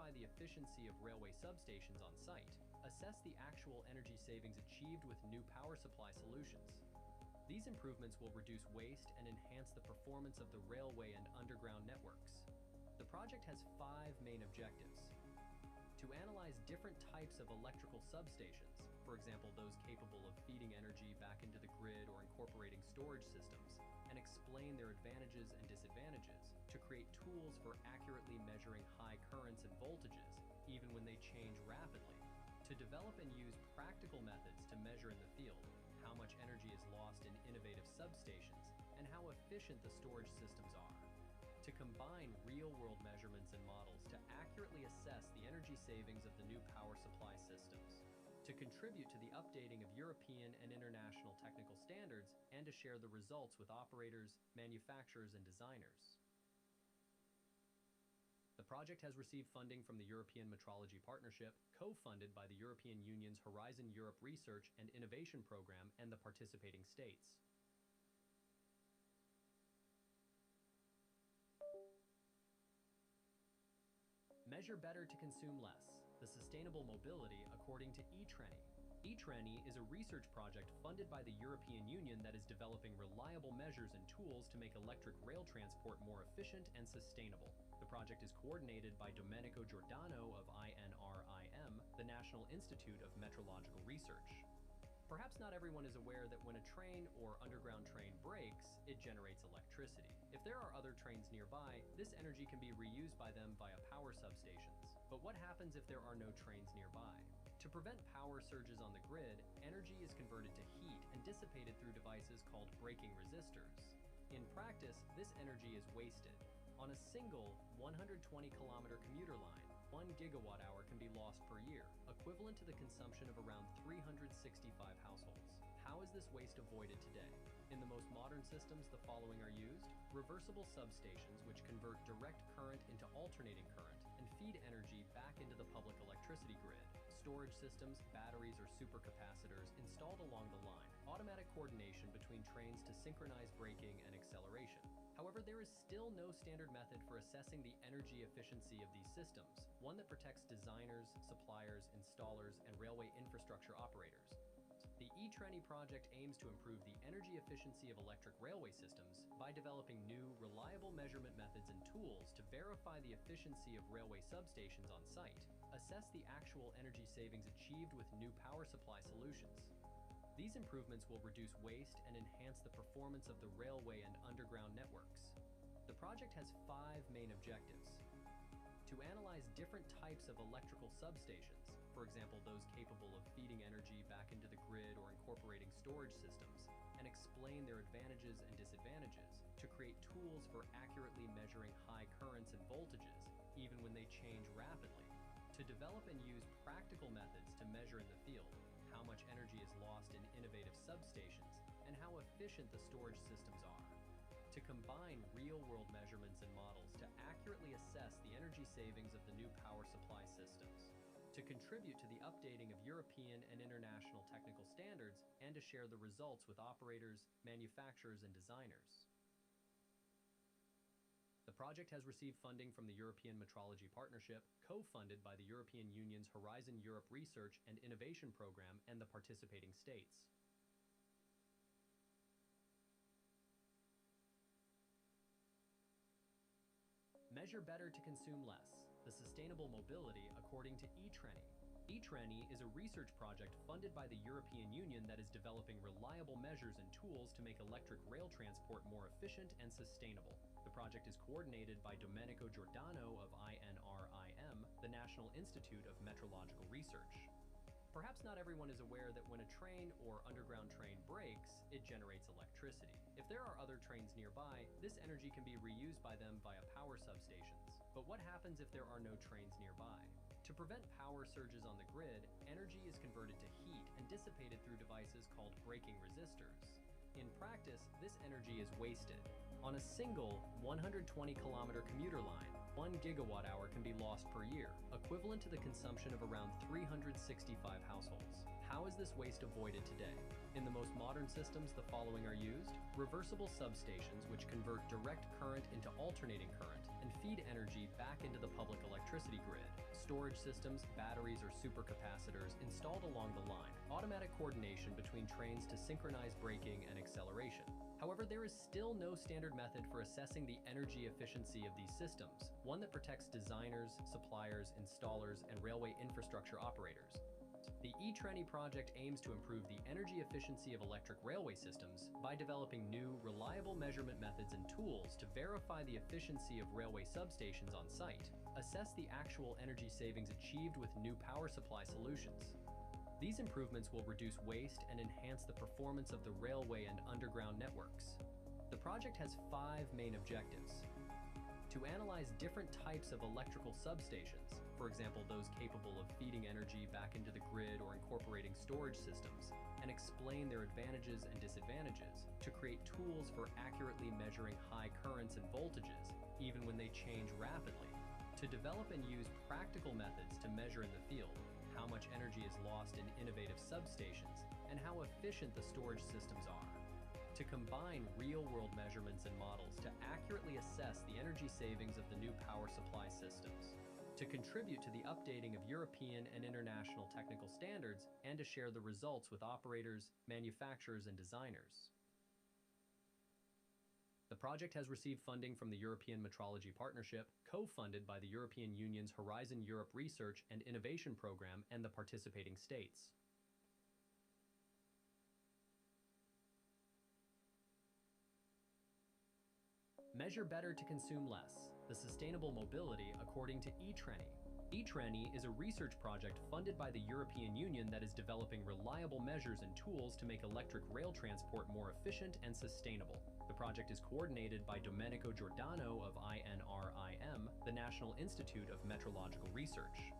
verify the efficiency of railway substations on site, assess the actual energy savings achieved with new power supply solutions. These improvements will reduce waste and enhance the performance of the railway and underground networks. The project has 5 main objectives: to analyze different types of electrical substations, for example those capable of feeding energy back into the grid or incorporating storage systems, and explain their advantages and disadvantages, to create tools for accurately measuring high currents and voltages, even when they change rapidly, to develop and use practical methods to measure in the field how much energy is lost in innovative substations and how efficient the storage systems are, to combine real-world measurements and models to accurately assess the energy savings of the new power supply systems, to contribute to the updating of European and international technical standards, and to share the results with operators, manufacturers, and designers. The project has received funding from the European Metrology Partnership, co-funded by the European Union's Horizon Europe Research and Innovation Program and the participating states. Measure better to consume less. The sustainable mobility according to eTreni. eTreni is a research project funded by the European Union that is developing reliable measures and tools to make electric rail transport more efficient and sustainable. The project is coordinated by Domenico Giordano of INRIM, the National Institute of Metrological Research. Perhaps not everyone is aware that when a train or underground train breaks, it generates electricity. If there are other trains nearby, this energy can be reused by them via power substations. But what happens if there are no trains nearby? To prevent power surges on the grid, energy is converted to heat and dissipated through devices called braking resistors. In practice, this energy is wasted. On a single 120-kilometer commuter line, 1 gigawatt-hour can be lost per year, equivalent to the consumption of around 365 households. How is this waste avoided today? In the most modern systems, the following are used: reversible substations, which convert direct current into alternating current and feed energy back into the public electricity grid; storage systems, batteries or supercapacitors installed along the line; automatic coordination between trains to synchronize braking and acceleration. However, there is still no standard method for assessing the energy efficiency of these systems, one that protects designers, suppliers, installers, and railway infrastructure operators. The eTreni project aims to improve the energy efficiency of electric railway systems by developing new, reliable measurement methods and tools to verify the efficiency of railway substations on site, assess the actual energy savings achieved with new power supply solutions. These improvements will reduce waste and enhance the performance of the railway and underground networks. The project has 5 main objectives: to analyze different types of electrical substations, for example those capable of feeding energy back into the grid or incorporating storage systems, and explain their advantages and disadvantages, to create tools for accurately measuring high currents and voltages, even when they change rapidly, to develop and use practical methods to measure in the field how much energy is lost in innovative substations and how efficient the storage systems are, to combine real-world measurements and models to accurately assess the energy savings of the new power supply systems, to contribute to the updating of European and international technical standards, and to share the results with operators, manufacturers, and designers. The project has received funding from the European Metrology Partnership, co-funded by the European Union's Horizon Europe Research and Innovation Program and the participating states. Measure better to consume less. The sustainable mobility according to eTreni. eTreni is a research project funded by the European Union that is developing reliable measures and tools to make electric rail transport more efficient and sustainable. The project is coordinated by Domenico Giordano of INRIM, the National Institute of Metrological Research. Perhaps not everyone is aware that when a train or underground train breaks, it generates electricity. If there are other trains nearby, this energy can be reused by them via power substations. But what happens if there are no trains nearby? To prevent power surges on the grid, energy is converted to heat and dissipated through devices called braking resistors. In practice, this energy is wasted. On a single 120-kilometer commuter line, 1 gigawatt-hour can be lost per year, equivalent to the consumption of around 365 households. How is this waste avoided today? In the most modern systems, the following are used: reversible substations, which convert direct current into alternating current and feed energy back into the public electricity grid; storage systems, batteries, or supercapacitors installed along the line, automatic coordination between trains to synchronize braking and acceleration. However, there is still no standard method for assessing the energy efficiency of these systems, one that protects designers, suppliers, installers, and railway infrastructure operators. The e-Treni project aims to improve the energy efficiency of electric railway systems by developing new, reliable measurement methods and tools to verify the efficiency of railway substations on site, assess the actual energy savings achieved with new power supply solutions. These improvements will reduce waste and enhance the performance of the railway and underground networks. The project has 5 main objectives: to analyze different types of electrical substations, for example those capable of feeding energy back into the grid or incorporating storage systems, and explain their advantages and disadvantages, to create tools for accurately measuring high currents and voltages, even when they change rapidly, to develop and use practical methods to measure in the field how much energy is lost in innovative substations and how efficient the storage systems are, to combine real-world measurements and models to accurately assess the energy savings of the new power supply systems, to contribute to the updating of European and international technical standards, and to share the results with operators, manufacturers, and designers. The project has received funding from the European Metrology Partnership, co-funded by the European Union's Horizon Europe Research and Innovation Program and the participating states. Measure better to consume less: the sustainable mobility according to e-Treni. e-Treni is a research project funded by the European Union that is developing reliable measures and tools to make electric rail transport more efficient and sustainable. The project is coordinated by Domenico Giordano of INRIM, the National Institute of Metrological Research.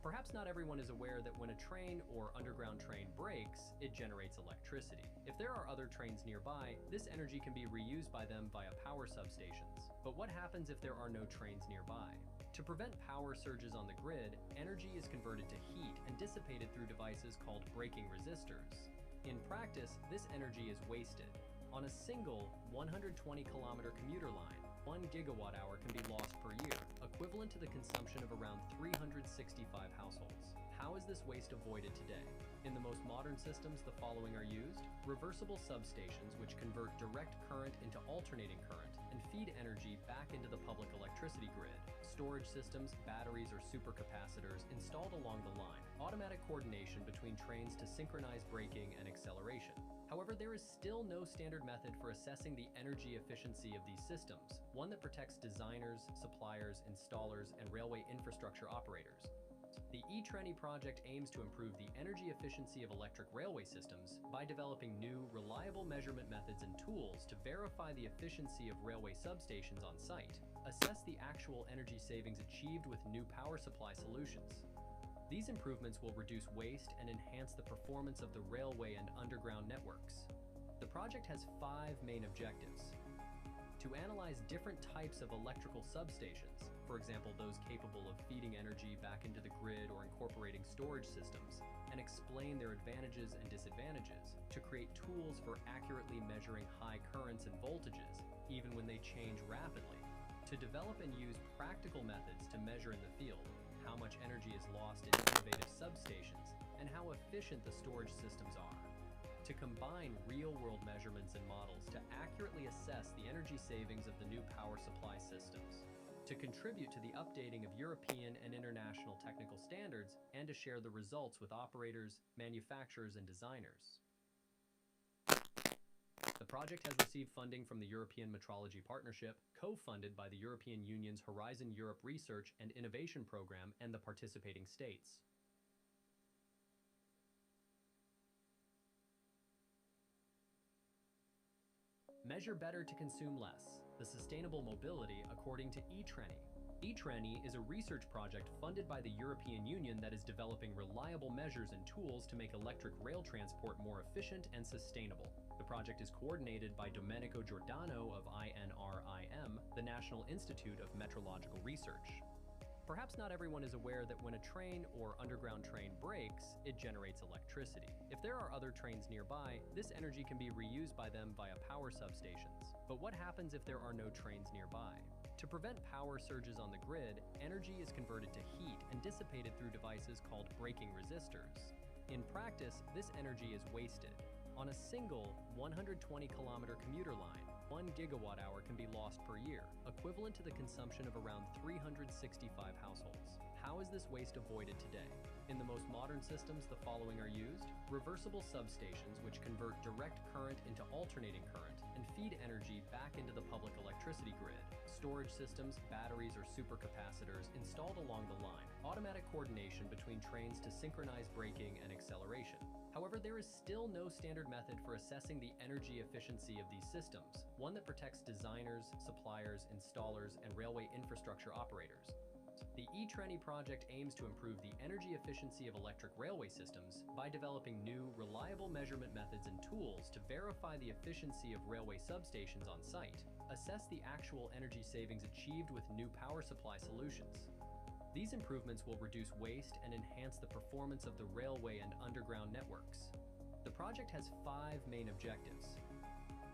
Perhaps not everyone is aware that when a train or underground train brakes, it generates electricity. If there are other trains nearby, this energy can be reused by them via power substations. But what happens if there are no trains nearby? To prevent power surges on the grid, energy is converted to heat and dissipated through devices called braking resistors. In practice, this energy is wasted. On a single 120-kilometer commuter line, 1 gigawatt-hour can be lost per year, equivalent to the consumption of around 365 households. How is this waste avoided today? In the most modern systems, the following are used: reversible substations, which convert direct current into alternating current and feed energy back into the public electricity grid; storage systems, batteries, or supercapacitors installed along the line; automatic coordination between trains to synchronize braking and acceleration. However, there is still no standard method for assessing the energy efficiency of these systems, one that protects designers, suppliers, installers, and railway infrastructure operators. The e-Treni project aims to improve the energy efficiency of electric railway systems by developing new, reliable measurement methods and tools to verify the efficiency of railway substations on site, assess the actual energy savings achieved with new power supply solutions. These improvements will reduce waste and enhance the performance of the railway and underground networks. The project has 5 main objectives: to analyze different types of electrical substations, for example those capable of feeding energy back into the grid or incorporating storage systems, and explain their advantages and disadvantages, to create tools for accurately measuring high currents and voltages, even when they change rapidly, to develop and use practical methods to measure in the field how much energy is lost in innovative substations and how efficient the storage systems are, to combine real-world measurements and models to accurately assess the energy savings of the new power supply systems, to contribute to the updating of European and international technical standards, and to share the results with operators, manufacturers, and designers. The project has received funding from the European Metrology Partnership, co-funded by the European Union's Horizon Europe Research and Innovation Program and the participating states. Measure better to consume less: the sustainable mobility according to e-Treni. e-Treni is a research project funded by the European Union that is developing reliable measures and tools to make electric rail transport more efficient and sustainable. The project is coordinated by Domenico Giordano of INRIM, the National Institute of Metrological Research. Perhaps not everyone is aware that when a train or underground train brakes, it generates electricity. If there are other trains nearby, this energy can be reused by them via power substations. But what happens if there are no trains nearby? To prevent power surges on the grid, energy is converted to heat and dissipated through devices called braking resistors. In practice, this energy is wasted. On a single 120-kilometer commuter line, 1 gigawatt-hour can be lost per year, equivalent to the consumption of around 365 households. How is this waste avoided today? In the most modern systems, the following are used: reversible substations, which convert direct current into alternating current and feed energy back into the public electricity grid; storage systems, batteries or supercapacitors installed along the line; automatic coordination between trains to synchronize braking and acceleration. However, there is still no standard method for assessing the energy efficiency of these systems, one that protects designers, suppliers, installers, and railway infrastructure operators. The e-Treni project aims to improve the energy efficiency of electric railway systems by developing new, reliable measurement methods and tools to verify the efficiency of railway substations on site, assess the actual energy savings achieved with new power supply solutions. These improvements will reduce waste and enhance the performance of the railway and underground networks. The project has 5 main objectives: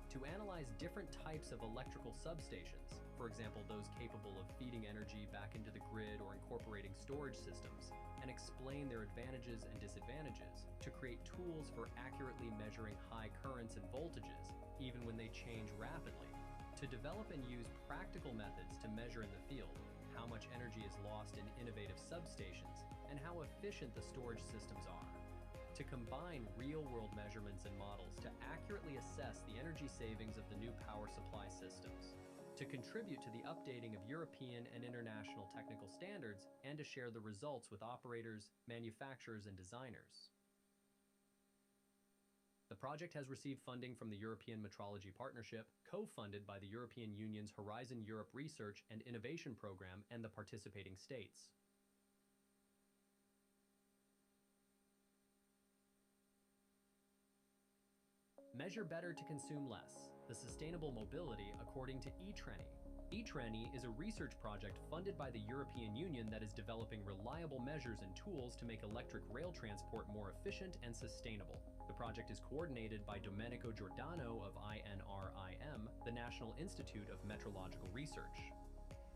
to analyze different types of electrical substations, for example those capable of feeding energy back into the grid or incorporating storage systems, and explain their advantages and disadvantages, to create tools for accurately measuring high currents and voltages, even when they change rapidly, to develop and use practical methods to measure in the field how much energy is lost in innovative substations and how efficient the storage systems are, to combine real-world measurements and models to accurately assess the energy savings of the new power supply systems, to contribute to the updating of European and international technical standards, and to share the results with operators, manufacturers, and designers. The project has received funding from the European Metrology Partnership, co-funded by the European Union's Horizon Europe Research and Innovation Program and the participating states. Measure better to consume less: the sustainable mobility according to e-Treni. e-Treni is a research project funded by the European Union that is developing reliable measures and tools to make electric rail transport more efficient and sustainable. The project is coordinated by Domenico Giordano of INRIM, the National Institute of Metrological Research.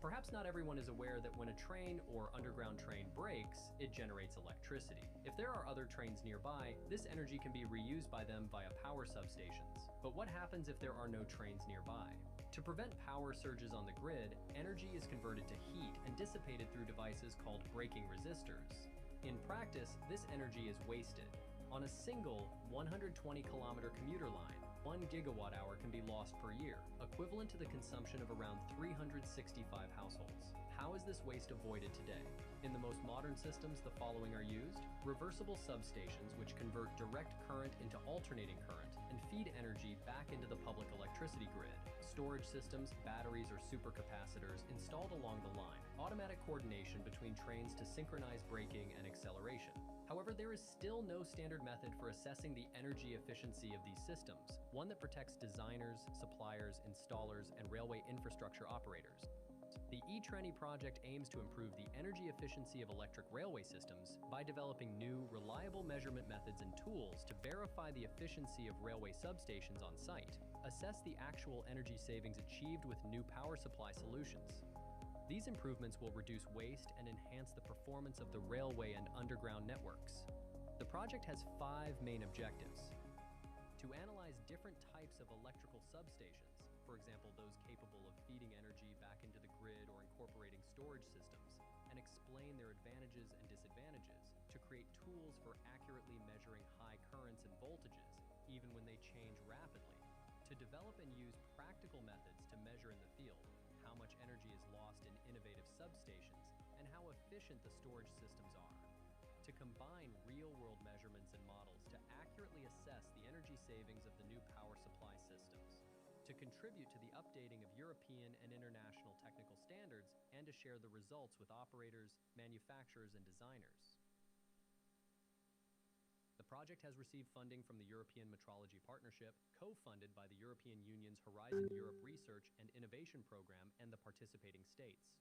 Perhaps not everyone is aware that when a train or underground train breaks, it generates electricity. If there are other trains nearby, this energy can be reused by them via power substations. But what happens if there are no trains nearby? To prevent power surges on the grid, energy is converted to heat and dissipated through devices called braking resistors. In practice, this energy is wasted. On a single 120-kilometer commuter line, 1 gigawatt-hour can be lost per year, equivalent to the consumption of around 365 households. How is this waste avoided today? In the most modern systems, the following are used: reversible substations, which convert direct current into alternating current and feed energy back into the public electricity grid; storage systems, batteries or supercapacitors installed along the line; automatic coordination between trains to synchronize braking and acceleration. However, there is still no standard method for assessing the energy efficiency of these systems, one that protects designers, suppliers, installers, and railway infrastructure operators. The e-Treni project aims to improve the energy efficiency of electric railway systems by developing new, reliable measurement methods and tools to verify the efficiency of railway substations on site, assess the actual energy savings achieved with new power supply solutions. These improvements will reduce waste and enhance the performance of the railway and underground networks. The project has 5 main objectives: to analyze different types of electrical substations, for example those capable of feeding energy back into the grid or incorporating storage systems, and explain their advantages and disadvantages, to create tools for accurately measuring high currents and voltages, even when they change rapidly, to develop and use practical methods to measure in the field how much energy is lost in innovative substations and how efficient the storage systems are, to combine real-world measurements and models to accurately assess the energy savings of the new power supply systems, to contribute to the updating of European and international technical standards, and to share the results with operators, manufacturers, and designers. The project has received funding from the European Metrology Partnership, co-funded by the European Union's Horizon Europe Research and Innovation Program and the participating states.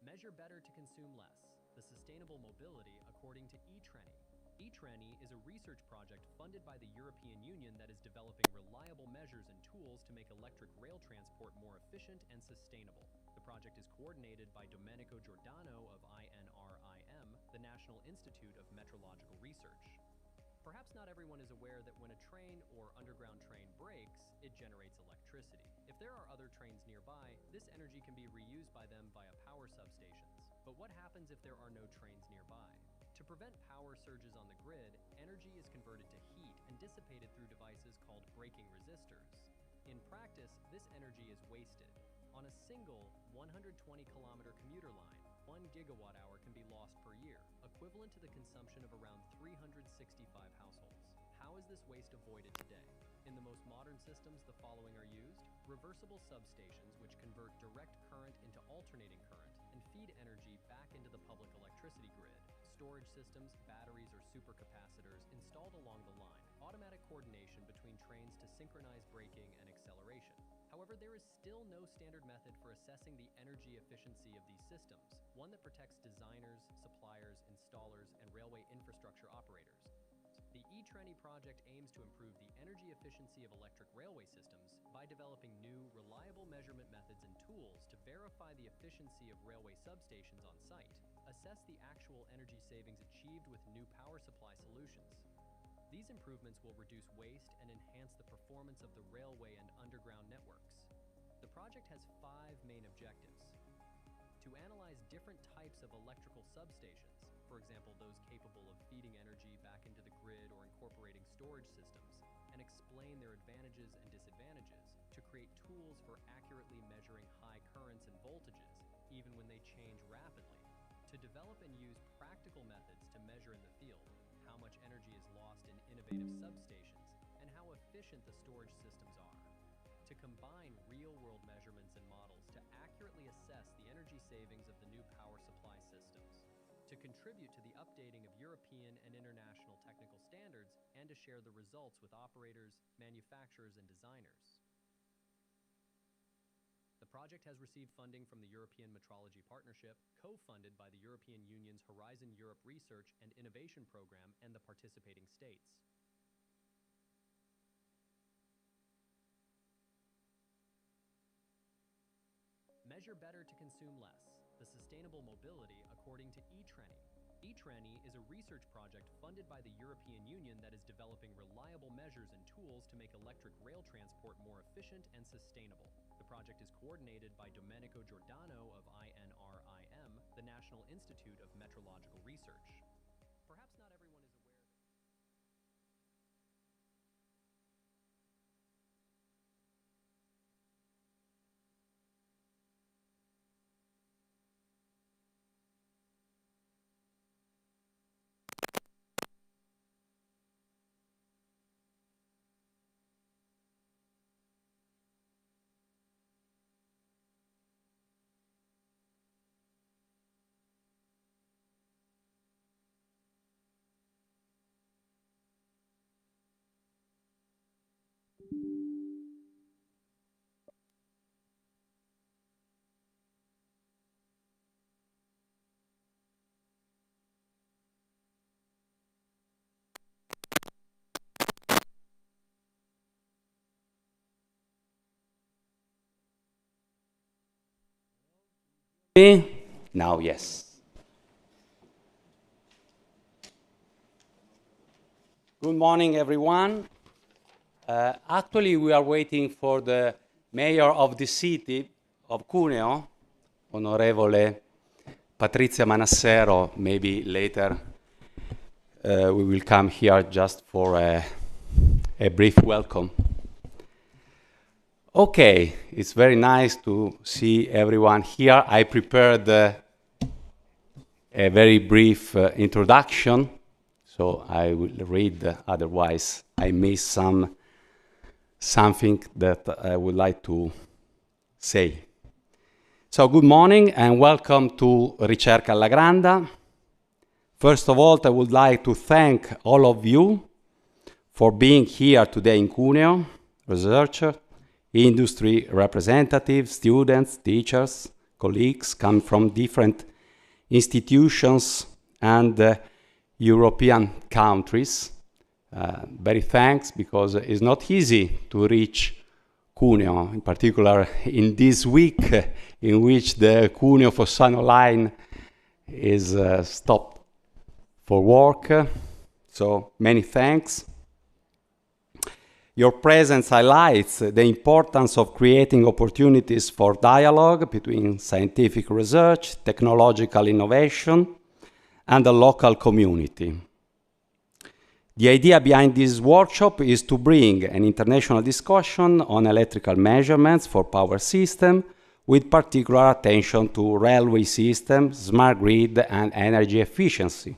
Measure better to consume less: the sustainable mobility according to e-Treni. E-TRENI is a research project funded by the European Union that is developing reliable measures and tools to make electric rail transport more efficient and sustainable. The project is coordinated by Domenico Giordano of INRIM, the National Institute of Metrological Research. Perhaps not everyone is aware that when a train or underground train breaks, it generates electricity. If there are other trains nearby, this energy can be reused by them via power substations. But what happens if there are no trains nearby? To prevent power surges on the grid, energy is converted to heat and dissipated through devices called braking resistors. In practice, this energy is wasted. On a single 120-kilometer commuter line, 1 gigawatt-hour can be lost per year, equivalent to the consumption of around 365 households. How is this waste avoided today? In the most modern systems, the following are used: reversible substations, which convert direct current into alternating current and feed energy back into the public electricity grid; storage systems, batteries or supercapacitors installed along the line; automatic coordination between trains to synchronize braking and acceleration. However, there is still no standard method for assessing the energy efficiency of these systems, one that protects designers, suppliers, installers, and railway infrastructure operators. The E-TRENI project aims to improve the energy efficiency of electric railway systems by developing new, reliable measurement methods and tools to verify the efficiency of railway substations on site, assess the actual energy savings achieved with new power supply solutions. These improvements will reduce waste and enhance the performance of the railway and underground networks. The project has 5 main objectives: to analyze different types of electrical substations, for example, those capable of feeding energy back into the grid or incorporating storage systems, and explain their advantages and disadvantages, to create tools for accurately measuring high currents and voltages, even when they change rapidly, to develop and use practical methods to measure in the field how much energy is lost in innovative substations and how efficient the storage systems are, to combine real-world measurements and models to accurately assess the energy savings of the new power supply systems, to contribute to the updating of European and international technical standards, and to share the results with operators, manufacturers, and designers. The project has received funding from the European Metrology Partnership, co-funded by the European Union's Horizon Europe Research and Innovation Program and the participating states. Measure better to consume less: the sustainable mobility according to E-TRENI. E-TRENI is a research project funded by the European Union that is developing reliable measures and tools to make electric rail transport more efficient and sustainable. The project is coordinated by Domenico Giordano of INRIM, the National Institute of Metrological Research. Perhaps not everyone is aware that now, yes. Good morning, everyone. Actually, we are waiting for the mayor of the city of Cuneo, Onorevole Patrizia Manassero. Maybe later we will come here just for a brief welcome. Okay, it's very nice to see everyone here. I prepared a very brief introduction, so I will read, otherwise I miss something that I would like to say. So good morning and welcome to Ricerca alla Granda. First of all, I would like to thank all of you for being here today in Cuneo, researchers, industry representatives, students, teachers, colleagues come from different institutions and European countries. Very thanks, because it's not easy to reach Cuneo, in particular in this week in which the Cuneo-Fossano line is stopped for work. So many thanks. Your presence highlights the importance of creating opportunities for dialogue between scientific research, technological innovation, and the local community. The idea behind this workshop is to bring an international discussion on electrical measurements for power system, with particular attention to railway systems, smart grid, and energy efficiency.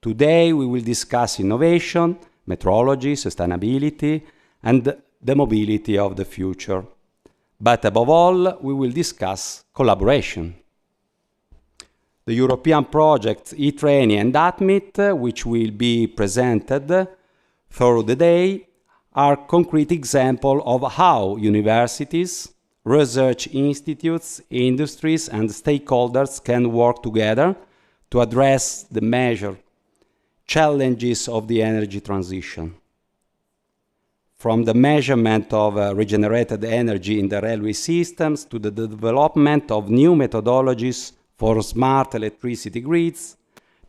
Today we will discuss innovation, metrology, sustainability, and the mobility of the future. But above all, we will discuss collaboration. The European projects e-training and ADMIT, which will be presented through the day, are concrete examples of how universities, research institutes, industries, and stakeholders can work together to address the major challenges of the energy transition. From the measurement of regenerated energy in the railway systems to the development of new methodologies for smart electricity grids,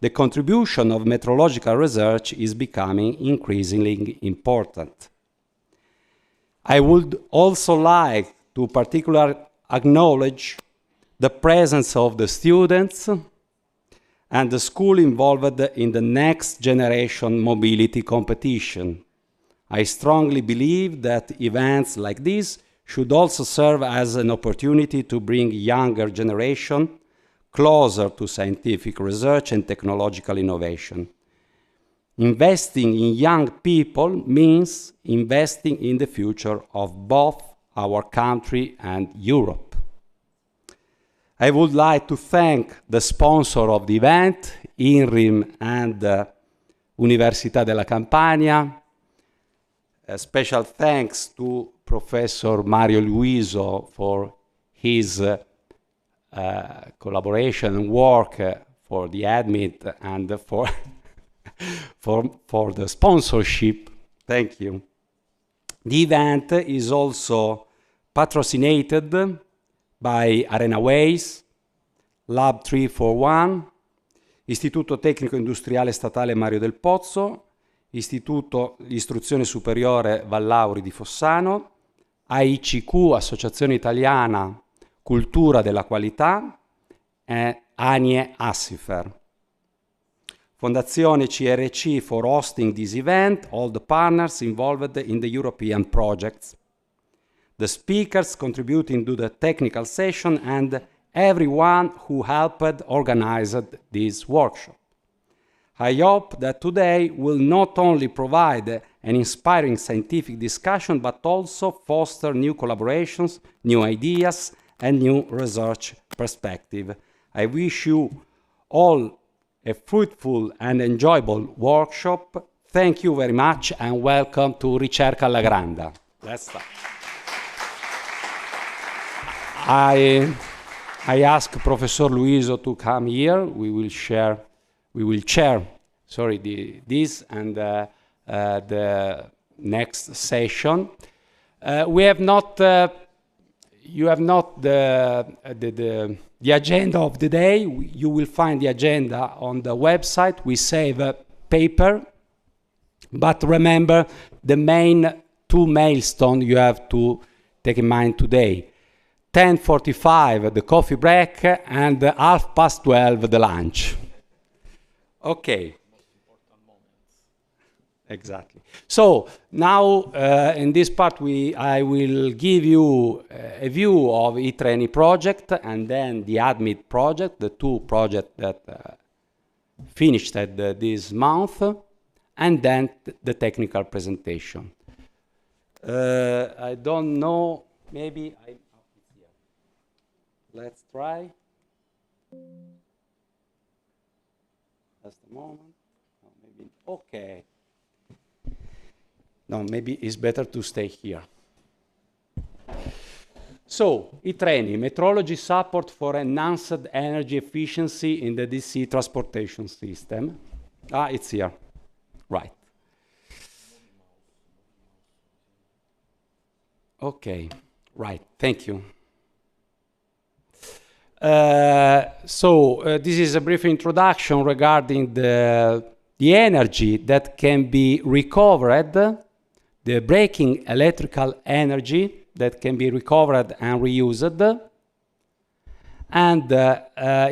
the contribution of metrological research is becoming increasingly important. I would also like to particularly acknowledge the presence of the students and the school involved in the next generation mobility competition. I strongly believe that events like this should also serve as an opportunity to bring younger generation closer to scientific research and technological innovation. Investing in young people means investing in the future of both our country and Europe. I would like to thank the sponsor of the event, INRIM and Università della Campania. A special thanks to Professor Mario Luiso for his collaboration and work for the ADMIT and for, for the sponsorship. Thank you. The event is also patrocinated by Arena Ways, Lab 341, Istituto Tecnico Industriale Statale Mario del Pozzo, Istituto di Istruzione Superiore Vallauri di Fossano, AICQ, Associazione Italiana Cultura della Qualità, e ANIE Assifer. Fondazione CRC for hosting this event, all the partners involved in the European projects, the speakers contributing to the technical session, and everyone who helped organize this workshop. I hope that today will not only provide an inspiring scientific discussion, but also foster new collaborations, new ideas, and new research perspective. I wish you all a fruitful and enjoyable workshop. Thank you very much and welcome to Ricerca alla Granda. Let's start. I ask Professor Luiso to come here. We will chair this and the next session. We have not. You have not the agenda of the day. You will find the agenda on the website. We save a paper, but remember the main two milestones you have to take in mind today. 10:45 the coffee break and 12:30 the lunch. Okay. Exactly. So now in this part I will give you a view of e-training project and then the ADMIT project, the two projects that finished this month, and then the technical presentation. I don't know, maybe let's try. Just a moment. Oh, maybe. Okay. No, maybe it's better to stay here. So, e-training, metrology support for enhanced energy efficiency in the DC transportation system. Ah, it's here. Right. Okay. Right. Thank you. This is a brief introduction regarding the energy that can be recovered, the breaking electrical energy that can be recovered and reused, and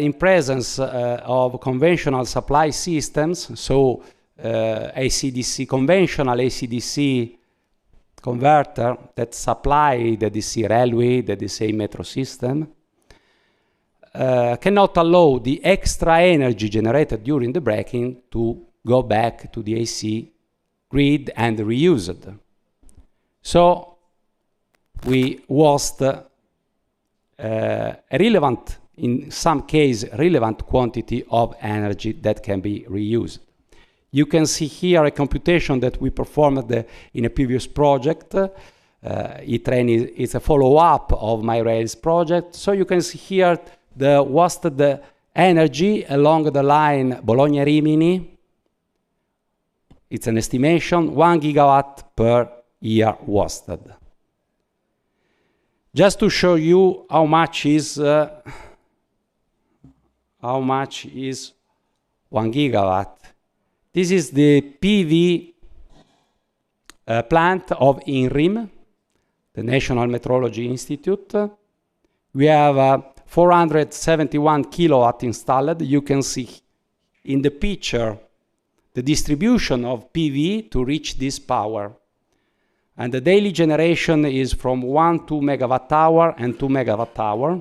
in presence of conventional supply systems, so AC/DC, conventional AC/DC converter that supply the DC railway, the DC metro system, cannot allow the extra energy generated during the breaking to go back to the AC grid and reused. So we lost a relevant, in some case, relevant quantity of energy that can be reused. You can see here a computation that we performed in a previous project. E-Train is a follow-up of MyRails project. So you can see here the wasted energy along the line Bologna-Rimini. It's an estimation, 1 gigawatt per year wasted. Just to show you how much is 1 gigawatt. This is the PV plant of INRIM, the National Meteorology Institute. We have 471 kilowatt installed. You can see in the picture the distribution of PV to reach this power. And the daily generation is from 1 to megawatt hour and 2 megawatt hour.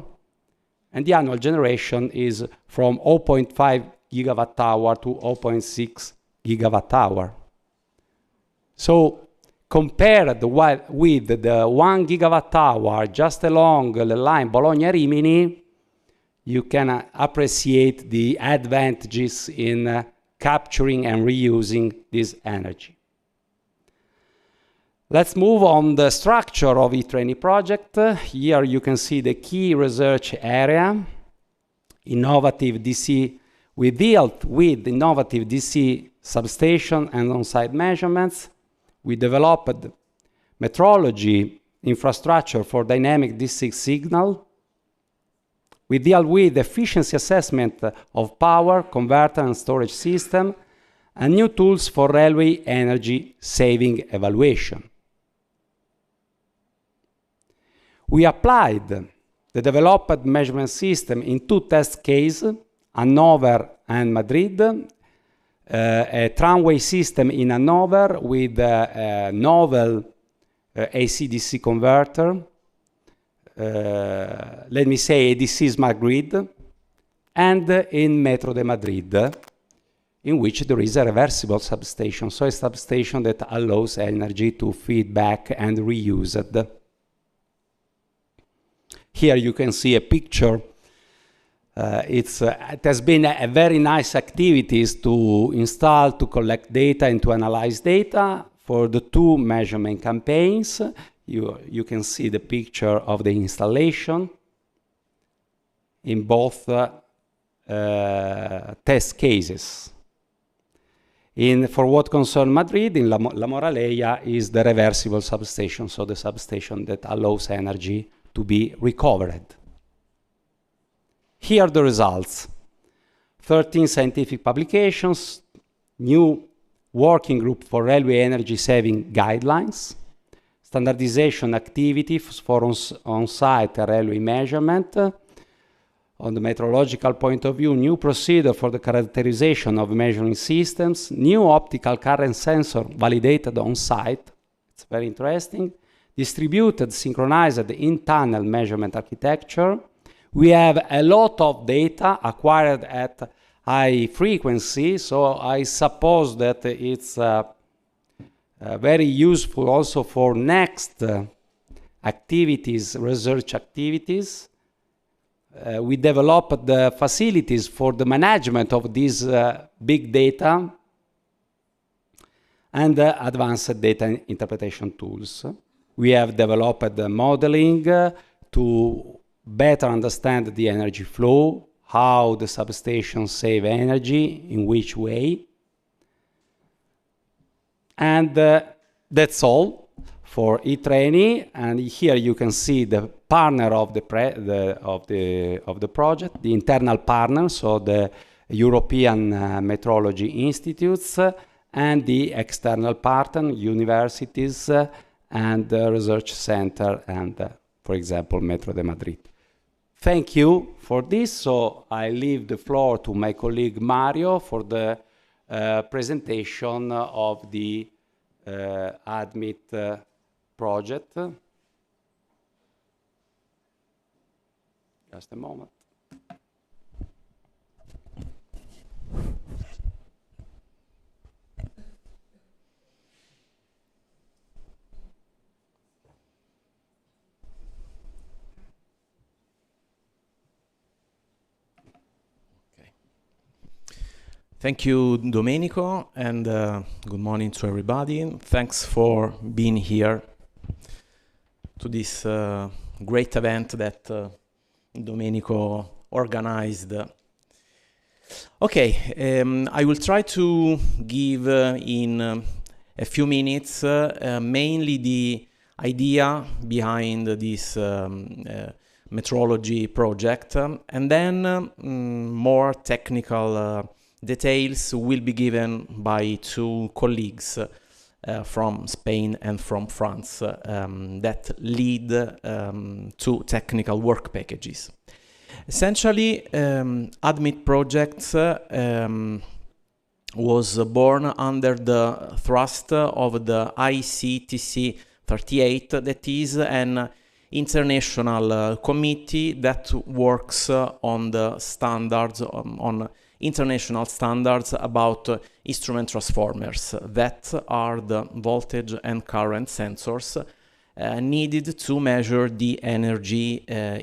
And the annual generation is from 0.5 gigawatt hour to 0.6 gigawatt hour. So compared with the 1 gigawatt hour just along the line Bologna-Rimini, you can appreciate the advantages in capturing and reusing this energy. Let's move on the structure of E-Train project. Here you can see the key research area, innovative DC. We dealt with innovative DC substation and on-site measurements. We developed metrology infrastructure for dynamic DC signal. We deal with efficiency assessment of power, converter and storage system, and new tools for railway energy saving evaluation. We applied the developed measurement system in 2 test cases, Hanover and Madrid, a tramway system in Hanover with a novel AC/DC converter, let me say a DC smart grid, and in Metro de Madrid, in which there is a reversible substation, so a substation that allows energy to feed back and reuse it. Here you can see a picture. It has been a very nice activities to install, to collect data and to analyze data for the 2 measurement campaigns. You can see the picture of the installation in both test cases. For what concerns Madrid, in La Moraleja is the reversible substation, so the substation that allows energy to be recovered. Here are the results. 13 scientific publications, new working group for railway energy saving guidelines, standardization activities for on-site railway measurement. On the meteorological point of view, new procedure for the characterization of measuring systems, new optical current sensor validated on-site. It's very interesting. Distributed, synchronized in-tunnel measurement architecture. We have a lot of data acquired at high frequency, so I suppose that it's very useful also for next activities, research activities. We developed the facilities for the management of these big data and advanced data interpretation tools. We have developed the modeling to better understand the energy flow, how the substations save energy, in which way. And that's all for e-trainee. And here you can see the partner of the project, the internal partner, so the European Metrology Institutes, and the external partner, universities and the research center, and for example, Metro de Madrid. Thank you for this. So I leave the floor to my colleague Mario for the presentation of the ADMIT project. Just a moment. Thank you, Domenico, and good morning to everybody. Thanks for being here to this great event that Domenico organized. Okay, I will try to give in a few minutes mainly the idea behind this metrology project, and then more technical details will be given by two colleagues from Spain and from France that lead two technical work packages. Essentially, ADMIT project was born under the thrust of the ICTC 38, that is an international committee that works on the standards, on international standards about instrument transformers, that are the voltage and current sensors needed to measure the energy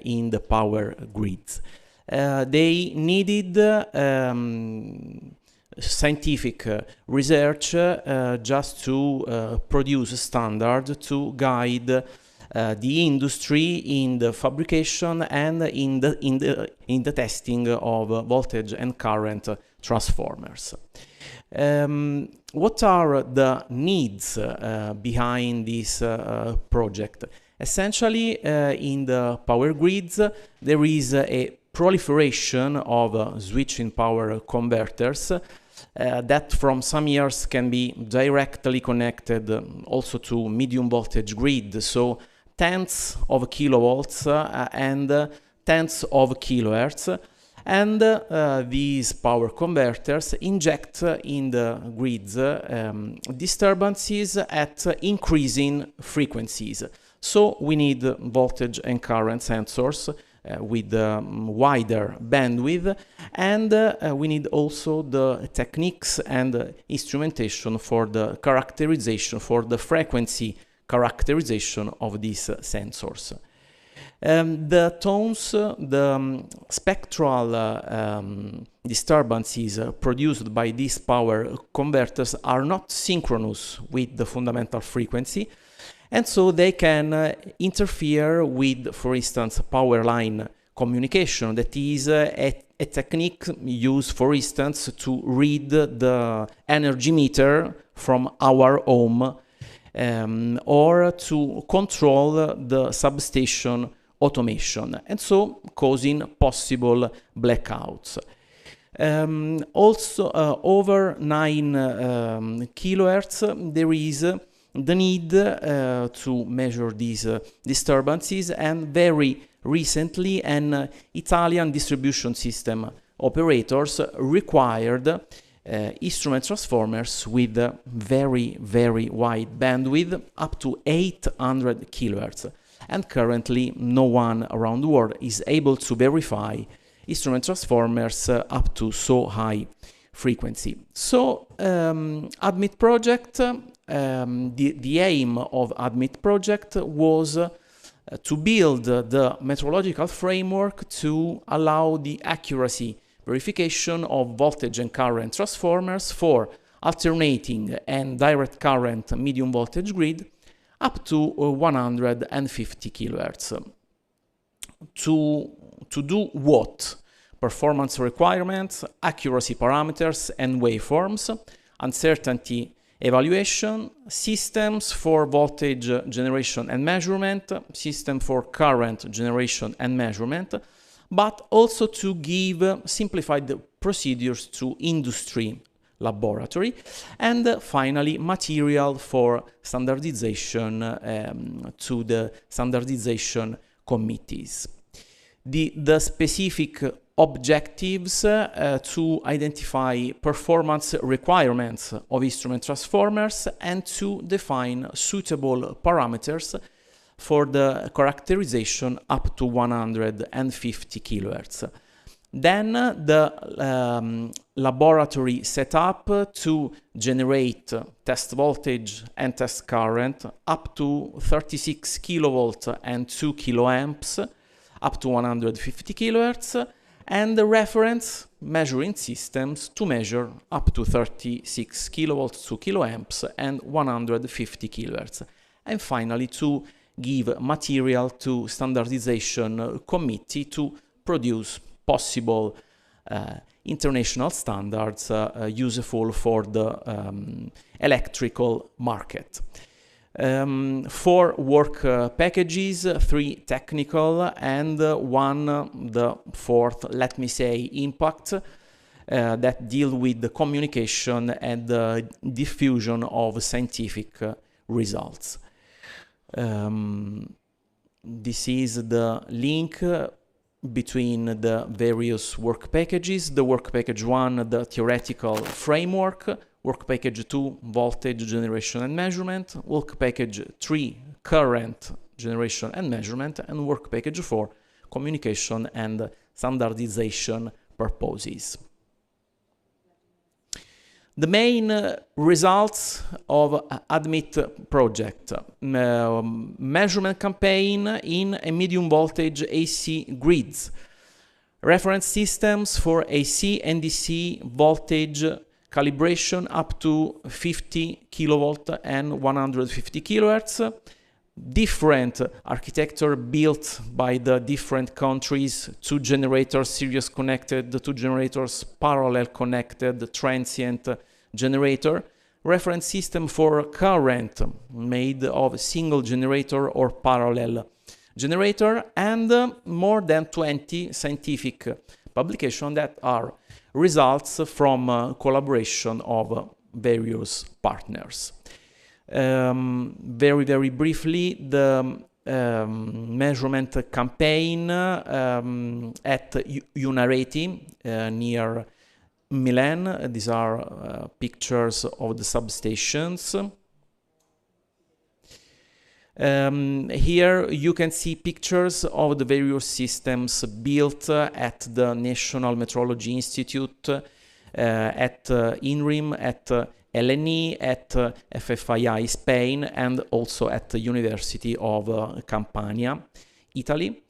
in the power grids. They needed scientific research just to produce a standard to guide the industry in the fabrication and in the testing of voltage and current transformers. What are the needs behind this project? Essentially, in the power grids, there is a proliferation of switching power converters that from some years can be directly connected also to medium voltage grid, so tens of kilovolts and tens of kilohertz, and these power converters inject in the grids disturbances at increasing frequencies. So we need voltage and current sensors with wider bandwidth, and we need also the techniques and instrumentation for the characterization, for the frequency characterization of these sensors. The tones, the spectral disturbances produced by these power converters are not synchronous with the fundamental frequency, and so they can interfere with, for instance, power line communication. That is a technique used, for instance, to read the energy meter from our home or to control the substation automation, and so causing possible blackouts. Also, over 9 kilohertz, there is the need to measure these disturbances, and very recently an Italian distribution system operators required instrument transformers with very, very wide bandwidth, up to 800 kilohertz. And currently, no one around the world is able to verify instrument transformers up to so high frequency. So, ADMIT project, the aim of ADMIT project was to build the metrological framework to allow the accuracy verification of voltage and current transformers for alternating and direct current medium voltage grid up to 150 kilohertz. To do what? Performance requirements, accuracy parameters and waveforms, uncertainty evaluation, systems for voltage generation and measurement, system for current generation and measurement, but also to give simplified procedures to industry laboratory, and finally material for standardization to the standardization committees. The specific objectives to identify performance requirements of instrument transformers and to define suitable parameters for the characterization up to 150 kHz. Then the laboratory setup to generate test voltage and test current up to 36 kilovolt and 2 kiloamps up to 150 kHz, and the reference measuring systems to measure up to 36 kilovolts, 2 kiloamps and 150 kHz. And finally to give material to standardization committee to produce possible international standards useful for the electrical market. 4 work packages, 3 technical, and 1, the 4th, let me say, impact, that deal with the communication and the diffusion of scientific results. This is the link between the various work packages. The work package 1, the theoretical framework, work package 2, voltage generation and measurement, work package 3, current generation and measurement, and work package 4, communication and standardization purposes. The main results of ADMIT project: measurement campaign in a medium voltage AC grids, reference systems for AC and DC voltage calibration up to 50 kilovolt and 150 kilohertz, different architecture built by the different countries, 2 generators series connected, 2 generators parallel connected, transient generator, reference system for current made of single generator or parallel generator, and more than 20 scientific publications that are results from collaboration of various partners. Very briefly, the measurement campaign at Unareti near Milan. These are pictures of the substations. Here you can see pictures of the various systems built at the National Metrology Institute, at INRIM, at LNE, at FFII Spain, and also at the University of Campania, Italy.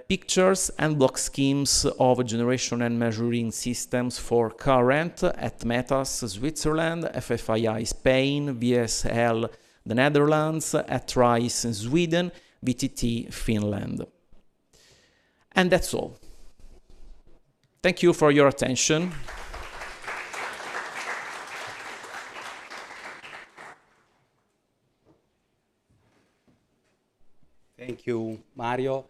Pictures and block schemes of generation and measuring systems for current at METAS, Switzerland, FFII Spain, VSL, the Netherlands, at RISE in Sweden, VTT Finland. And that's all. Thank you for your attention. Thank you, Mario.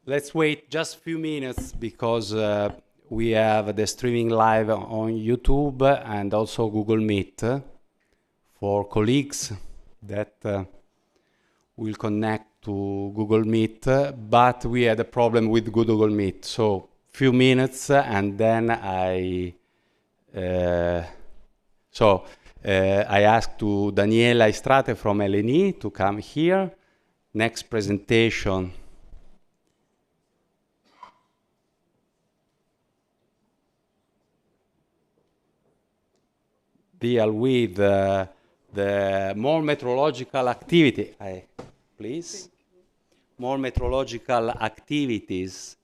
Let's wait just a few minutes because we have the streaming live on YouTube and also Google Meet for colleagues that will connect to Google Meet, but we had a problem with Google Meet. So few minutes and then I asked to Daniela Istrate from LNE to come here. Next presentation. Deal with the more metrological activity. Please. More metrological activities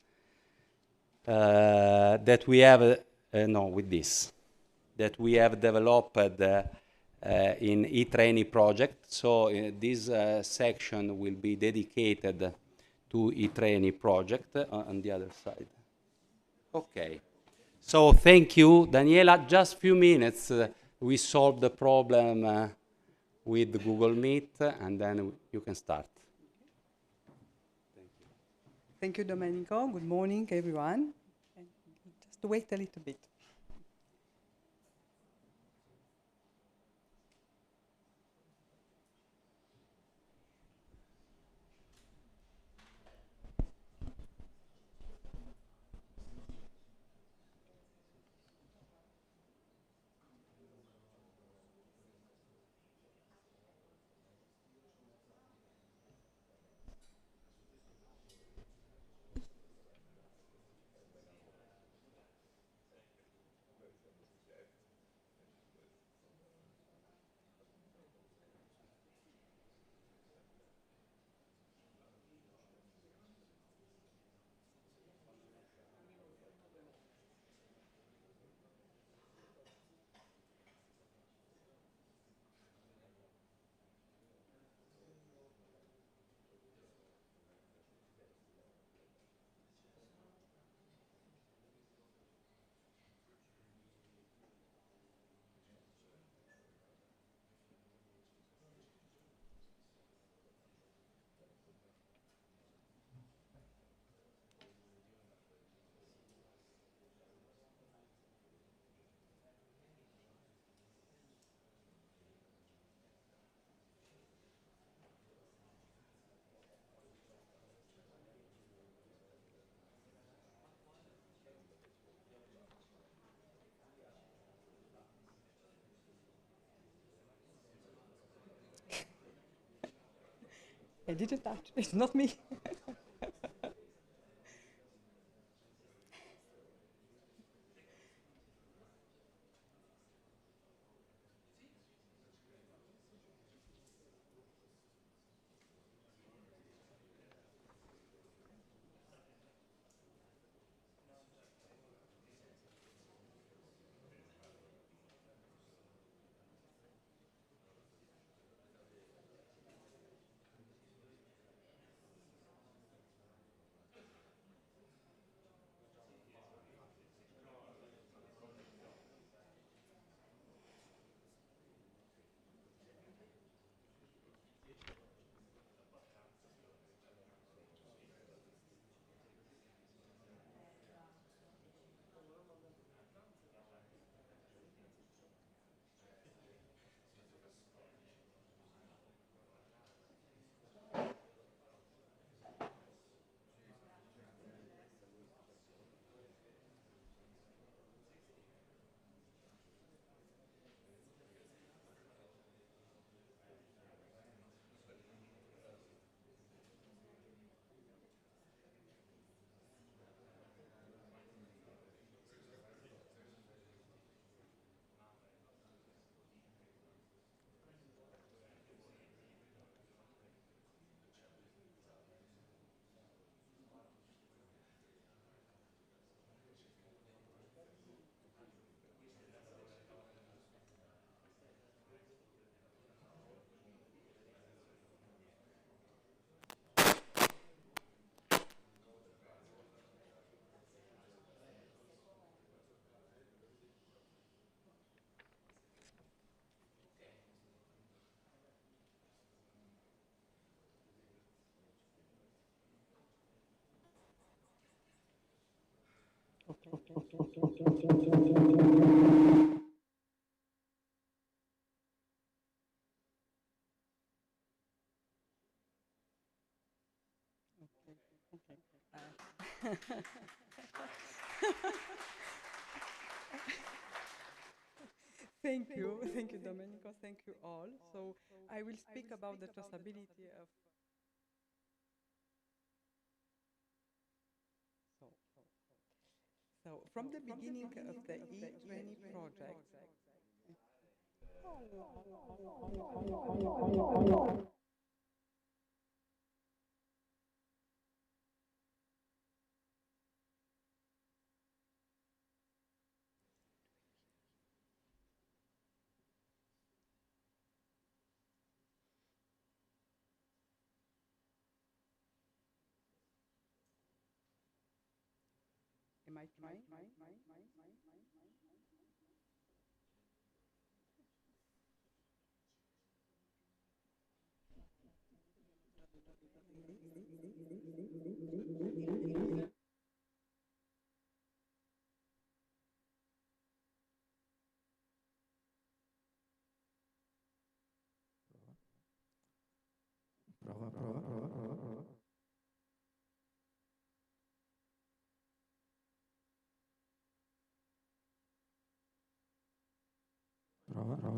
that we have, that we have developed in eTrainee project. So this section will be dedicated to eTrainee project on the other side. Okay. So thank you, Daniela. Just few minutes we solve the problem with Google Meet, and then you can start. Thank you, Domenico. Good morning, everyone. And just wait a little bit. I didn't touch. It's not me. Thank you, Domenico. Thank you all. So I will speak about the traceability of. So, so from the beginning of the e-training project. Am I trying? Start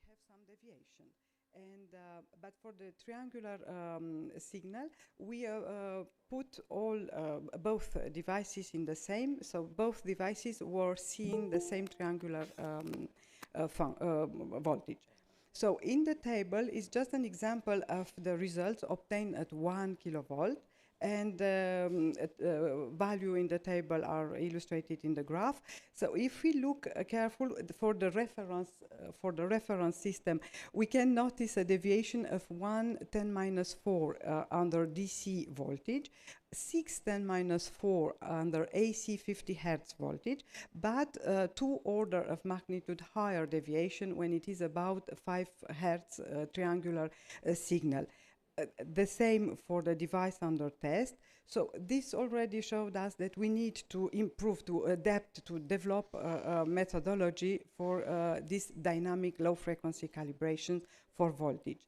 have some deviation. And but for the triangular signal, we put all both devices in the same. So both devices were seeing the same triangular voltage. So in the table is just an example of the results obtained at 1 kilovolt, and value in the table are illustrated in the graph. So if we look careful for the reference system, we can notice a deviation of 1 10⁻⁴ under DC voltage, 6 10⁻⁴ under AC 50 Hertz voltage, but 2 order of magnitude higher deviation when it is about 5 Hertz triangular signal. The same for the device under test. So this already showed us that we need to improve, to adapt, to develop a methodology for this dynamic low frequency calibration for voltage.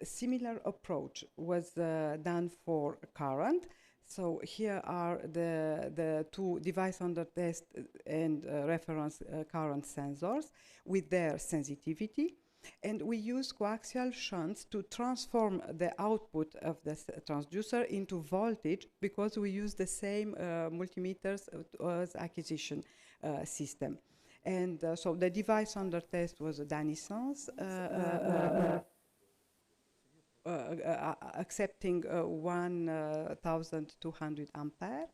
Similar approach was done for current. So here are the two device under test and reference current sensors with their sensitivity. And we use coaxial shunts to transform the output of the transducer into voltage, because we use the same multimeters as acquisition system. And so the device under test was a Danisens, accepting 1200 ampere.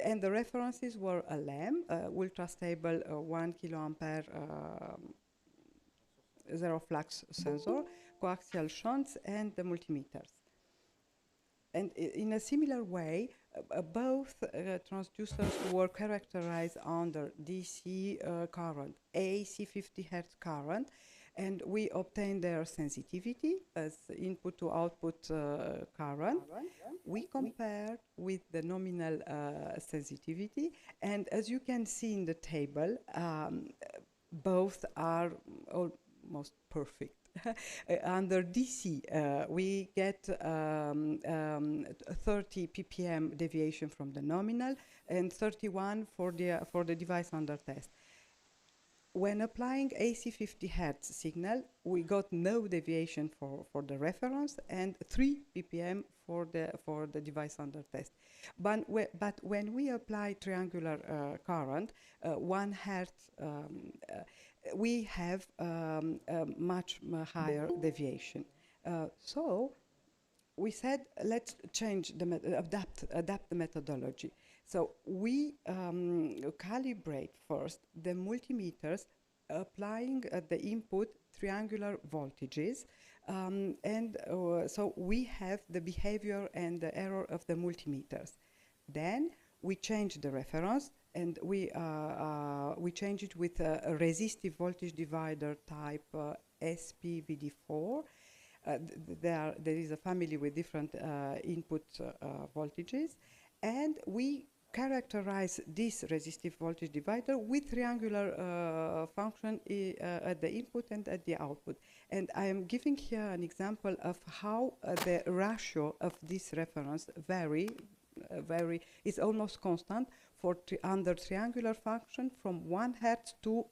And the references were a LEM, ultra stable 1 kiloampere zero flux sensor, coaxial shunts, and the multimeters. And in a similar way, both transducers were characterized under DC current, AC 50 Hertz current, and we obtained their sensitivity as input to output current. We compared with the nominal sensitivity, and as you can see in the table, both are almost perfect. Under DC, we get 30 ppm deviation from the nominal and 31 for the device under test. When applying AC 50 Hertz signal, we got no deviation for the reference and 3 ppm for the device under test. But when we apply triangular current, 1 Hertz, we have a much higher deviation. So we said, let's change adapt the methodology. So we calibrate first the multimeters, applying at the input triangular voltages, and so we have the behavior and the error of the multimeters. Then we change the reference, and we change it with a resistive voltage divider type SPVD4. There is a family with different input voltages, and we characterize this resistive voltage divider with triangular function at the input and at the output. And I am giving here an example of how the ratio of this reference is almost constant for under triangular function from 1 Hertz to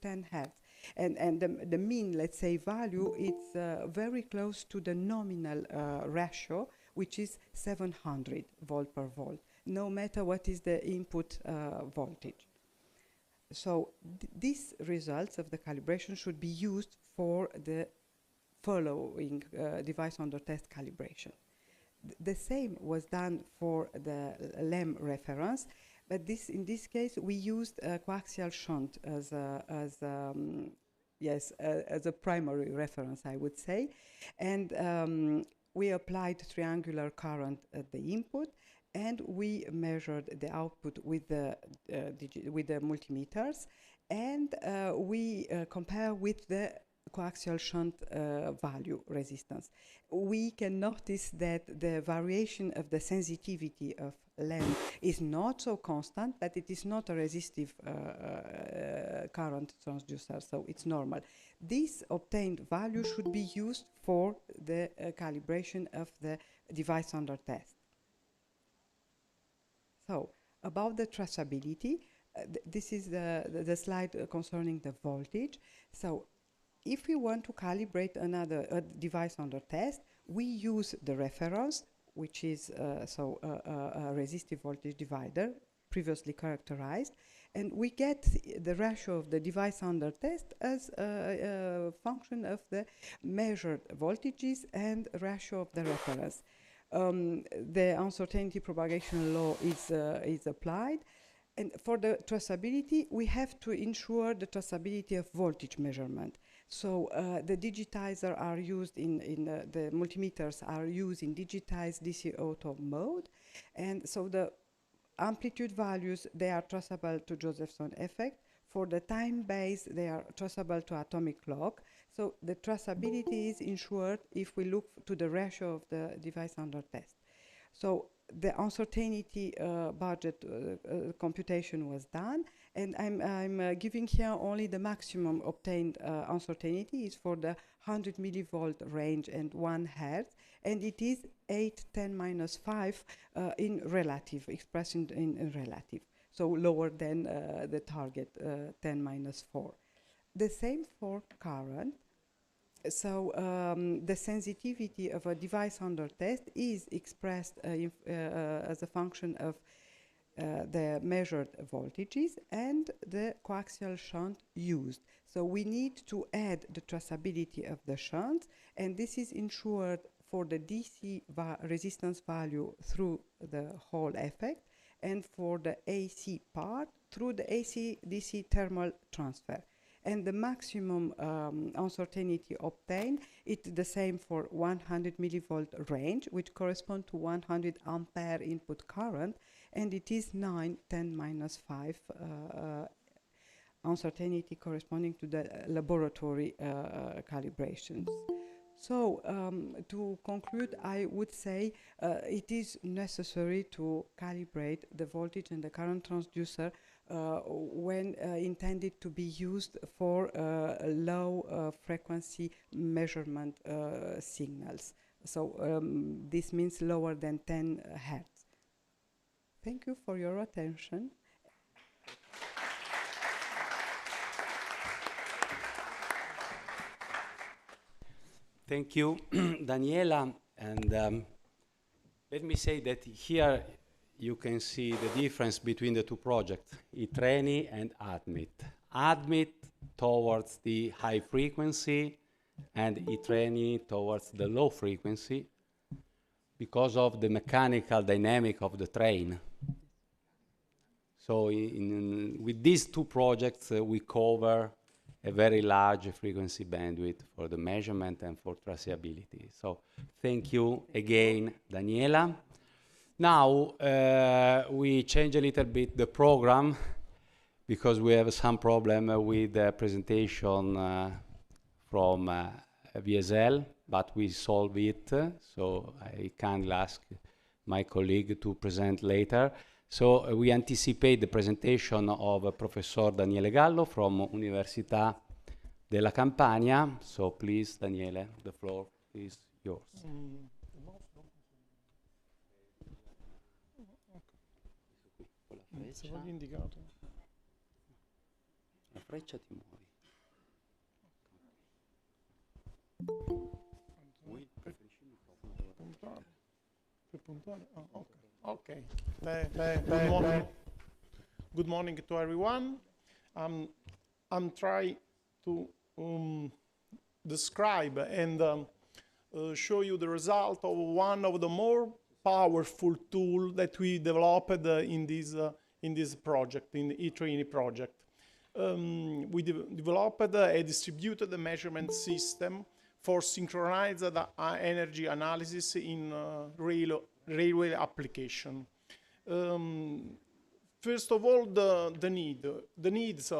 10 Hertz. And the mean, let's say, value is very close to the nominal ratio, which is 700 volt per volt, no matter what is the input voltage. So these results of the calibration should be used for the following device under test calibration. The same was done for the LEM reference, but in this case we used a coaxial shunt as a primary reference, I would say, and we applied triangular current at the input, and we measured the output with the multimeters, and we compare with the coaxial shunt value resistance. We can notice that the variation of the sensitivity of LEM is not so constant, but it is not a resistive current transducer, so it's normal. This obtained value should be used for the calibration of the device under test. So, about the traceability, this is the slide concerning the voltage. So, if we want to calibrate another device under test, we use the reference, which is a resistive voltage divider, previously characterized, and we get the ratio of the device under test as a function of the measured voltages and ratio of the reference. The uncertainty propagation law is applied. And for the traceability, we have to ensure the traceability of voltage measurement. So the digitizer are used the multimeters are used in digitized DC auto mode. And so the amplitude values, they are traceable to Josephson effect. For the time base, they are traceable to atomic clock. So the traceability is ensured if we look to the ratio of the device under test. So the uncertainty budget computation was done, and I'm giving here only the maximum obtained uncertainty is for the 100 millivolt range and 1 hertz, and it is 8 10 minus 5 in relative, expressed in relative, so lower than the target 10 minus 4. The same for current. So the sensitivity of a device under test is expressed as a function of the measured voltages and the coaxial shunt used. So we need to add the traceability of the shunts, and this is ensured for the DC resistance value through the Hall effect, and for the AC part through the AC-DC thermal transfer. And the maximum uncertainty obtained, it's the same for 100 millivolt range, which correspond to 100 ampere input current, and it is 9 10 minus 5 uncertainty corresponding to the laboratory calibrations. So to conclude, I would say it is necessary to calibrate the voltage and the current transducer when intended to be used for low frequency measurement signals. So this means lower than 10 hertz. Thank you for your attention. Thank you, Daniela. And let me say that here you can see the difference between the two projects, ITRENI and ADMIT. ADMIT towards the high frequency and ITRENI towards the low frequency because of the mechanical dynamic of the train. So with these two projects, we cover a very large frequency bandwidth for the measurement and for traceability. So thank you again, Daniela. Now we change a little bit the program because we have some problem with the presentation from VSL, but we solve it. So I kindly ask my colleague to present later. So we anticipate the presentation of Professor Daniele Gallo from Università della Campania. So please, Daniele, the floor is yours. Se voglio indicato. La freccia ti muovi. Vuoi preferisci il microfono? Puntare. Per puntare? Oh, okay. Good morning. Good morning to everyone. I'm trying to describe and show you the result of one of the more powerful tools that we developed in this project, in the ITRENI project. We developed a distributed measurement system for synchronized energy analysis in railway application. First of all, the needs.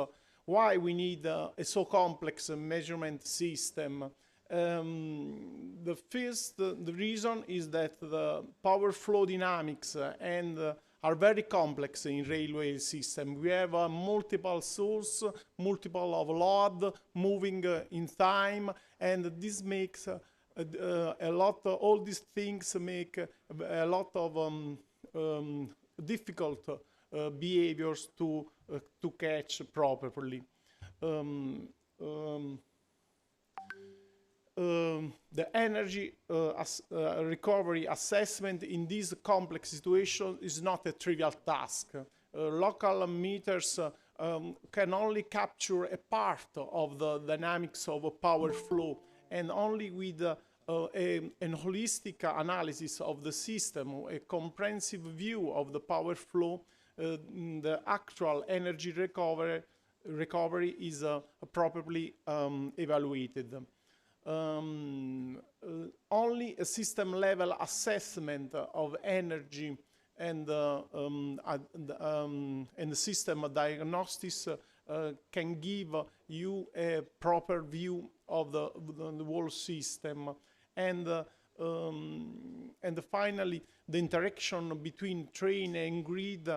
Why we need a so complex measurement system? The reason is that the power flow dynamics are very complex in railway system. We have multiple source, multiple of load moving in time, and this makes a lot. All these things make a lot of difficult behaviors to catch properly. the energy recovery assessment in this complex situation is not a trivial task. Local meters can only capture a part of the dynamics of a power flow, and only with an holistic analysis of the system, a comprehensive view of the power flow, the actual energy recovery is properly evaluated. Only a system level assessment of energy and the system diagnostics can give you a proper view of the whole system. And finally, the interaction between train and grid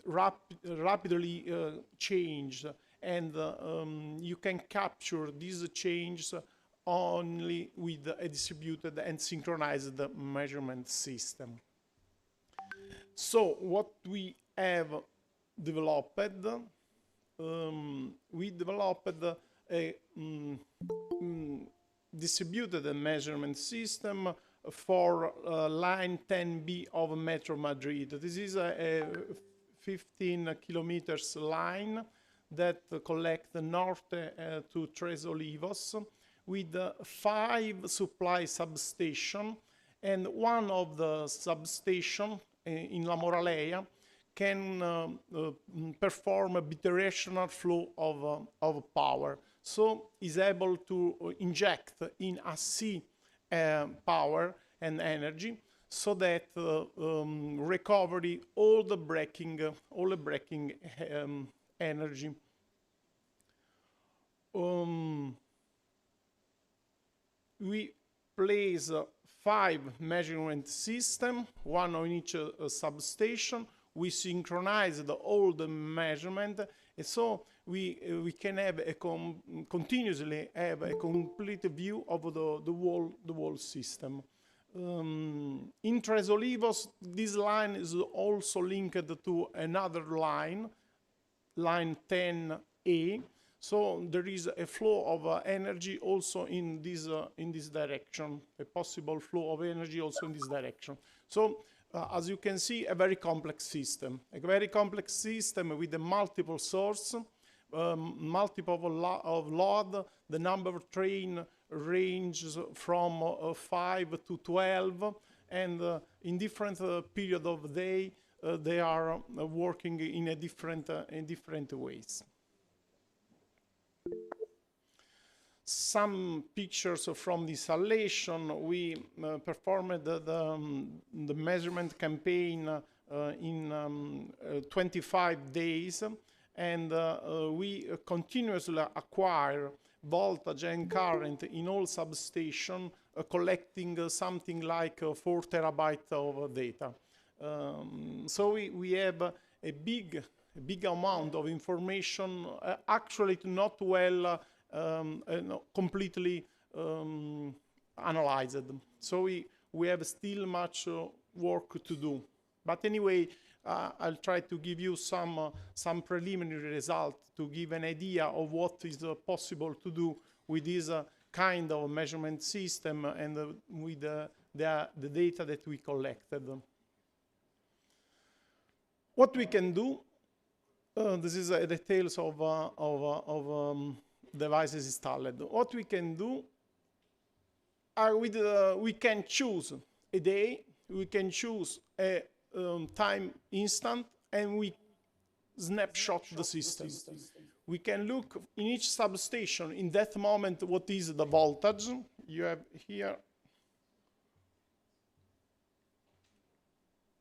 rapidly changed, and you can capture these changes only with a distributed and synchronized measurement system. So what we have developed, we developed a distributed measurement system for line 10B of Metro Madrid. This is a 15 kilometers line that collects north to Tres Olivos with 5 supply substations, and one of the substations in La Moraleja can perform a bidirectional flow of power. So is able to inject in AC power and energy, so that recovery all the braking energy. We place 5 measurement systems, one on each substation. We synchronized all the measurement, and so we can have continuously have a complete view of the whole system. In Tres Olivos, this line is also linked to another line 10A. So there is a flow of energy also in this direction, a possible flow of energy also in this direction. So as you can see, a very complex system with a multiple source, multiple of load. The number of train ranges from 5 to 12, and in different period of day, they are working in different ways. Some pictures from the installation. We performed the measurement campaign in 25 days, and we continuously acquire voltage and current in all substations, collecting something like 4 terabytes of data. So we have a big amount of information, actually not well completely analyzed. So we have still much work to do. But anyway, I'll try to give you some preliminary results to give an idea of what is possible to do with this kind of measurement system and with the data that we collected. What we can do, this is details of devices installed. What we can do, we can choose a day, we can choose a time instant, and we snapshot the system. We can look in each substation in that moment what is the voltage. You have here,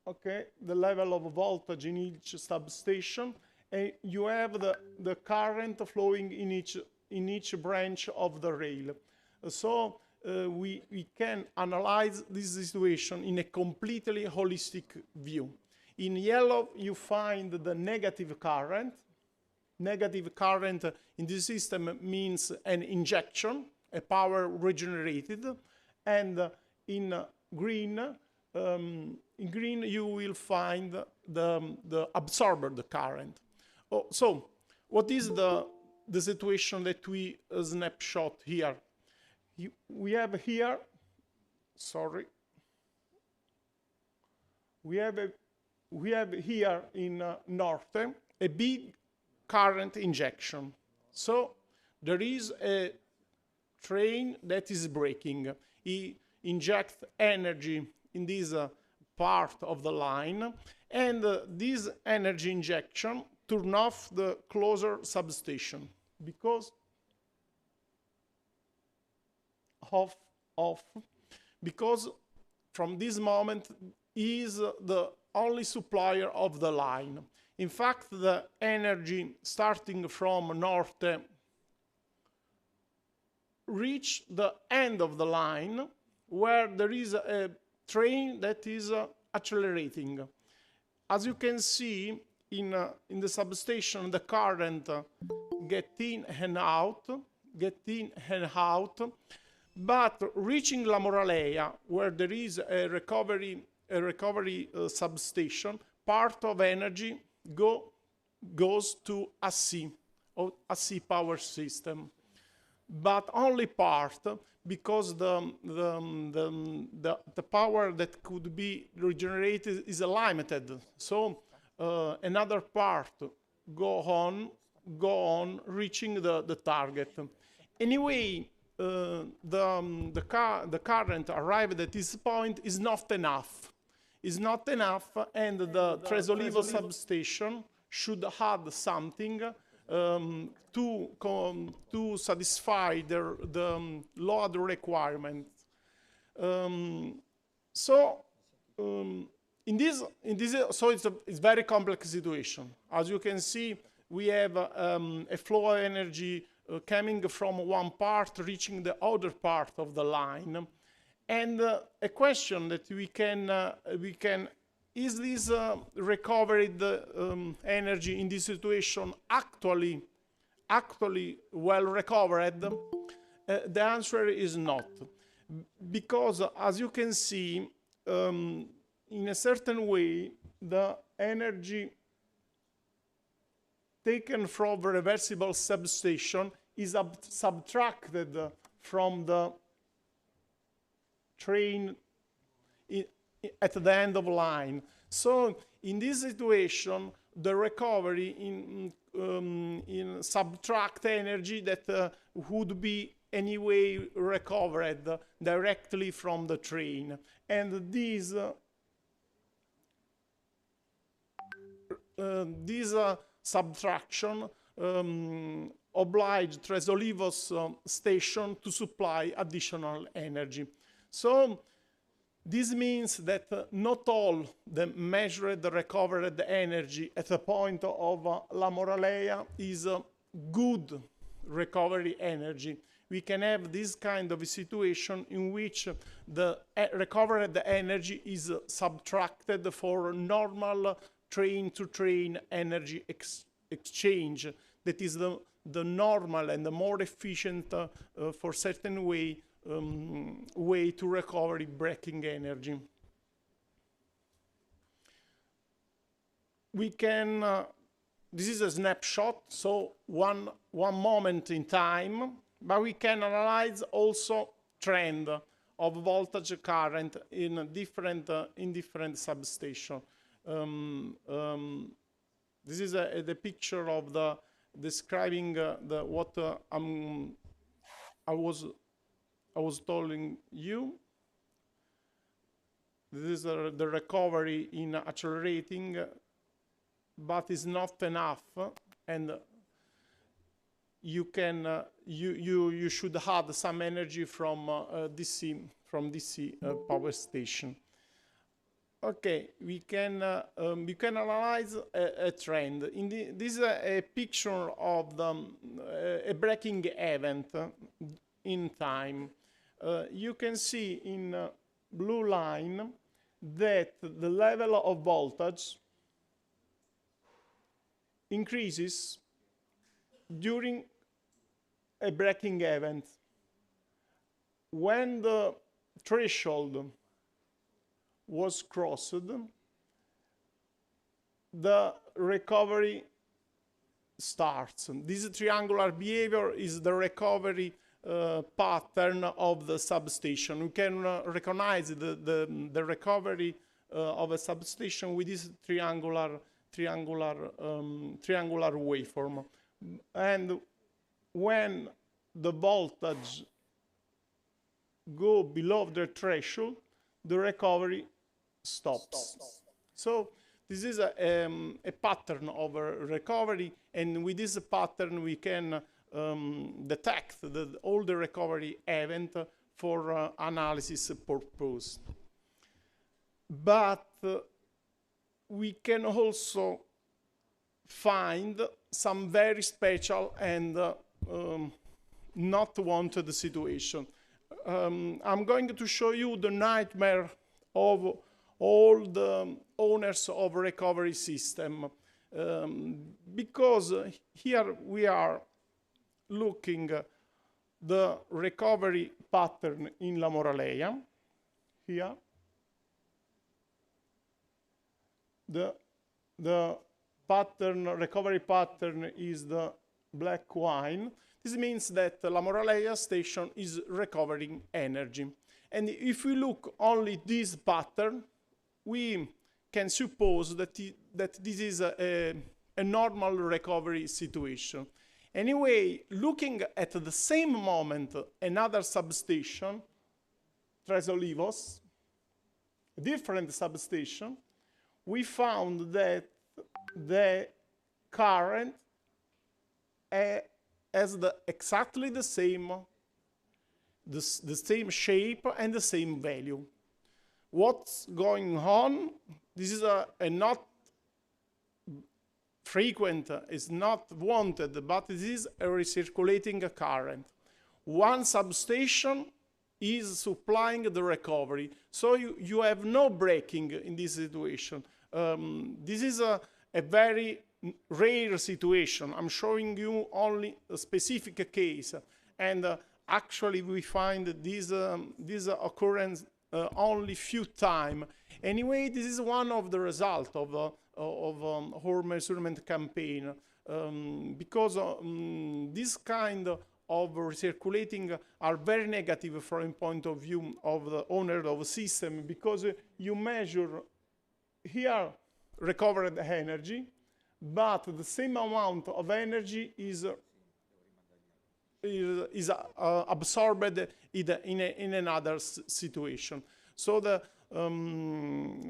okay, the level of voltage in each substation, and you have the current flowing in each branch of the rail. So we can analyze this situation in a completely holistic view. In yellow, you find the negative current. Negative current in this system means an injection, a power regenerated. And in green, you will find the absorbed current. Oh, so what is the situation that we snapshot here? we have here, sorry, we have here in Norte a big current injection. So there is a train that is braking. He injects energy in this part of the line, and this energy injection turn off the closer substation because because from this moment he is the only supplier of the line. In fact, the energy starting from Norte reach the end of the line where there is a train that is accelerating. As you can see in the substation, the current get in and out, but reaching La Moralea, where there is a recovery substation, part of energy goes to AC power system, but only part, because the power that could be regenerated is limited. So another part go on reaching the target. Anyway, the current arrived at this point is not enough. And the Tres Olivos substation should add something to satisfy the load requirement. So it's a very complex situation. As you can see, we have a flow of energy coming from one part, reaching the other part of the line. And a question that we can is this recovered energy in this situation actually well recovered? The answer is not, because as you can see, in a certain way, the energy taken from the reversible substation is subtracted from the train at the end of line. So in this situation, the recovery in subtract energy that would be anyway recovered directly from the train. And this subtraction obliged Tres Olivos station to supply additional energy. So this means that not all the measured recovered energy at the point of La Moralea is good recovery energy. We can have this kind of a situation in which the recovered energy is subtracted for normal train-to-train energy exchange. That is the normal and the more efficient for certain way to recover braking energy. We can, this is a snapshot, so one moment in time, but we can analyze also trend of voltage current in different substation. This is the picture of the describing what I was telling you. This is the recovery in accelerating, but is not enough, and you can you should add some energy from DC power station. Okay, we can analyze a trend. This is a picture of a braking event in time. You can see in blue line that the level of voltage increases during a braking event. When the threshold was crossed, the recovery starts. This triangular behavior is the recovery pattern of the substation. We can recognize the recovery of a substation with this triangular waveform. And when the voltage go below the threshold, the recovery stops. So this is a pattern of a recovery, and with this pattern we can detect all the recovery event for analysis purpose. But we can also find some very special and not wanted situation. I'm going to show you the nightmare of all the owners of recovery system, because here we are looking the recovery pattern in La Moraleia. Here, the pattern, recovery pattern is the black wine. This means that La Moraleia station is recovering energy. And if we look only this pattern, we can suppose that, this is a normal recovery situation. Anyway, looking at the same moment, another substation, Tres Olivos, a different substation, we found that the current has exactly the same shape and the same value. What's going on? This is a not frequent, is not wanted, but this is a recirculating current. One substation is supplying the recovery, so you have no breaking in this situation. This is a very rare situation. I'm showing you only a specific case, and actually we find this occurrence only few times. Anyway, this is one of the results of our measurement campaign, because this kind of recirculating are very negative from a point of view of the owner of a system, because you measure here recovered energy, but the same amount of energy is absorbed in another situation. So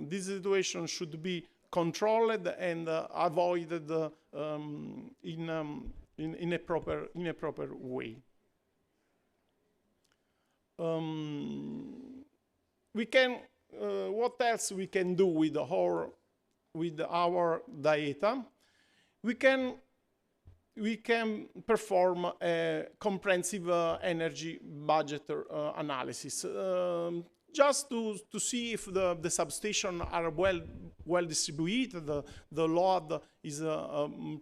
this situation should be controlled and avoided in a proper way. We can what else we can do with our data? We can perform a comprehensive energy budget analysis, just to see if the substations are well distributed, the load is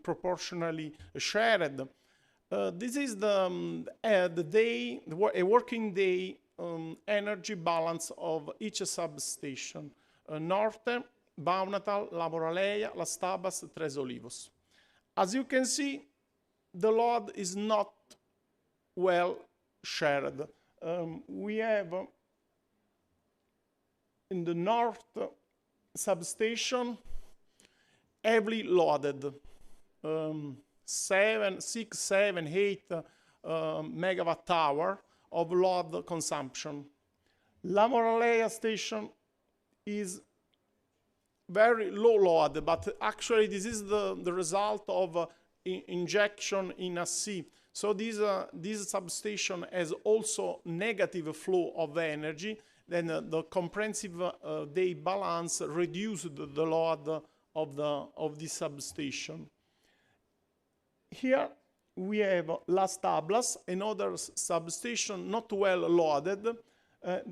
proportionally shared. This is a working day energy balance of each substation: Norte, Baunatal, La Moraleia, Las Tabas, Tres Olivos. As you can see, the load is not well shared. We have in the north substation heavily loaded, 6, 7, 8 megawatt hour of load consumption. La Moraleia station is very low load, but actually this is the result of injection in a sea. So this substation has also negative flow of energy. Then the comprehensive day balance reduced the load of this substation. Here we have Las Tablas, another substation not well loaded.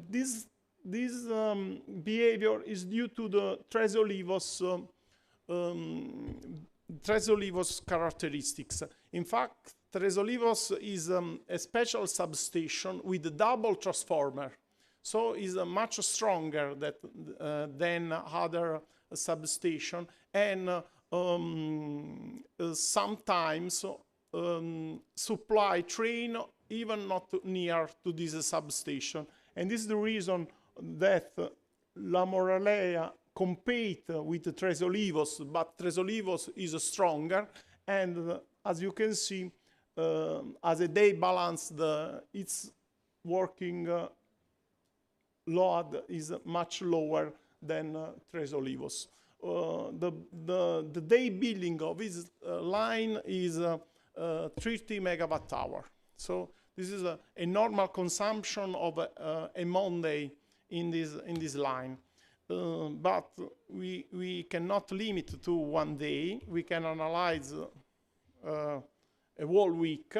This behavior is due to the Tres Olivos characteristics. In fact, Tres Olivos is a special substation with a double transformer, so is much stronger than other substation, and sometimes supply train even not near to this substation. And this is the reason that La Moralea compete with Tres Olivos, but Tres Olivos is stronger, and as you can see, as a day balance, its working load is much lower than Tres Olivos. The day billing of this line is 30 megawatt hour. So this is a normal consumption of a Monday in this line. But we cannot limit to one day. We can analyze a whole week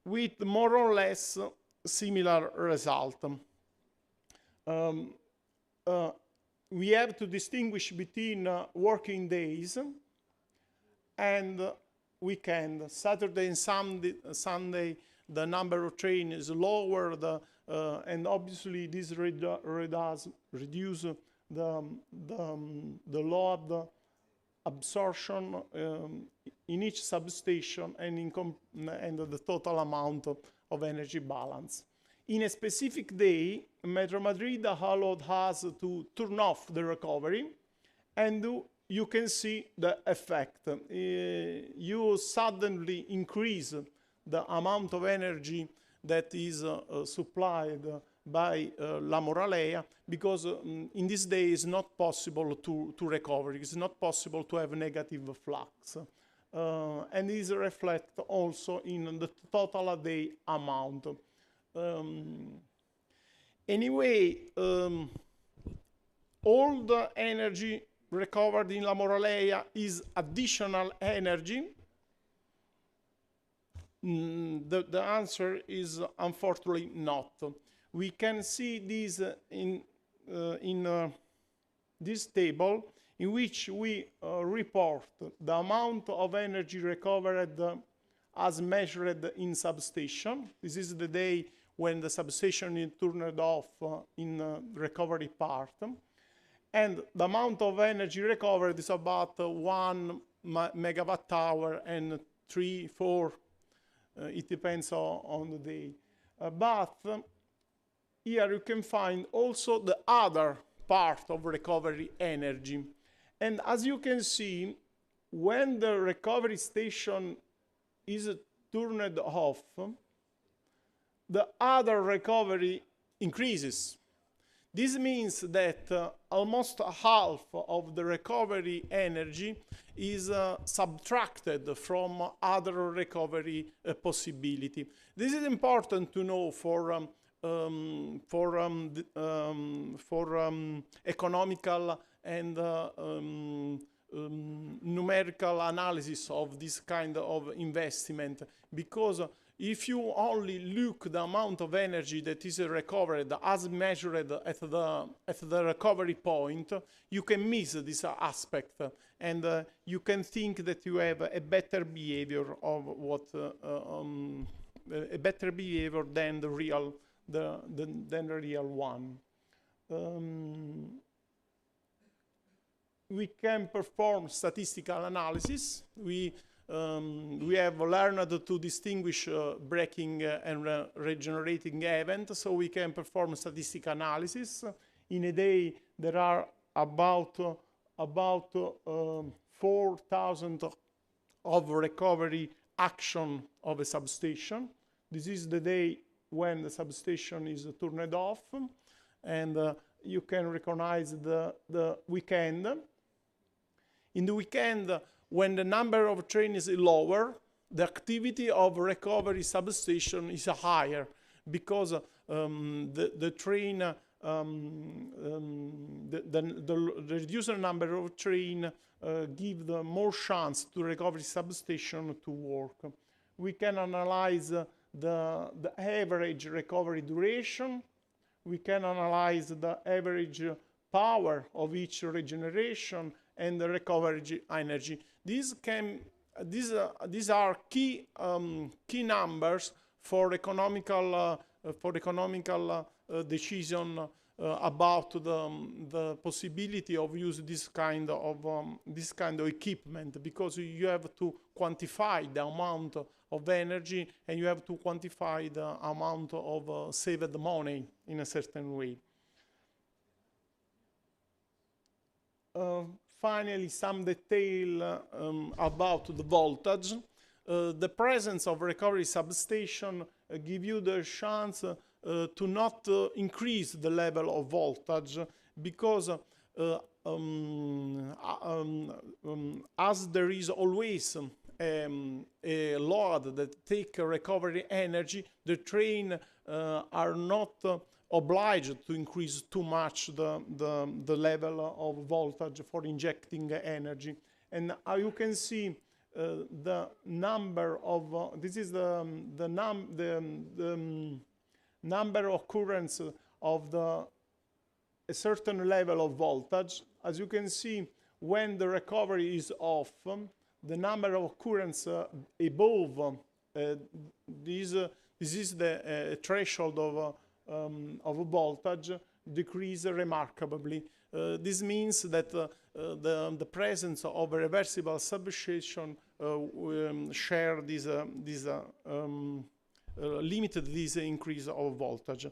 with more or less similar result. We have to distinguish between working days and weekend. Saturday and Sunday, the number of trains is lower, and obviously this reduce the load absorption in each substation and the total amount of energy balance. In a specific day, Metro Madrid allowed us to turn off the recovery, and you can see the effect. You suddenly increase the amount of energy that is supplied by La Moralea, because in this day it's not possible to recover. It's not possible to have negative flux. And this reflects also in the total day amount. Anyway, all the energy recovered in La Moralea is additional energy. The answer is unfortunately not. We can see this in this table, in which we report the amount of energy recovered as measured in substation. This is the day when the substation is turned off in the recovery part. And the amount of energy recovered is about 1 megawatt hour and 3, 4, it depends on the day. But here you can find also the other part of recovery energy. And as you can see, when the recovery station is turned off, the other recovery increases. This means that almost half of the recovery energy is subtracted from other recovery possibility. This is important to know for economical and numerical analysis of this kind of investment, because if you only look the amount of energy that is recovered as measured at the recovery point, you can miss this aspect, and you can think that you have a better behavior of what a better behavior than the real one. We can perform statistical analysis. We have learned to distinguish breaking and regenerating events, so we can perform statistical analysis. In a day, there are about 4,000 of recovery action of a substation. This is the day when the substation is turned off, and you can recognize the weekend. In the weekend, when the number of trains is lower, the activity of recovery substation is higher, because the train, the reduced number of train give the more chance to recovery substation to work. We can analyze the average recovery duration. We can analyze the average power of each regeneration and the recovery energy. These are key numbers for economical decision about the possibility of use this kind of equipment, because you have to quantify the amount of energy, and you have to quantify the amount of saved money in a certain way. Finally, some detail about the voltage. The presence of recovery substation give you the chance to not increase the level of voltage, because as there is always a load that take recovery energy, the train are not obliged to increase too much the level of voltage for injecting energy. And you can see the number of this is the number of currents of a certain level of voltage. As you can see, when the recovery is off, the number of currents above this is the threshold of voltage decrease remarkably. This means that the presence of a reversible substation share this limited this increase of voltage.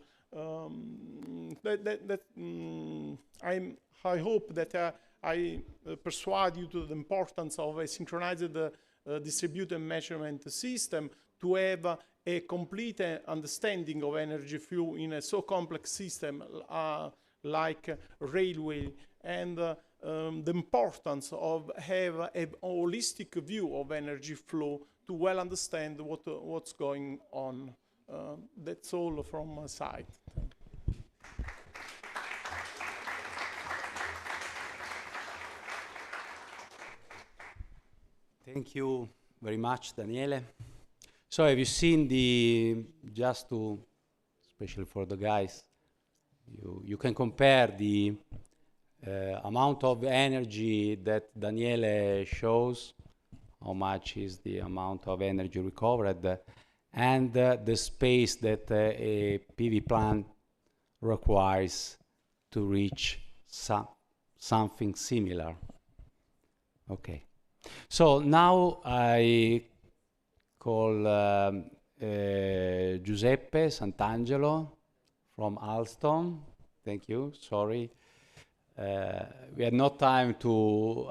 I hope that I persuade you to the importance of a synchronized distributed measurement system to have a complete understanding of energy flow in a so complex system like railway, and the importance of have a holistic view of energy flow to well understand what's going on. That's all from my side. Thank you very much, Daniele. So have you seen just to, especially for the guys, you can compare the amount of energy that Daniele shows, how much is the amount of energy recovered, and the space that a PV plant requires to reach something similar. Okay. So now I call Giuseppe Sant'Angelo from Alstom. Thank you. Sorry. We had no time to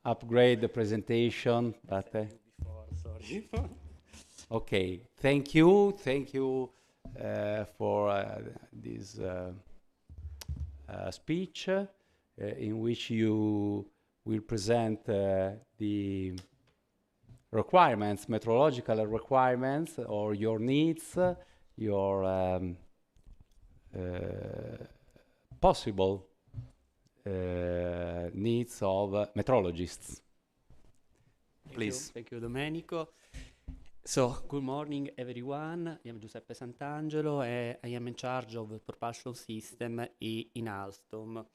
upgrade the presentation, but sorry. okay. Thank you. Thank you for this speech in which you will present the requirements, meteorological requirements, or your needs, your possible needs of meteorologists. Please. Thank you, Domenico. So, good morning, everyone. I am Giuseppe Sant'Angelo, and I am in charge of the propulsion system in Alstom.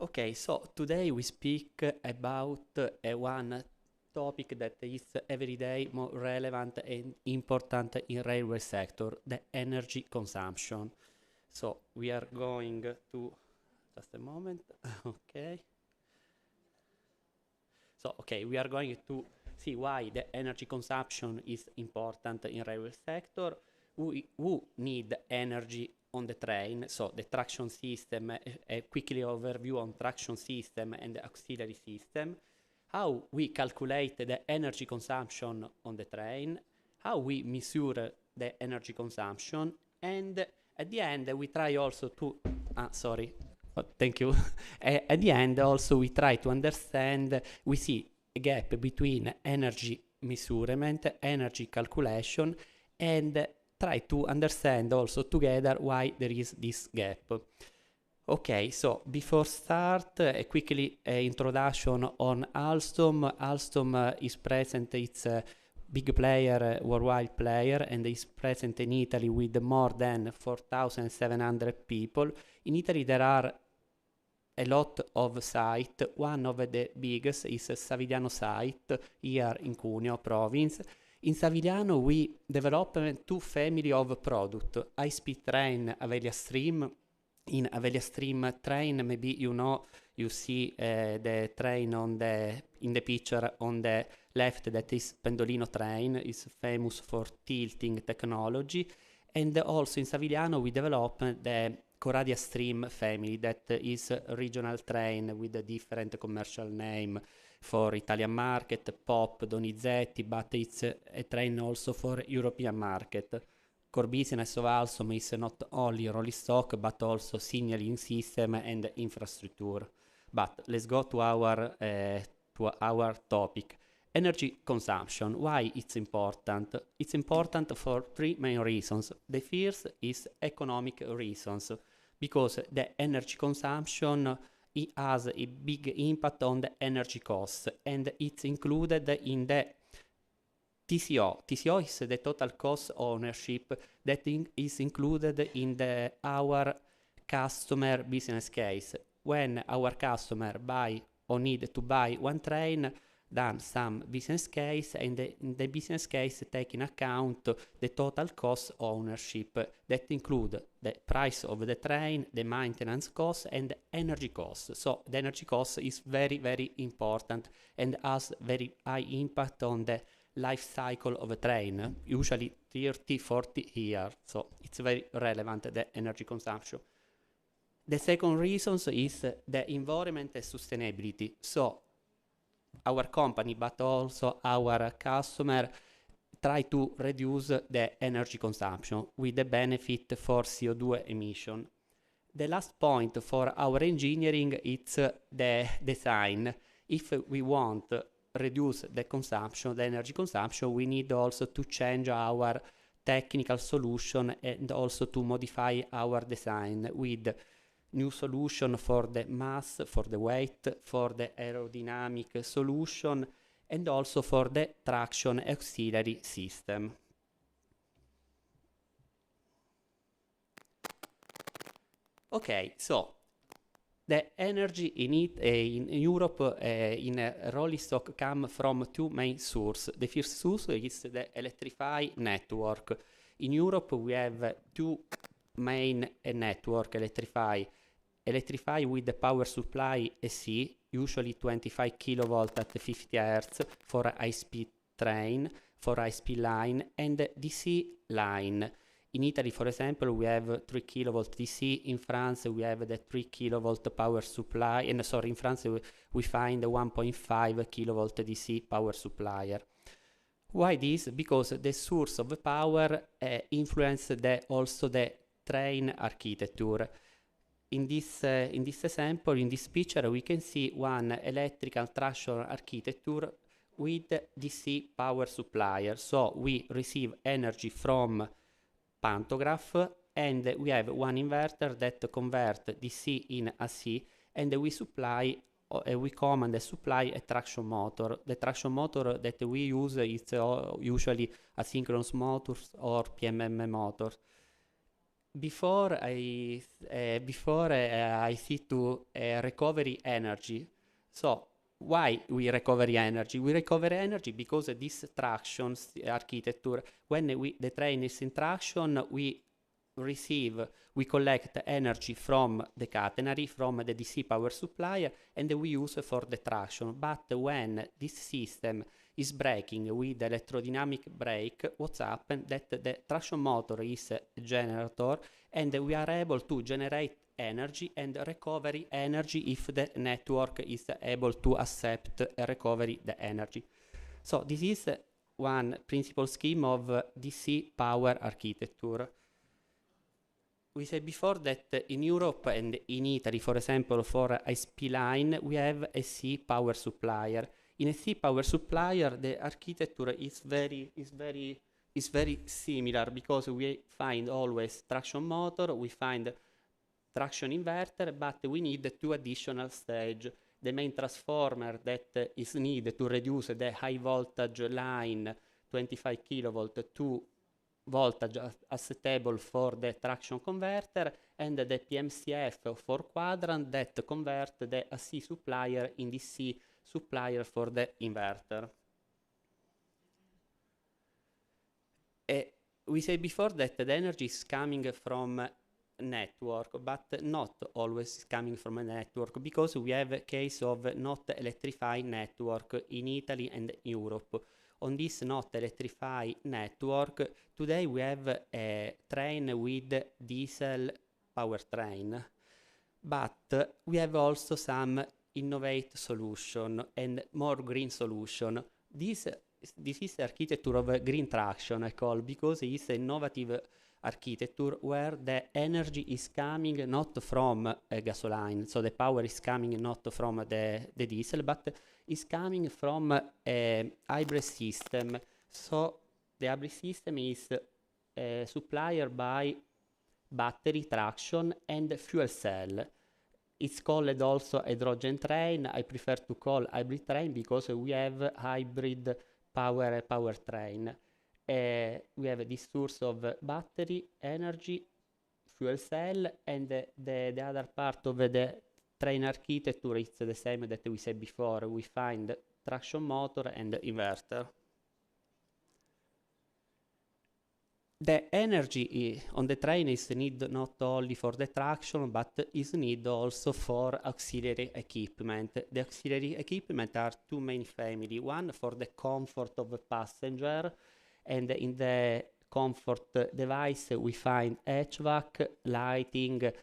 Okay, so today we speak about one topic that is every day more relevant and important in railway sector, the energy consumption. So we are going to, just a moment, okay. So, okay, we are going to see why the energy consumption is important in railway sector, who need energy on the train, so the traction system, a quickly overview on traction system and the auxiliary system, how we calculate the energy consumption on the train, how we measure the energy consumption, and at the end we try also to, thank you, at the end also we try to understand, we see a gap between energy measurement, energy calculation, and try to understand also together why there is this gap. Okay, so before start, quickly introduction on Alstom. Alstom is present, it's a big player, worldwide player, and is present in Italy with more than 4,700 people. In Italy there are a lot of sites. One of the biggest is Savigliano site here in Cuneo province. In Savigliano we develop two family of product, high-speed train Avelia Stream in a Velia Stream train, maybe you see the train in the picture on the left, that is Pendolino train, is famous for tilting technology. And also in Savigliano we developed the Coradia Stream family, that is a regional train with a different commercial name for Italian market, Pop, Donizetti, but it's a train also for European market. Core business of Alstom is not only rolling stock, but also signaling system and infrastructure. But let's go to our topic. Energy consumption. Why it's important? It's important for three main reasons. The first is economic reasons, because the energy consumption, it has a big impact on the energy costs, and it's included in the TCO. TCO is the total cost ownership that is included in our customer business case. When our customer buy or need to buy one train, done some business case, and in the business case take in account the total cost ownership that include the price of the train, the maintenance cost, and the energy cost. So the energy cost is very, very important and has very high impact on the life cycle of a train, usually 30-40 years. So it's very relevant, the energy consumption. The second reason is the environment and sustainability. So our company, but also our customer, try to reduce the energy consumption with the benefit for CO2 emission. The last point for our engineering is the design. If we want to reduce the consumption, the energy consumption, we need also to change our technical solution and also to modify our design with new solution for the mass, for the weight, for the aerodynamic solution, and also for the traction auxiliary system. Okay, so the energy in Europe in rolling stock come from two main sources. The first source is the electrified network. In Europe we have two main network electrified with the power supply AC, usually 25 kilovolt at 50 Hz for a high-speed train, for high-speed line, and DC line. In Italy, for example, we have 3 kilovolt DC. In France, we have the 3 kilovolt power supply. And sorry, in France, we find the 1.5 kilovolt DC power supplier. Why this? Because the source of power influence also the train architecture. In this example, in this picture, we can see one electrical traction architecture with DC power supplier. So we receive energy from pantograph, and we have one inverter that convert DC in AC, and we supply, we command and supply a traction motor. The traction motor that we use is usually asynchronous motors or PMM motors. Before I see to recovery energy. So why we recover energy? We recover energy because of this traction architecture. When the train is in traction, we collect energy from the catenary, from the DC power supplier, and we use for the traction. But when this system is braking with electrodynamic brake, what's happened? That the traction motor is a generator, and we are able to generate energy and recovery energy if the network is able to accept recovery the energy. So this is one principal scheme of DC power architecture. We said before that in Europe and in Italy, for example, for a high-speed line, we have a C power supplier. In a C power supplier, the architecture is very similar, because we find always traction motor, we find traction inverter, but we need two additional stages. The main transformer that is needed to reduce the high voltage line 25 kilovolt to voltage acceptable for the traction converter, and the PMCF for quadrant that convert the AC supplier in DC supplier for the inverter. We said before that the energy is coming from network, but not always coming from a network, because we have a case of not electrified network in Italy and Europe. On this not electrified network, today we have a train with diesel powertrain, but we have also some innovative solution and more green solution. This is the architecture of green traction, I call, because it's an innovative architecture where the energy is coming not from a gasoline, so the power is coming not from the diesel, but is coming from a hybrid system. So the hybrid system is supplied by battery traction and fuel cell. It's called also hydrogen train. I prefer to call hybrid train because we have hybrid powertrain. We have this source of battery, energy, fuel cell, and the other part of the train architecture is the same that we said before. We find traction motor and inverter. The energy on the train is needed not only for the traction, but is needed also for auxiliary equipment. The auxiliary equipment are two main family. One for the comfort of the passenger, and in the comfort device we find HVAC, lighting,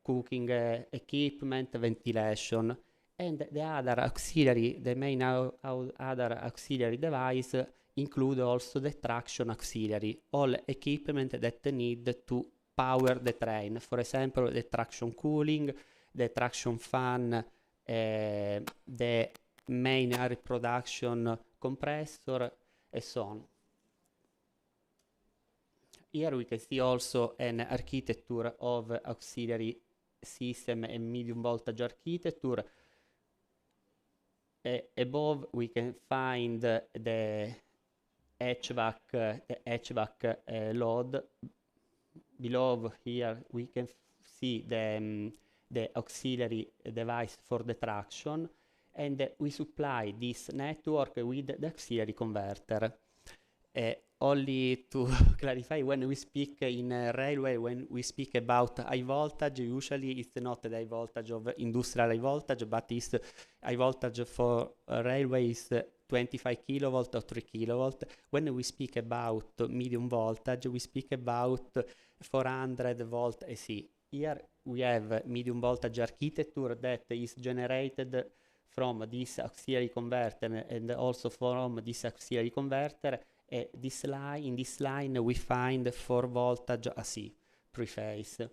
cooking equipment, ventilation. And the other auxiliary, the main other auxiliary device include also the traction auxiliary, all equipment that need to power the train. For example, the traction cooling, the traction fan, the main air production compressor, and so on. Here we can see also an architecture of auxiliary system and medium voltage architecture. Above we can find the HVAC load. Below here we can see the auxiliary device for the traction, and we supply this network with the auxiliary converter. Only to clarify, when we speak in railway, when we speak about high voltage, usually it's not the high voltage of industrial high voltage, but it's high voltage for railway is 25 kilovolt or 3 kilovolt. When we speak about medium voltage, we speak about 400 volt AC. Here we have medium voltage architecture that is generated from this auxiliary converter and also from this auxiliary converter. In this line we find 4 voltage AC three-phase.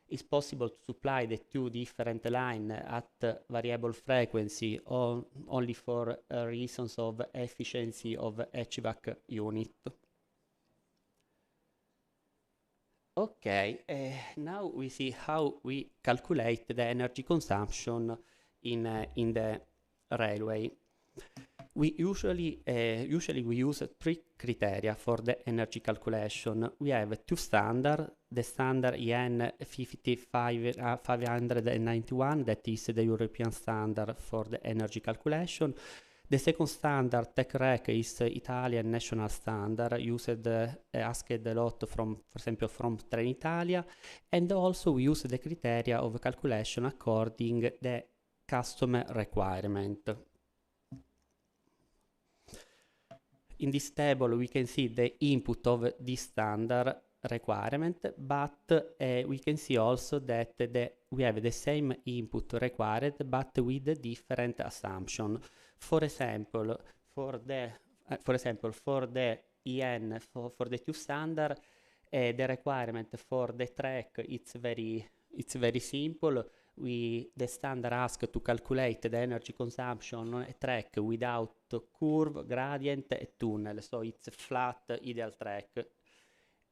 It's possible to supply the two different lines at variable frequency only for reasons of efficiency of HVAC unit. Okay, now we see how we calculate the energy consumption in the railway. We usually we use 3 criteria for the energy calculation. We have 2 standards. The standard EN 591, that is the European standard for the energy calculation. The second standard, TEC-REC, is Italian national standard, used asked a lot from, for example, from Trenitalia, and also we use the criteria of calculation according the customer requirement. In this table we can see the input of this standard requirement, but we can see also that we have the same input required but with a different assumption. For example, for the EN, for the 2 standard, the requirement for the track it's very simple. The standard asks to calculate the energy consumption on a track without curve, gradient, and tunnel, so it's a flat ideal track.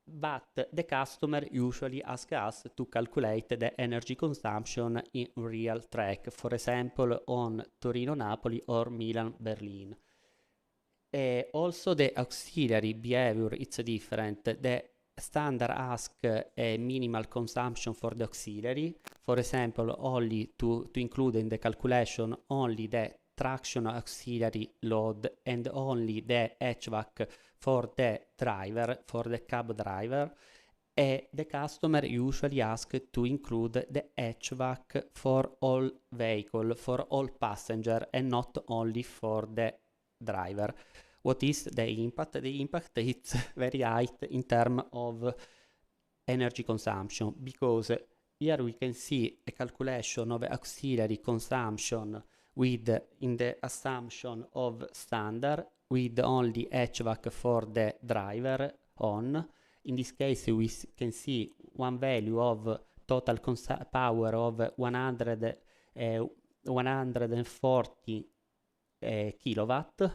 But the customer usually asks us to calculate the energy consumption in real track, for example on Torino-Napoli or Milan-Berlin. Also the auxiliary behavior is different. The standard asks a minimal consumption for the auxiliary, for example only to include in the calculation only the traction auxiliary load and only the HVAC for the driver, for the cab driver. the customer usually asks to include the HVAC for all vehicle, for all passenger, and not only for the driver. What is the impact? The impact is very high in terms of energy consumption, because here we can see a calculation of auxiliary consumption in the assumption of standard with only HVAC for the driver on. In this case, we can see one value of total power of 140 kilowatt.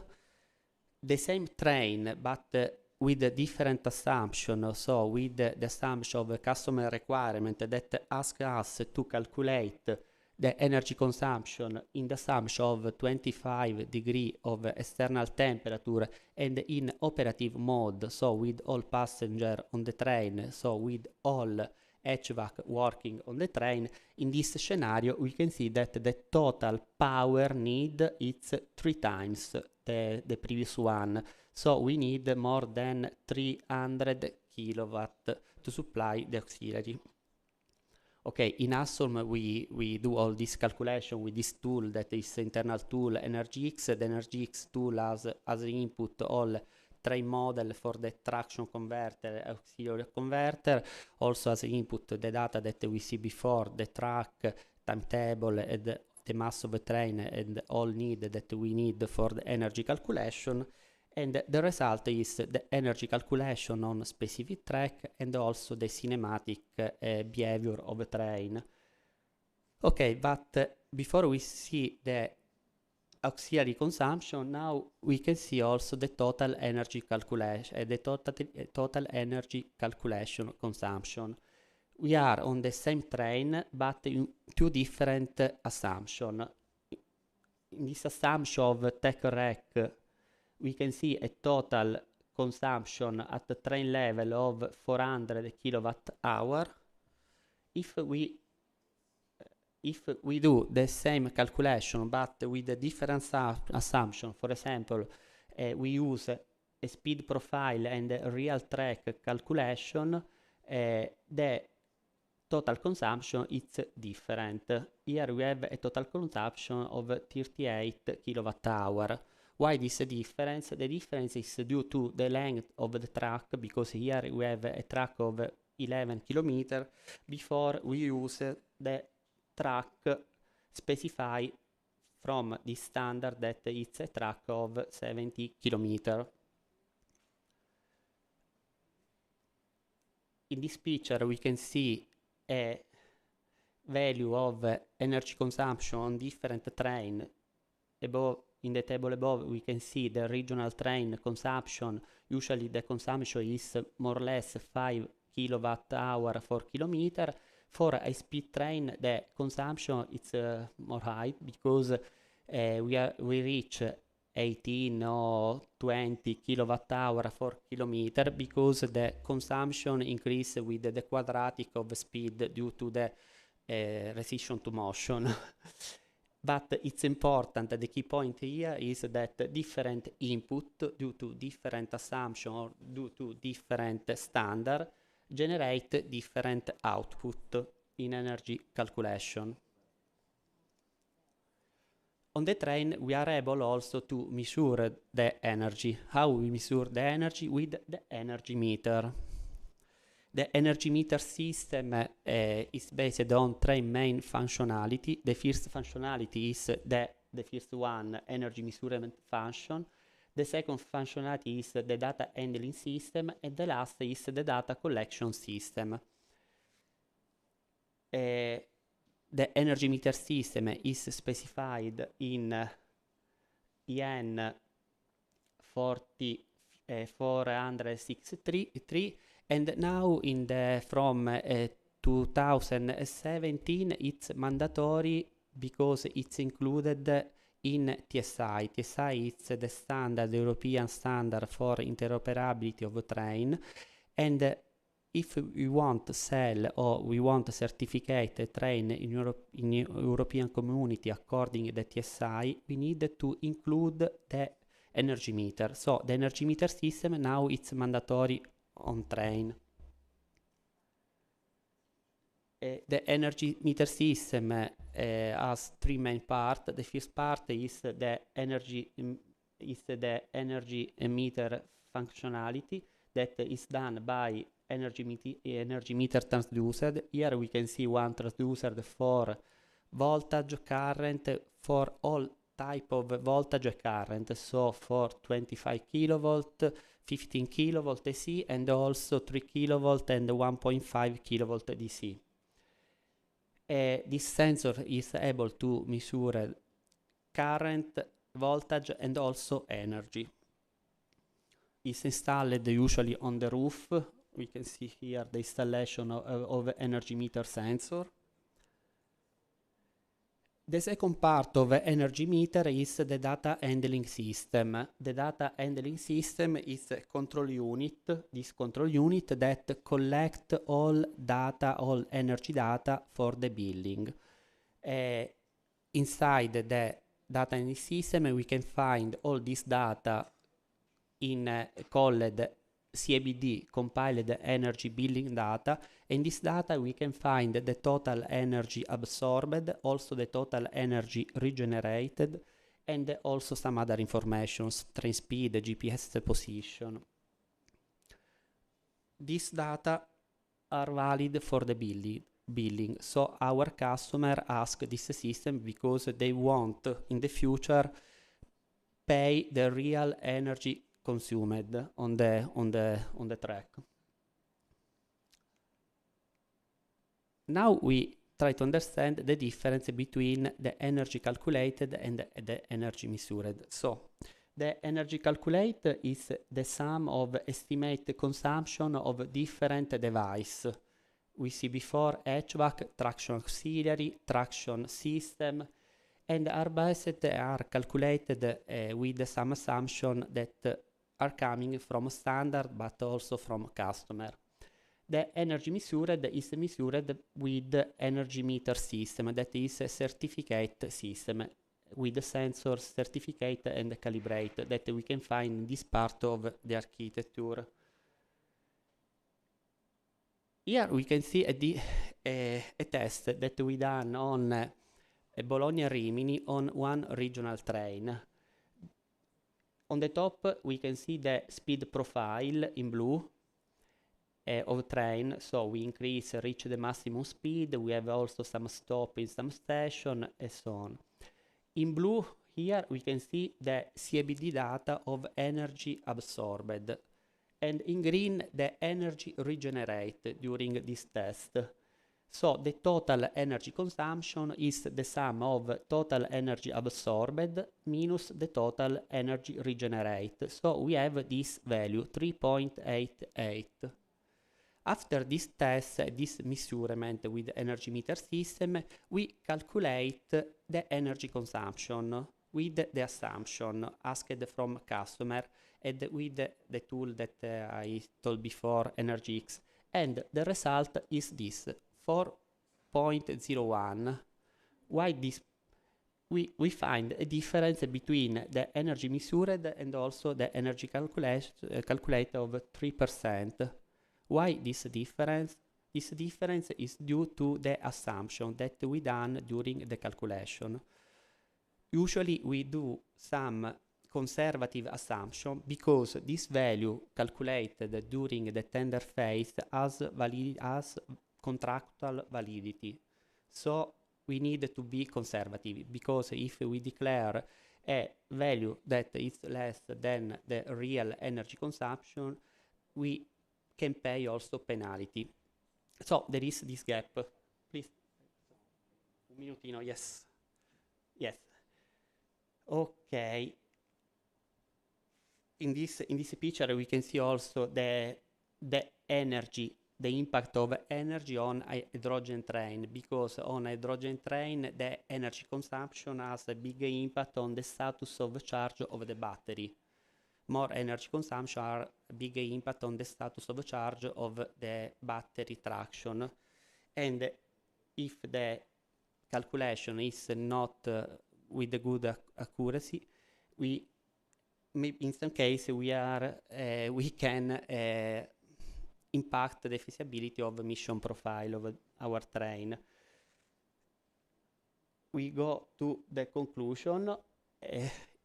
The same train, but with a different assumption, so with the assumption of a customer requirement that asks us to calculate the energy consumption in the assumption of 25 degree of external temperature and in operative mode, so with all passenger on the train, so with all HVAC working on the train. In this scenario, we can see that the total power need is 3 times the previous one. So we need more than 300 kilowatt to supply the auxiliary. Okay, in Assolm we do all this calculation with this tool that is internal tool EnergyX. The EnergyX tool has as input all train model for the traction converter, auxiliary converter, also as input the data that we see before, the track, timetable, and the mass of the train, and all need that we need for the energy calculation. And the result is the energy calculation on specific track and also the cinematic behavior of a train. Okay, but before we see the auxiliary consumption, now we can see also the total energy calculation, the total energy calculation consumption. We are on the same train, but in 2 different assumptions. In this assumption of tech rack, we can see a total consumption at the train level of 400 kilowatt hour. If we do the same calculation but with a different assumption, for example, we use a speed profile and a real track calculation, the total consumption is different. Here we have a total consumption of 38 kilowatt hour. Why this difference? The difference is due to the length of the track, because here we have a track of 11 kilometers. Before we use the track specified from the standard that it's a track of 70 kilometers. In this picture we can see a value of energy consumption on different train. Above, in the table above, we can see the regional train consumption. Usually the consumption is more or less 5 kilowatt hour per kilometer. For a speed train, the consumption is more high, because we reach 18 or 20 kilowatt hour per kilometer, because the consumption increase with the quadratic of speed due to the resistance to motion. But it's important, the key point here is that different input due to different assumption or due to different standard generate different output in energy calculation. On the train, we are able also to measure the energy. How we measure the energy? With the energy meter. The energy meter system is based on 3 main functionality. The first functionality is the first one, energy measurement function. The second functionality is the data handling system, and the last is the data collection system. The energy meter system is specified in EN 463, and now from 2017 it's mandatory because it's included in TSI. TSI is the standard, the European standard for interoperability of a train, and if we want to sell or we want to certificate a train in European community according to the TSI, we need to include the energy meter. So the energy meter system now it's mandatory on train. The energy meter system has three main parts. The first part is the energy meter functionality that is done by energy meter transducer. Here we can see one transducer for voltage, current, for all type of voltage and current, so for 25 kilovolt, 15 kilovolt AC, and also 3 kilovolt and 1.5 kilovolt DC. This sensor is able to measure current, voltage, and also energy. It's installed usually on the roof. We can see here the installation of energy meter sensor. The second part of energy meter is the data handling system. The data handling system is a control unit, this control unit that collect all data, all energy data for the building. Inside the data handling system, we can find all this data in called CABD, compiled energy billing data. In this data we can find the total energy absorbed, also the total energy regenerated, and also some other informations, train speed, GPS position. These data are valid for the billing. So our customer ask this system because they want in the future pay the real energy consumed on the track. Now we try to understand the difference between the energy calculated and the energy measured. So the energy calculated is the sum of estimated consumption of different devices. We see before HVAC, traction auxiliary, traction system, and are calculated with some assumption that are coming from standard but also from customer. The energy measured is measured with the energy meter system, that is a certificate system with the sensors, certificate and calibrate that we can find in this part of the architecture. Here we can see a test that we done on Bologna-Rimini on one regional train. On the top we can see the speed profile in blue of train, so we reach the maximum speed, we have also some stop in some station and so on. In blue here we can see the CABD data of energy absorbed, and in green the energy regenerated during this test. So the total energy consumption is the sum of total energy absorbed minus the total energy regenerated. So we have this value 3.88. After this test, this measurement with energy meter system, we calculate the energy consumption with the assumption asked from customer and with the tool that I told before, EnergyX. And the result is this, 4.01. Why this? We find a difference between the energy measured and also the energy calculated of 3%. Why this difference? This difference is due to the assumption that we done during the calculation. Usually we do some conservative assumption because this value calculated during the tender phase has contractual validity. So we need to be conservative, because if we declare a value that is less than the real energy consumption, we can pay also penalty. So there is this gap. Please. Un minutino, yes. Yes. Okay. In this picture we can see also the energy, the impact of energy on a hydrogen train, because on a hydrogen train the energy consumption has a big impact on the status of charge of the battery. More energy consumption are a big impact on the status of charge of the battery traction. And if the calculation is not with a good accuracy, in some case we can impact the feasibility of mission profile of our train. We go to the conclusion.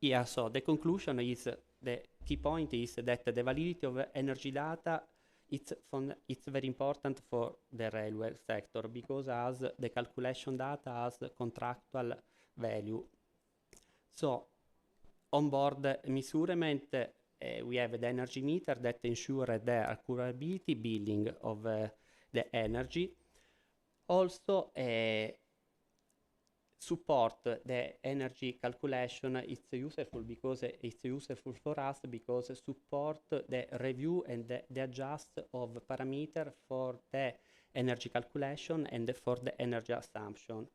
Yeah, so the conclusion is, the key point is that the validity of energy data, it's very important for the railway sector, because as the calculation data has contractual value. So on board measurement, we have the energy meter that ensure the accurability billing of the energy. Also, support the energy calculation. It's useful for us because support the review and the adjust of parameter for the energy calculation and for the energy assumption.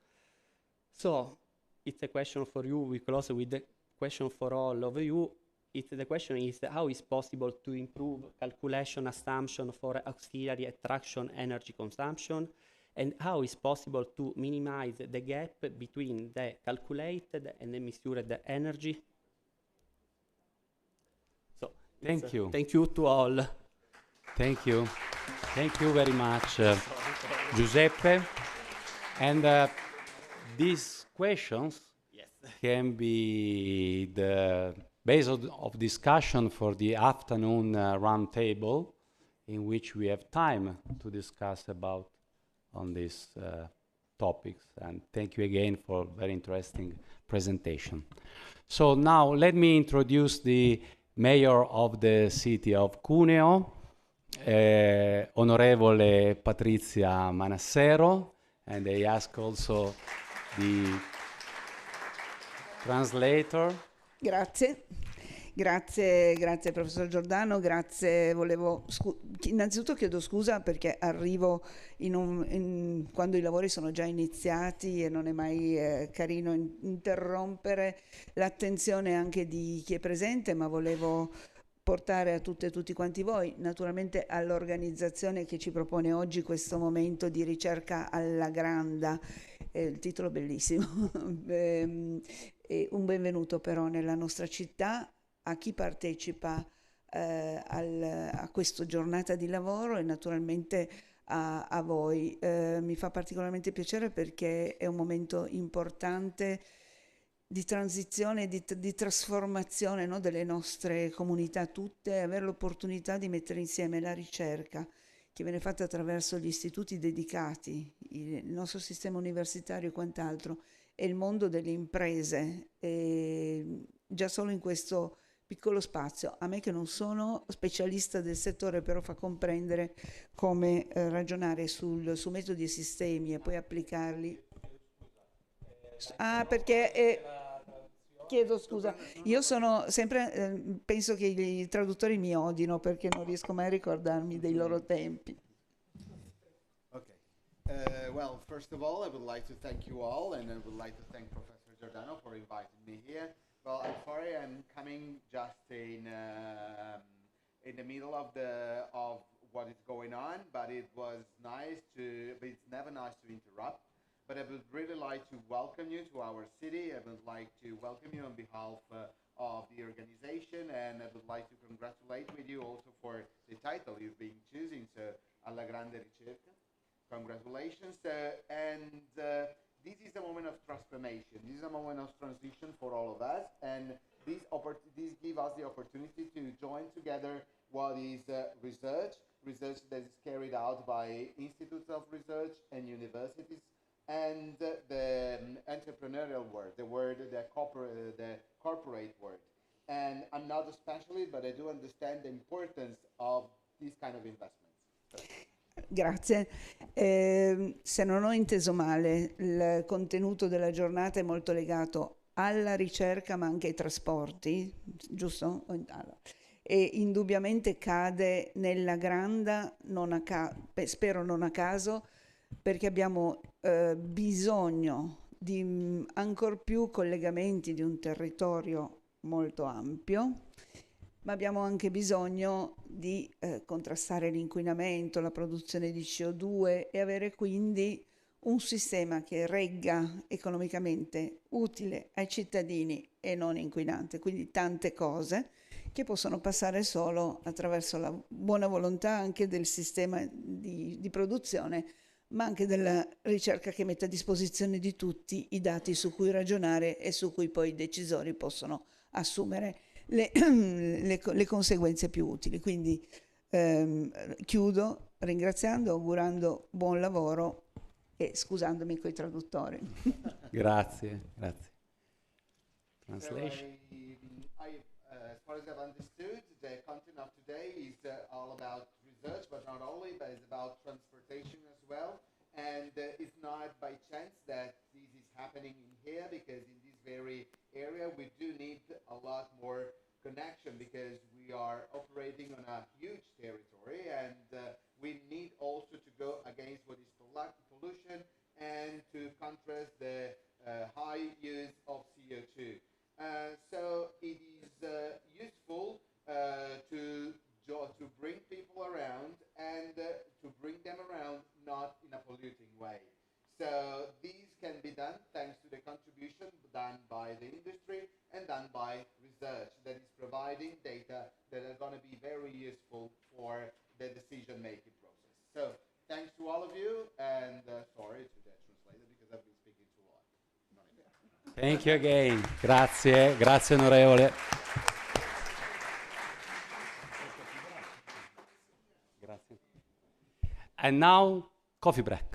So it's a question for you. We close with the question for all of you. The question is, how is possible to improve calculation assumption for auxiliary and traction energy consumption? And how is possible to minimize the gap between the calculated and the measured energy? So, Thank you. Thank you to all. Thank you. Thank you very much, Giuseppe. And these questions can be the base of discussion for the afternoon round table, in which we have time to discuss about on these topics. And thank you again for a very interesting presentation. So now let me introduce the mayor of the city of Cuneo, Onorevole Patrizia Manassero, and I ask also the translator. Grazie professor Giordano, grazie. Innanzitutto chiedo scusa perché arrivo quando i lavori sono già iniziati e non è mai carino interrompere l'attenzione anche di chi è presente, ma volevo portare a tutte e tutti quanti voi, naturalmente all'organizzazione che ci propone oggi questo momento di ricerca alla granda. Il titolo bellissimo. Un benvenuto però nella nostra città a chi partecipa a questa giornata di lavoro e naturalmente a voi. Mi fa particolarmente piacere perché è un momento importante di transizione, di trasformazione, no, delle nostre comunità tutte, avere l'opportunità di mettere insieme la ricerca che viene fatta attraverso gli istituti dedicati, il nostro sistema universitario e quant'altro, e il mondo delle imprese, già solo in questo piccolo spazio. A me che non sono specialista del settore, però fa comprendere come ragionare su metodi e sistemi e poi applicarli. Perché chiedo scusa, io sono sempre, penso che i traduttori mi odino perché non riesco mai a ricordarmi dei loro tempi. Well, first of all, I would like to thank you all, and I would like to thank Professor Giordano for inviting me here. Well, I'm sorry I'm coming just in the middle of what is going on, but it's never nice to interrupt. But I would really like to welcome you to our city. I would like to welcome you on behalf of the organization, and I would like to congratulate with you also for the title you've been choosing, so Alla Grande Ricerca. Congratulations. This is a moment of transformation. This is a moment of transition for all of us, and these give us the opportunity to join together what is research that is carried out by institutes of research and universities, and the entrepreneurial world, the corporate world. And I'm not a specialist, but I do understand the importance of these kind of investments. Grazie. Se non ho inteso male, il contenuto della giornata è molto legato alla ricerca ma anche ai trasporti, giusto? E indubbiamente cade nella granda, spero non a caso, perché abbiamo bisogno di ancor più collegamenti di un territorio molto ampio, ma abbiamo anche bisogno di contrastare l'inquinamento, la produzione di CO2 e avere quindi un sistema che regga economicamente utile ai cittadini e non inquinante, quindi tante cose che possono passare solo attraverso la buona volontà anche del sistema di produzione, ma anche della ricerca che mette a disposizione di tutti i dati su cui ragionare e su cui poi i decisori possono assumere le conseguenze più utili. Quindi chiudo ringraziando, augurando buon lavoro e scusandomi con i traduttori. Grazie, grazie. Translation. As far as I've understood, the content of today is all about research, but not only, but it's about transportation as well. And it's not by chance that this is happening in here, because in this very area we do need a lot more connection, because we are operating on a huge territory, and we need also to go against what is pollution and to contrast the high use of CO2. So it is useful to bring people around and to bring them around not in a polluting way. So these can be done thanks to the contribution done by the industry and done by research that is providing data that are going to be very useful for the decision-making process. So thanks to all of you, and sorry to the translator because I've been speaking too long. Thank you again. Grazie, grazie onorevole. Grazie. And now, coffee break.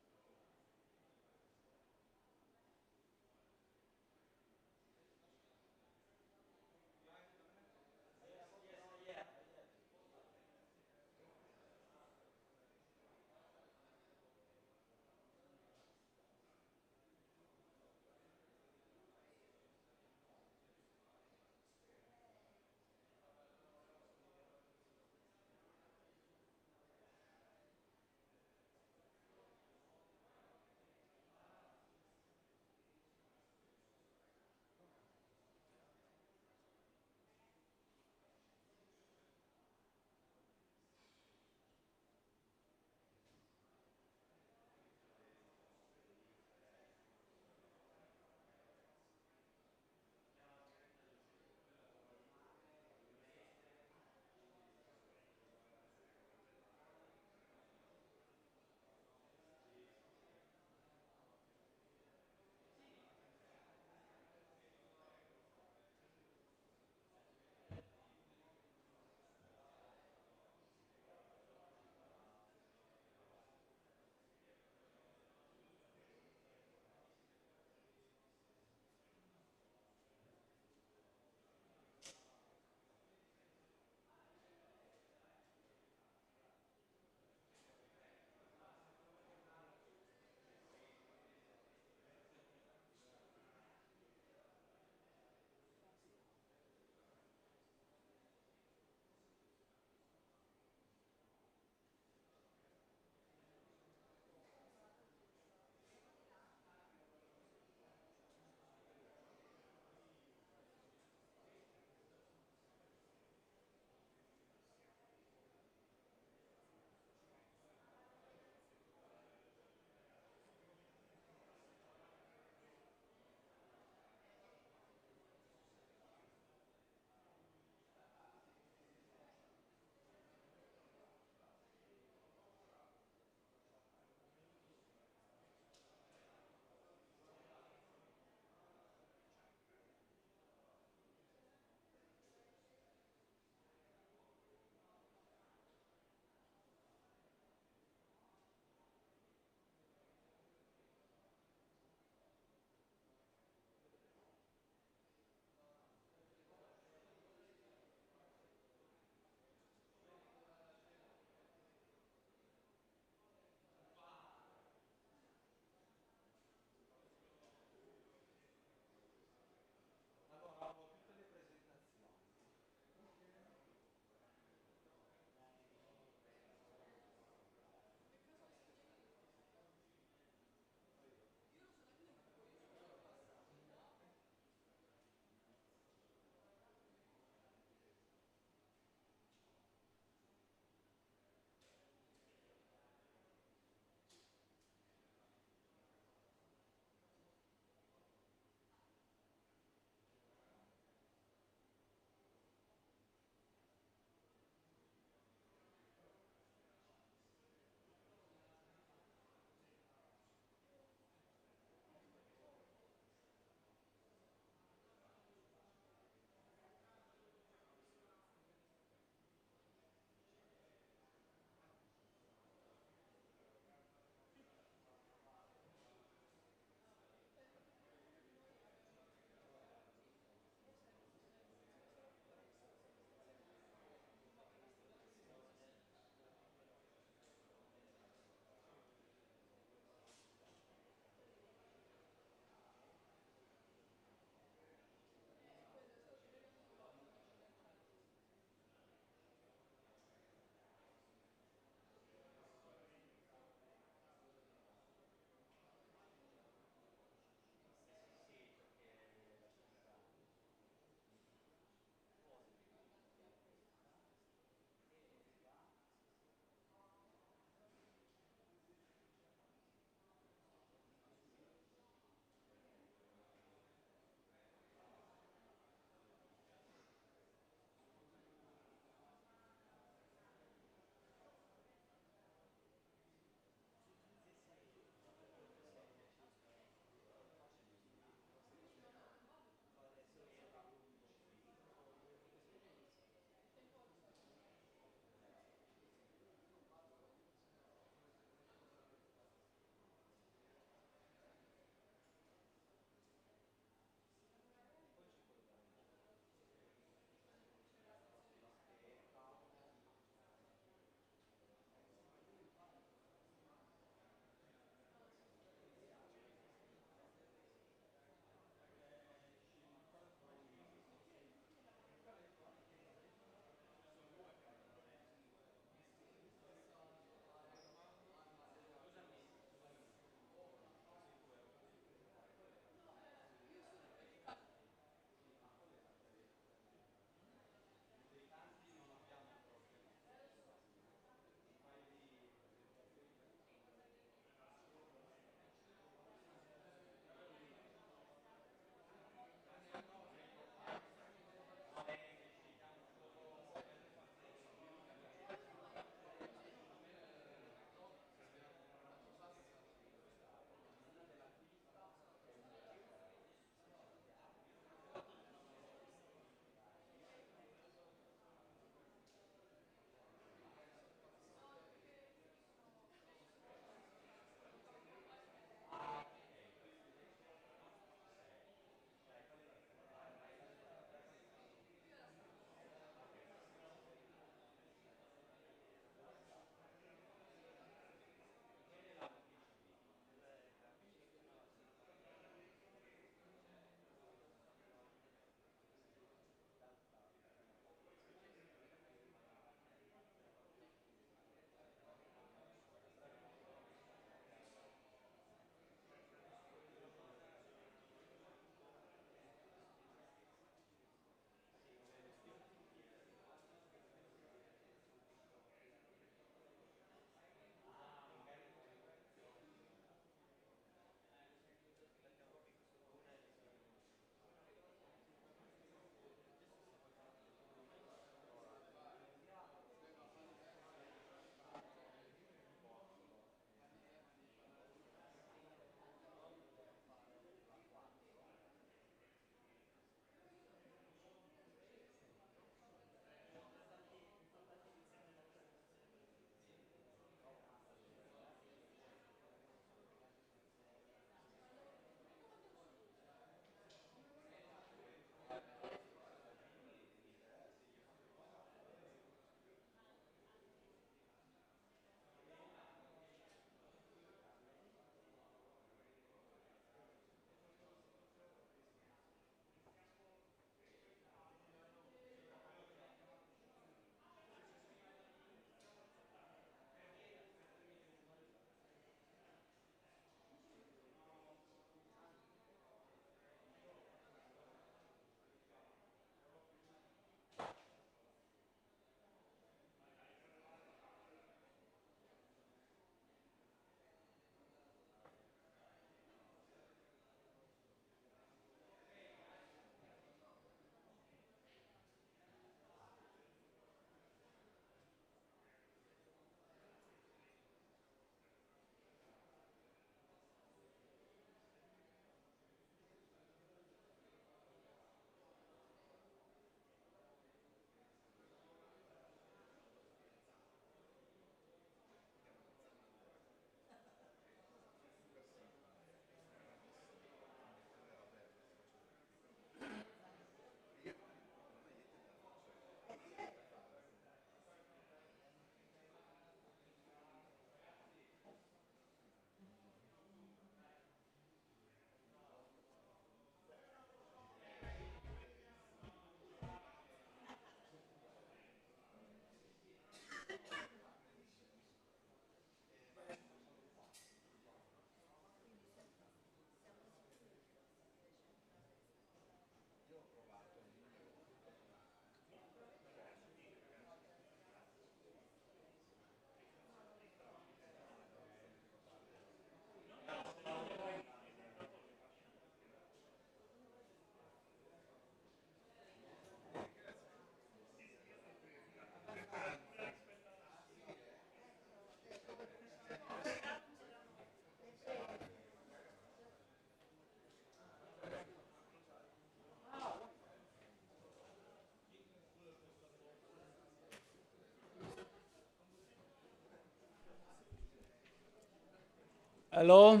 Hello,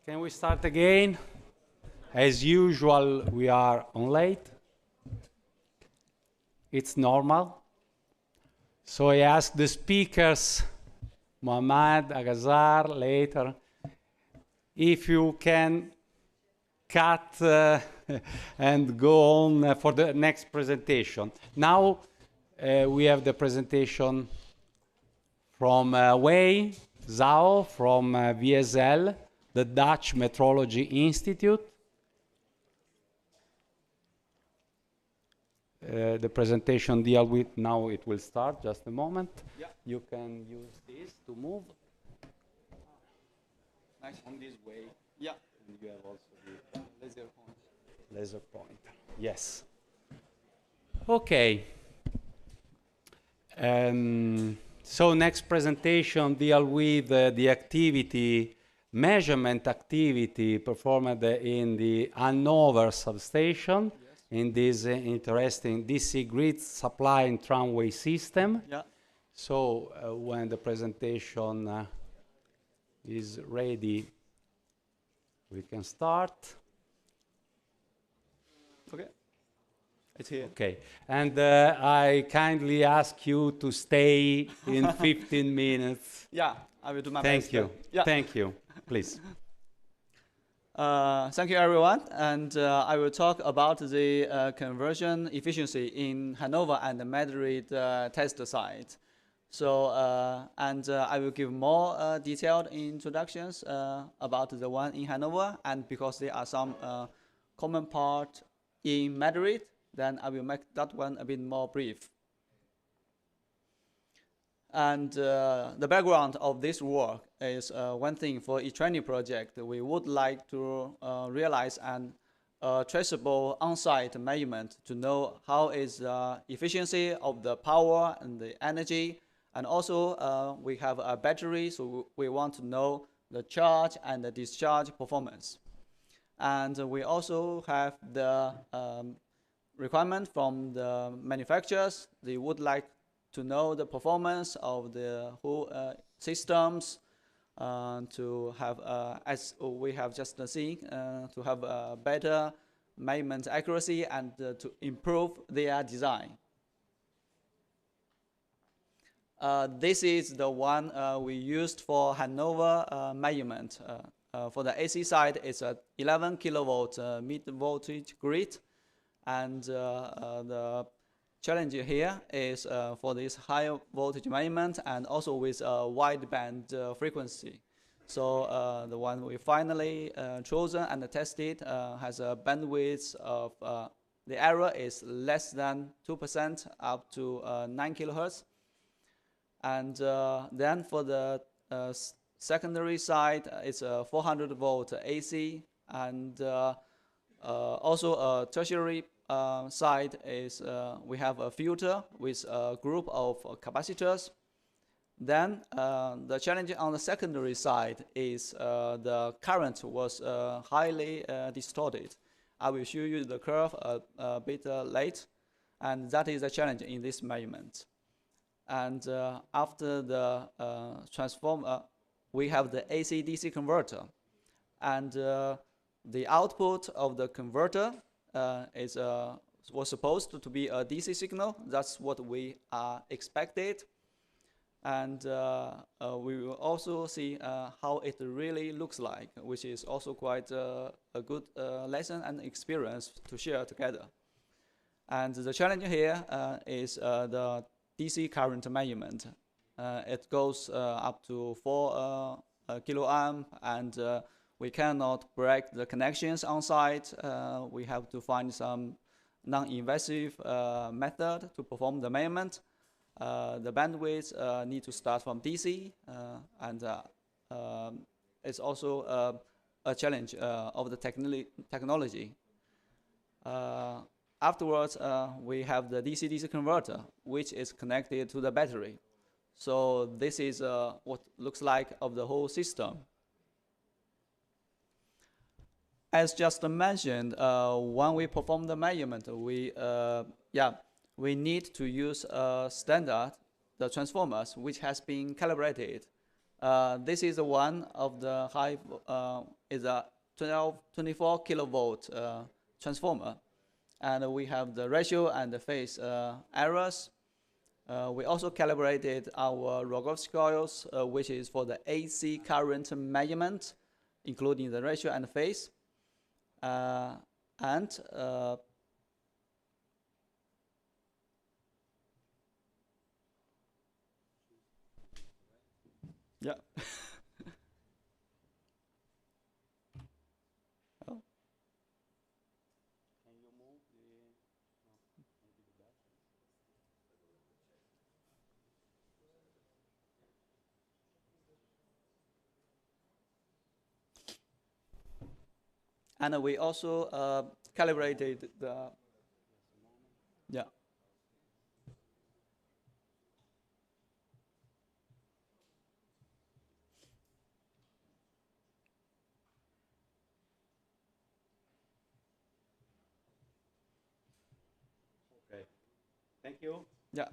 can we start again? As usual, we are on late. It's normal. So I ask the speakers, Mohammad, Agazar, later, if you can cut and go on for the next presentation. Now we have the presentation from Wei Zhao from VSL, the Dutch Metrology Institute. The presentation deal with, now it will start, just a moment. Yeah. You can use this to move. Nice. On this way. Yeah. And you have also the Laser point. laser pointer. Yes. Okay. So next presentation deal with the activity, measurement activity performed in the Hanover substation, yes, in this interesting DC grid supply and tramway system. Yeah. So when the presentation is ready, we can start. Okay. It's here. Okay, and I kindly ask you to stay in 15 minutes. Yeah, I will do my Thank best. you. Yeah. Thank you. Please. Thank you, everyone. And I will talk about the conversion efficiency in Hanover and the Madrid test site. So, I will give more detailed introductions about the one in Hanover, and because there are some common part in Madrid, then I will make that one a bit more brief. And the background of this work is one thing for each training project. We would like to realize an traceable on-site measurement to know how is the efficiency of the power and the energy. And also we have a battery, so we want to know the charge and the discharge performance. And we also have the requirement from the manufacturers. They would like to know the performance of the whole systems to have, as we have just seen, to have a better measurement accuracy and to improve their design. This is the one we used for Hanover measurement. For the AC side, it's a 11 kilovolt mid-voltage grid. And the challenge here is for this high voltage measurement and also with a wideband frequency. So the one we finally chosen and tested has a bandwidth of, the error is less than 2% up to 9 kilohertz. And then for the secondary side, it's a 400 volt AC, and also a tertiary side is we have a filter with a group of capacitors. Then the challenge on the secondary side is the current was highly distorted. I will show you the curve a bit late, and that is a challenge in this measurement. And after the transformer, we have the AC-DC converter, and the output of the converter was supposed to be a DC signal. That's what we expected. And we will also see how it really looks like, which is also quite a good lesson and experience to share together. And the challenge here is the DC current measurement. It goes up to 4 kiloamp, and we cannot break the connections on site. We have to find some non-invasive method to perform the measurement. The bandwidth need to start from DC, and it's also a challenge of the technology. Afterwards, we have the DC-DC converter, which is connected to the battery. So this is what looks like of the whole system. As just mentioned, when we perform the measurement, we need to use standard, the transformers, which has been calibrated. This is one of the is a 24 kilovolt transformer, and we have the ratio and the phase errors. We also calibrated our Rogowski coils, which is for the AC current measurement, including the ratio and the phase. Yeah. Oh. Can you move and we also calibrated the, yeah. Okay. Thank you. Yeah.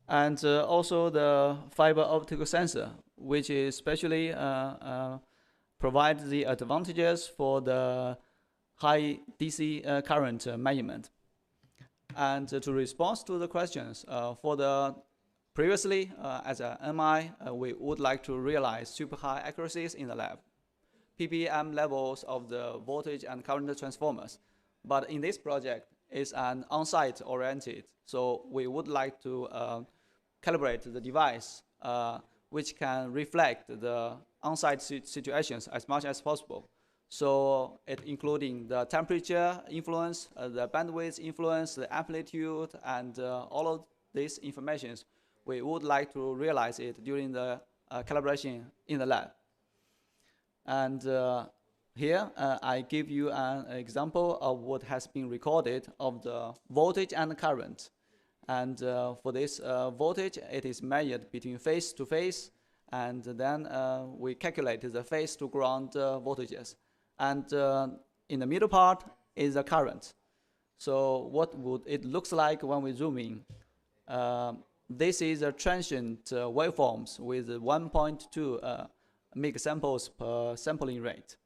And also the fiber optical sensor, which is especially provides the advantages for the high DC current measurement. And to respond to the questions, for the previously as a MI, we would like to realize super high accuracies in the lab, ppm levels of the voltage and current transformers. But in this project, it's an on-site oriented, so we would like to calibrate the device which can reflect the on-site situations as much as possible. So it including the temperature influence, the bandwidth influence, the amplitude, and all of these informations. We would like to realize it during the calibration in the lab. And here I give you an example of what has been recorded of the voltage and current. And for this voltage, it is measured between phase to phase, and then we calculate the phase to ground voltages. And in the middle part is the current. So what would it looks like when we zoom in? This is a transient waveforms with 1.2 megasamples per sampling rate.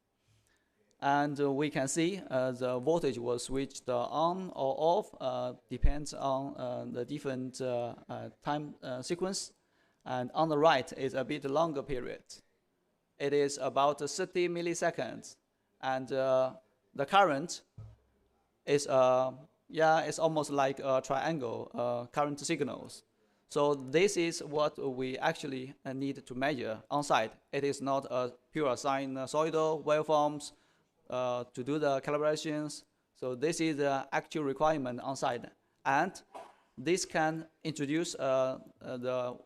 And we can see the voltage was switched on or off, depends on the different time sequence. And on the right is a bit longer period. It is about 30 milliseconds. And the current is, it's almost like a triangle current signals. So this is what we actually need to measure on site. It is not a pure sinusoidal waveforms to do the calibrations. So this is the actual requirement on site. And this can introduce the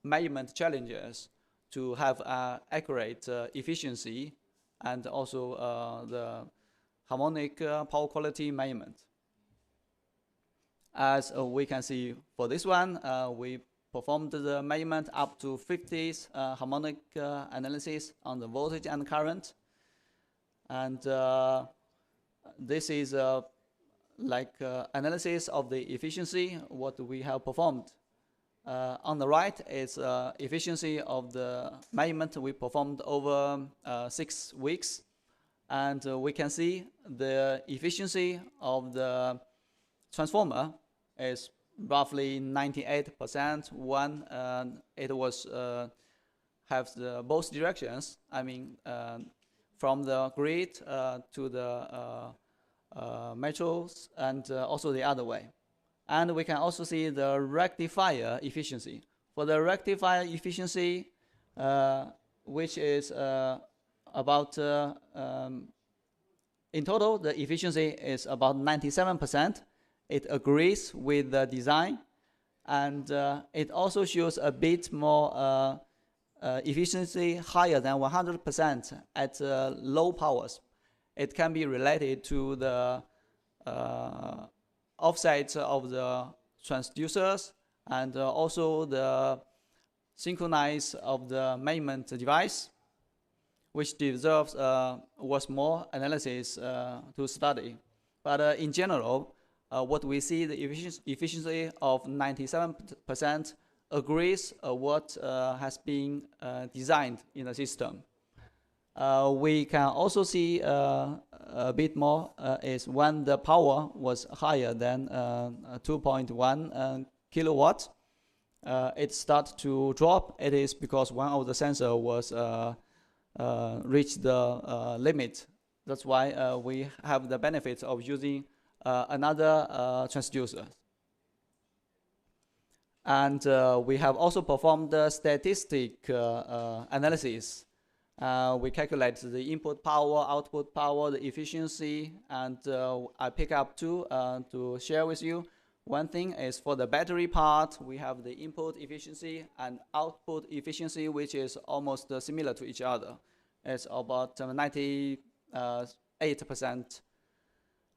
measurement challenges to have accurate efficiency and also the harmonic power quality measurement. As we can see for this one, we performed the measurement up to 50 harmonic analysis on the voltage and current. And this is analysis of the efficiency, what we have performed. On the right is efficiency of the measurement we performed over 6 weeks. And we can see the efficiency of the transformer is roughly 98%. One, it was have the both directions. I mean, from the grid to the metros, and also the other way. And we can also see the rectifier efficiency. For the rectifier efficiency, which is about, in total, the efficiency is about 97%. It agrees with the design, and it also shows a bit more efficiency higher than 100% at low powers. It can be related to the offset of the transducers and also the synchronize of the measurement device, which deserves was more analysis to study. But in general, what we see the efficiency of 97% agrees what has been designed in the system. We can also see a bit more is when the power was higher than 2.1 kilowatt, it starts to drop. It is because one of the sensor was reached the limit. That's why we have the benefit of using another transducer. And we have also performed the statistic analysis. We calculate the input power, output power, the efficiency, and I pick up two to share with you. One thing is for the battery part, we have the input efficiency and output efficiency, which is almost similar to each other. It's about 98%.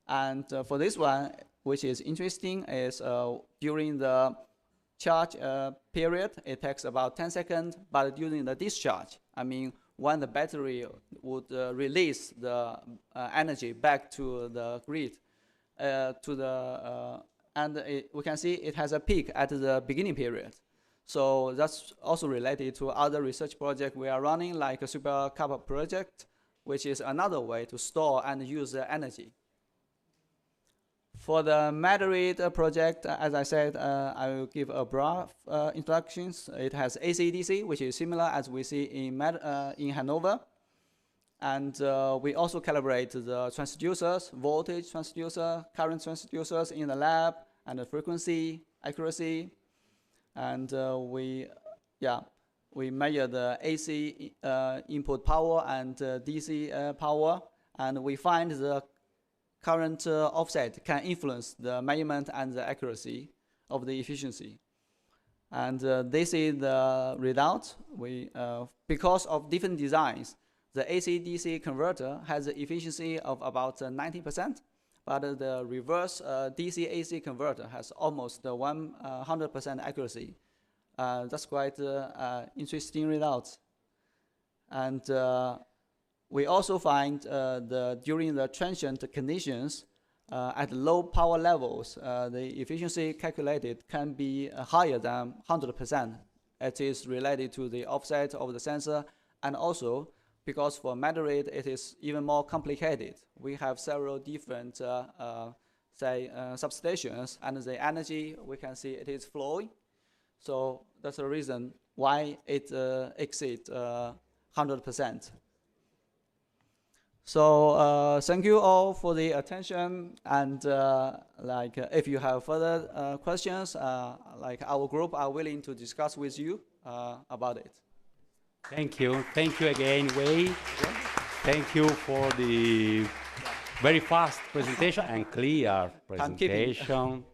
And for this one, which is interesting, is during the charge period, it takes about 10 seconds, but during the discharge, I mean, when the battery would release the energy back to the grid, we can see it has a peak at the beginning period. So that's also related to other research projects we are running, like a supercapacity project, which is another way to store and use the energy. For the Madrid project, as I said, I will give a brief introductions. It has AC/DC, which is similar as we see in Hanover. And we also calibrate the transducers, voltage transducer, current transducers in the lab, and the frequency, accuracy. And we measure the AC input power and DC power, and we find the current offset can influence the measurement and the accuracy of the efficiency. And this is the result. Because of different designs, the AC-DC converter has an efficiency of about 90%, but the reverse DC-AC converter has almost 100% accuracy. That's quite interesting results. And we also find during the transient conditions, at low power levels, the efficiency calculated can be higher than 100%. It is related to the offset of the sensor, and also because for Madrid it is even more complicated. We have several different, substations, and the energy we can see it is flowing. So that's the reason why it exceeds 100%. So thank you all for the attention, and if you have further questions, our group are willing to discuss with you about it. Thank you again, Wei. Thank you for the very fast presentation and clear presentation,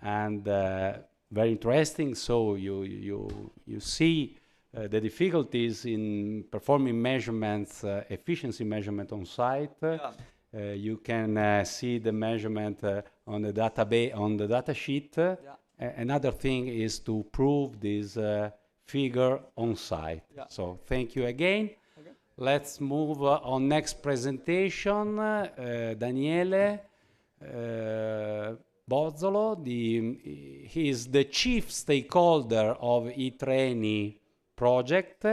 and very interesting. So you see the difficulties in performing measurements, efficiency measurement on site. You can see the measurement on the database, on the data sheet. Another thing is to prove this figure on site. So thank you again. Okay. Let's move on next presentation. Daniele Bozzolo, he is the chief stakeholder of e-Treni project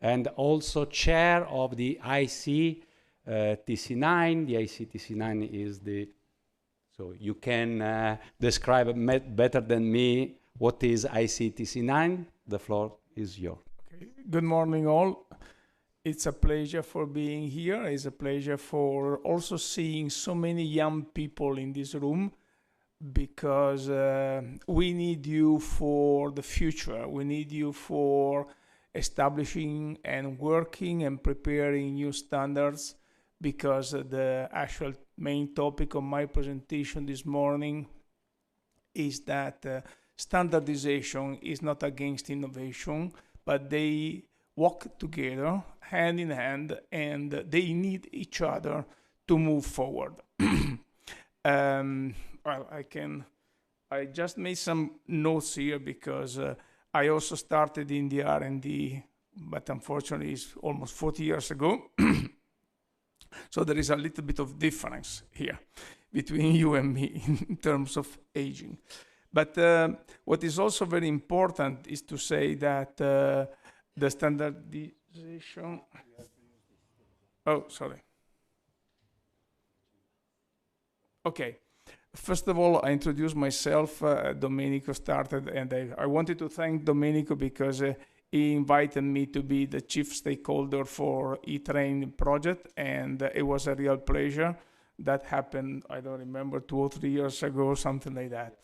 and also chair of the ICTC9. The ICTC9 is so you can describe better than me what is ICTC9. The floor is yours. Okay. Good morning all. It's a pleasure for being here. It's a pleasure for also seeing so many young people in this room, because we need you for the future. We need you for establishing and working and preparing new standards, because the actual main topic of my presentation this morning is that standardization is not against innovation, but they walk together hand in hand, and they need each other to move forward. Well, I just made some notes here because I also started in the R&D, but unfortunately it's almost 40 years ago. So there is a little bit of difference here between you and me in terms of aging. But what is also very important is to say that the standardization. Oh, sorry. Okay. First of all, I introduced myself. Domenico started, and I wanted to thank Domenico because he invited me to be the chief stakeholder for e-train project, and it was a real pleasure. That happened, I don't remember, 2 or 3 years ago, something like that.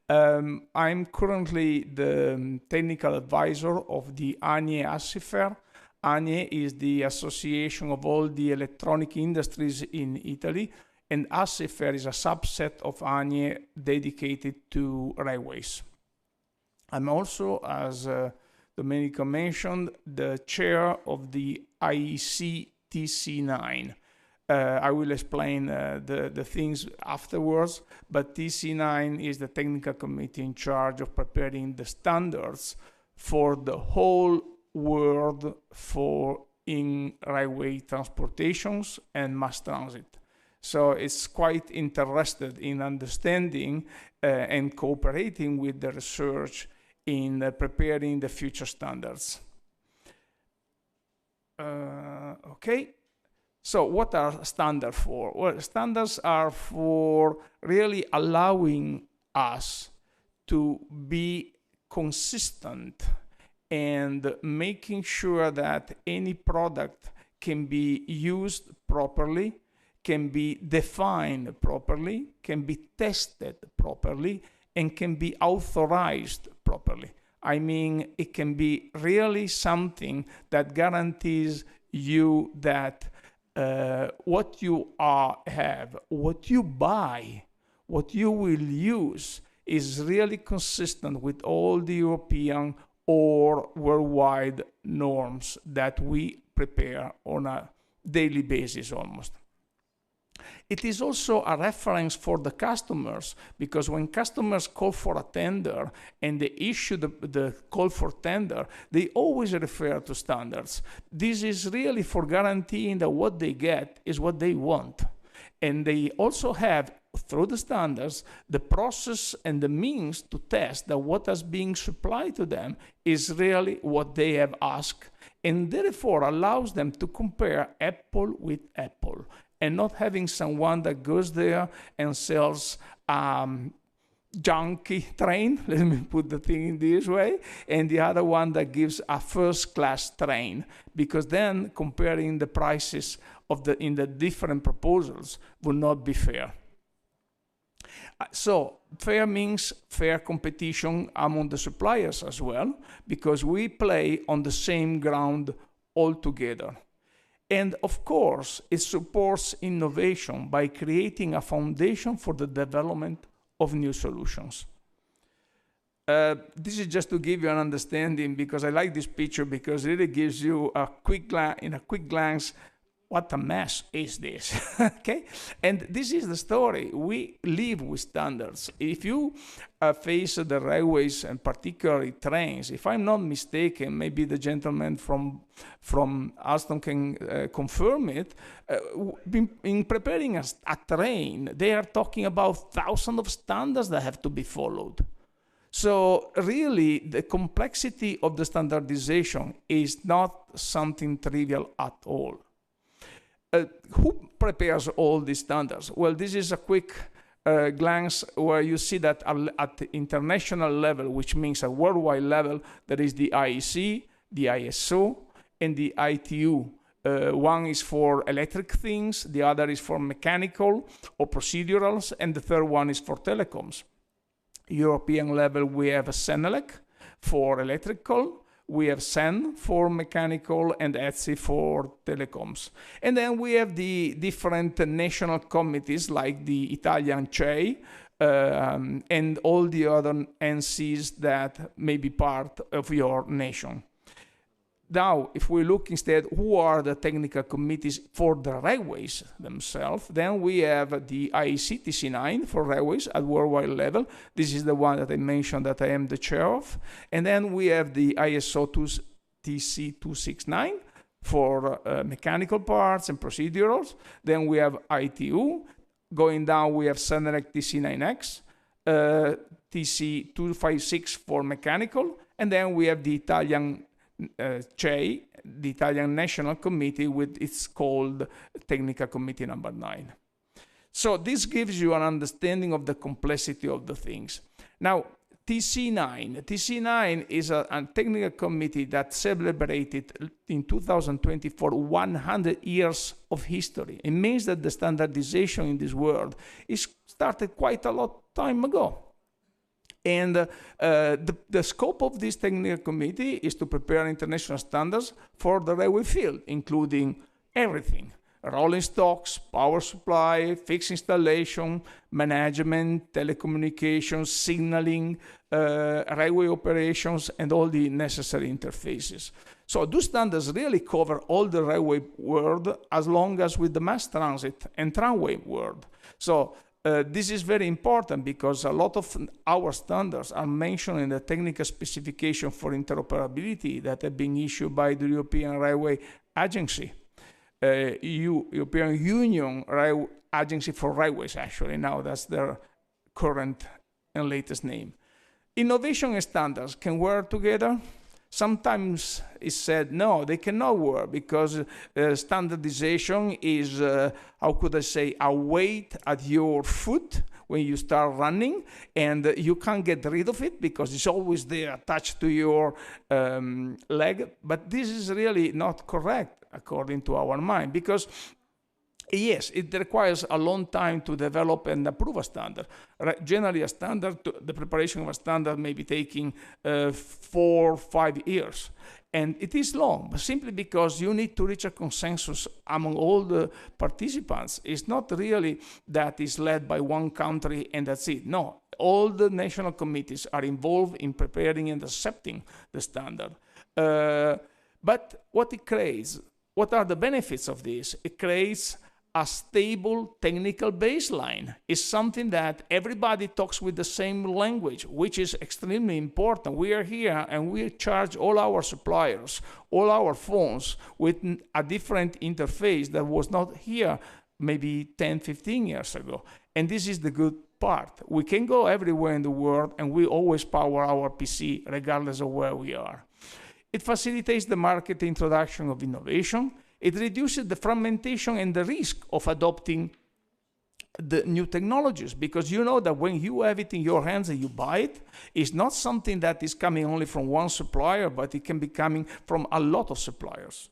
I'm currently the technical advisor of the ANIE ASSIFER. ANIE is the association of all the electronic industries in Italy, and ASSIFER is a subset of ANIE dedicated to railways. I'm also, as Domenico mentioned, the chair of the IEC TC9. I will explain the things afterwards, but TC9 is the technical committee in charge of preparing the standards for the whole world for in railway transportations and mass transit. So it's quite interested in understanding and cooperating with the research in preparing the future standards. Okay. So what are standards for? Well, standards are for really allowing us to be consistent and making sure that any product can be used properly, can be defined properly, can be tested properly, and can be authorized properly. I mean, it can be really something that guarantees you that what you have, what you buy, what you will use is really consistent with all the European or worldwide norms that we prepare on a daily basis almost. It is also a reference for the customers, because when customers call for a tender and they issue the call for tender, they always refer to standards. This is really for guaranteeing that what they get is what they want. And they also have, through the standards, the process and the means to test that what is being supplied to them is really what they have asked, and therefore allows them to compare apple with apple, and not having someone that goes there and sells junky train, let me put the thing in this way, and the other one that gives a first-class train, because then comparing the prices of in the different proposals will not be fair. So fair means fair competition among the suppliers as well, because we play on the same ground all together. And of course, it supports innovation by creating a foundation for the development of new solutions. This is just to give you an understanding, because I like this picture because it really gives you a quick glance, what a mess is this, okay? And this is the story. We live with standards. If you face the railways and particularly trains, if I'm not mistaken, maybe the gentleman from Alstom can confirm it, in preparing a train, they are talking about thousands of standards that have to be followed. So really, the complexity of the standardization is not something trivial at all. Who prepares all these standards? Well, this is a quick glance where you see that at the international level, which means a worldwide level, there is the IEC, the ISO, and the ITU. One is for electric things, the other is for mechanical or procedurals, and the third one is for telecoms. European level, we have a CENELEC for electrical, we have CEN for mechanical, and ETSI for telecoms. And then we have the different national committees like the Italian CEI and all the other NCs that may be part of your nation. Now, if we look instead, who are the technical committees for the railways themselves, then we have the IEC TC9 for railways at worldwide level. This is the one that I mentioned that I am the chair of. And then we have the ISO TC269 for mechanical parts and procedurals. Then we have ITU. Going down, we have CENELEC TC9X. TC 256 for mechanical, and then we have the Italian CEI, the Italian National Committee, with its called Technical Committee number 9. So this gives you an understanding of the complexity of the things. Now, TC9 is a technical committee that celebrated in 2024 100 years of history. It means that the standardization in this world is started quite a lot time ago. And the scope of this technical committee is to prepare international standards for the railway field, including everything: rolling stocks, power supply, fixed installation, management, telecommunications, signaling, railway operations, and all the necessary interfaces. So those standards really cover all the railway world, as long as with the mass transit and tramway world. So this is very important because a lot of our standards are mentioned in the technical specification for interoperability that have been issued by the European Railway Agency. European Union Agency for Railways, actually. Now that's their current and latest name. Innovation and standards can work together. Sometimes it's said, no, they cannot work because standardization is, how could I say, a weight at your foot when you start running, and you can't get rid of it because it's always there attached to your leg. But this is really not correct, according to our mind, because yes, it requires a long time to develop and approve a standard. Generally, a standard, the preparation of a standard may be taking 4 or 5 years. And it is long, but simply because you need to reach a consensus among all the participants. It's not really that it's led by one country and that's it. No, all the national committees are involved in preparing and accepting the standard. But what it creates, what are the benefits of this? It creates a stable technical baseline. It's something that everybody talks with the same language, which is extremely important. We are here and we charge all our suppliers, all our phones with a different interface that was not here maybe 10, 15 years ago. And this is the good part. We can go everywhere in the world and we always power our PC regardless of where we are. It facilitates the market introduction of innovation. It reduces the fragmentation and the risk of adopting the new technologies, because you know that when you have it in your hands and you buy it, it's not something that is coming only from one supplier, but it can be coming from a lot of suppliers.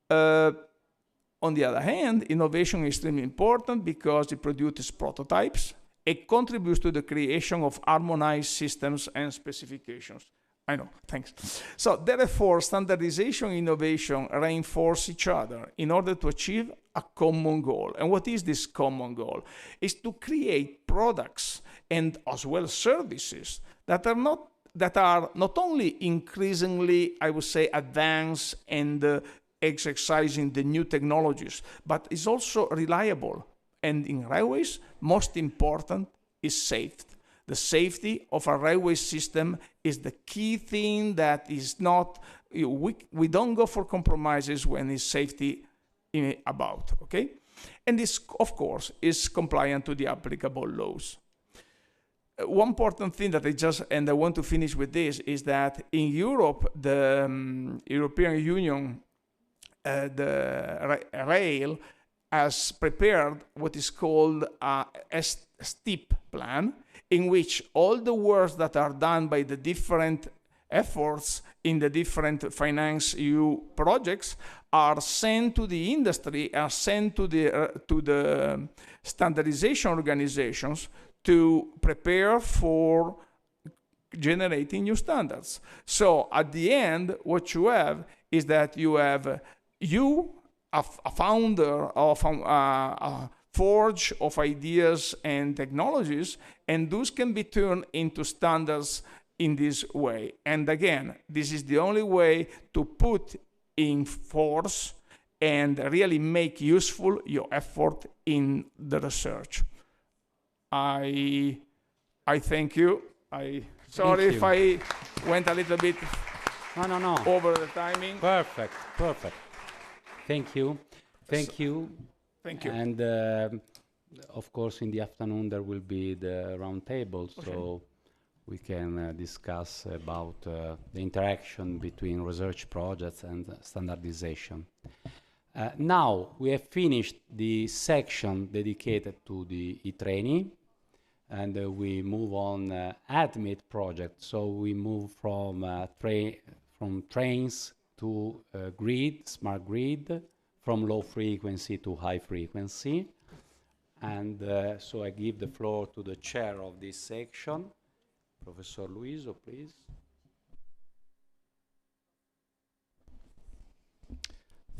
On the other hand, innovation is extremely important because it produces prototypes. It contributes to the creation of harmonized systems and specifications. I know, thanks. So therefore, standardization and innovation reinforce each other in order to achieve a common goal. And what is this common goal? It's to create products and as well services that are not only increasingly, I would say, advanced and exercising the new technologies, but is also reliable. And in railways, most important is safety. The safety of a railway system is the key thing that is not, we don't go for compromises when it's safety about, okay? And this, of course, is compliant to the applicable laws. One important thing that I want to finish with this, is that in Europe, the European Union, the rail, has prepared what is called a STEEP plan, in which all the works that are done by the different efforts in the different finance EU projects are sent to the industry, are sent to the standardization organizations to prepare for generating new standards. So at the end, what you have is that you have a founder of a forge of ideas and technologies, and those can be turned into standards in this way. And again, this is the only way to put in force and really make useful your effort in the research. I thank you. Sorry if I went a little bit over the timing. Perfect. Thank you. Thank you. And Of course, in the afternoon there will be the round table, Okay. so we can discuss about the interaction between research projects and standardization. Now we have finished the section dedicated to the e-training, and we move on ADMIT project. So we move from trains to grid, smart grid, from low frequency to high frequency. And so I give the floor to the chair of this section, Professor Luiso, please.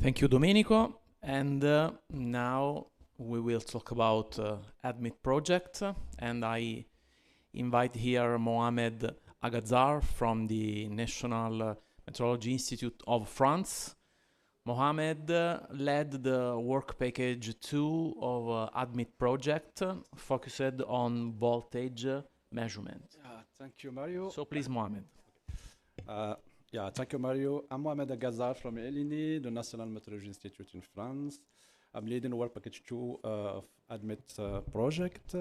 Thank you, Domenico. And now we will talk about ADMIT project. And I invite here Mohamed Agazar from the National Meteorology Institute of France. Mohamed led the work package 2 of ADMIT project, focused on voltage measurement. Thank you, Mario. So please, Mohamed. Thank you, Mario. I'm Mohamed Agazar from ELINI, the National Meteorology Institute in France. I'm leading work package 2 of ADMIT project,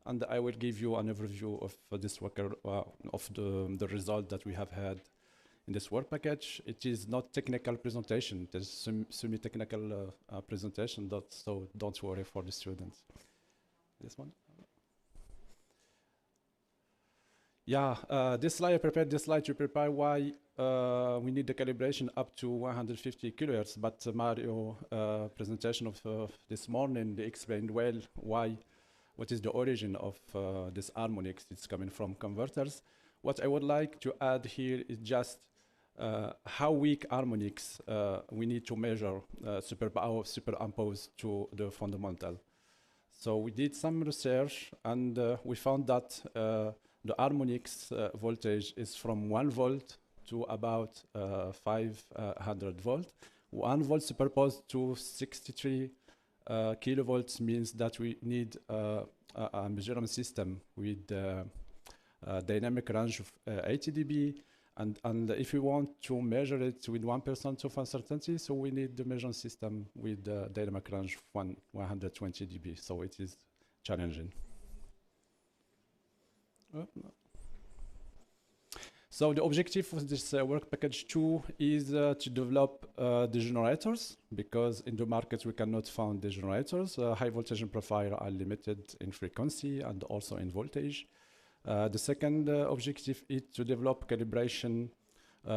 and I will give you an overview of this work, of the result that we have had in this work package. It is not technical presentation, it is semi-technical presentation, so don't worry for the students. This one? This slide, I prepared this slide to prepare why we need the calibration up to 150 kilohertz, but Mario presentation of this morning, they explained well what is the origin of this harmonics. It's coming from converters. What I would like to add here is just how weak harmonics we need to measure superimposed to the fundamental. So we did some research, and we found that the harmonics voltage is from 1 volt to about 500 volt. 1 volt superposed to 63 kilovolts means that we need a measurement system with dynamic range of 80 dB. And if we want to measure it with 1% of uncertainty, so we need the measurement system with the dynamic range of 120 dB. So it is challenging. So the objective of this work package 2 is to develop the generators, because in the market we cannot find the generators. High voltage amplifiers are limited in frequency and also in voltage. The second objective is to develop calibration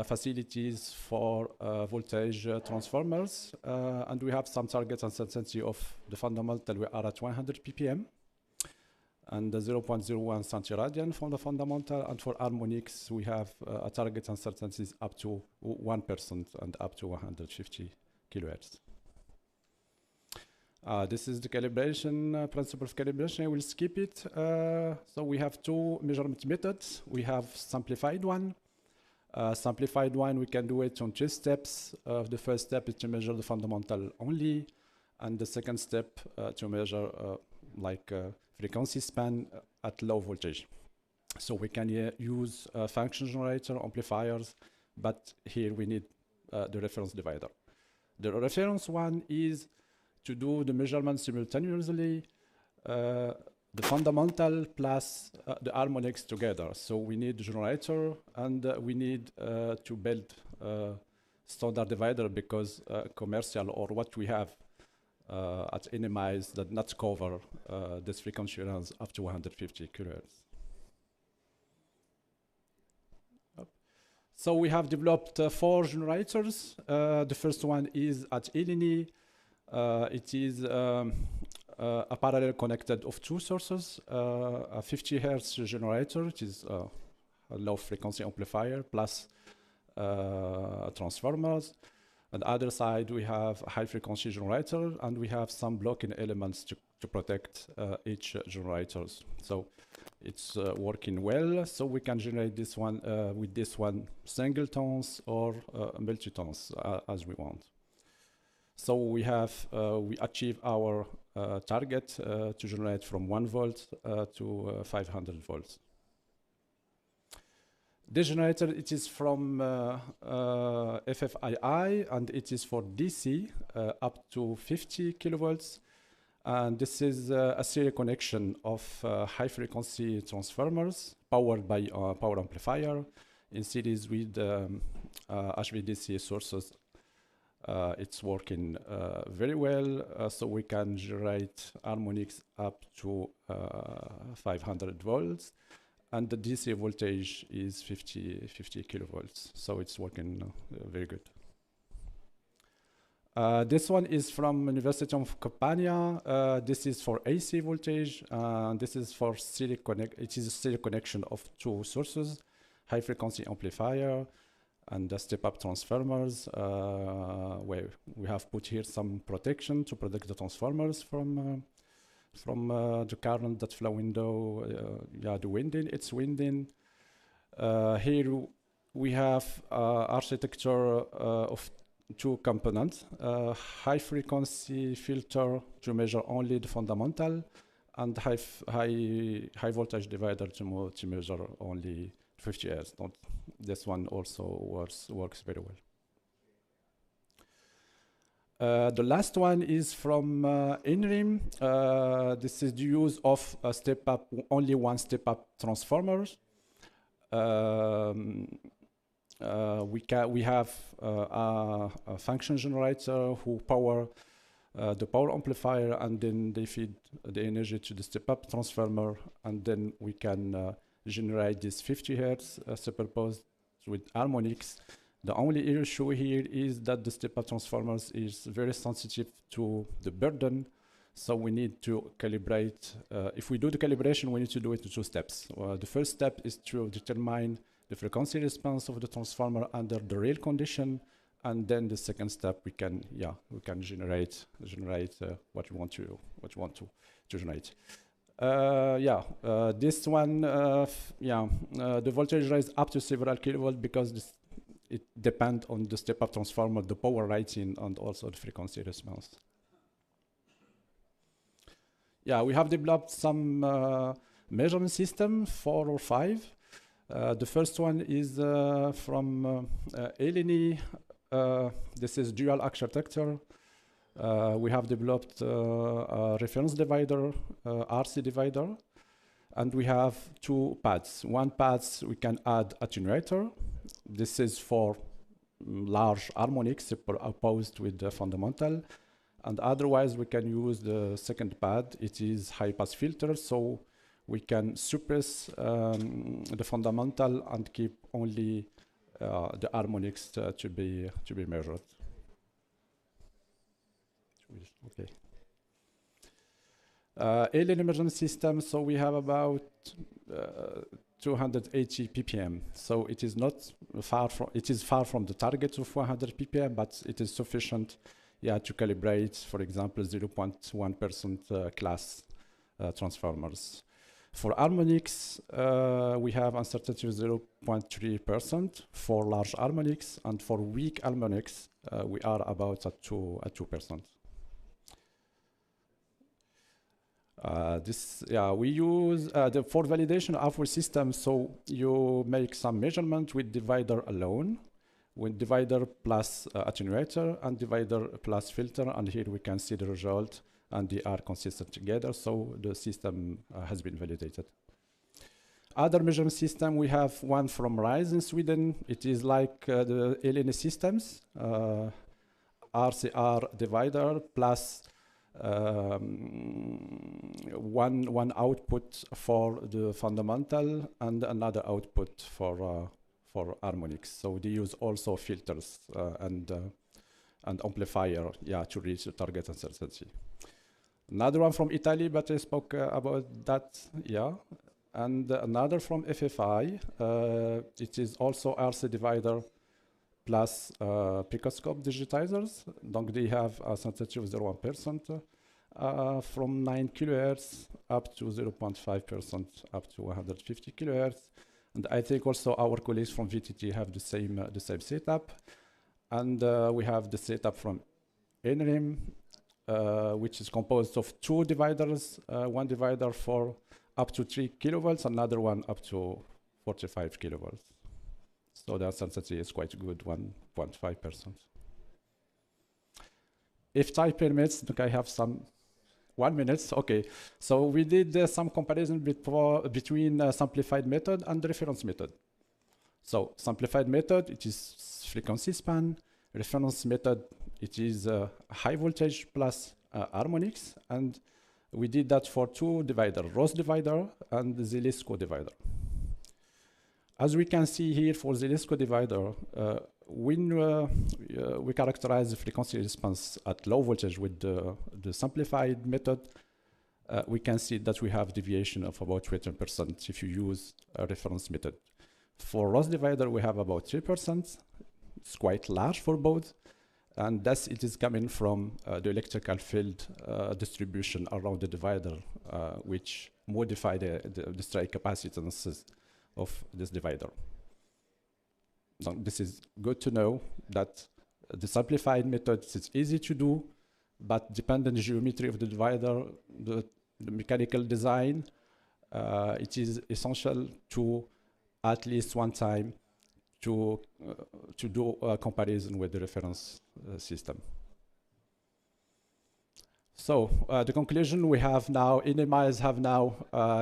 facilities for voltage transformers, and we have some targets and uncertainty of the fundamental. We are at 100 ppm and 0.01 centiradian from the fundamental, and for harmonics we have a target uncertainties up to 1% and up to 150 kilohertz. This is the calibration, principle of calibration. I will skip it. So we have 2 measurement methods. We have simplified one. Simplified one, we can do it on 2 steps. The first step is to measure the fundamental only, and the second step to measure frequency span at low voltage. So we can use function generator amplifiers, but here we need the reference divider. The reference one is to do the measurement simultaneously, the fundamental plus the harmonics together. So we need the generator, and we need to build standard divider, because commercial or what we have at NMIs that not cover this frequency range up to 150 kilohertz. So we have developed 4 generators. The first one is at ELINI. It is a parallel connected of 2 sources, a 50 hertz generator, which is a low frequency amplifier, plus transformers. On the other side, we have a high frequency generator, and we have some blocking elements to protect each generators. So it's working well. So we can generate this one with this one singletons or multitones as we want. So we have we achieve our target to generate from 1 volt to 500 volts. This generator, it is from FFII, and it is for DC up to 50 kilovolts. And this is a serial connection of high frequency transformers powered by power amplifier in series with HVDC sources. It's working very well, so we can generate harmonics up to 500 volts, and the DC voltage is 50 kilovolts, so it's working very good. This one is from University of Campania. This is for AC voltage. This is for serial connect. It is a serial connection of two sources, high frequency amplifier and the step-up transformers, where we have put here some protection to protect the transformers from the current that flow into the winding. It's winding. Here we have architecture of two components, high frequency filter to measure only the fundamental, and high voltage divider to measure only 50 Hz. This one also works very well. The last one is from INRIM. This is the use of a step-up, only one step-up transformers. We have a function generator who power the power amplifier, and then they feed the energy to the step-up transformer, and then we can generate this 50 Hz superposed with harmonics. The only issue here is that the step-up transformers is very sensitive to the burden, so we need to calibrate. If we do the calibration, we need to do it in two steps. The first step is to determine the frequency response of the transformer under the real condition, and then the second step we can generate what we want to generate. This one, the voltage rise up to several kilovolts because it depends on the step-up transformer, the power rating, and also the frequency response. Yeah, we have developed some measurement system, 4 or 5. The first one is from Eleni. This is dual architecture. We have developed a reference divider, RC divider, and we have two pads. One pad we can add attenuator. This is for large harmonics opposed with the fundamental, and otherwise we can use the second pad. It is high pass filter, so we can suppress the fundamental and keep only the harmonics to be measured. Okay. Alien emergence system. So we have about 280 ppm. So it is not far from. It is far from the target of 100 ppm, but it is sufficient, to calibrate, for example, 0.1% class transformers. For harmonics, we have uncertainty of 0.3% for large harmonics, and for weak harmonics, we are about at 2%. We use for validation of our system. So you make some measurement with divider alone, with divider plus attenuator, and divider plus filter, and here we can see the result, and they are consistent together. So the system has been validated. Other measurement system, we have one from RISE in Sweden. It is like the LNA systems, RCR divider plus one output for the fundamental and another output for harmonics. So they use also filters and amplifier, to reach the target uncertainty. Another one from Italy, but I spoke about that, and another from FFI. It is also RC divider plus picoscope digitizers. Donc they have a sensitivity of 0.1% from 9 kHz up to 0.5% up to 150 kHz. And I think also our colleagues from VTT have the same setup. And we have the setup from NRIM, which is composed of two dividers, one divider for up to 3 kilovolts, another one up to 45 kilovolts. So the sensitivity is quite good, 1.5%. If time permits, I have some 1 minute, okay. So we did some comparison between simplified method and reference method. So simplified method, it is frequency span. Reference method, it is high voltage plus harmonics. And we did that for two dividers, Ross divider and the Zelisko divider. As we can see here for the Zelisko divider, when we characterize the frequency response at low voltage with the simplified method, we can see that we have deviation of about 20% if you use a reference method. For Ross divider, we have about 3%. It's quite large for both. And thus it is coming from the electrical field distribution around the divider, which modify the stray capacitances of this divider. So this is good to know that the simplified method is easy to do, but depending on the geometry of the divider, the mechanical design, it is essential to at least one time to do a comparison with the reference system. So the conclusion we have now, NMIs have now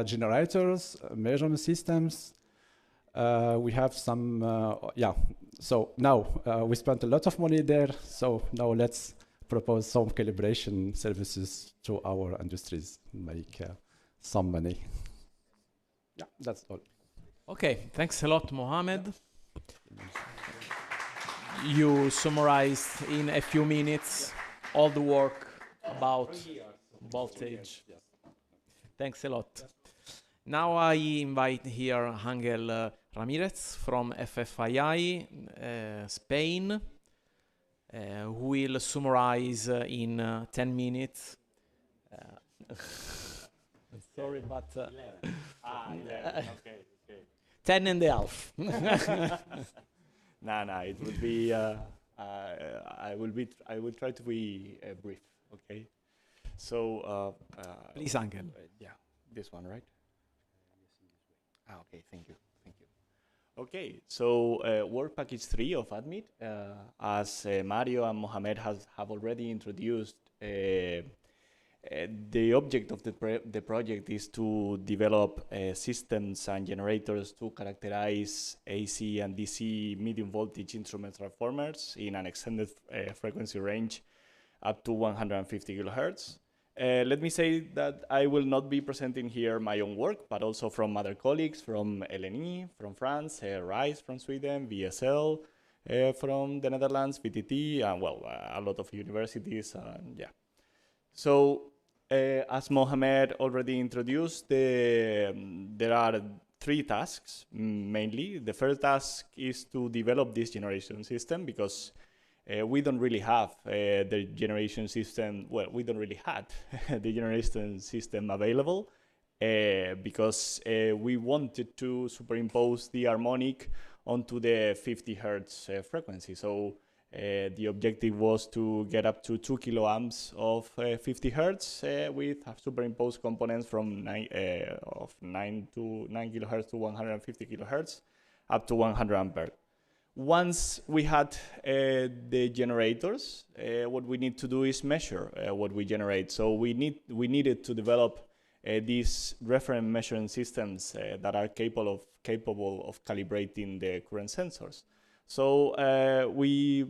generators, measurement systems. We have some, so now we spent a lot of money there. So now let's propose some calibration services to our industries, make some money. Yeah, that's all. Okay, thanks a lot, Mohamed. You summarized in a few minutes all the work about voltage. Thanks a lot. Now I invite here Angel Ramirez from FFII, Spain, who will summarize in 10 minutes. Sorry, but 11. Okay. 10 and a half. No, it would be. I will try to be brief. Okay. So. Please, Angel. Yeah, this one, right? Okay. Thank you. Okay. So work package 3 of ADMIT, as Mario and Mohamed have already introduced. The object of the project is to develop systems and generators to characterize AC and DC medium voltage instrument transformers in an extended frequency range up to 150 kilohertz. Let me say that I will not be presenting here my own work, but also from other colleagues from LNE, from France, RISE from Sweden, VSL from the Netherlands, VTT, and a lot of universities, yeah. So, as Mohamed already introduced, there are 3 tasks mainly. The first task is to develop this generation system because we don't really have the generation system. Well, we don't really had the generation system available because we wanted to superimpose the harmonic onto the 50 hertz frequency. So the objective was to get up to 2 kiloamps of 50 hertz with superimposed components from 9 kilohertz to 150 kilohertz up to 100 ampere. Once we had the generators, what we need to do is measure what we generate. So we needed to develop these reference measuring systems that are capable of calibrating the current sensors. So we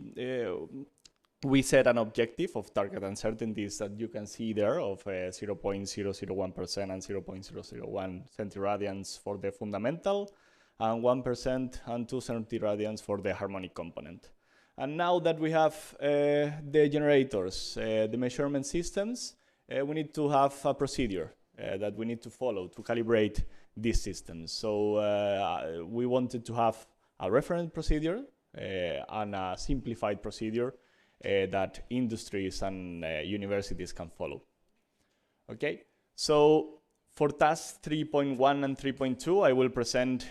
set an objective of target uncertainties that you can see there of 0.001% and 0.001 centiradians for the fundamental, and 1% and 2 centiradians for the harmonic component. And now that we have the generators, the measurement systems, we need to have a procedure that we need to follow to calibrate these systems. So we wanted to have a reference procedure and a simplified procedure that industries and universities can follow. Okay, so for tasks 3.1 and 3.2, I will present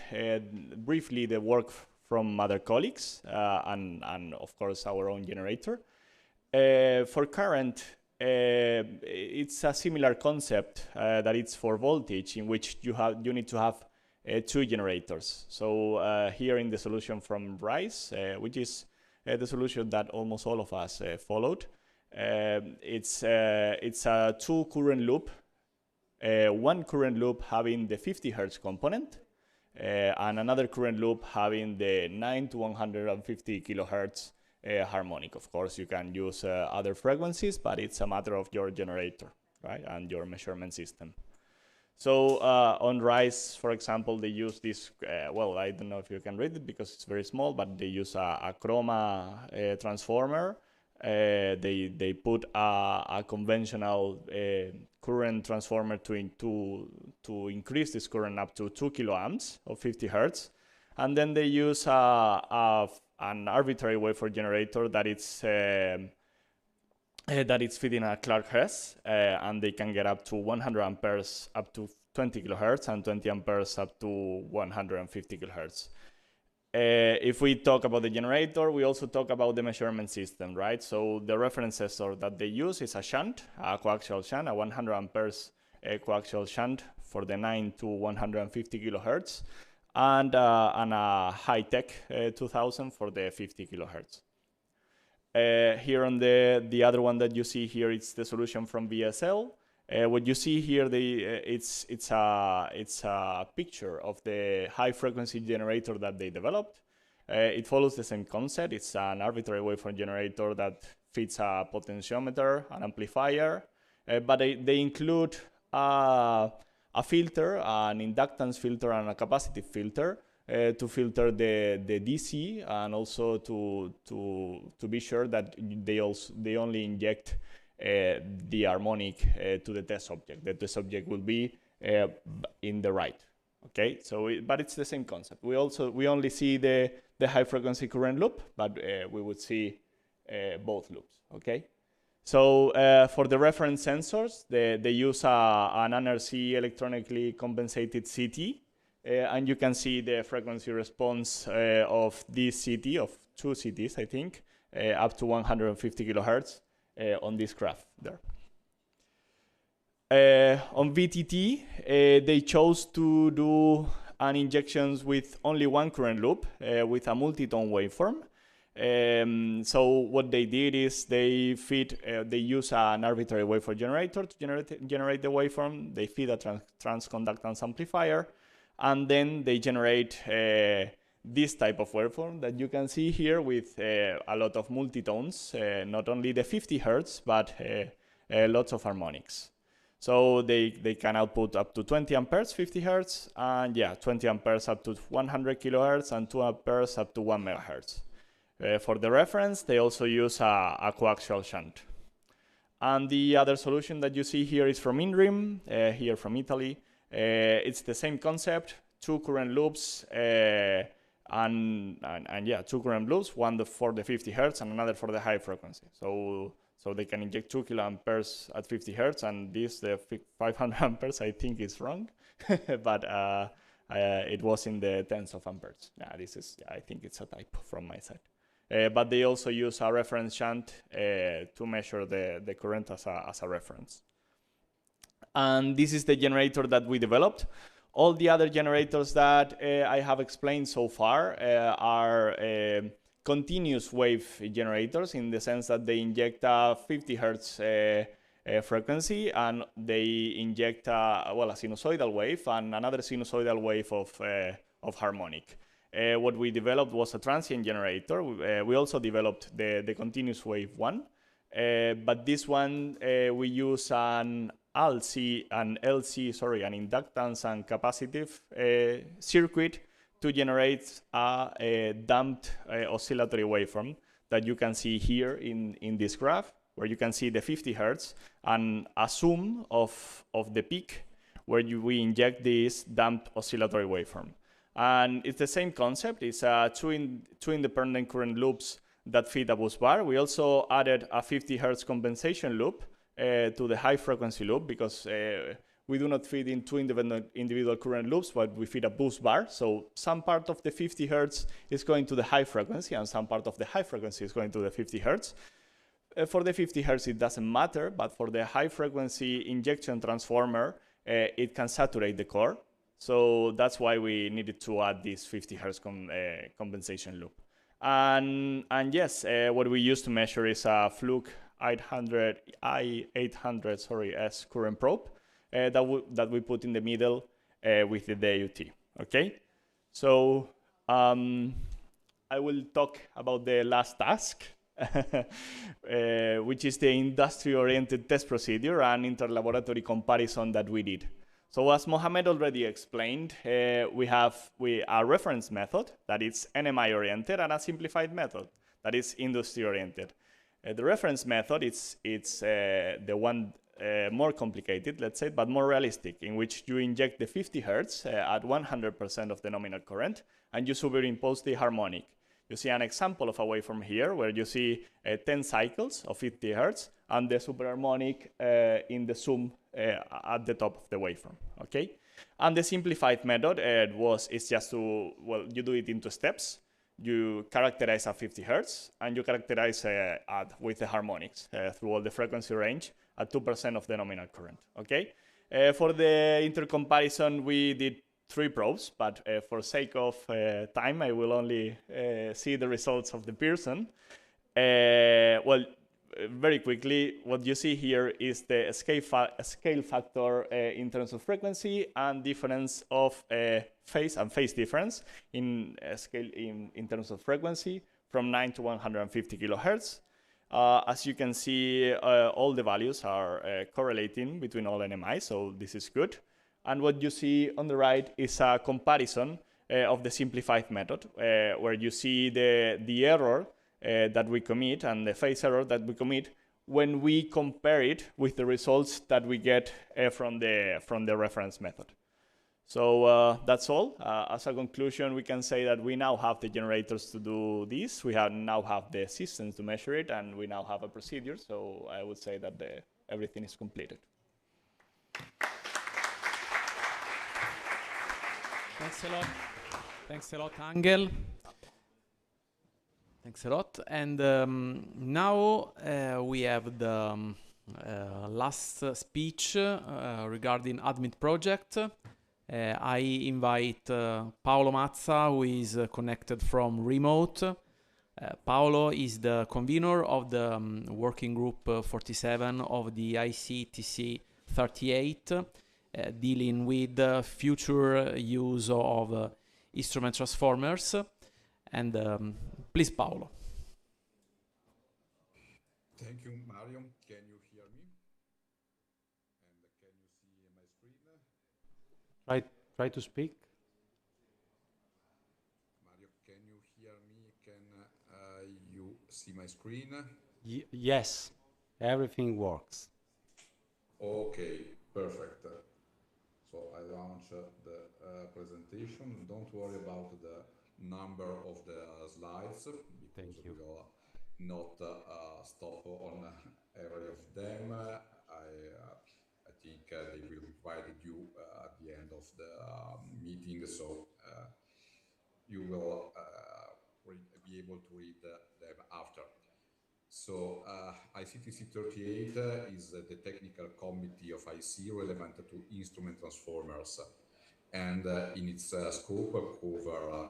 briefly the work from other colleagues and of course our own generator. For current, it's a similar concept that it's for voltage, in which you need to have 2 generators. So here in the solution from RISE, which is the solution that almost all of us followed, It's a two current loop, one current loop having the 50 hertz component, and another current loop having the 9 to 150 kilohertz harmonic. Of course, you can use other frequencies, but it's a matter of your generator, right, and your measurement system. So on RISE, for example, they use this, well, I don't know if you can read it because it's very small, but they use a chroma transformer. They put a conventional current transformer to increase this current up to 2 kiloamps of 50 hertz. And then they use an arbitrary waveform generator that it's feeding a Clark Hess, and they can get up to 100 amperes up to 20 kilohertz and 20 amperes up to 150 kilohertz. If we talk about the generator, we also talk about the measurement system, right? So the reference sensor that they use is a shunt, a coaxial shunt, a 100 amperes coaxial shunt for the 9 to 150 kilohertz, and a high-tech 2000 for the 50 kilohertz. Here on the other one that you see here, it's the solution from VSL. What you see here, it's a picture of the high frequency generator that they developed. It follows the same concept. It's an arbitrary waveform generator that fits a potentiometer, an amplifier, but they include a filter, an inductance filter, and a capacitive filter to filter the DC, and also to be sure that they only inject the harmonic to the test object. The test object will be in the right. Okay, so but it's the same concept. We only see the high frequency current loop, but we would see both loops. Okay, so for the reference sensors, they use an NRC electronically compensated CT, and you can see the frequency response of this CT, of two CTs, I think, up to 150 kilohertz. On this graph there. On VTT, they chose to do an injections with only one current loop with a multi-tone waveform. So what they did is they use an arbitrary waveform generator to generate the waveform. They feed a transconductance amplifier, and then they generate this type of waveform that you can see here with a lot of multitones, not only the 50 hertz, but lots of harmonics. So they can output up to 20 amperes, 50 hertz, and yeah, 20 amperes up to 100 kilohertz, and 2 amperes up to 1 megahertz. For the reference, they also use a coaxial shunt. And the other solution that you see here is from INRIM, here from Italy. It's the same concept, two current loops, and yeah, two current loops, one for the 50 hertz and another for the high frequency. So they can inject 2 kiloamperes at 50 hertz, and this, the 500 amperes, I think is wrong, but it was in the tens of amperes. Yeah, I think it's a typo from my side. But they also use a reference shunt to measure the current as a reference. And this is the generator that we developed. All the other generators that I have explained so far are continuous wave generators, in the sense that they inject a 50 hertz frequency, and they inject a sinusoidal wave and another sinusoidal wave of harmonic. What we developed was a transient generator. We also developed the continuous wave one, but this one we use an LC, an inductance and capacitive circuit to generate a damped oscillatory waveform that you can see here in this graph, where you can see the 50 hertz and a zoom of the peak where we inject this damped oscillatory waveform. And it's the same concept. It's two independent current loops that feed a bus bar. We also added a 50 hertz compensation loop to the high frequency loop, because we do not feed in two individual current loops, but we feed a bus bar. So some part of the 50 hertz is going to the high frequency, and some part of the high frequency is going to the 50 hertz. For the 50 hertz, it doesn't matter, but for the high frequency injection transformer, it can saturate the core. So that's why we needed to add this 50 hertz compensation loop. And yes, what we use to measure is a fluke I800 sorry, as current probe that we put in the middle with the DUT. Okay, so I will talk about the last task, which is the industry-oriented test procedure and interlaboratory comparison that we did. So as Mohamed already explained, we have a reference method that is NMI-oriented and a simplified method that is industry-oriented. The reference method, it's the one more complicated, let's say, but more realistic, in which you inject the 50 hertz at 100% of the nominal current, and you superimpose the harmonic. You see an example of a waveform here, where you see 10 cycles of 50 hertz, and the superharmonic in the zoom at the top of the waveform, okay? And the simplified method is just to, well, you do it into steps. You characterize at 50 hertz, and you characterize with the harmonics through all the frequency range at 2% of the nominal current, okay? For the intercomparison, we did 3 probes, but for sake of time, I will only see the results of the Pearson. Well, very quickly, what you see here is the scale factor in terms of frequency and difference of phase and phase difference in scale in terms of frequency from 9 to 150 kilohertz. As you can see, all the values are correlating between all NMI, so this is good. And what you see on the right is a comparison of the simplified method, where you see the error that we commit and the phase error that we commit when we compare it with the results that we get from the reference method. So that's all. As a conclusion, we can say that we now have the generators to do this. We now have the systems to measure it, and we now have a procedure. So I would say that everything is completed. Thanks a lot. Thanks a lot, Angel. Thanks a lot. And now we have the last speech regarding Admit project. I invite Paolo Mazza, who is connected from remote. Paolo is the convener of the working group 47 of the ICTC 38, dealing with future use of instrument transformers. And please, Paolo. Thank you, Mario. Can you hear me? And can you see my screen? Try to speak. Mario, can you hear me? Can you see my screen? Yes, everything works. Okay, perfect. So I launch the presentation. Don't worry about the number of the slides, because we will not stop on every of them. I think they will be provided you at the end of the meeting, so you will be able to read them after. So ICTC 38 is the technical committee of IC relevant to instrument transformers, and in its scope cover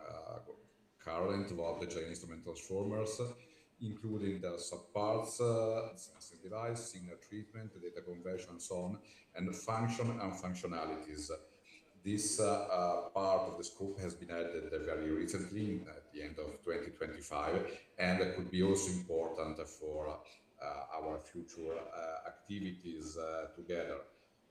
current voltage and instrument transformers, including the subparts, sensing device, signal treatment, data conversion, and so on, and function and functionalities. This part of the scope has been added very recently, at the end of 2025, and could be also important for our future activities together.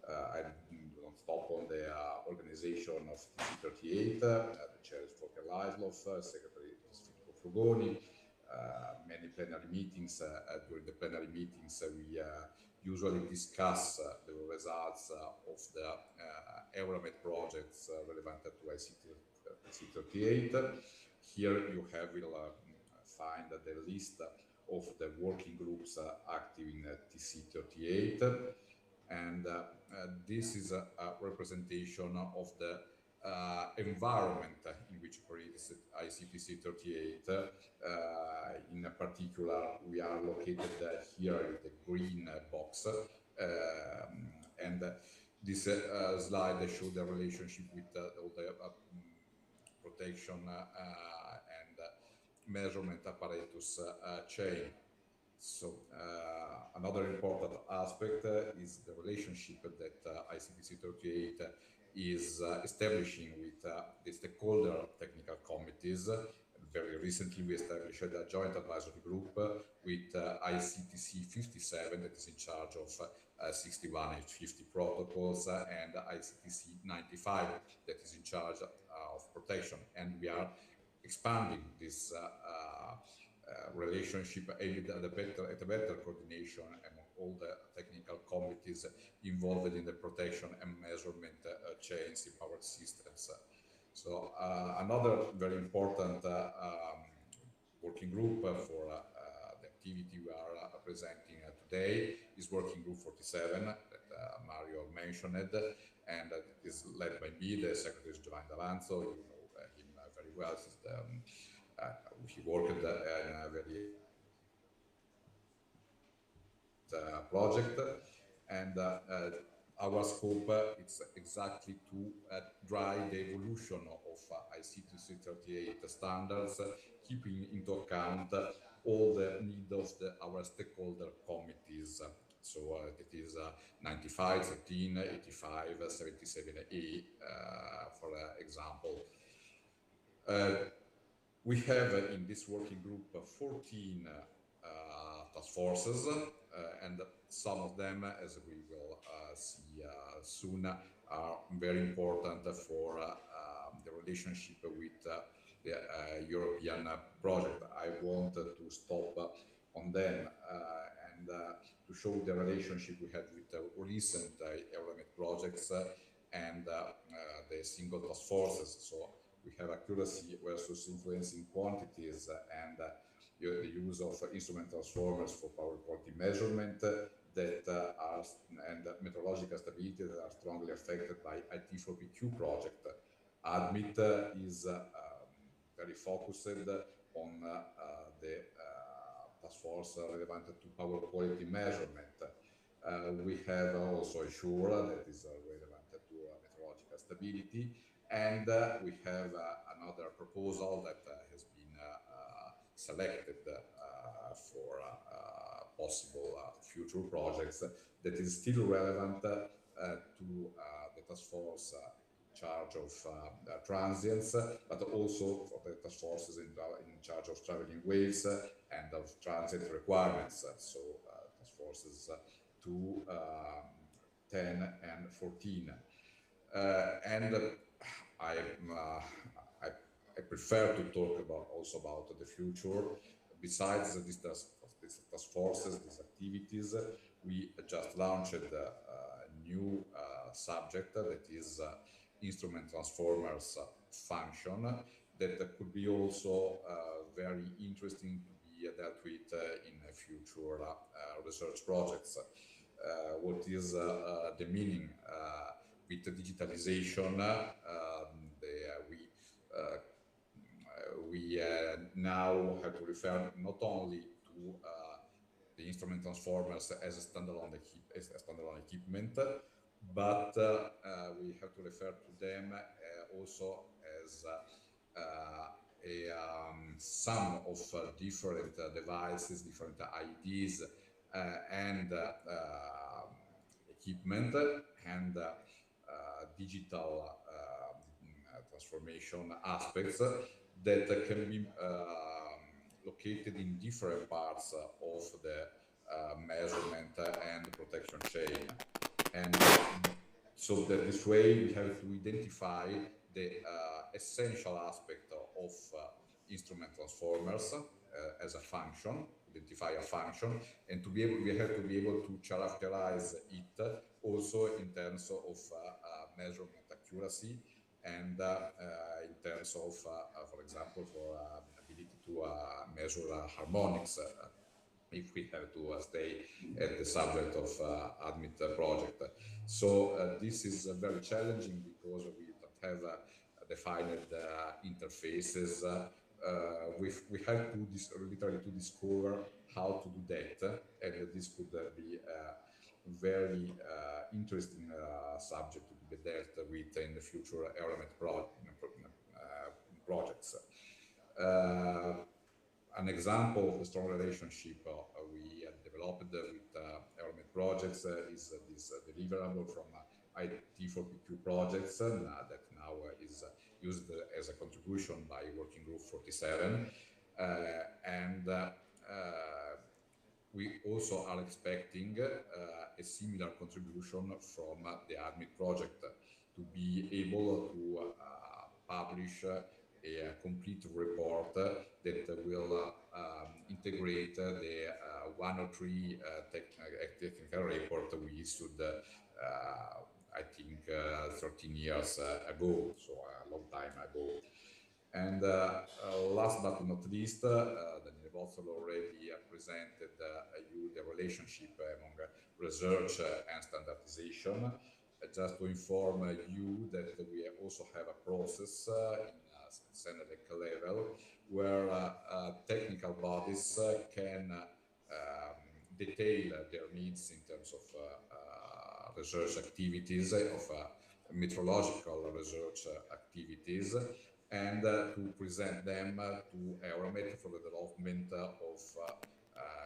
I don't stop on the organization of TC38. The chair is Volker Leisloff, secretary is Filippo Frugoni. Many plenary meetings. During the plenary meetings, we usually discuss the results of the Euromed projects relevant to IC38. Here you will find the list of the working groups active in TC38. And this is a representation of the environment in which operates ICTC 38. In particular, we are located here in the green box, and this slide shows the relationship with all the protection and measurement apparatus chain. So another important aspect is the relationship that ICTC38 is establishing with the stakeholder technical committees. Very recently, we established a joint advisory group with ICTC 57 that is in charge of 61 H50 protocols and ICTC 95 that is in charge of protection. And we are expanding this relationship aimed at a better coordination among all the technical committees involved in the protection and measurement chains in power systems. So another very important working group for the activity we are presenting today is Working Group 47 that Mario mentioned, and it is led by me, the Secretary is Giovanni D'Avanzo. You know him very well. He worked in a very project, and our scope is exactly to drive the evolution of ICTC38 standards, keeping into account all the needs of our stakeholder committees. So it is 95, 13, 85, 77A, for example. We have in this working group 14 task forces, and some of them, as we will see soon, are very important for the relationship with the European project. I want to stop on them and to show the relationship we had with recent Euromed projects and the single task forces. So we have accuracy versus influencing quantities and the use of instrument transformers for power quality measurement that are, and meteorological stability that are strongly affected by IT for PQ project. ADMIT is very focused on the task force relevant to power quality measurement. We have also SURE that is relevant to meteorological stability, and we have another proposal that has been selected for possible future projects that is still relevant to the task force in charge of transients, but also for the task forces in charge of traveling waves and of transit requirements. So task forces 2, 10, and 14. And I prefer to talk also about the future. Besides these task forces, these activities, we just launched a new subject that is instrument transformers function that could be also very interesting to be dealt with in future research projects. What is the meaning? With the digitalization, we now have to refer not only to the instrument transformers as a standalone equipment, but we have to refer to them also as a sum of different devices, different IDs, and equipment, and digital transformation aspects that can be located in different parts of the measurement and protection chain. And so that this way we have to identify the essential aspect of instrument transformers as a function, identify a function, and to be able, we have to be able to characterize it also in terms of measurement accuracy and in terms of, for example, for ability to measure harmonics, if we have to stay at the subject of ADMIT project. So this is very challenging because we don't have defined interfaces. We have to literally to discover how to do that, and this could be a very interesting subject to be dealt with in the future Euromed projects. An example of the strong relationship we developed with Euromed projects is this deliverable from IT4PQ projects that now is used as a contribution by Working Group 47. We also are expecting a similar contribution from the ADMIT project to be able to publish a complete report that will integrate the 103 technical report we issued, I think, 13 years ago, so a long time ago. And last but not least, Daniele Bozzolo already presented you the relationship among research and standardization. Just to inform you that we also have a process in Senelec level where technical bodies can detail their needs in terms of research activities, of metrological research activities, and to present them to Euromed for the development of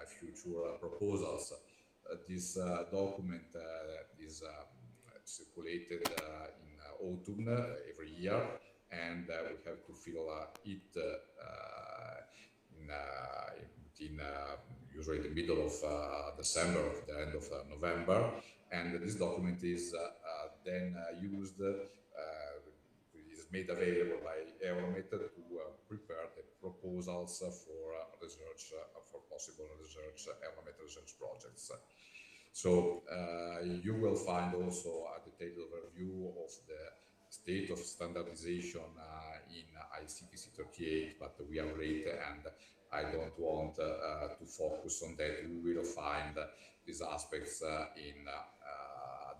future proposals. This document is circulated in autumn every year, and we have to fill it in usually the middle of December, or the end of November, and this document is then used, is made available by Euromed to prepare the proposals for research, for possible research, Euromed research projects. So you will find also a detailed overview of the state of standardization in ICTC 38, but we are late and I don't want to focus on that. We will find these aspects in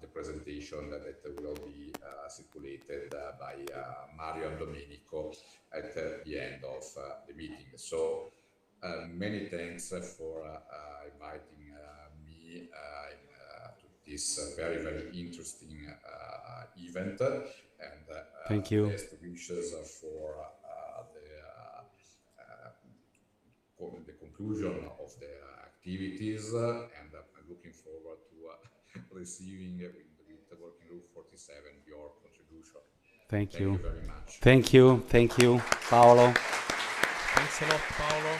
the presentation that will be circulated by Mario and Domenico at the end of the meeting. So many thanks for inviting me to this very, very interesting event, and thank you. Best wishes for the conclusion of the activities, and I'm looking forward to receiving with the Working Group 47 your contribution. Thank you. Thank you very much. Thank you. Thank you, Paolo. Thanks a lot, Paolo.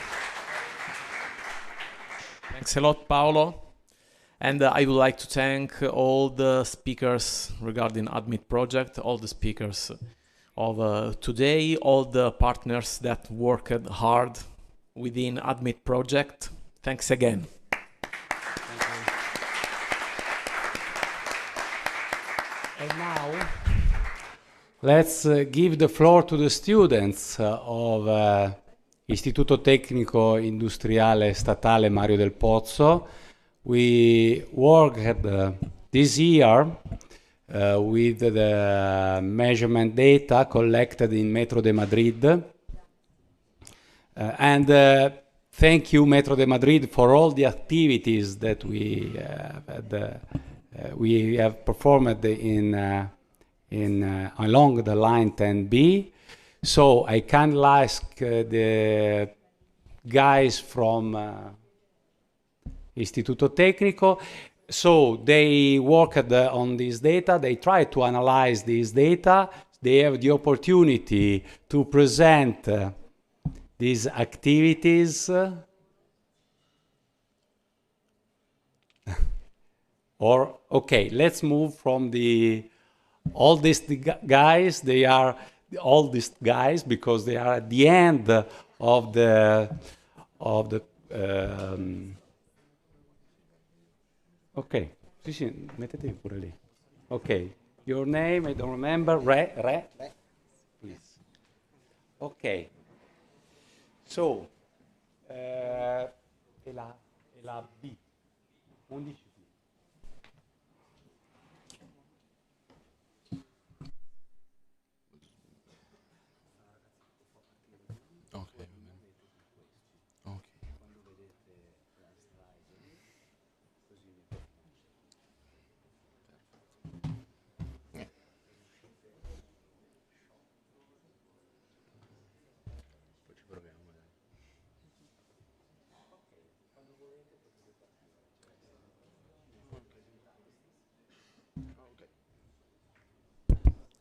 Thanks a lot, Paolo. And I would like to thank all the speakers regarding ADMIT project, all the speakers of today, all the partners that worked hard within ADMIT project. Thanks again. And now, let's give the floor to the students of Istituto Tecnico Industriale Statale Mario del Pozzo. We worked this year with the measurement data collected in Metro de Madrid. And thank you, Metro de Madrid, for all the activities that we have performed along the line 10B. So I kindly ask the guys from Istituto Tecnico. So they worked on this data. They tried to analyze this data. They have the opportunity to present these activities. Or, okay, let's move from all these guys. They are all these guys because they are at the end of the ok, sì, mettetevi pure lì. Ok, your name, I don't remember, Re, please. Ok, so, e la B, 11B.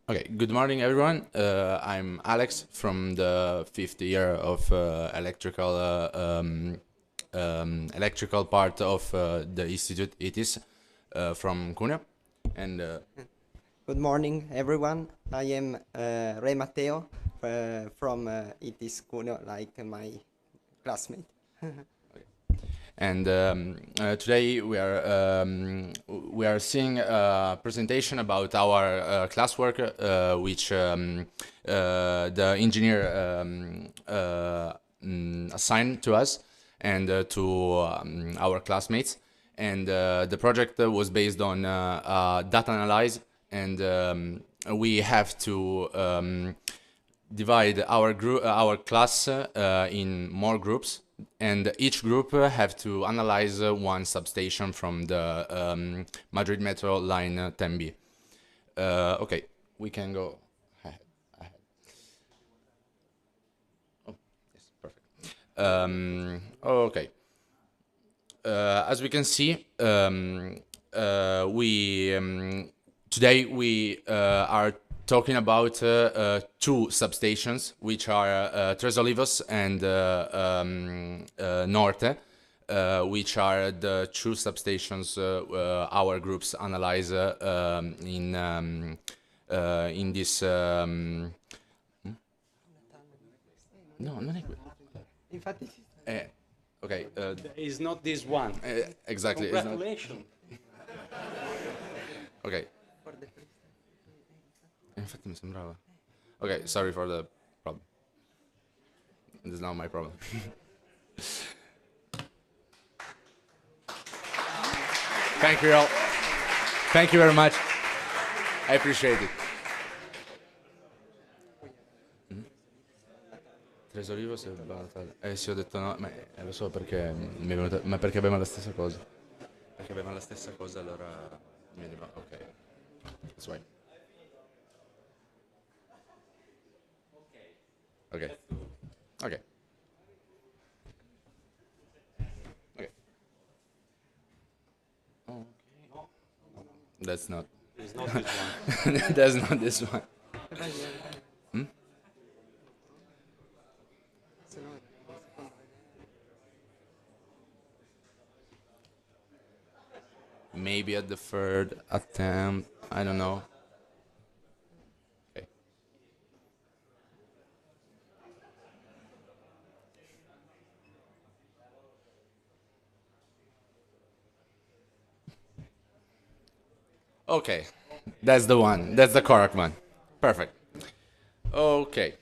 Okay, good morning, everyone. I'm Alex from the fifth year of electrical part of the institute ITIS from Cuneo. And good morning, everyone. I am Re Matteo from ITIS Cuneo, like my classmate. And today we are seeing a presentation about our classwork, which the engineer assigned to us and to our classmates. And the project was based on data analyze, and we have to divide our class in more groups. And each group have to analyze one substation from the Madrid Metro line 10B. Okay, we can go ahead. Oh, yes, perfect. Okay. As we can see, today we are talking about two substations, which are Tres Olivos and Norte, which are the two substations our groups analyze in this. No, non è quello. Infatti. Okay. It's not this one. Exactly. Congratulations. Okay. Infatti mi sembrava. Okay, sorry for the problem. This is not my problem. Thank you all. Thank you very much. I appreciate it. Tres Olivos e Balatale. Sì, ho detto no, ma lo so perché mi è venuta, ma perché avevamo la stessa cosa. Perché avevamo la stessa cosa, allora mi veniva, ok. That's right. Okay. Okay. Okay. Oh, okay. That's not. It's not this one. That's not this one. Hmm? Maybe at the third attempt. I don't know. Okay, that's the one. That's the correct one. Perfect. Okay.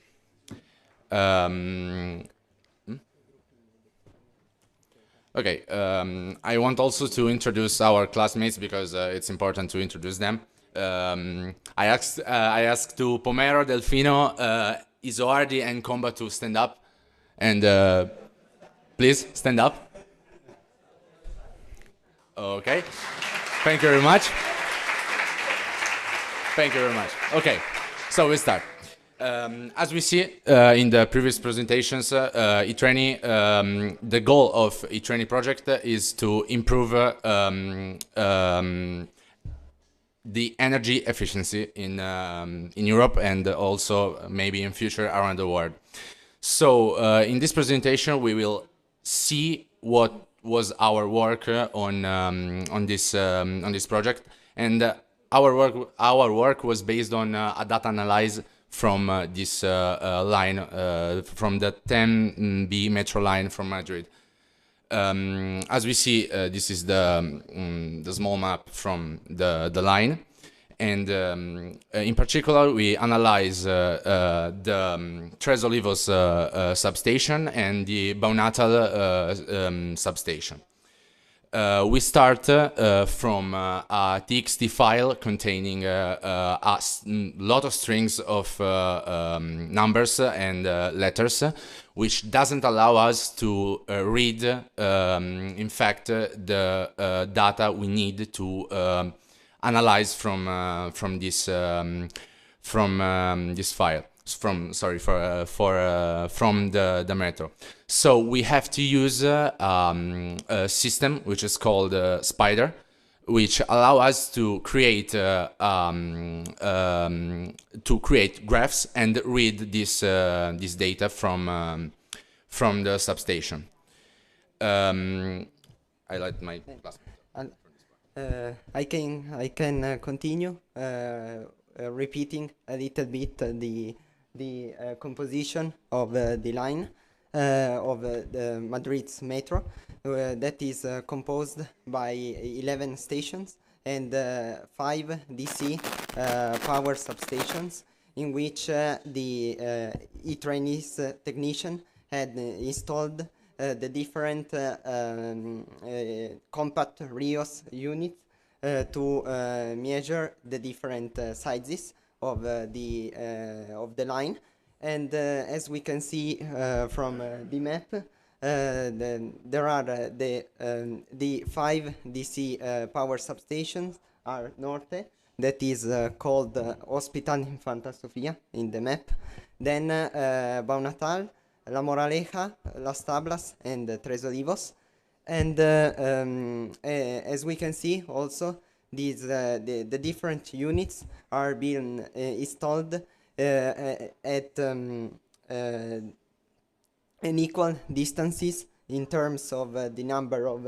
Okay. I want also to introduce our classmates because it's important to introduce them. I asked to Pomero, Delfino, Isoardi, and Comba to stand up, and please stand up. Okay. Thank you very much. Thank you very much. Okay, so we start. As we see in the previous presentations, eTraining, the goal of eTraining project is to improve the energy efficiency in Europe and also maybe in future around the world. So in this presentation, we will see what was our work on this project, and our work was based on a data analysis from this line, from the 10B metro line from Madrid. As we see, this is the small map from the line, and in particular, we analyze the Tres Olivos substation and the Baunatal substation. We start from a TXT file containing a lot of strings of numbers and letters, which doesn't allow us to read, in fact, the data we need to analyze from this file. From the metro. So we have to use a system which is called Spider, which allow us to create graphs and read this data from the substation. I let my class. I can continue repeating a little bit the composition of the line of the Madrid's metro that is composed by 11 stations and 5 DC power substations, in which the e-trainees technician had installed the different compact RIOS units to measure the different sizes of the line. And as we can see from the map, there are the 5 DC power substations are Norte, that is called Hospital Infanta Sofia in the map. Then Baunatal, La Moraleja, Las Tablas, and Tres Olivos. And as we can see also, these the different units are being installed at unequal distances in terms of the number of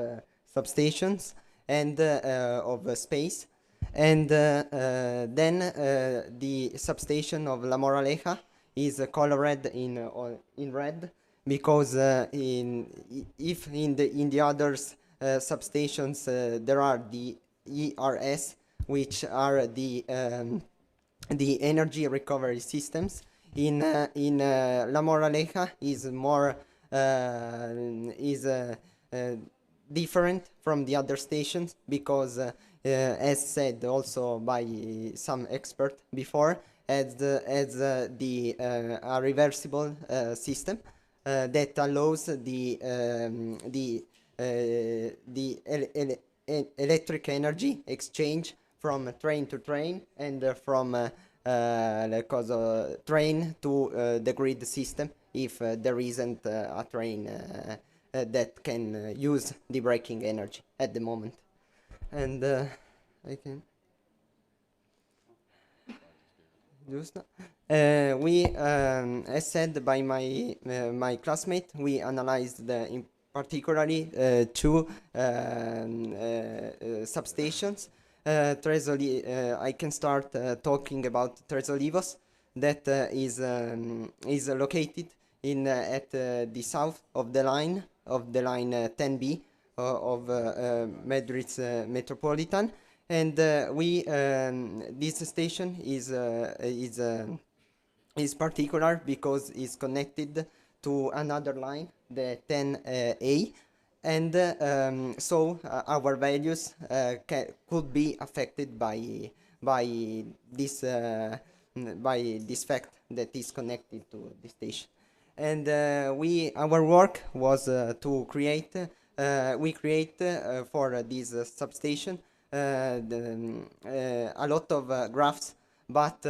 substations and of space. And then the substation of La Moraleja is colored in red, because if in the others substations there are the ERS, which are the energy recovery systems. In La Moraleja is more different from the other stations, because as said also by some expert before, as a reversible system that allows the electric energy exchange from train to train and from train to the grid system, if there isn't a train that can use the braking energy at the moment. And I can we, as said by my classmate, we analyzed in particularly 2 substations. I can start talking about Tres Olivos, that is located at the south of the line 10B of Madrid's Metropolitan. And this station is particular because it's connected to another line, the 10A, and so our values could be affected by this fact that is connected to the station. And our work was to create for this substation a lot of graphs, but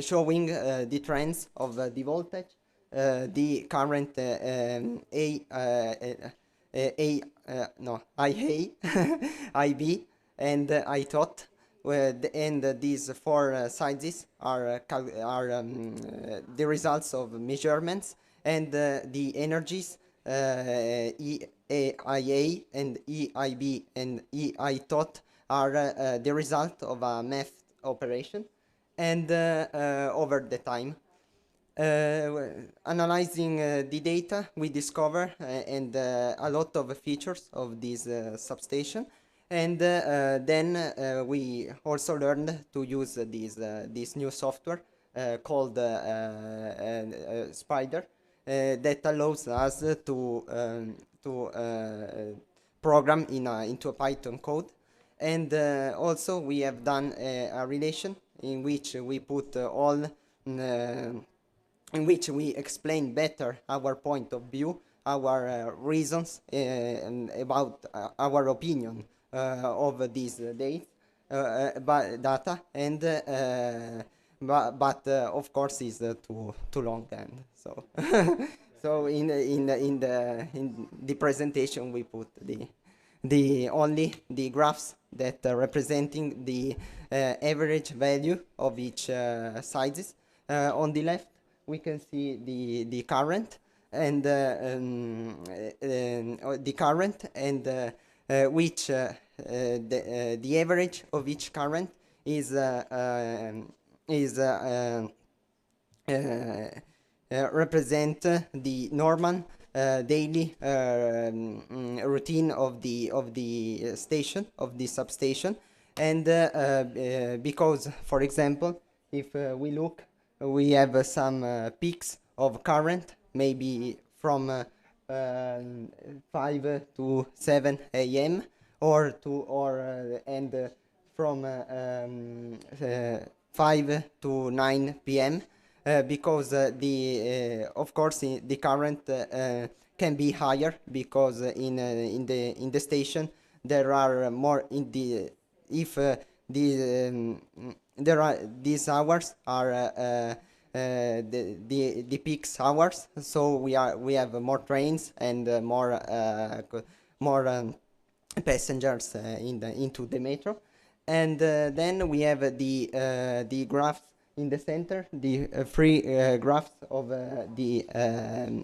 showing the trends of the voltage, the current IA, IB, and I thought, and these 4 sizes are the results of measurements, and the energies EIA and EIB and EI thought are the result of a math operation, and over the time. Analyzing the data, we discover and a lot of features of this substation, and then we also learned to use this new software called Spider, that allows us to program into a Python code. And also we have done a relation in which we put in which we explain better our point of view, our reasons about our opinion of these data, and but of course is too long, and so so in the presentation we put only the graphs that are representing the average value of each sizes. On the left, we can see the current and which the average of each current is represent the normal daily routine of the station, of the substation. And because, for example, if we look, we have some peaks of current, maybe from 5 to 7 a.m. and from 5 to 9 p.m. Because of course the current can be higher, because in the station there are more there are these hours are the peak hours, so we have more trains and more passengers into the metro. And then we have the graphs in the center, the free graphs of the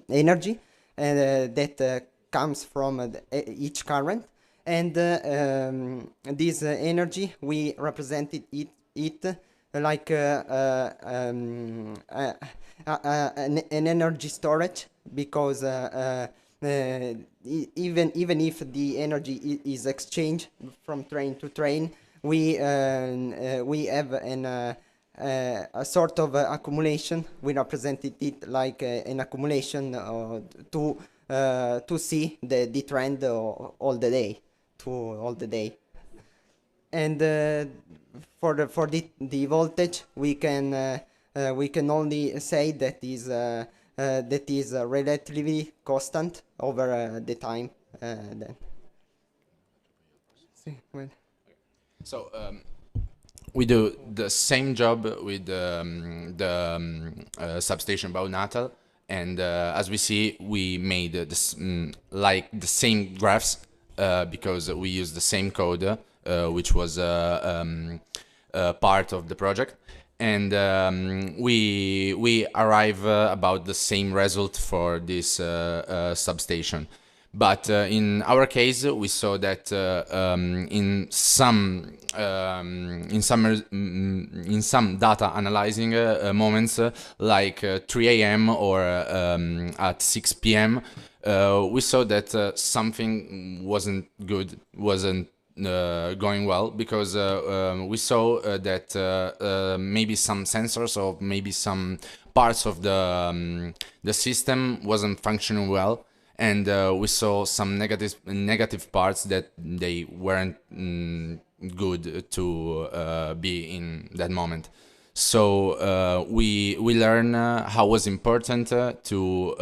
energy that comes from each current. And this energy, we represented it like an energy storage, because even if the energy is exchanged from train to train, we have a sort of accumulation. We represented it like an accumulation to see the trend all the day. And for the voltage, we can only say that is relatively constant over the time. Then. So we do the same job with the substation Baunatal, and as we see, we made this like the same graphs because we use the same code, which was part of the project, and we arrive about the same result for this substation. But in our case, we saw that in some data analyzing moments, like 3 a.m. or at 6 p.m., we saw that something wasn't going well, because we saw that maybe some sensors or maybe some parts of the system wasn't functioning well. And we saw some negative parts that they weren't good to be in that moment. So we learn how it was important to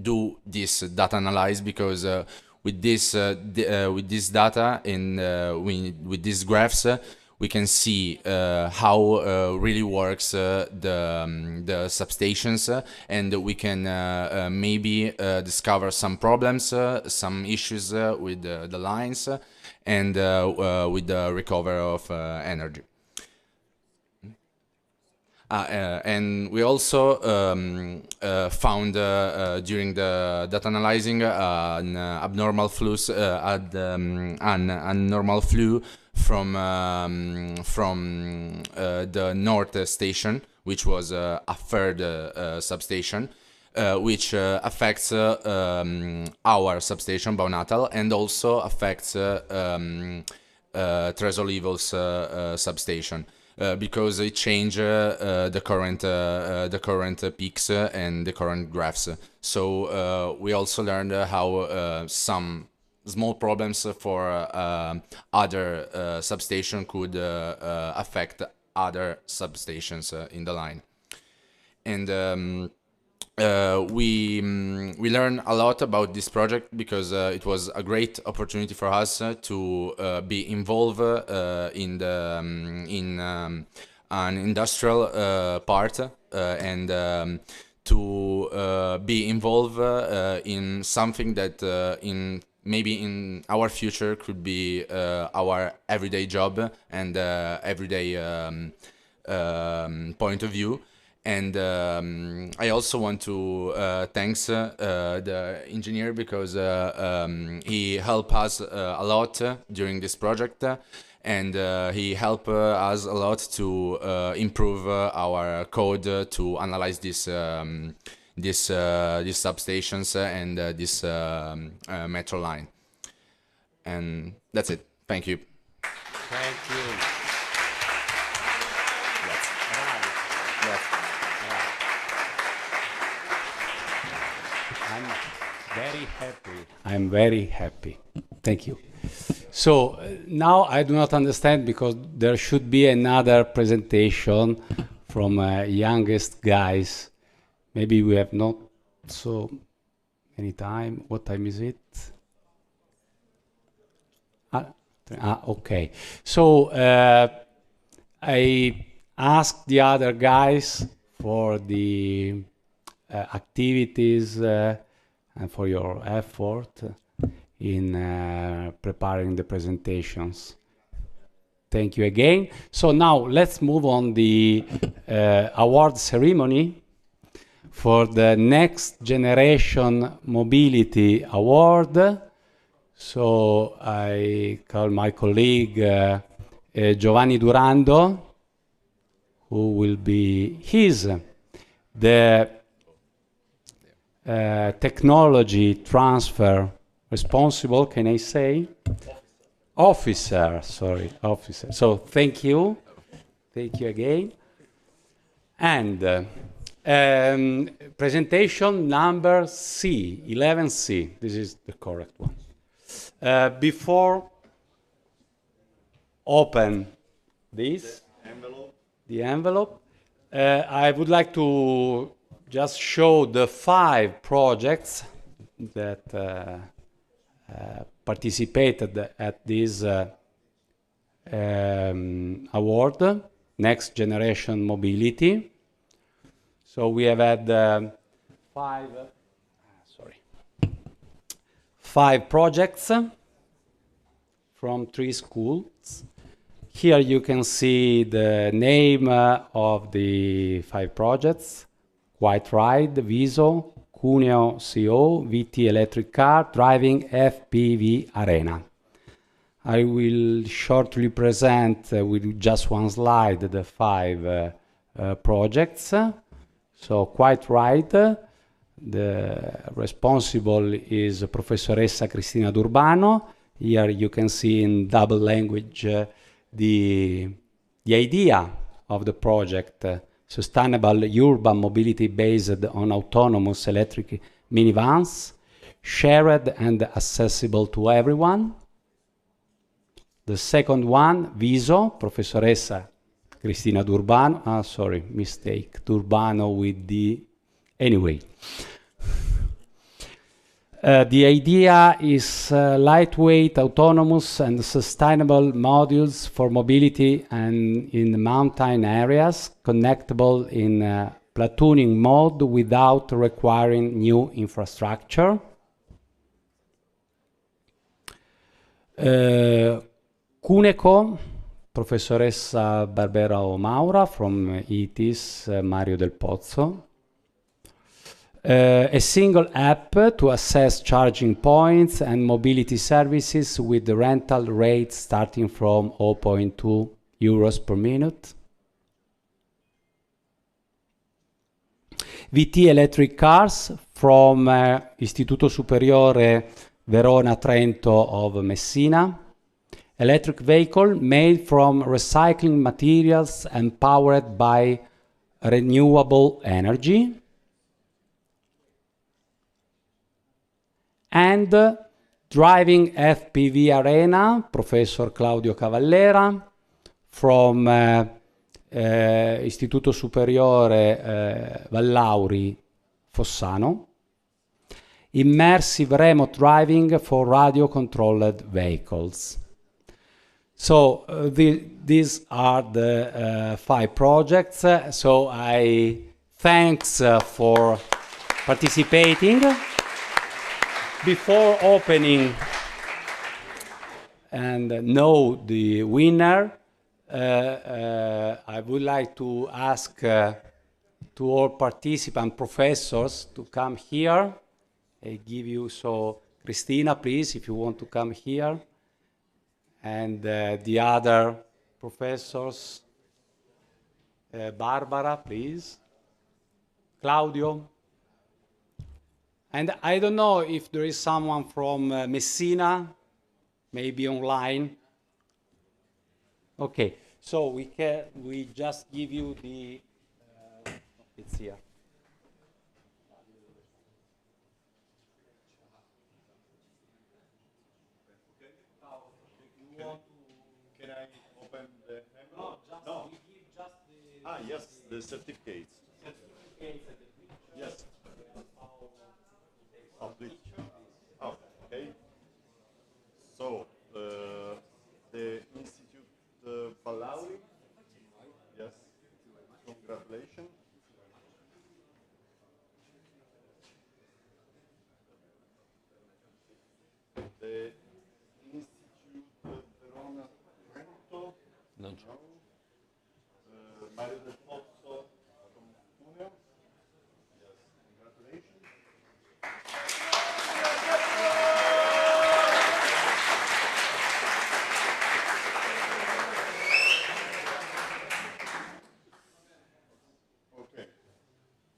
do this data analysis, because with this data and with these graphs, we can see how really works the substations, and we can maybe discover some problems, some issues with the lines, and with the recovery of energy. And we also found during the data analyzing an abnormal flux, an normal flow from the north station, which was a third substation, which affects our substation Baunatal, and also affects Tres Olivos substation. Because it changed the current peaks and the current graphs. So we also learned how some small problems for other substation could affect other substations in the line. And we learned a lot about this project, because it was a great opportunity for us to be involved in an industrial part, and to be involved in something that maybe in our future could be our everyday job and everyday point of view. And I also want to thanks the engineer because he helped us a lot during this project, and he helped us a lot to improve our code to analyze these substations and this metro line. And that's it. Thank you. Thank you. I'm very happy. Thank you. So now I do not understand because there should be another presentation from youngest guys. Maybe we have not so many time. What time is it? Okay. So I asked the other guys for the activities and for your effort in preparing the presentations. Thank you again. So now let's move on the award ceremony for the Next Generation Mobility Award. So I call my colleague Giovanni Durando, who will be the technology transfer responsible, can I say? Officer, sorry, officer. So thank you again. And presentation number C, 11C, this is the correct one. Before open this, the envelope, I would like to just show the 5 projects that participated at this award, Next Generation Mobility. So we have had 5 projects from 3 schools. Here you can see the name of the 5 projects: White Ride, Viso, Cuneo CO, VT Electric Car, Driving FPV Arena. I will shortly present with just one slide the 5 projects. So White Ride, the responsible is Professoressa Cristina D'Urbano. Here you can see in double language the idea of the project, sustainable urban mobility based on autonomous electric minivans, shared and accessible to everyone. The second one, Viso, Professoressa Cristina D'Urbano. Sorry, mistake, D'Urbano with the... Anyway. The idea is lightweight, autonomous and sustainable modules for mobility and in mountain areas, connectable in platooning mode without requiring new infrastructure. Cuneco, Professoressa Barbera Maura from ITIS, Mario Del Pozzo. A single app to access charging points and mobility services with the rental rate starting from 0.2 euros per minute. VT electric cars from Istituto Superiore Verona Trento of Messina. Electric vehicle made from recycling materials and powered by renewable energy. And Driving FPV Arena, Professor Claudio Cavallera from Istituto Superiore Vallauri Fossano. Immersive remote driving for radio-controlled vehicles. So these are the 5 projects. So I thanks for participating. Before opening and know the winner, I would like to ask to all participant professors to come here. I give you, so Christina, please, if you want to come here. And the other professors, Barbara, please. Claudio. And I don't know if there is someone from Messina, maybe online. Okay, so we just give you the, it's here. Can I open the envelope? No. Ah, yes, the certificates. Yes. Oh, please. Oh, okay. So, the Institute Pallauri. Yes. Congratulations. The Institute Verona Trento. Non c'è. Mario del Pozzo from Cuneo. Yes, congratulations. Okay.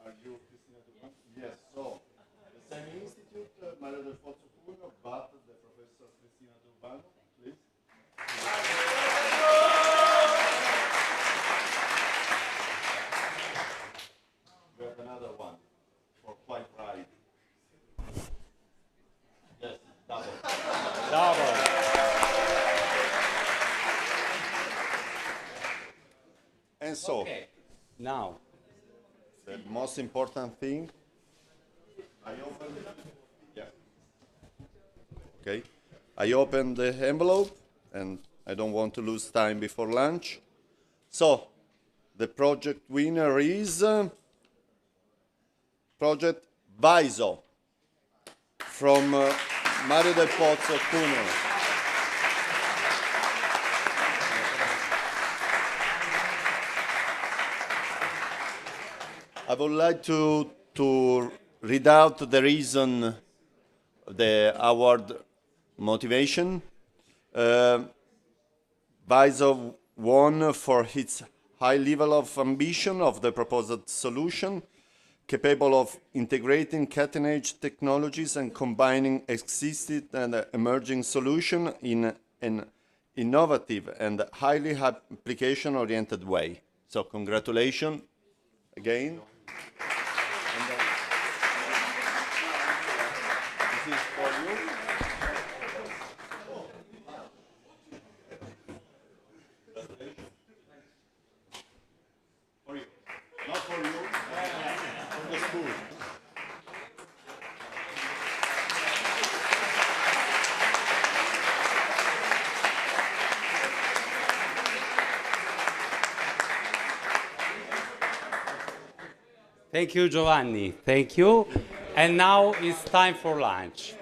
Are you Cristina Turbano? Yes, so the same institute, Mario del Pozzo Cuneo, but the professor Cristina Turbano, please. We have another one for quite right. Yes, double. Double. And so, okay. Now, the most important thing, I open, yeah. Okay, I open the envelope, and I don't want to lose time before lunch. So, the project winner is Project Viso from Mario del Pozzo, Cuneo. I would like to read out the reason, the award motivation. Viso won for its high level of ambition of the proposed solution, capable of integrating cutting-edge technologies and combining existing and emerging solutions in an innovative and highly application-oriented way. So congratulations again. This is for you. For you. Not for you. For the school. thank you, Giovanni. Thank you. And now it's time for lunch.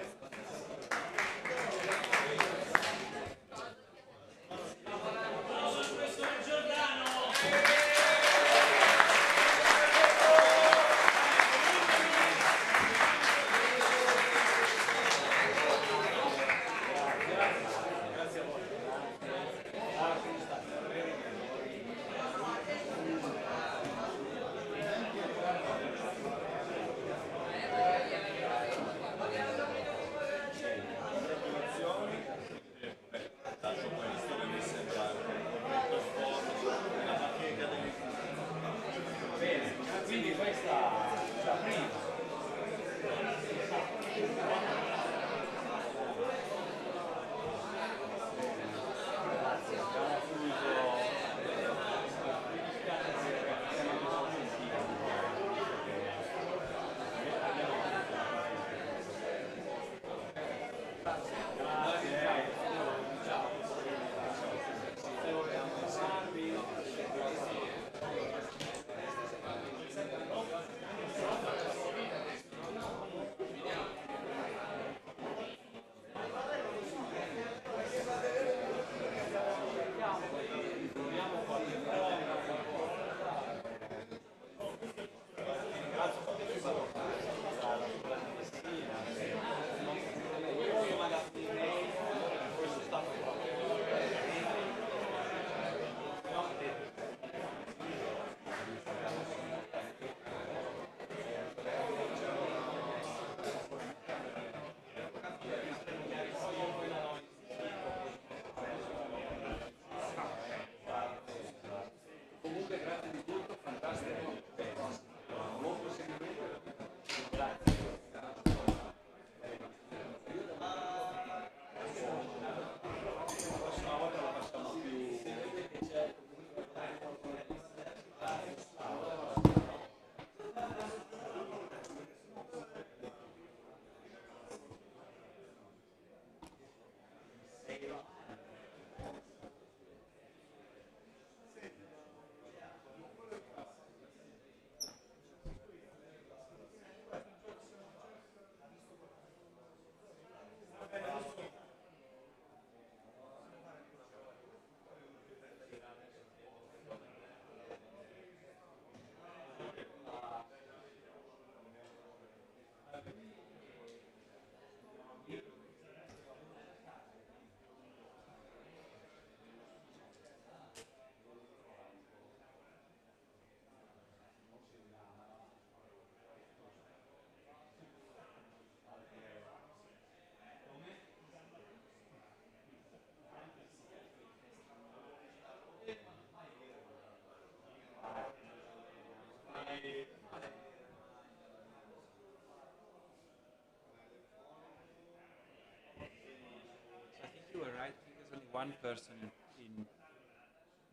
one person in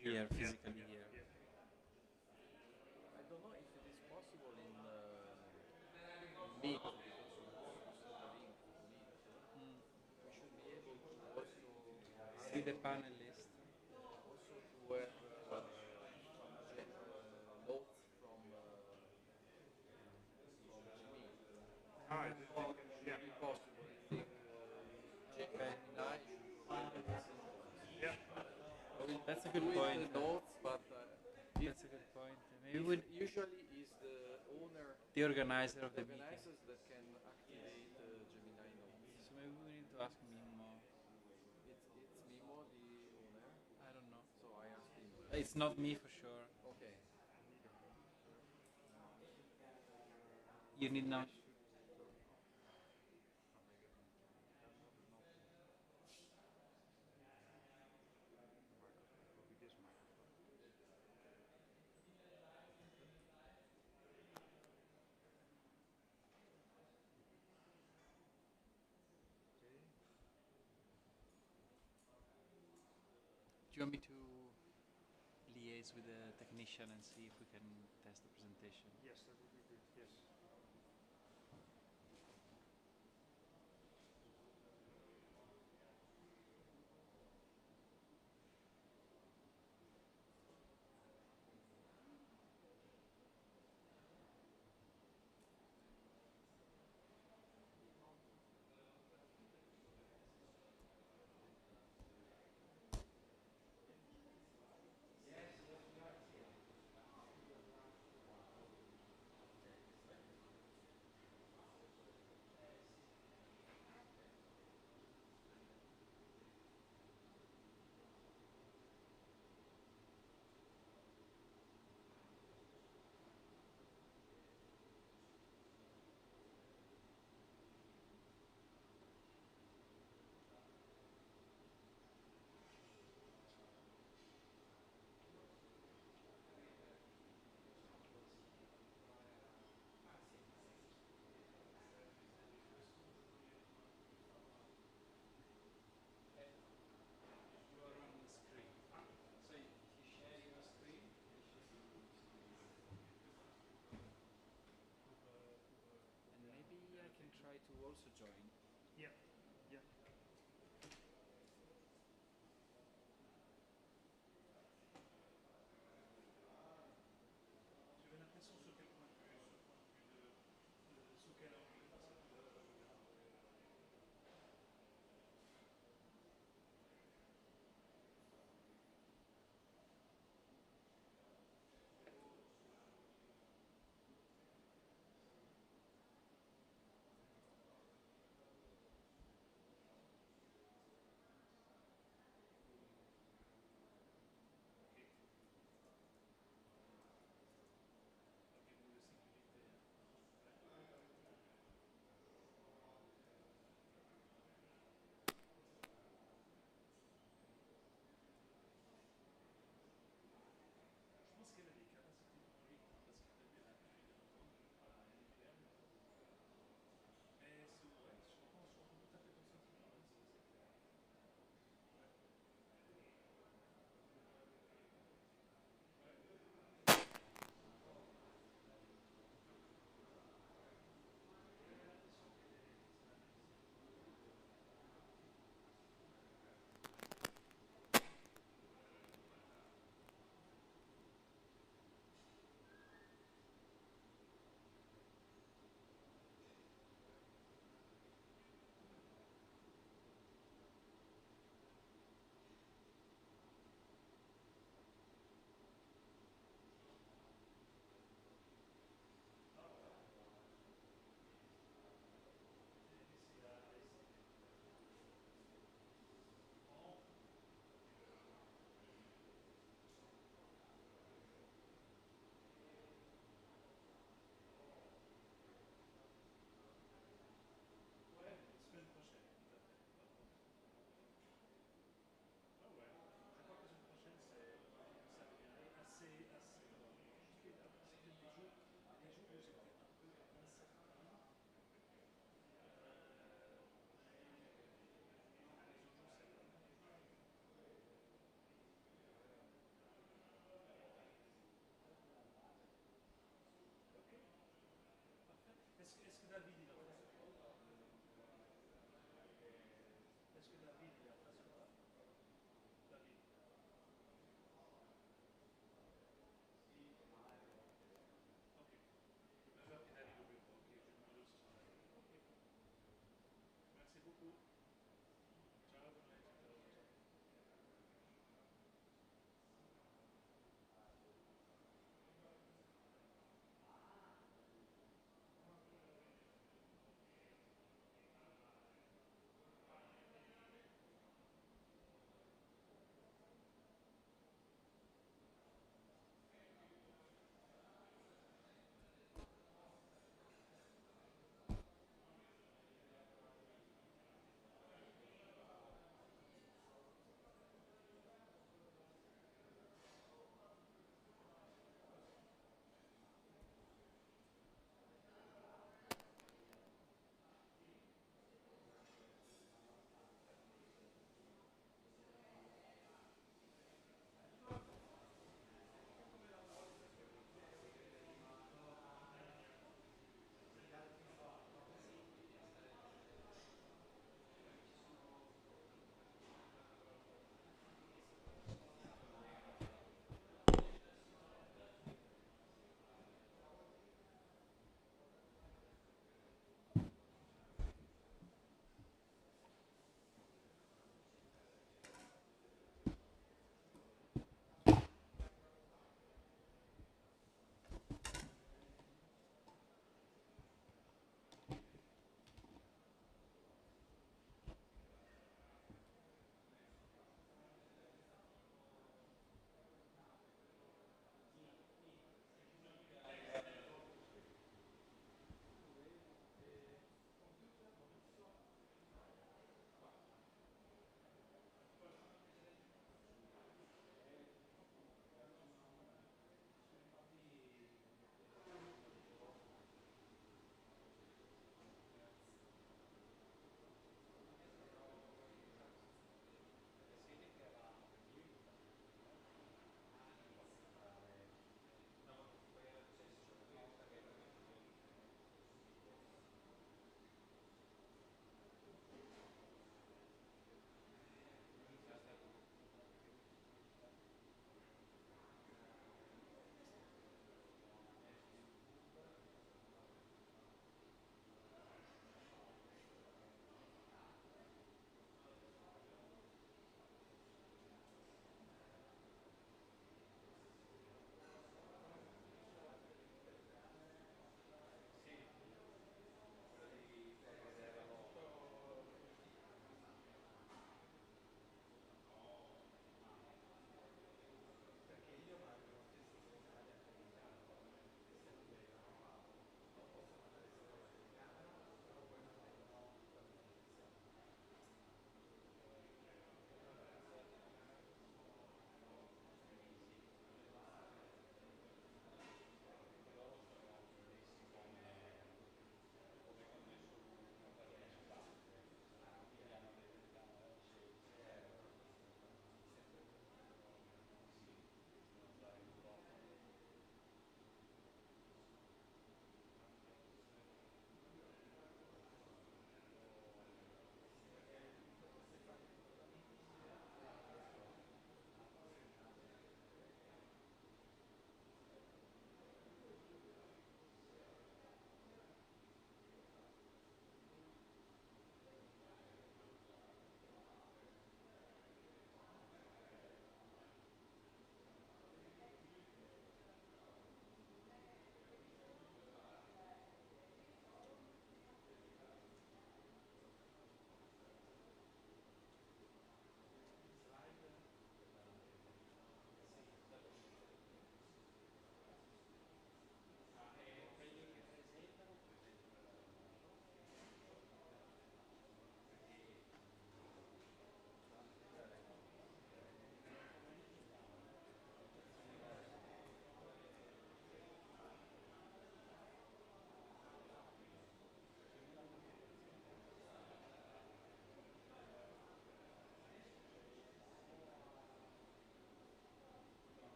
here, physically here. I don't know if it is possible in Meet, because we should be able to also See the panel list. also to have notes from Gmail. Should be possible. I think Gemini should provide this. That's a good point. Notes, but That's a good point. Maybe we usually is the owner, the organizer of the meeting. organizers that can activate Gemini notes. So maybe we need to ask Mimo. It's Mimo, the owner. I don't know. So I asked him. It's not me for sure. Okay. You need now. Do you want me to liaise with the technician and see if we can test the presentation? Yes, that would be good. Yes. Try to also join. Yeah, yeah. J'avais l'impression sur quel point de vue, sous quel angle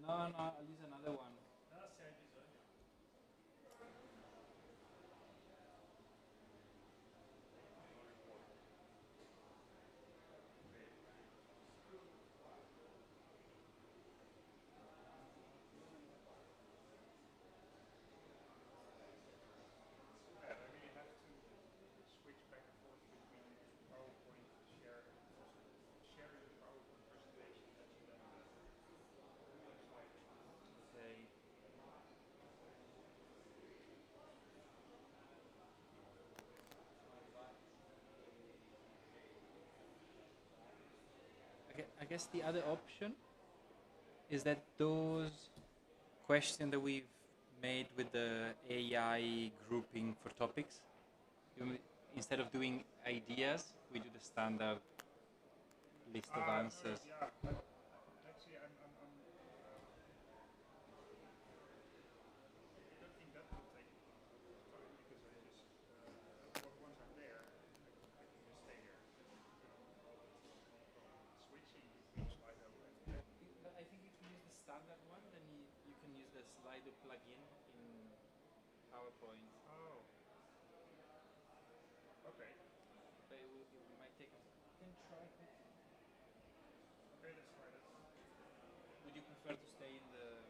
No, no, I'll use another one. Okay. I guess the other option is that those questions that we've made with the AI grouping for topics, instead of doing ideas, we do the standard list of answers. Actually, I'm I don't think that will take time because I just once I'm there, I can just stay there. Switching between Slido and But I think if you use the standard one, then you can use the Slido plugin in PowerPoint. oh, okay, But it might take a... You can try that. okay, let's try that. Would you prefer to stay in the...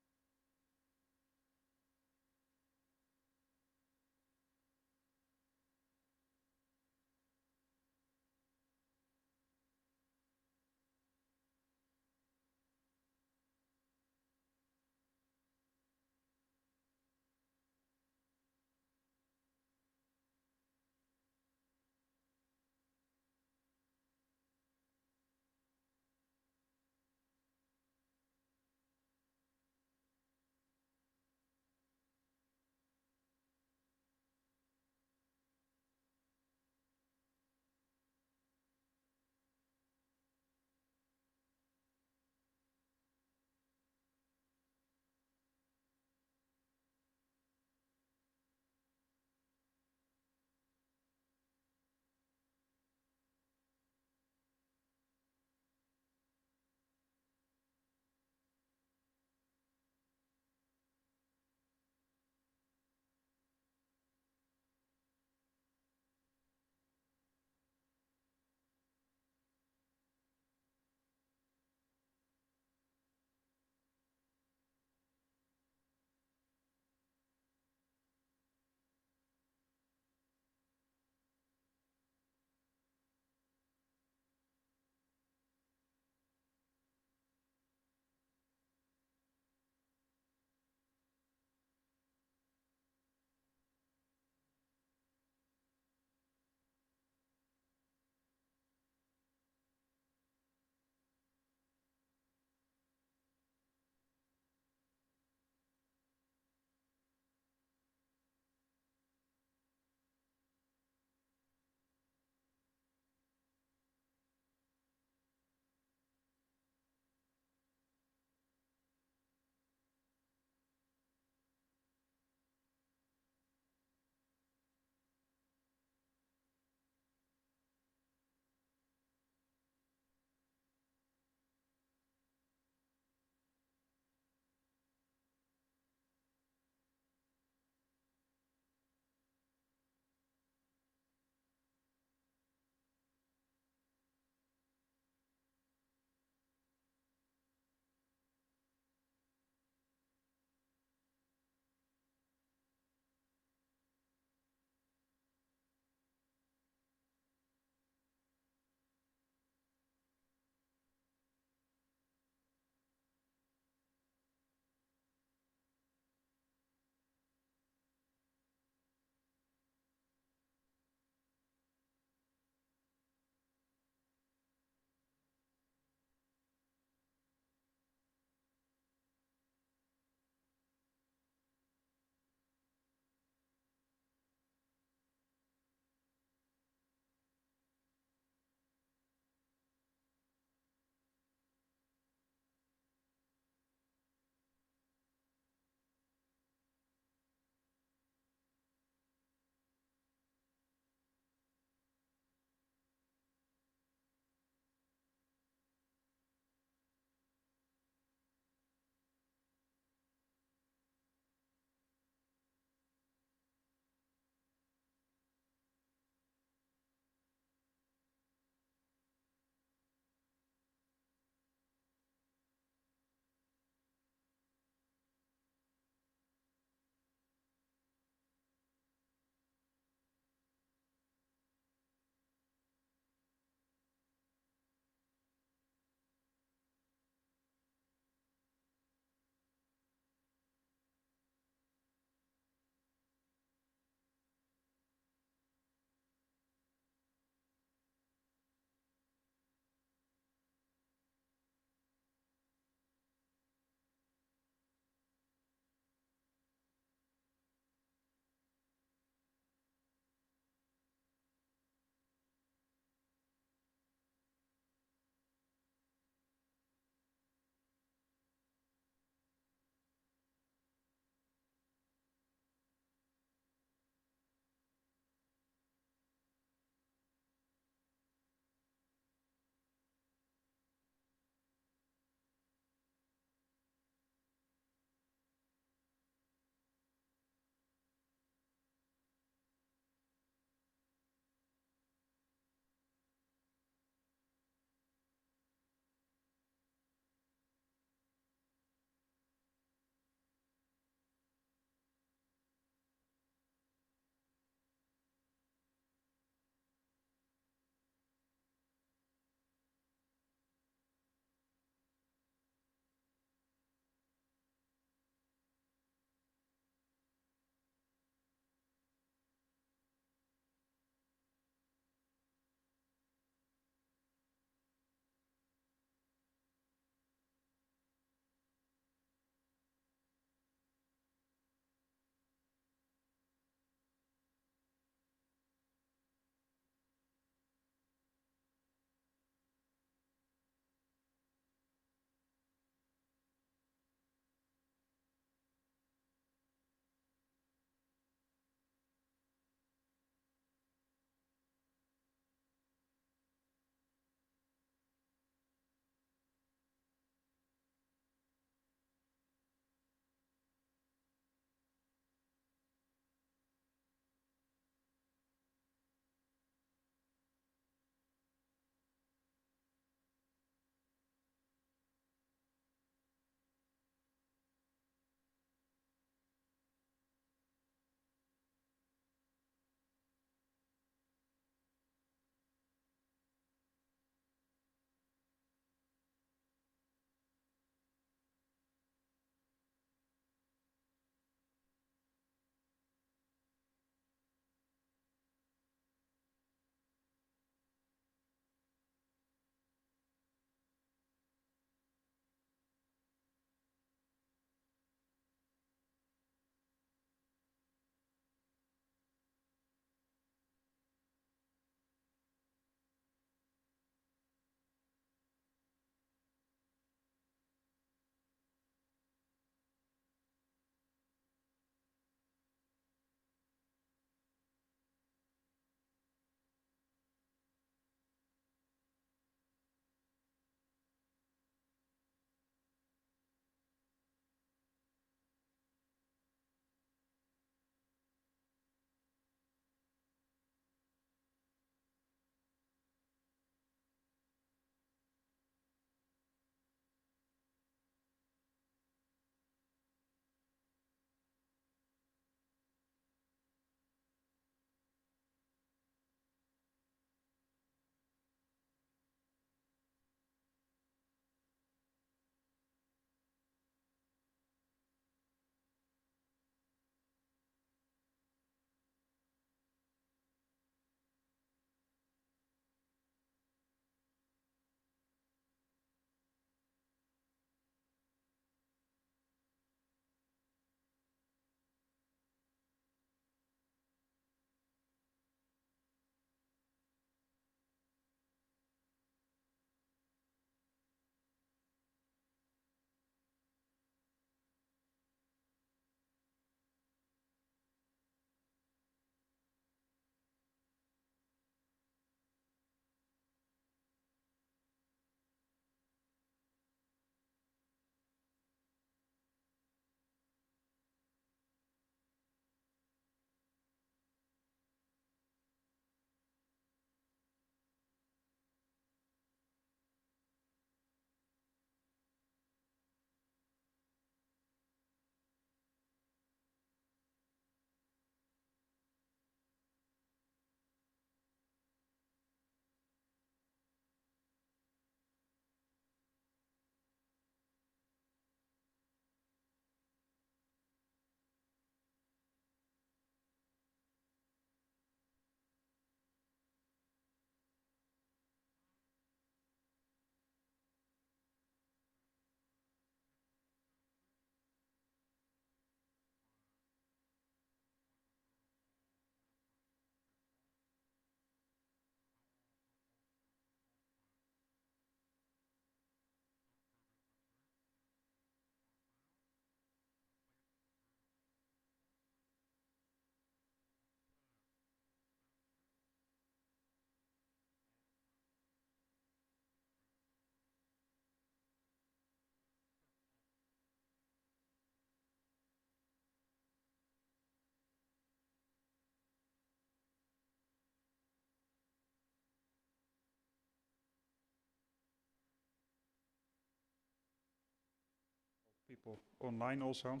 people online also.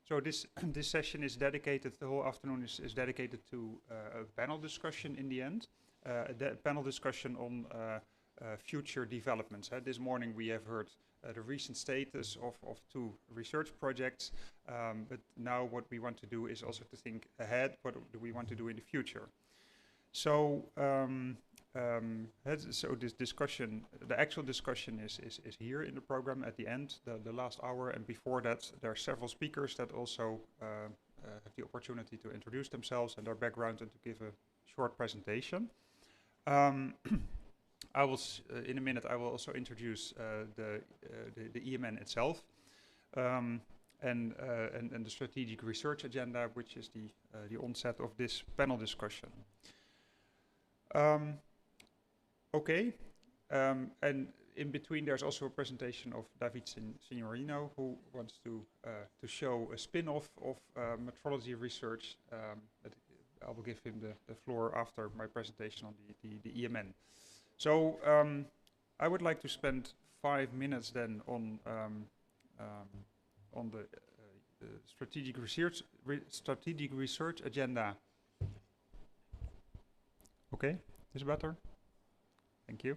So this this session is dedicated, the whole afternoon is dedicated to a panel discussion in the end. A panel discussion on future developments. This morning we have heard the recent status of 2 research projects, but now what we want to do is also to think ahead, what do we want to do in the future. So, so this discussion, the actual discussion is here in the program at the end, the last hour, and before that there are several speakers that also have the opportunity to introduce themselves and their background and to give a short presentation. I will, in a minute, I will also introduce the EMN itself, and the strategic research agenda, which is the onset of this panel discussion. Okay, and in between there's also a presentation of David Signorino, who wants to show a spin-off of metrology research. I will give him the floor after my presentation on the EMN. So I would like to spend 5 minutes then on the strategic research agenda. Okay, is better? Thank you.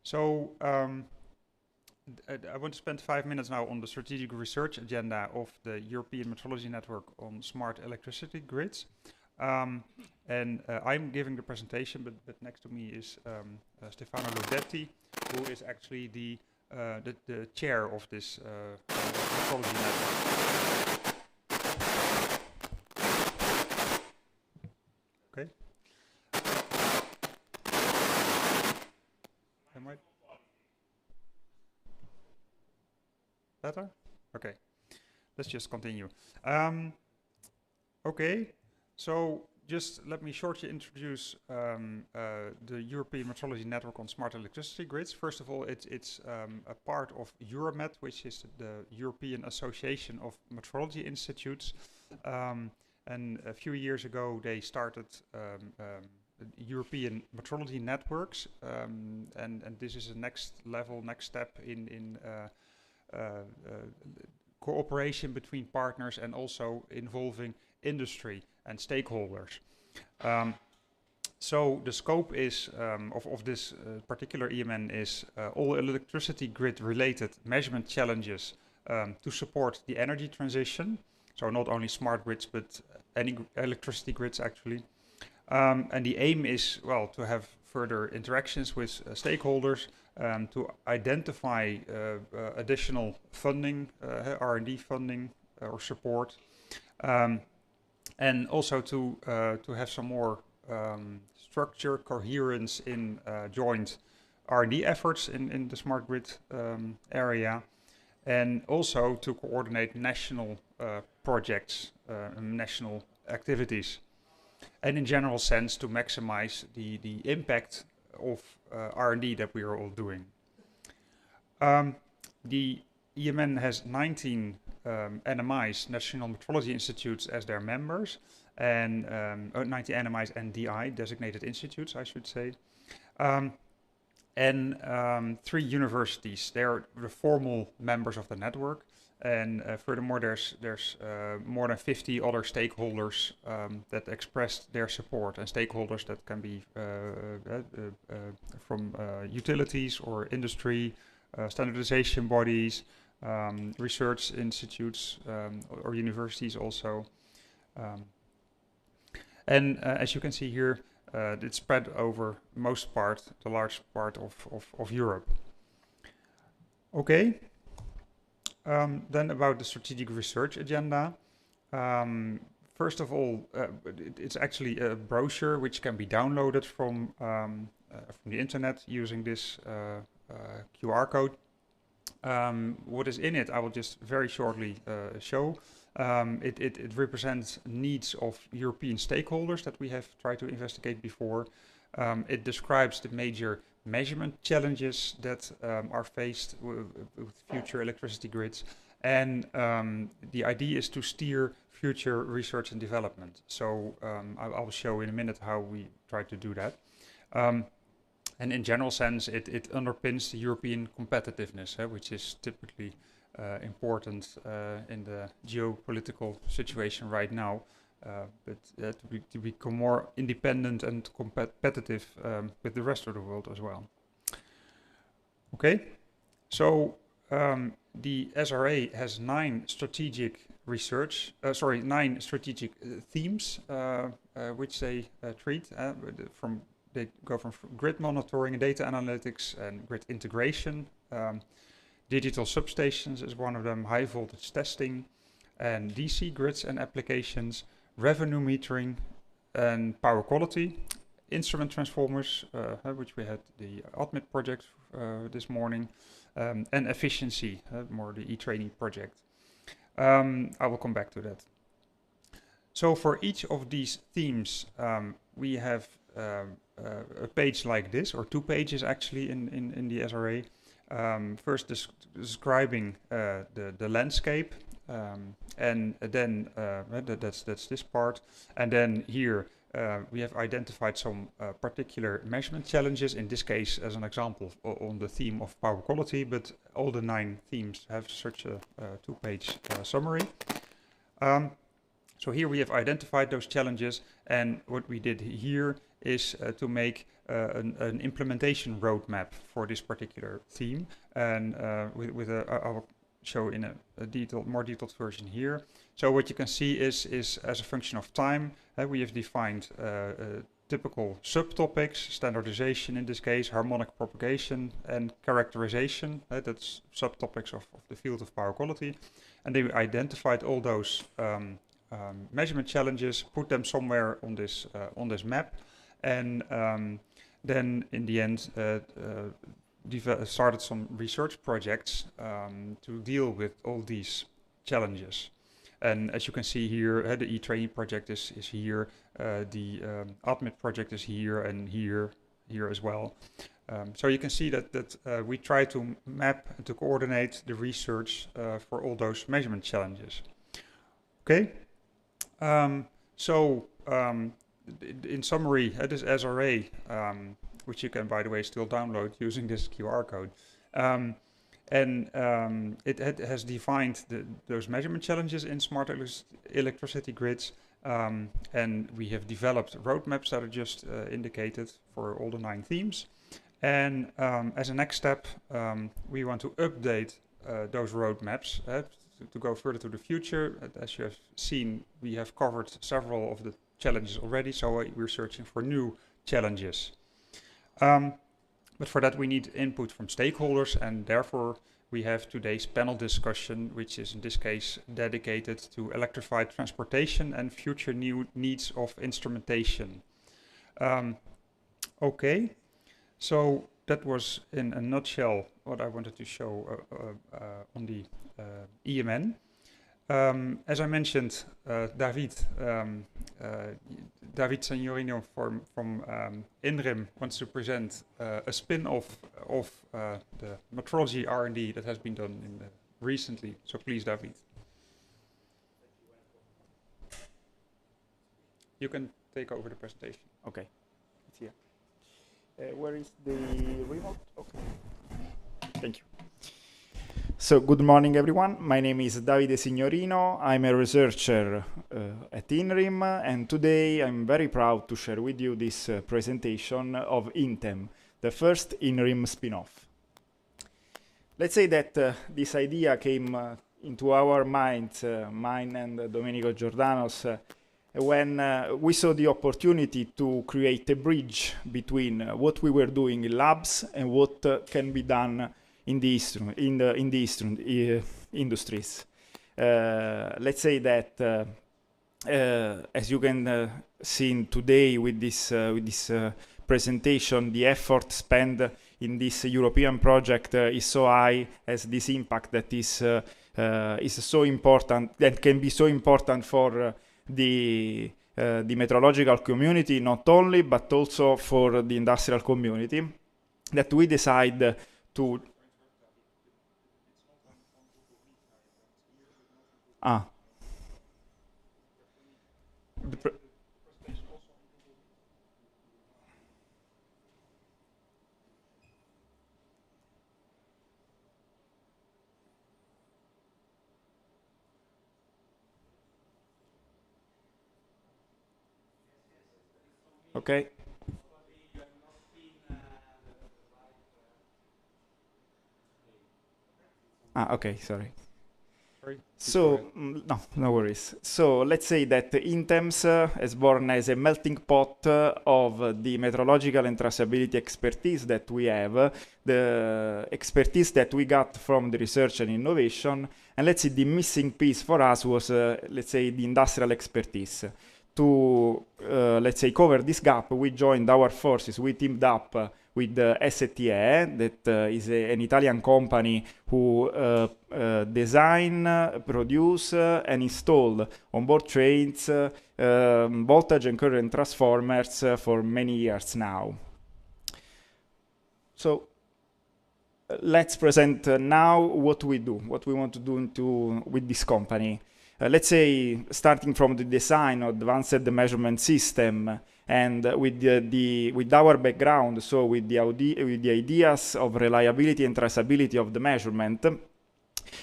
So I want to spend 5 minutes now on the strategic research agenda of the European Metrology Network on smart electricity grids. And I'm giving the presentation, but next to me is Stefano Lodetti, who is actually the chair of this metrology network. Okay. Am I better? Okay. Let's just continue. Okay. So just let me shortly introduce the European Metrology Network on Smart Electricity Grids. First of all, it's a part of Euromet, which is the European Association of Metrology Institutes. And a few years ago, they started European Metrology Networks, and this is a next step in cooperation between partners and also involving industry and stakeholders. So the scope is of this particular EMN is all electricity grid related measurement challenges to support the energy transition. So not only smart grids, but any electricity grids actually. And the aim is, well, to have further interactions with stakeholders, to identify additional funding, R&D funding or support, and also to have some more structure, coherence in joint R&D efforts in the smart grid area, and also to coordinate national projects and national activities, and in general sense to maximize the impact of R&D that we are all doing. The EMN has 19 NMIs, National Metrology Institutes, as their members, and 90 NMIs and DI, designated institutes, I should say, and 3 universities. They are the formal members of the network, and furthermore, there's more than 50 other stakeholders that expressed their support, and stakeholders that can be from utilities or industry, standardization bodies, research institutes or universities also. And as you can see here, it's spread over the large part of Europe. Okay. Then about the strategic research agenda. First of all, it's actually a brochure which can be downloaded from the internet using this QR code. What is in it, I will just very shortly show. It represents needs of European stakeholders that we have tried to investigate before. It describes the major measurement challenges that are faced with future electricity grids, and the idea is to steer future research and development. So I will show in a minute how we try to do that. And in general sense, it underpins the European competitiveness, which is typically important in the geopolitical situation right now. But to become more independent and competitive with the rest of the world as well. Okay, so the SRA has 9 strategic themes which they treat. They go from grid monitoring and data analytics and grid integration. Digital substations is one of them, high voltage testing, and DC grids and applications, revenue metering and power quality, instrument transformers, which we had the ADMIT project this morning, and efficiency, more the e-training project. I will come back to that. So for each of these themes, we have a page like this, or 2 pages actually in the SRA. First describing the landscape, and then that's this part, and then here we have identified some particular measurement challenges, in this case as an example on the theme of power quality, but all the 9 themes have such a 2-page summary. So here we have identified those challenges, and what we did here is to make an implementation roadmap for this particular theme, and I'll show in a more detailed version here. So what you can see is as a function of time, we have defined typical subtopics, standardization in this case, harmonic propagation, and characterization. That's subtopics of the field of power quality, and they identified all those measurement challenges, put them somewhere on this map, and then in the end started some research projects to deal with all these challenges. And as you can see here, the e-training project is here, the ADMIT project is here, and here as well. So you can see that we try to map and to coordinate the research for all those measurement challenges. Okay. In summary, this SRA, which you can, by the way, still download using this QR code, it has defined those measurement challenges in smart electricity grids, and we have developed roadmaps that are just indicated for all the 9 themes. And as a next step, we want to update those roadmaps to go further to the future. As you have seen, we have covered several of the challenges already, so we're searching for new challenges. But for that we need input from stakeholders, and therefore we have today's panel discussion, which is in this case dedicated to electrified transportation and future new needs of instrumentation. Okay, so that was in a nutshell what I wanted to show on the EMN. As I mentioned, David Signorino from INRIM wants to present a spin-off of the metrology R&D that has been done recently. So please, David. You can take over the presentation. Okay, it's here. Where is the remote? Okay, thank you. So good morning, everyone. My name is Davide Signorino. I'm a researcher at INRIM, and today I'm very proud to share with you this presentation of INTEM, the first INRIM spin-off. Let's say that this idea came into our minds, mine and Domenico Giordano's, when we saw the opportunity to create a bridge between what we were doing in labs and what can be done in the industries. Let's say that, as you can see today with this presentation, the effort spent in this European project is so high, as this impact that is so important, that can be so important for the metrological community, not only, but also for the industrial community, that we decide to Okay. Okay, sorry. So, no worries. So let's say that Intems is born as a melting pot of the metrological and traceability expertise that we have, the expertise that we got from the research and innovation, and let's say the missing piece for us was, let's say, the industrial expertise. To, let's say, cover this gap, we joined our forces, we teamed up with STE, that is an Italian company who design, produce, and install onboard trains, voltage and current transformers for many years now. So let's present now what we do, what we want to do with this company. Let's say, starting from the design of advanced measurement system, and with our background, so with the ideas of reliability and traceability of the measurement,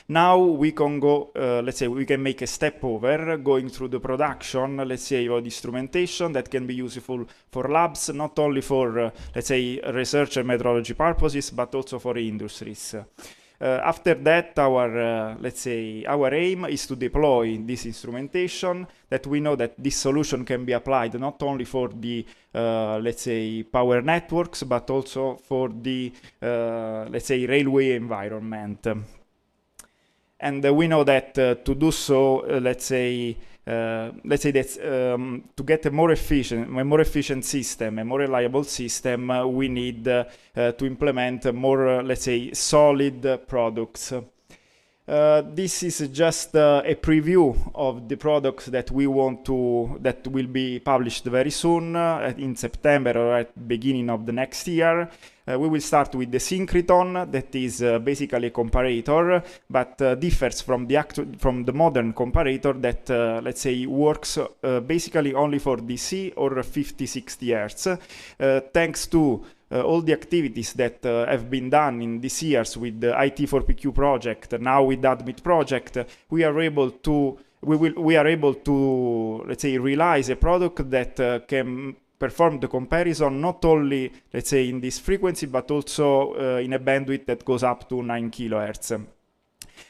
now we can go, let's say, we can make a step over, going through the production, let's say, of instrumentation that can be useful for labs, not only for, let's say, research and metrology purposes, but also for industries. After that, let's say, our aim is to deploy this instrumentation, that we know that this solution can be applied not only for the, let's say, power networks, but also for the, let's say, railway environment. And we know that to do so, let's say that to get a more efficient system, a more reliable system, we need to implement more, let's say, solid products. This is just a preview of the products that we want to, that will be published very soon, in September or at the beginning of the next year. We will start with the synchrotron, that is basically a comparator, but differs from the modern comparator that, let's say, works basically only for DC or 50-60 Hz, thanks to all the activities that have been done in these years with the IT4PQ project, now with the ADMIT project. We are able to, let's say, realize a product that can perform the comparison not only, let's say, in this frequency, but also in a bandwidth that goes up to 9 kHz.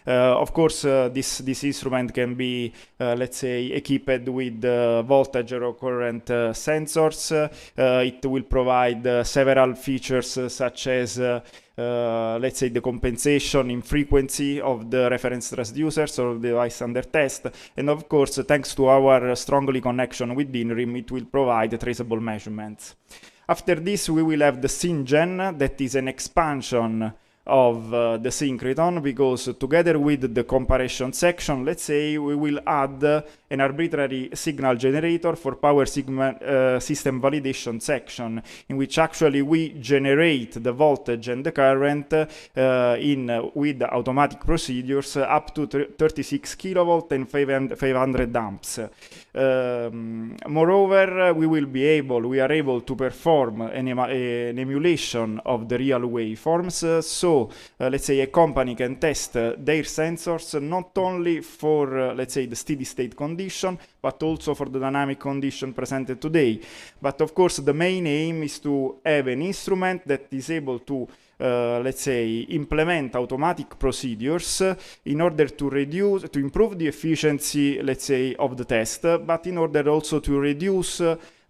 Of course, this instrument can be, let's say, equipped with voltage or current sensors. It will provide several features such as, let's say, the compensation in frequency of the reference transducers or the device under test. And of course, thanks to our strongly connection with DINRIM, it will provide traceable measurements. After this, we will have the SynGen, that is an expansion of the synchrotron, because together with the comparison section, let's say, we will add an arbitrary signal generator for power system validation section, in which actually we generate the voltage and the current with automatic procedures up to 36 kilovolt and 500 amps. Moreover, we are able to perform an emulation of the real waveforms, so let's say a company can test their sensors not only for, let's say, the steady state condition, but also for the dynamic condition presented today. But of course, the main aim is to have an instrument that is able to, let's say, implement automatic procedures in order to improve the efficiency, let's say, of the test, but in order also to reduce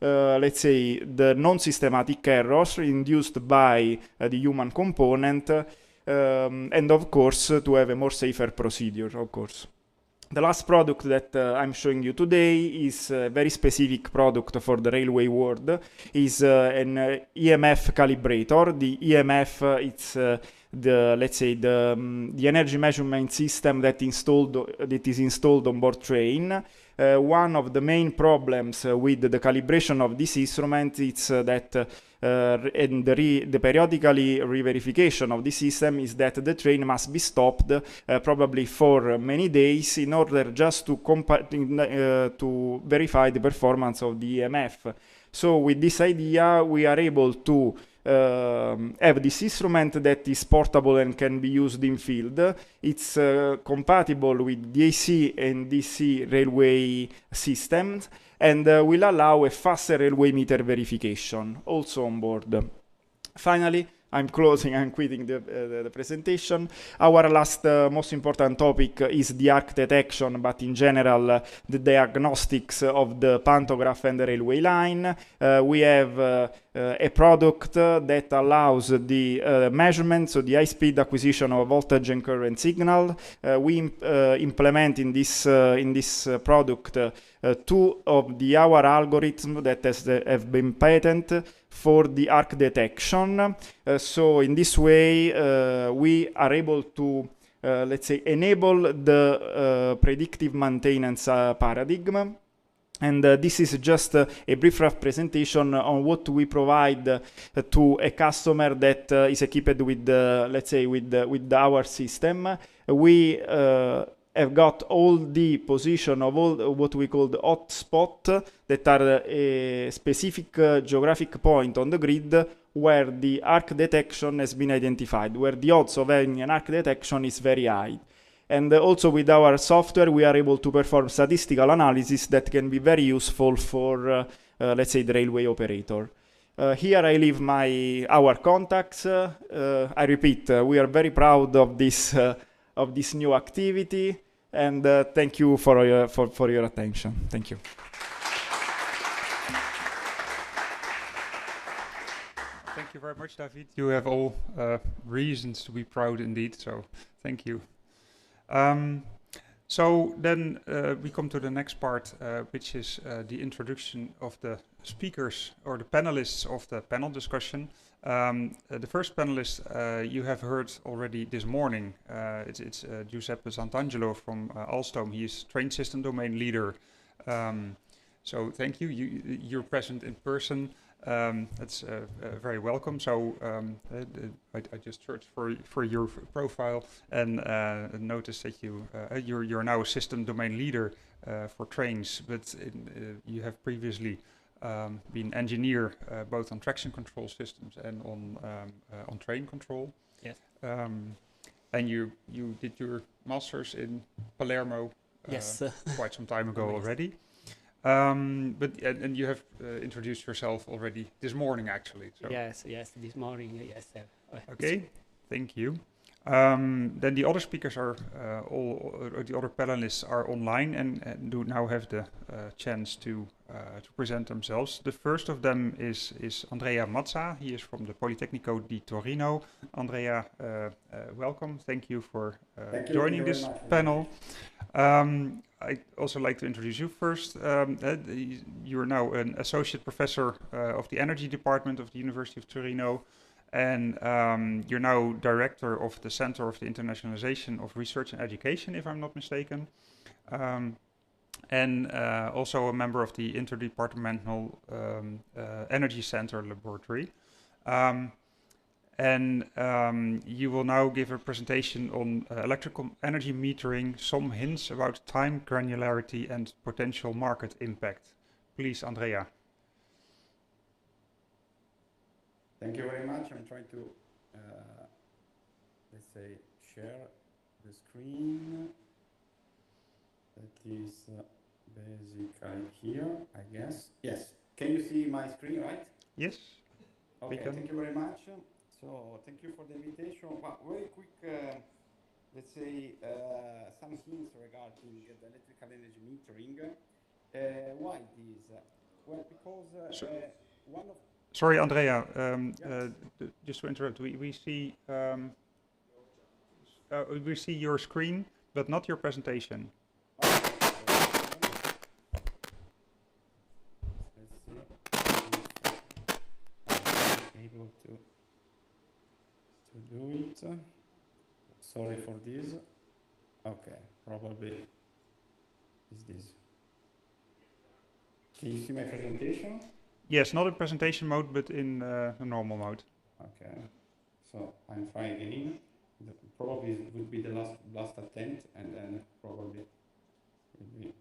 let's say, the non-systematic errors induced by the human component, and of course to have a more safer procedure, of course. The last product that I'm showing you today is a very specific product for the railway world. Is an EMF calibrator. The EMF, it's let's say the energy measurement system that is installed on board train. One of the main problems with the calibration of this instrument is that and the periodically re-verification of the system is that the train must be stopped probably for many days in order just to verify the performance of the EMF. So with this idea, we are able to have this instrument that is portable and can be used in field. It's compatible with the AC and DC railway systems, and will allow a faster railway meter verification, also on board. Finally, I'm closing, I'm quitting the presentation. Our last most important topic is the arc detection, but in general, the diagnostics of the pantograph and the railway line. We have a product that allows the measurement, so the high-speed acquisition of voltage and current signal. We implement in this product two of our algorithms that have been patented for the arc detection. So in this way, we are able to, let's say, enable the predictive maintenance paradigm. And this is just a brief representation on what we provide to a customer that is equipped with, let's say, with our system. We have got all the position of all what we call the hotspot that are a specific geographic point on the grid where the arc detection has been identified, where the odds of having an arc detection is very high. And also with our software, we are able to perform statistical analysis that can be very useful for, let's say, the railway operator. Here I leave our contacts. I repeat, we are very proud of this new activity, and thank you for your attention. Thank you. Thank you very much, David. You have all reasons to be proud indeed, so thank you. So then we come to the next part, which is the introduction of the speakers or the panelists of the panel discussion. The first panelist you have heard already this morning. It's Giuseppe Sant'Angelo from Alstom. He is train system domain leader. So thank you. You're present in person. That's very welcome. So I just searched for your profile and noticed that you're now a system domain leader for trains, but you have previously been engineer both on traction control systems and on train control. Yes. And you did your masters in Palermo. Yes. Quite some time ago already. But you have introduced yourself already this morning, actually. So. Yes, this morning, yes. Okay, thank you. Then the other speakers are the other panelists are online and do now have the chance to present themselves. The first of them is Andrea Mazza. He is from the Politecnico di Torino. Andrea, welcome. Thank you for joining this panel. I'd also like to introduce you first. You're now an associate professor of the energy department of the University of Torino. And you're now director of the Center of the Internationalization of Research and Education, if I'm not mistaken. And also a member of the Interdepartmental Energy Center Laboratory. And you will now give a presentation on electrical energy metering, some hints about time granularity and potential market impact. Please, Andrea. Thank you very much. I'm trying to, let's say, share the screen. That is basically here, I guess. Yes. Can you see my screen, right? Yes. Okay, thank you very much. So, thank you for the invitation. Well, very quick, let's say, some hints regarding the electrical energy metering. Why this? Well, because one of Sorry, Andrea, just to interrupt, we see your screen, but not your presentation. Let's see if I'm able to do it. Sorry for this. Okay, probably is this. Can you see my presentation? Yes, not in presentation mode, but in normal mode. Okay, so I'm trying again. Probably it would be the last attempt, and then probably will be.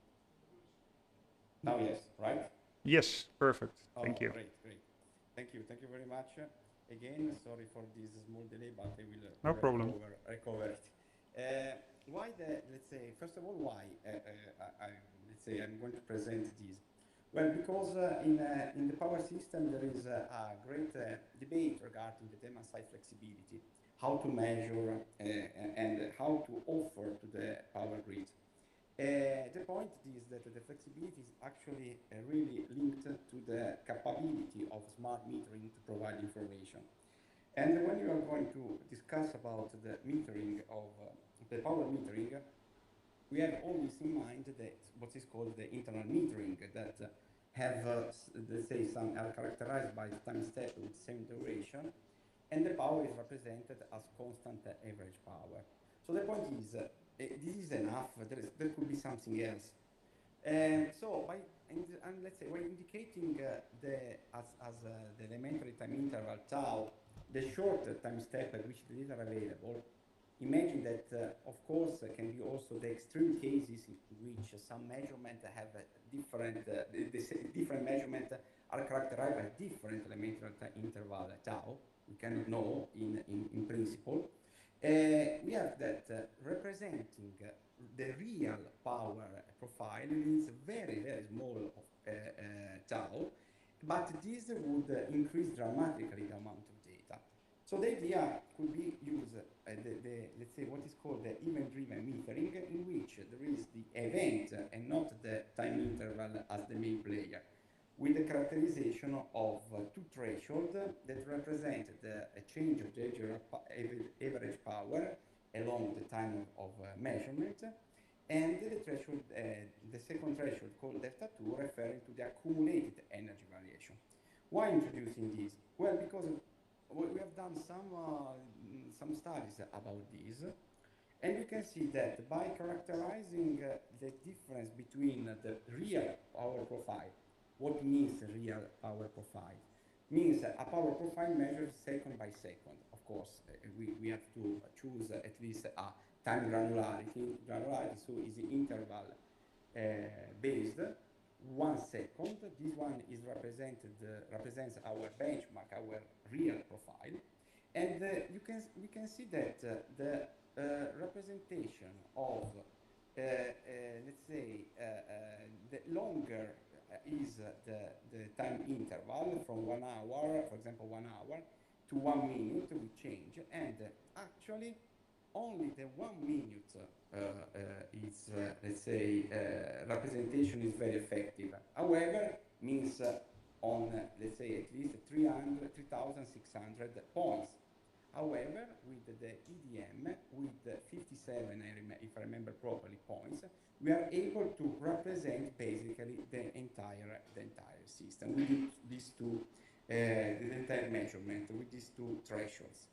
Now, yes, right? Yes, perfect. Thank you. Great. Thank you very much. again. Sorry for this small delay, but I will No problem. recover it. Why let's say, first of all, why let's say I'm going to present this? Well, because in the power system there is a great debate regarding the demand-side flexibility, how to measure and how to offer to the power grid. The point is that the flexibility is actually really linked to the capability of smart metering to provide information. And when you are going to discuss about the metering of the power metering, we have always in mind that what is called the internal metering that have, let's say, some are characterized by time step with same duration, and the power is represented as constant average power. So the point is, this is enough. There could be something else. So let's say by indicating the elementary time interval tau, the short time step at which these are available, imagine that of course can be also the extreme cases in which some measurement have different different measurement are characterized by different elementary interval tau. We cannot know in principle. We have that representing the real power profile is very small tau, but this would increase dramatically the amount of data. So the idea could be use let's say what is called the event-driven metering, in which there is the event and not the time interval as the main player, with the characterization of two thresholds that represent the change of the average power along the time of measurement, and the threshold, the second threshold called delta 2, referring to the accumulated energy variation. Why introducing this? Well, because we have done some studies about this, and you can see that by characterizing the difference between the real power profile. What means real power profile? Means a power profile measured second by second. Of course, we have to choose at least a time granularity. Granularity, so is the interval based 1 second. This one is represents our benchmark, our real profile, and we can see that the representation of let's say the longer is the time interval from 1 hour, for example 1 hour, to 1 minute we change, and actually only the 1 minute is let's say representation is very effective. However, means on let's say at least 3,600 points. However, with the EDM, with 57, if I remember properly, points, we are able to represent basically the entire system with these two, the entire measurement with these two thresholds.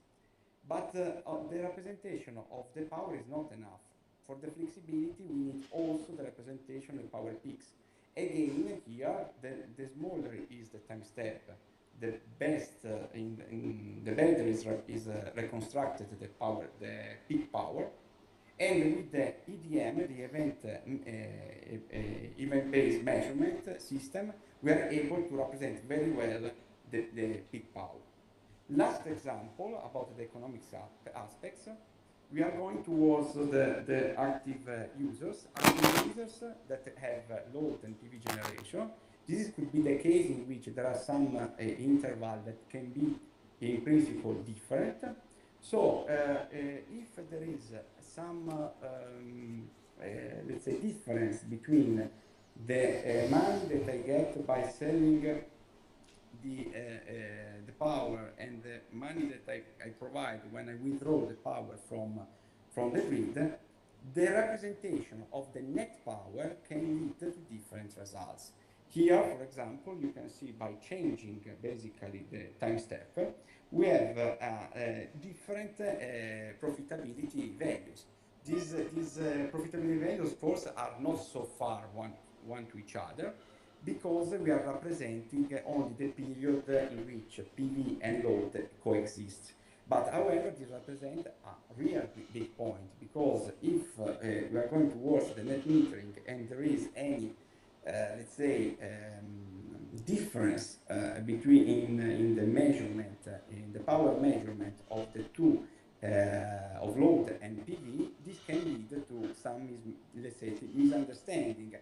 But the representation of the power is not enough. For the flexibility, we need also the representation of power peaks. Again, here, the smaller is the time step, the best the better is reconstructed the power, the peak power, and with the EDM, the event-based measurement system, we are able to represent very well the peak power. Last example about the economics aspects, we are going towards the active users that have load and PV generation. This could be the case in which there are some interval that can be in principle different. So if there is some let's say difference between the money that I get by selling the power and the money that I provide when I withdraw the power from the grid, the representation of the net power can lead to different results. Here, for example, you can see by changing basically the time step, we have different profitability values. These profitability values, of course, are not so far one to each other, because we are representing only the period in which PV and load coexist. But however, this represents a real big point, because if we are going towards the net metering and there is any let's say difference between in the measurement, in the power measurement of the two of load and PV, this can lead to some, let's say, misunderstanding.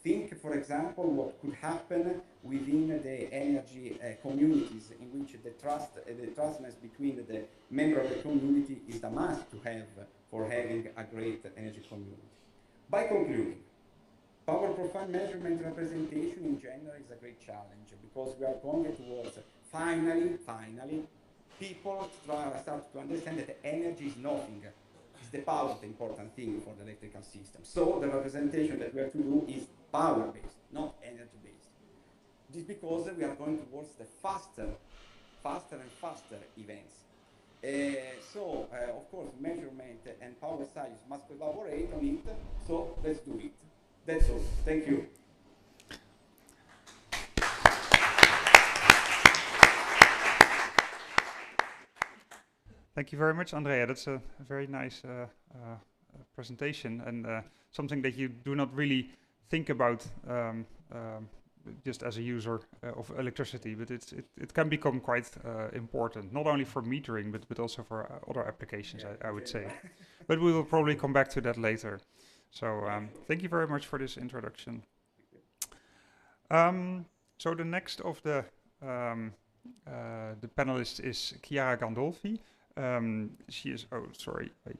Think, for example, what could happen within the energy communities in which the trustness between the member of the community is a must to have for having a great energy community. By concluding, power profile measurement representation in general is a great challenge because we are going towards finally, people start to understand that energy is nothing. It's the power the important thing for the electrical system. So the representation that we have to do is power-based, not energy-based. This because we are going towards the faster and faster events. Of course, measurement and power science must collaborate on it, so let's do it. That's all. Thank you. Thank you very much, Andrea. That's a very nice presentation and something that you do not really think about just as a user of electricity, but it can become quite important, not only for metering, but also for other applications, I would say. But we will probably come back to that later. So thank you very much for this introduction. So the next of the panelists is Chiara Gandolfi. She is, oh, sorry, I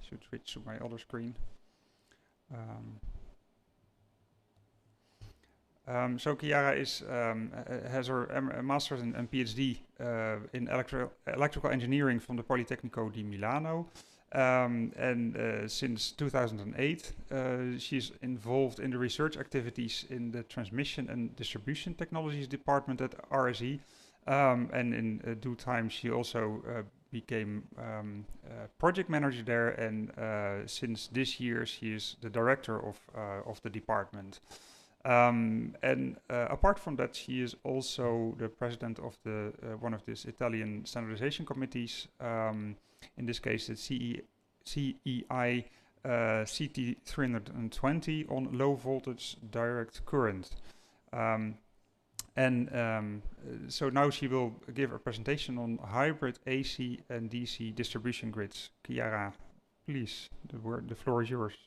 should switch to my other screen. So Chiara has her master's and PhD in electrical engineering from the Politecnico di Milano. Since 2008, she's involved in the research activities in the Transmission and Distribution Technologies department at RSE. And in due time, she also became project manager there. And since this year, she is the director of the department. Apart from that, she is also the president of the one of these Italian standardization committees. In this case, the CEI CT 320 on low voltage direct current. So now she will give a presentation on hybrid AC and DC distribution grids. Chiara, please, the floor is yours.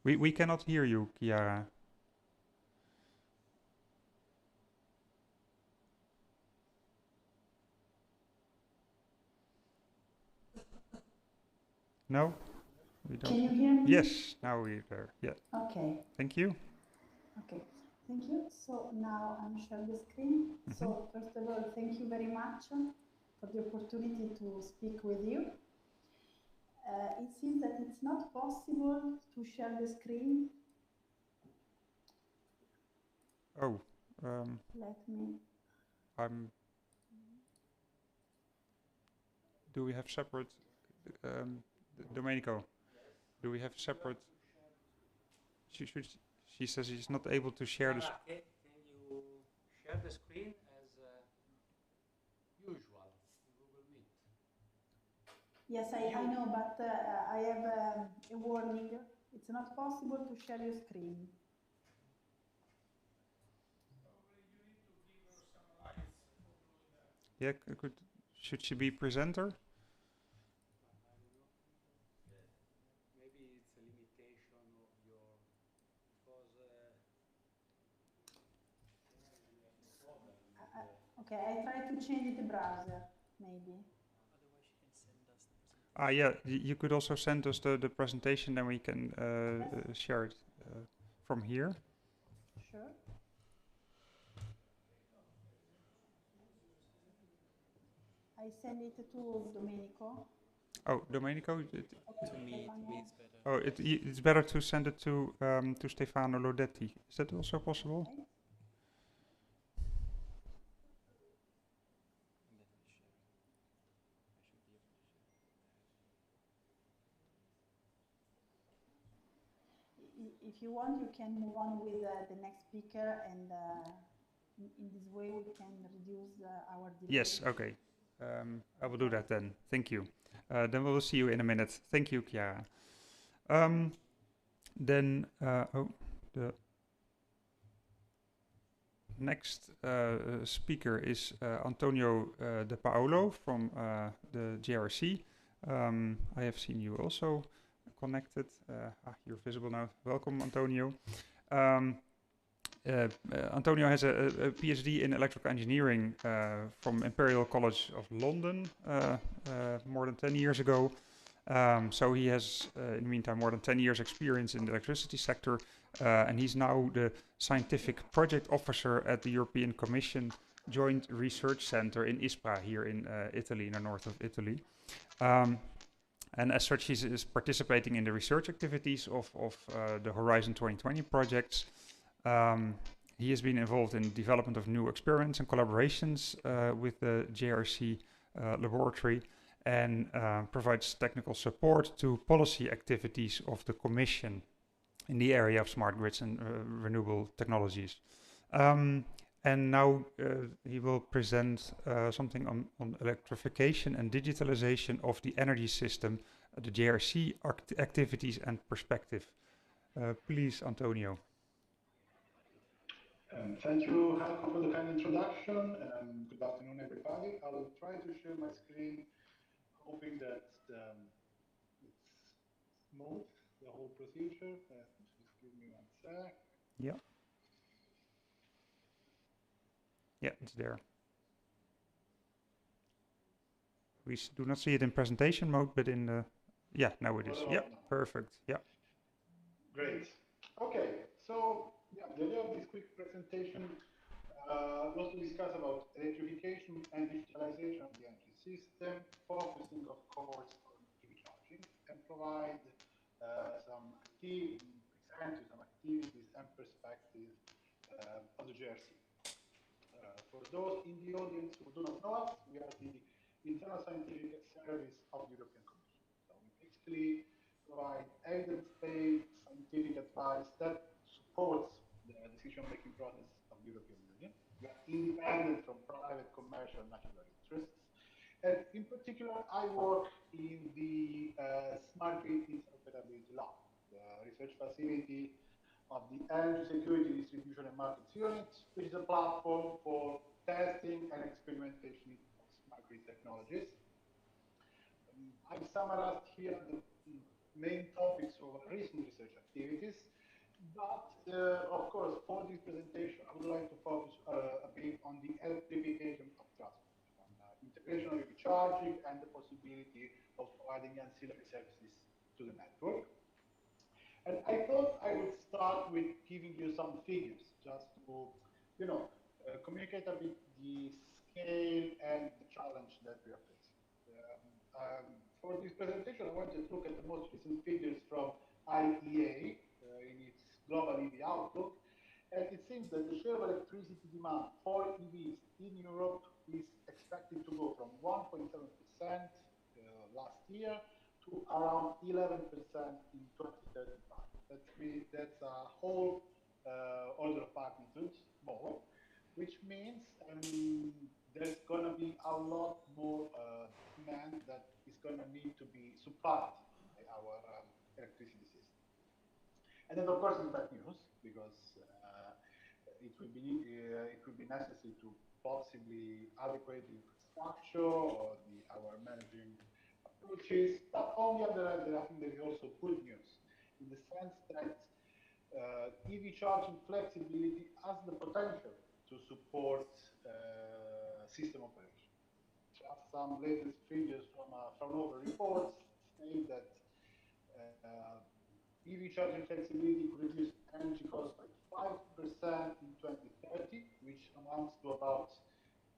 We cannot hear you, Chiara. No? We don't. Can you hear me? Yes, now we're there. Yeah. Okay. Thank you. Okay. Thank you. So now I'm sharing the screen. So first of all, thank you very much for the opportunity to speak with you. It seems that it's not possible to share the screen. Oh. Let me. Do we have separate? Domenico, do we have separate? She says she's not able to share this. Can you share the screen as usual in Google Meet? Yes, I know, but I have a warning. It's not possible to share your screen. Yeah, should she be presenter? Maybe it's a limitation of your, because Okay, I try to change the browser, maybe. Yeah, you could also send us the presentation, then we can share it from here. Sure. I send it to Domenico. Oh, Domenico? Okay, to me it's better. Oh, it's better to send it to Stefano Lodetti. Is that also possible? Okay. If you want, you can move on with the next speaker, and in this way we can reduce our delay. Yes, okay. I will do that then. Thank you. Then we will see you in a minute. Thank you, Chiara. Then, the next speaker is Antonio De Paolo from the JRC. I have seen you also connected. You're visible now. Welcome, Antonio. Antonio has a PhD in electrical engineering from Imperial College of London more than 10 years ago. So he has, in the meantime, more than 10 years experience in the electricity sector, and he's now the scientific project officer at the European Commission Joint Research Center in Ispra here in Italy, in the north of Italy. And as such, he's participating in the research activities of the Horizon 2020 projects. He has been involved in development of new experiments and collaborations with the JRC laboratory, and provides technical support to policy activities of the Commission in the area of smart grids and renewable technologies. And now he will present something on electrification and digitalization of the energy system, the JRC activities and perspective. Please, Antonio. Thank you, Halcom, for the kind introduction. Good afternoon, everybody. I will try to share my screen, hoping that it's smooth, the whole procedure. Just give me 1 sec. Yeah. Yeah, it's there. We do not see it in presentation mode, but in the... Yeah, now it is. Yeah, perfect. Yeah. Great. Okay, so yeah, the idea of this quick presentation was to discuss about electrification and digitalization of the energy system, focusing, of course, on EV charging, and provide some activities and perspectives of the JRC. For those in the audience who do not know us, we are the internal scientific service of the European Commission. So we basically provide evidence-based scientific advice that supports the decision-making process of the European Union. We are independent from private, commercial, national interests. And in particular, I work in the Smart Grid Interoperability Lab, the research facility of the Energy Security Distribution and Markets Unit, which is a platform for testing and experimentation of smart grid technologies. I've summarized here the main topics of our recent research activities, but of course, for this presentation, I would like to focus a bit on the electrification of transport, on integration of EV charging and the possibility of providing ancillary services to the network. And I thought I would start with giving you some figures, just to, communicate a bit the scale and the challenge that we are facing. For this presentation, I wanted to look at the most recent figures from IEA in its global EV outlook, and it seems that the share of electricity demand for EVs in Europe is expected to go from 1.7% last year to around 11% in 2035. That's a whole order of magnitude more, which means there's going to be a lot more demand that is going to need to be supplied by our electricity system. And then, of course, it's bad news, because it will be necessary to possibly adequate the infrastructure or our managing approaches. But on the other hand, I think there is also good news, in the sense that EV charging flexibility has the potential to support system operation. Just some latest figures from Fraunhofer reports say that EV charging flexibility could reduce energy costs by 5% in 2030, which amounts to about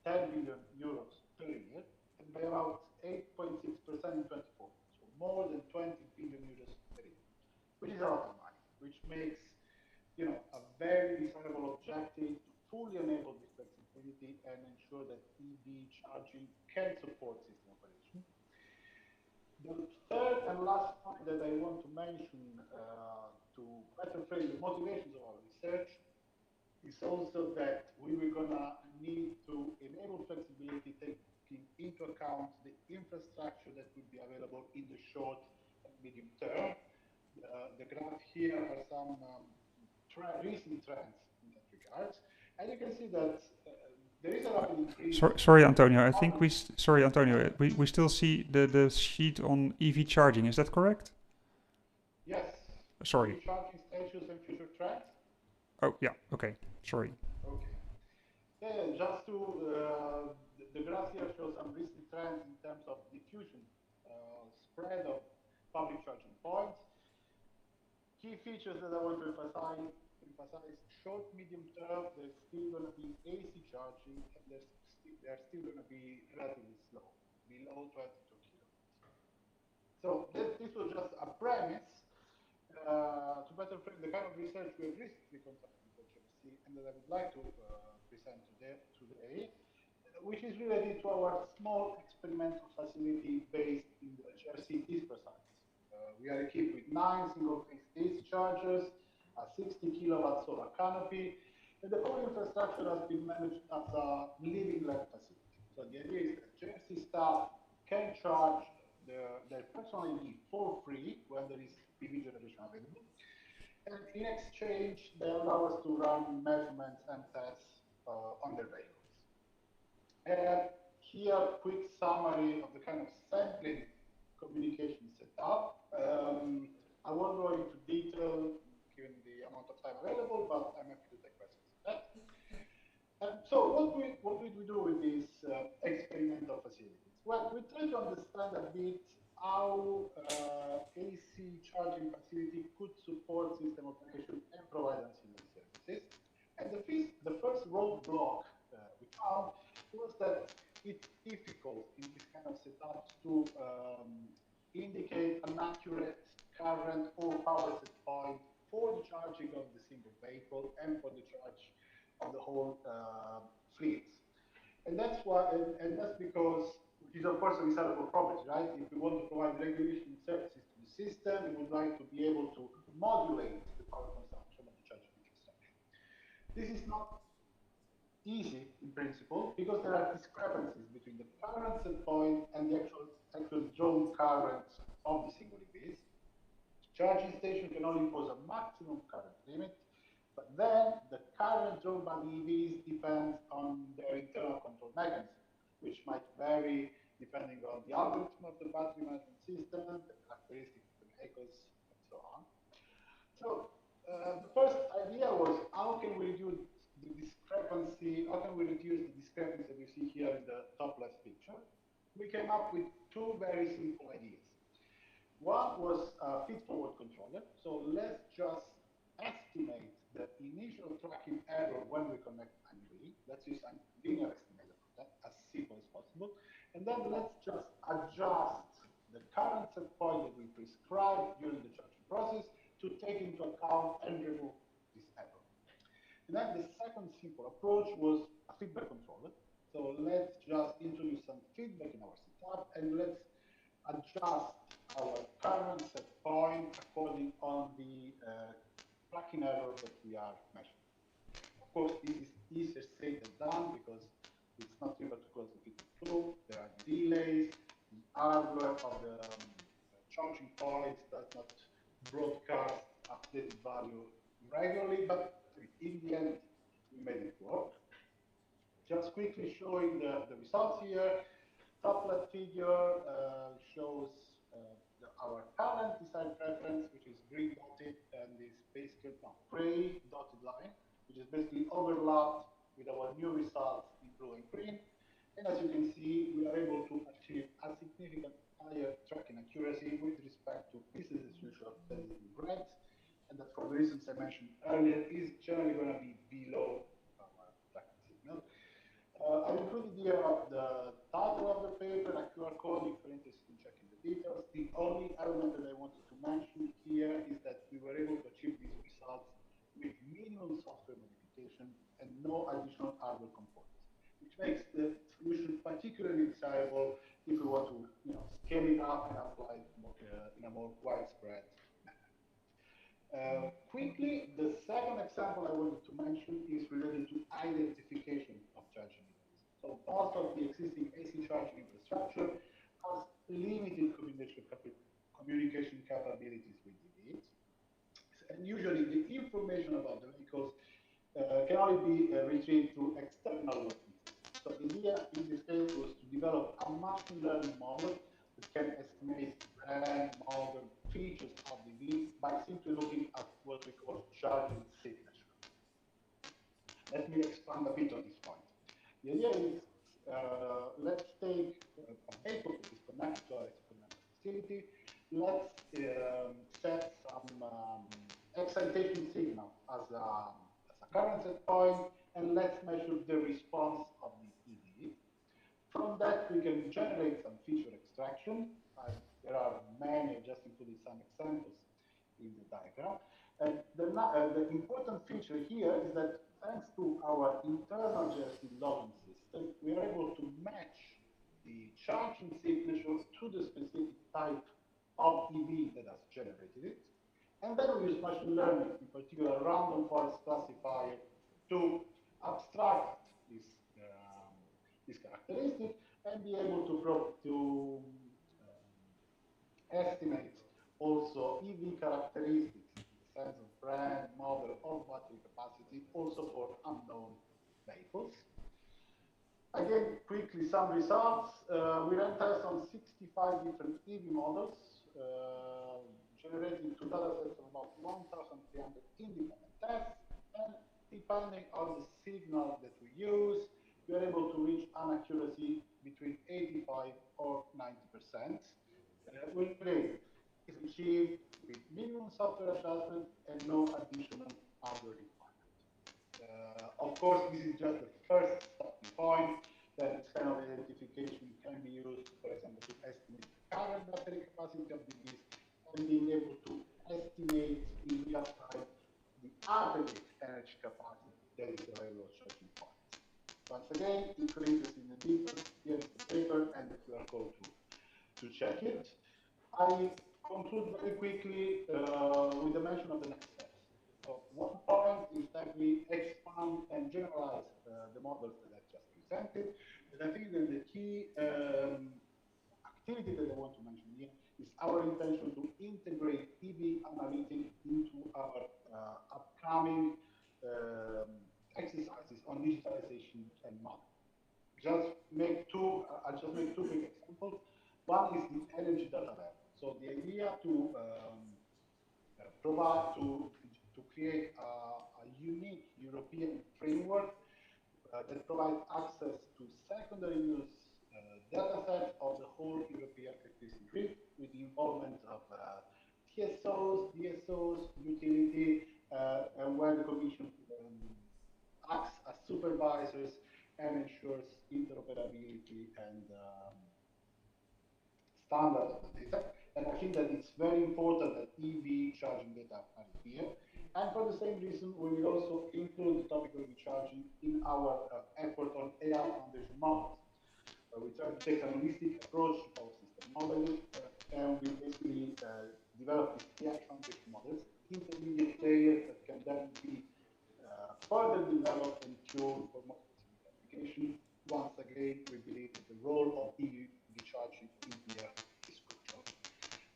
10 billion euros per year, and by about 8.6% in 2040, so more than 20 billion euros per year, which is a lot of money, which makes a very desirable objective to fully enable this flexibility and ensure that EV charging can support system operation. The third and last point that I want to mention to better frame the motivations of our research is also that we were going to need to enable flexibility, taking into account the infrastructure that will be available in the short and medium term. The graph here are some recent trends in that regard. And you can see that there is a rapid increase. Sorry, Antonio. I think sorry, Antonio. We still see the sheet on EV charging. Is that correct? Yes. Sorry. EV charging status and future trends. Oh yeah. Okay. Sorry. Okay. Yeah, just to the graph here shows some recent trends in terms of diffusion, spread of public charging points. Key features that I want to emphasize: short, medium term, there's still going to be AC charging, and they're still going to be relatively slow, below 22 kilowatts. So this was just a premise to better frame the kind of research we have recently conducted with HRC and that I would like to present today, which is related to our small experimental facility based in the HRC Tisper site. We are equipped with 9 single-phase AC chargers, a 60 kilowatt solar canopy, and the whole infrastructure has been managed as a living lab facility. So the idea is that HRC staff can charge their personal EV for free when there is EV generation available. And in exchange, they allow us to run measurements and tests on their vehicles. Here, quick summary of the kind of sampling communication setup. I won't go into detail given the amount of time available, but I'm happy to take questions on that. So what did we do with these experimental facilities? Well, we tried to understand a bit how AC charging facility could support system operation and provide ancillary services. And the first roadblock we found was that it's difficult in this kind of setups to indicate an accurate current or power set point for the charging of the single vehicle and for the charge of the whole fleet. And that's why, and that's because, which is of course a desirable property, right? If we want to provide regulation services to the system, we would like to be able to modulate the power consumption of the charging infrastructure. This is not easy in principle because there are discrepancies between the current set point and the actual drawn current of the single EVs. Charging station can only impose a maximum current limit, but then the current drawn by the EVs depends on their internal control mechanism, which might vary depending on the algorithm of the battery management system, the characteristics of the vehicles, and so on. So the first idea was how can we reduce the discrepancy, how can we reduce the discrepancy that you see here in the top left picture? We came up with two very simple ideas. One was a feed-forward controller. So let's just estimate the initial tracking error when we connect manually. Let's use a linear estimator for that, as simple as possible. And then let's just adjust the current set point that we prescribed during the charging process to take into account and remove this error. And then the second simple approach was a feedback controller. So let's just introduce some feedback in our setup and let's adjust our current set point according on the tracking error that we are measuring. Of course, this is easier said than done because it's not able to close the feedback loop. There are delays. The hardware of the charging points does not broadcast updated value regularly, but in the end, we made it work. Just quickly showing the results here. Top left figure shows our current design preference, which is green dotted, and this basically gray dotted line, which is basically overlapped with our new results in blue and green. And as you can see, we are able to achieve a significant higher tracking accuracy with respect to business as usual that is in red, and that for the reasons I mentioned earlier is generally going to be below our tracking signal. I've included here the title of the paper, a QR code if you're interested in checking the details. The only element that I wanted to mention here is that we were able to achieve these results with minimum software modification and no additional hardware components, which makes the solution particularly desirable if we want to scale it up and apply it in a more widespread manner. Quickly, the second example I wanted to mention is related to identification of charging devices. So most of the existing AC charging infrastructure has limited communication capabilities with EVs. between two external working systems. So the idea in this case was to develop a machine learning model that can estimate brand, model, features of the EV by simply looking at what we call charging signature. Let me expand a bit on this point. The idea is, let's take a vehicle that is connected to our experimental facility. Let's set some excitation signal as a current set point, and let's measure the response of the EV. From that, we can generate some feature extraction. There are many, I just included some examples in the diagram. And the important feature here is that thanks to our internal JST logging system, we are able to match the charging signature to the specific type of EV that has generated it. And then we use machine learning, in particular random forest classifier, to abstract this characteristic and be able to estimate also EV characteristics in the sense of brand, model, or battery capacity, also for unknown vehicles. Again, quickly some results. We ran tests on 65 different EV models, generating two data sets of about 1,300 independent tests, and depending on the signal that we use, we are able to reach an accuracy between 85 or 90%. When rate is achieved with minimum software adjustment and no additional hardware requirement. Of course, this is just the first starting point. That this kind of identification can be used, for example, to estimate the current battery capacity of the EVs and being able to estimate in real time the aggregate energy capacity that is available at charging points. Once again, if you're interested in the details, here is the paper and the QR code to check it. I conclude very quickly with the mention of the next steps. So one point is that we expand and generalize the models that I just presented. But I think that the key activity that I want to mention here is our intention to integrate EV analytics into our upcoming exercises on digitalization and modeling. I'll just make two quick examples. One is the energy data lab. So the idea to create a unique European framework that provides access to secondary use data sets of the whole European electricity grid with the involvement of TSOs, DSOs, utility, and where the Commission acts as supervisors and ensures interoperability and standard of the data. And I think that it's very important that EV charging data are here. And for the same reason, we will also include the topic of EV charging in our effort on AI foundation models. We try to take a holistic approach to power system modeling, and we basically develop these AI foundation models, intermediate layers that can then be further developed and tuned for more specific applications. Once again, we believe that the role of EV charging in here is crucial.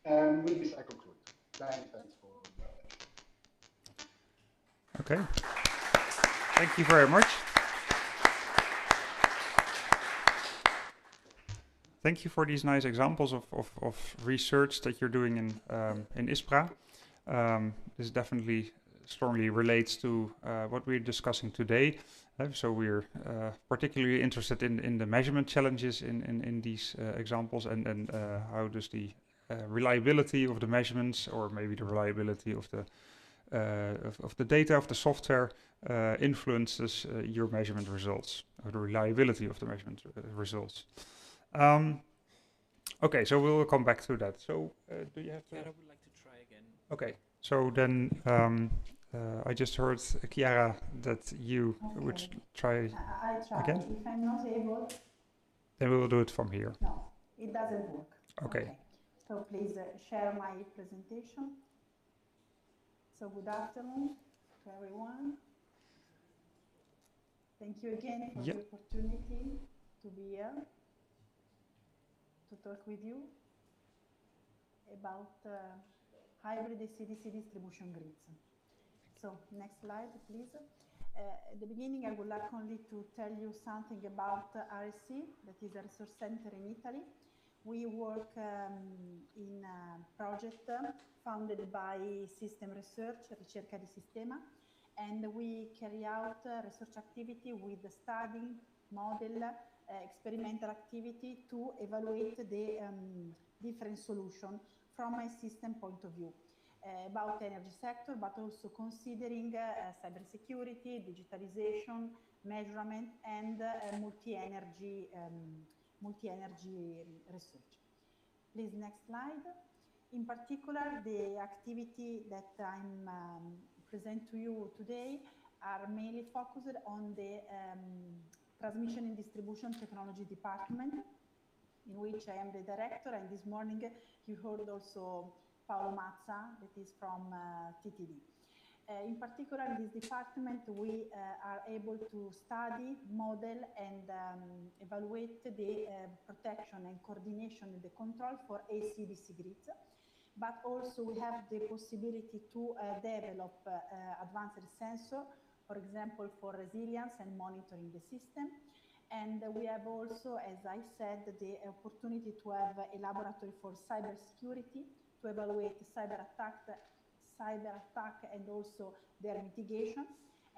And with this, I conclude. Many thanks for your attention. Okay. Thank you very much. Thank you for these nice examples of research that you're doing in ISPRA. This definitely strongly relates to what we're discussing today. So we're particularly interested in the measurement challenges in these examples, and how does the reliability of the measurements, or maybe the reliability of the data of the software, influences your measurement results, or the reliability of the measurement results. Okay, so we'll come back to that. So do you have to? I would like to try again. Okay, so then I just heard, Chiara, that you would try I try. again? If I'm not able, Then we will do it from here. no, it doesn't work. Okay. So please share my presentation. So good afternoon to everyone. Thank you again for the opportunity to be here, to talk with you about hybrid AC/DC distribution grids. So next slide, please. At the beginning, I would like only to tell you something about RSC, that is a research center in Italy. We work in a project founded by System Research, Ricerca di Sistema, and we carry out research activity with the studying, model, experimental activity to evaluate the different solution from a system point of view. About energy sector, but also considering cybersecurity, digitalization, measurement, and multi-energy research. Please, next slide. In particular, the activity that I'm present to you today are mainly focused on the transmission and distribution technology department, in which I am the director, and this morning you heard also Paolo Mazza, that is from TTD. In particular, in this department, we are able to study, model, and evaluate the protection and coordination and the control for AC/DC grids. But also we have the possibility to develop advanced sensor, for example, for resilience and monitoring the system. And we have also, as I said, the opportunity to have a laboratory for cybersecurity, to evaluate cyber attack and also their mitigation.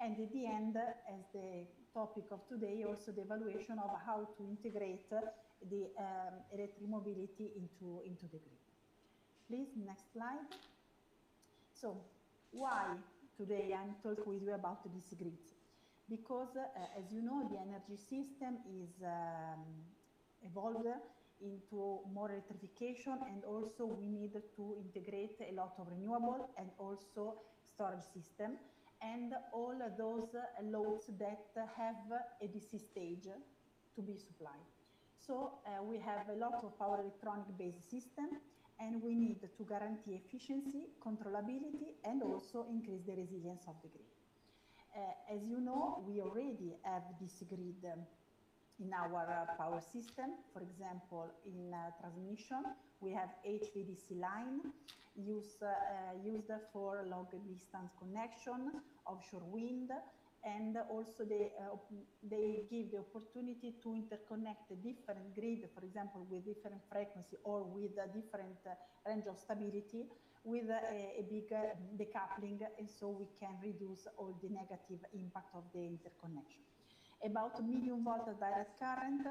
And at the end, as the topic of today, also the evaluation of how to integrate the electric mobility into the grid. Please, next slide. So, why today I'm talking with you about these grids? Because, as you know, the energy system is evolved into more electrification, and also we need to integrate a lot of renewable and also storage system, and all those loads that have a DC stage to be supplied. So we have a lot of power electronic based system, and we need to guarantee efficiency, controllability, and also increase the resilience of the grid. As you know, we already have this grid in our power system. For example, in transmission, we have HVDC line used for long distance connection, offshore wind, and also they give the opportunity to interconnect a different grid, for example, with different frequency or with a different range of stability, with a big decoupling, and so we can reduce all the negative impact of the interconnection. About medium voltage direct current,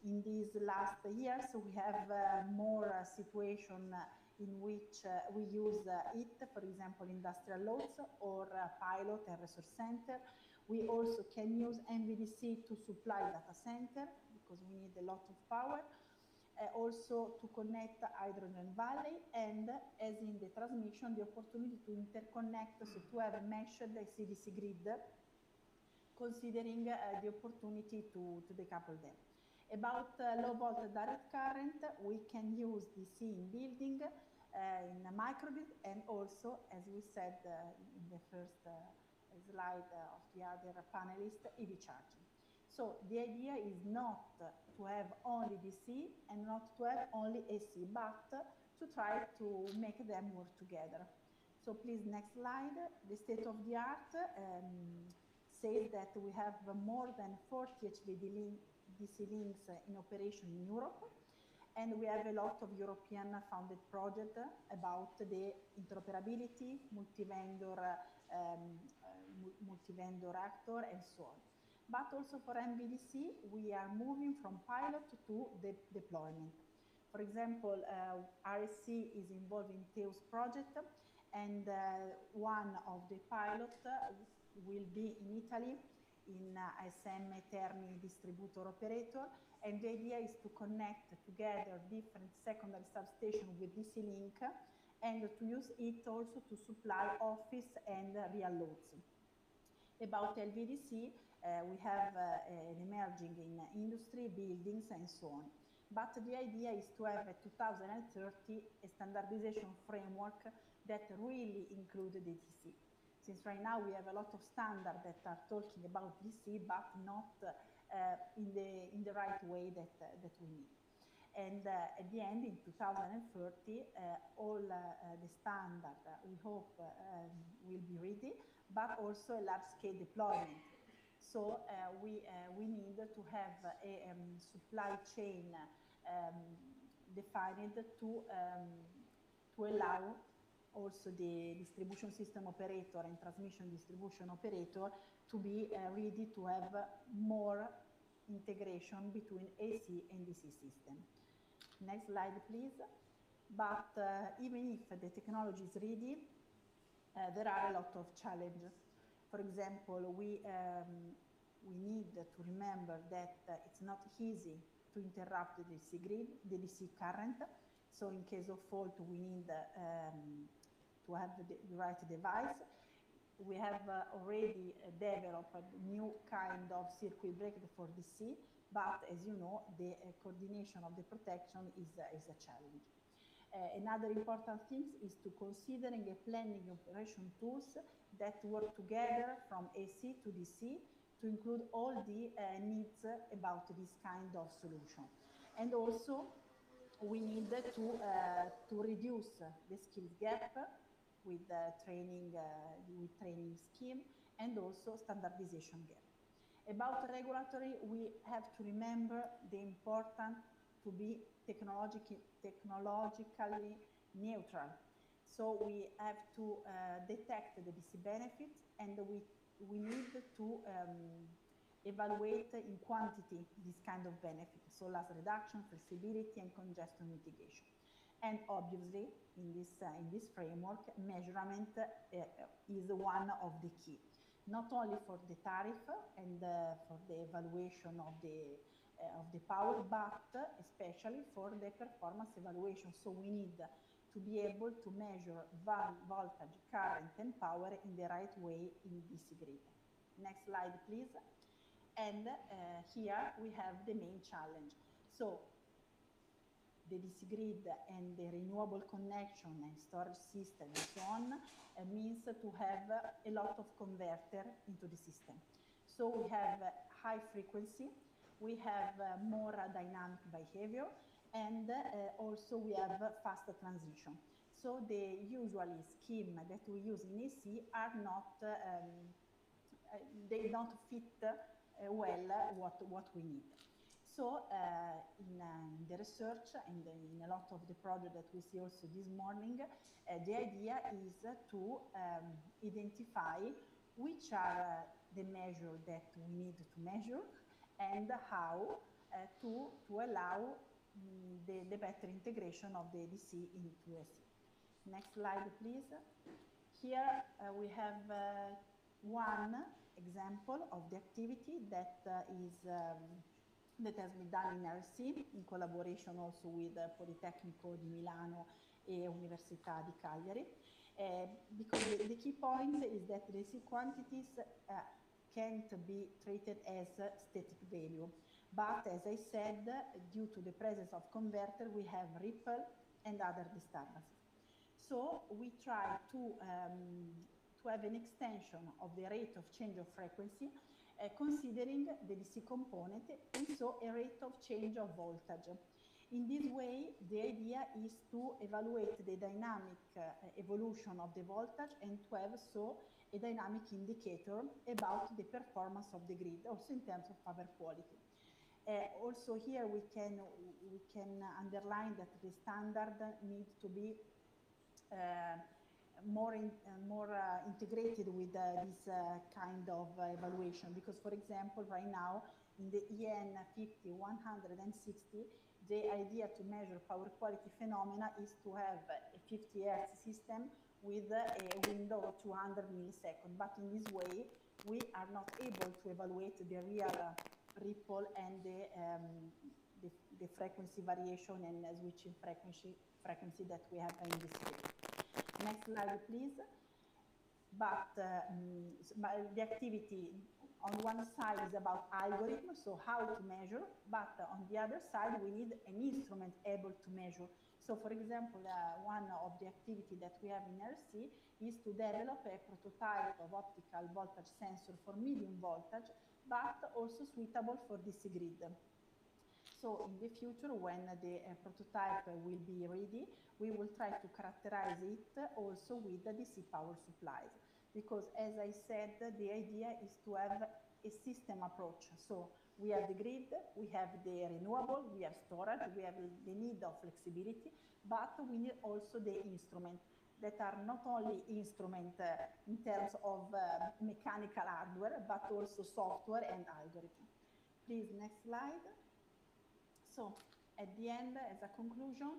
in these last years, we have more situation in which we use it, for example, industrial loads or pilot and resource center. We also can use MVDC to supply data center, because we need a lot of power. Also to connect hydrogen valley, and as in the transmission, the opportunity to interconnect, so to have a meshed AC/DC grid, considering the opportunity to decouple them. About low voltage direct current, we can use DC in building, in a microgrid, and also, as we said in the first slide of the other panelist, EV charging. So the idea is not to have only DC and not to have only AC, but to try to make them work together. So please, next slide. The state of the art says that we have more than 40 HVDC links in operation in Europe, and we have a lot of European funded projects about the interoperability, multi-vendor actor, and so on. But also for MVDC, we are moving from pilot to deployment. For example, RSC is involved in TEUS project, and one of the pilots will be in Italy, in ASM Terni distributor operator, and the idea is to connect together different secondary substations with DC link, and to use it also to supply office and real loads. About LVDC, we have an emerging in industry, buildings, and so on. But the idea is to have a 2030 a standardization framework that really includes the DC. Since right now we have a lot of standards that are talking about DC, but not in the right way that we need. And at the end, in 2030, all the standards, we hope, will be ready, but also a large-scale deployment. So we need to have a supply chain defined to allow also the distribution system operator and transmission distribution operator to be ready to have more integration between AC and DC system. Next slide, please. But even if the technology is ready, there are a lot of challenges. For example, we need to remember that it's not easy to interrupt the DC grid, the DC current. So in case of fault, we need to have the right device. We have already developed a new kind of circuit breaker for DC, but as you know, the coordination of the protection is a challenge. Another important thing is to considering a planning operation tools that work together from AC to DC to include all the needs about this kind of solution. And also, we need to reduce the skills gap with training scheme and also standardization gap. About regulatory, we have to remember the important to be technologically neutral. So we have to detect the DC benefits, and we need to evaluate in quantity this kind of benefit, so loss reduction, flexibility, and congestion mitigation. And obviously, in this framework, measurement is one of the key, not only for the tariff and for the evaluation of the power, but especially for the performance evaluation. So we need to be able to measure voltage, current, and power in the right way in DC grid. Next slide, please. And here we have the main challenge. So the DC grid and the renewable connection and storage system and so on means to have a lot of converter into the system. So we have high frequency, we have more dynamic behavior, and also we have faster transition. So the usually scheme that we use in AC are not, they don't fit well what we need. So in the research and in a lot of the project that we see also this morning, the idea is to identify which are the measures that we need to measure and how to allow the better integration of the DC into AC. Next slide, please. Here we have one example of the activity that that has been done in RC in collaboration also with Politecnico di Milano e Università di Cagliari. Because the key point is that the DC quantities can't be treated as static value. But as I said, due to the presence of converter, we have ripple and other disturbances. So we try to have an extension of the rate of change of frequency considering the DC component and so a rate of change of voltage. In this way, the idea is to evaluate the dynamic evolution of the voltage and to have so a dynamic indicator about the performance of the grid, also in terms of power quality. Also here we can underline that the standard needs to be more integrated with this kind of evaluation, because for example right now in the EN 50, 160, the idea to measure power quality phenomena is to have a 50 Hz system with a window of 200 milliseconds, but in this way we are not able to evaluate the real ripple and the frequency variation and switching frequency that we have in this case. Next slide, please. But the activity on one side is about algorithm, so how to measure, but on the other side, we need an instrument able to measure. So for example, one of the activity that we have in RC is to develop a prototype of optical voltage sensor for medium voltage, but also suitable for DC grid. So in the future, when the prototype will be ready, we will try to characterize it also with the DC power supplies. because as I said, the idea is to have a system approach. So we have the grid, we have the renewable, we have storage, we have the need of flexibility, but we need also the instrument that are not only instrument in terms of mechanical hardware, but also software and algorithm. Please, next slide. So at the end, as a conclusion,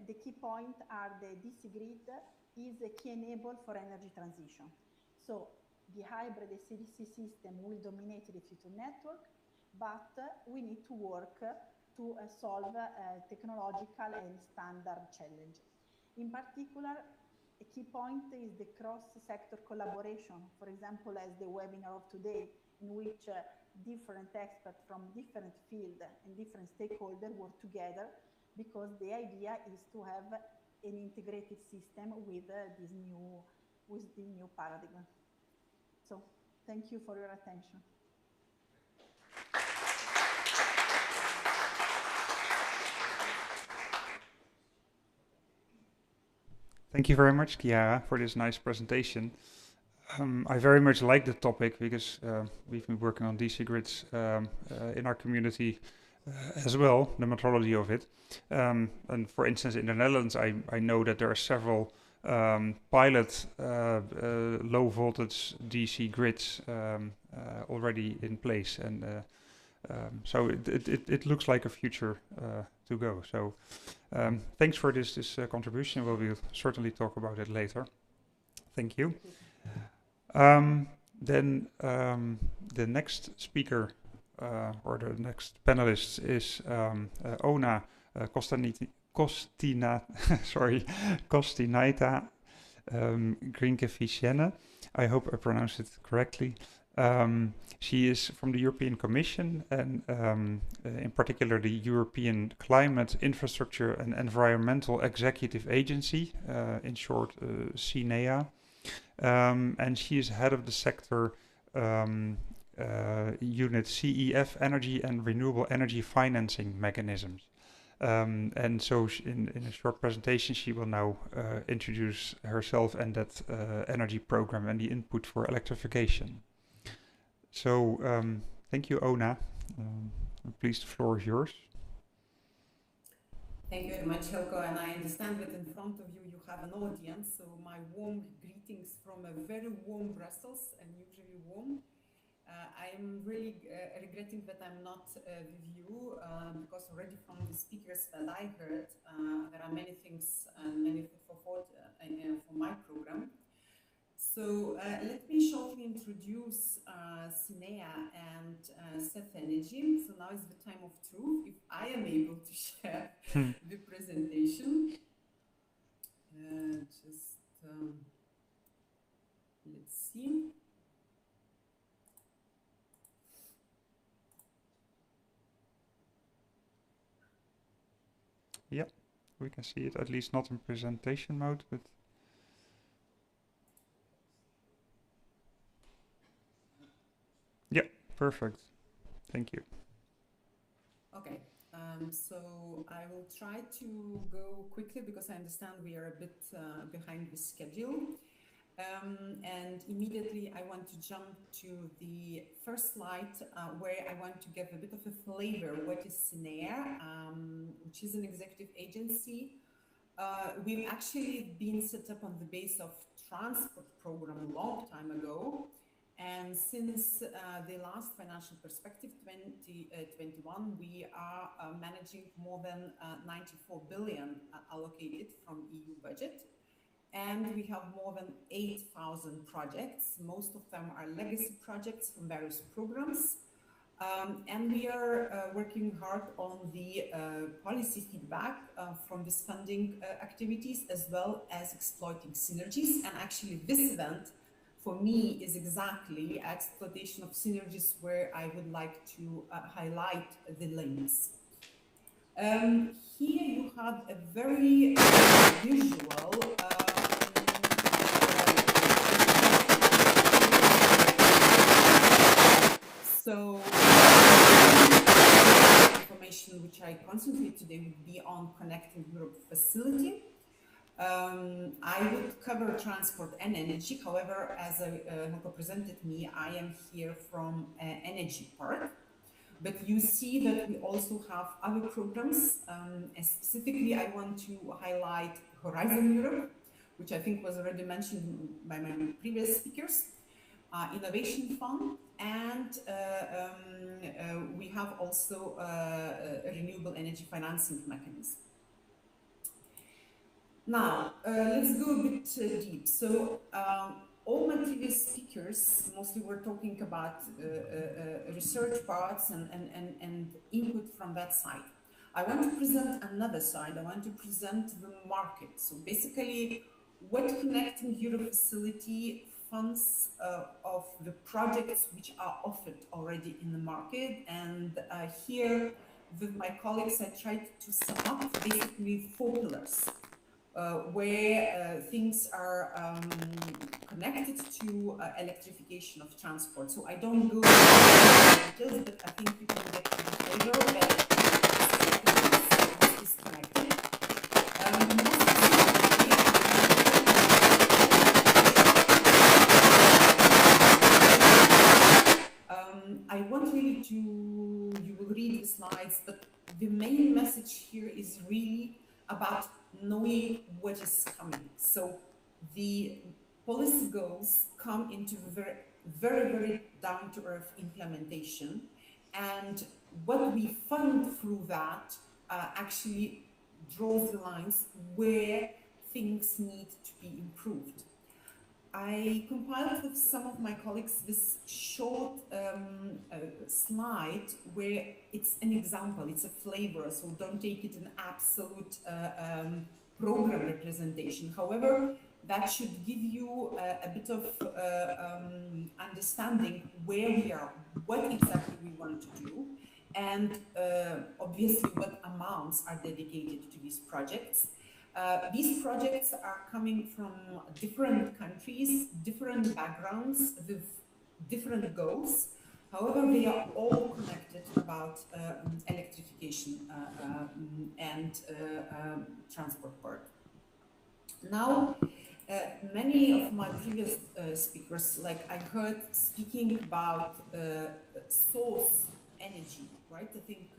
the key point are the DC grid is a key enabler for energy transition. So the hybrid AC/DC system will dominate the future network, but we need to work to solve technological and standard challenge. In particular, a key point is the cross-sector collaboration, for example, as the webinar of today, in which different experts from different fields and different stakeholders work together, because the idea is to have an integrated system with the new paradigm. So, thank you for your attention. Thank you very much, Chiara, for this nice presentation. I very much like the topic because we've been working on DC grids in our community as well, the metrology of it. And for instance, in the Netherlands, I know that there are several pilot low voltage DC grids already in place. And so it looks like a future to go. So thanks for this contribution. We'll certainly talk about it later. Thank you. Then the next speaker or the next panelist is Ona Kostinaita Grinkevičiene. I hope I pronounced it correctly. She is from the European Commission and in particular the European Climate, Infrastructure and Environmental Executive Agency, in short CENEA. And she is head of the sector unit CEF, Energy and Renewable Energy Financing Mechanisms. And so in a short presentation, she will now introduce herself and that energy program and the input for electrification. So thank you, Ona. Please, the floor is yours. Thank you very much, Helco, and I understand that in front of you have an audience, so my warm greetings from a very warm Brussels, unusually warm. I'm really regretting that I'm not with you, because already from the speakers that I heard, there are many things and many food for thought for my program. So let me shortly introduce CENEA and CEF Energy. So now is the time of truth, if I am able to share the presentation. Let's see. Yeah, we can see it, at least not in presentation mode, but yeah, perfect. Thank you. Okay, so I will try to go quickly because I understand we are a bit behind the schedule. And immediately I want to jump to the first slide where I want to give a bit of a flavor. What is CENEA, which is an executive agency. We've actually been set up on the base of transport program a long time ago. And since the last financial perspective, 2021, we are managing more than 94 billion allocated from EU budget. And we have more than 8,000 projects. Most of them are legacy projects from various programs. And we are working hard on the policy feedback from this funding activities, as well as exploiting synergies. And actually this event, for me, is exactly exploitation of synergies where I would like to highlight the links. Here you have a very visual so information which I concentrate today would be on Connecting Europe facility. I would cover transport and energy. However, as Helco presented me, I am here from energy part. But you see that we also have other programs. And specifically, I want to highlight Horizon Europe, which I think was already mentioned by my previous speakers, Innovation Fund, and we have also a renewable energy financing mechanism. Now, let's go a bit deep. So, all my previous speakers mostly were talking about research parts and input from that side. I want to present another side. I want to present the market. So basically, what Connecting Europe facility funds of the projects which are offered already in the market. And here, with my colleagues, I tried to sum up basically 4 pillars. Where things are connected to electrification of transport. So I don't go into details, but I think you can get the flavor that this is connected. I want really to, you will read the slides, but the main message here is really about knowing what is coming. So the policy goals come into very down-to-earth implementation, and what we fund through that actually draws the lines where things need to be improved. I compiled with some of my colleagues this short slide where it's an example, it's a flavor, so don't take it an absolute program representation. However, that should give you a bit of understanding where we are, what exactly we want to do, and obviously what amounts are dedicated to these projects. These projects are coming from different countries, different backgrounds, with different goals. However, they are all connected about electrification and transport part. Now, many of my previous speakers, like I heard speaking about source energy, right? I think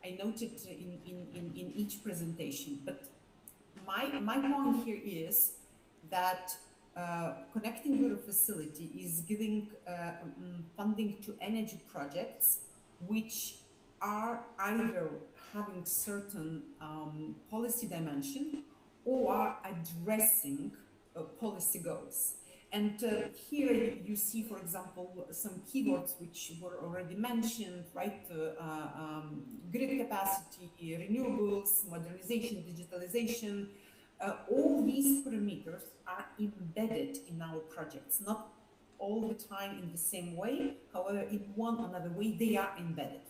I noted in each presentation, but my point here is that Connecting Europe facility is giving funding to energy projects which are either having certain policy dimension or are addressing policy goals. And here you see, for example, some keywords which were already mentioned, right? Grid capacity, renewables, modernization, digitalization. All these parameters are embedded in our projects, not all the time in the same way. However, in one or another way, they are embedded.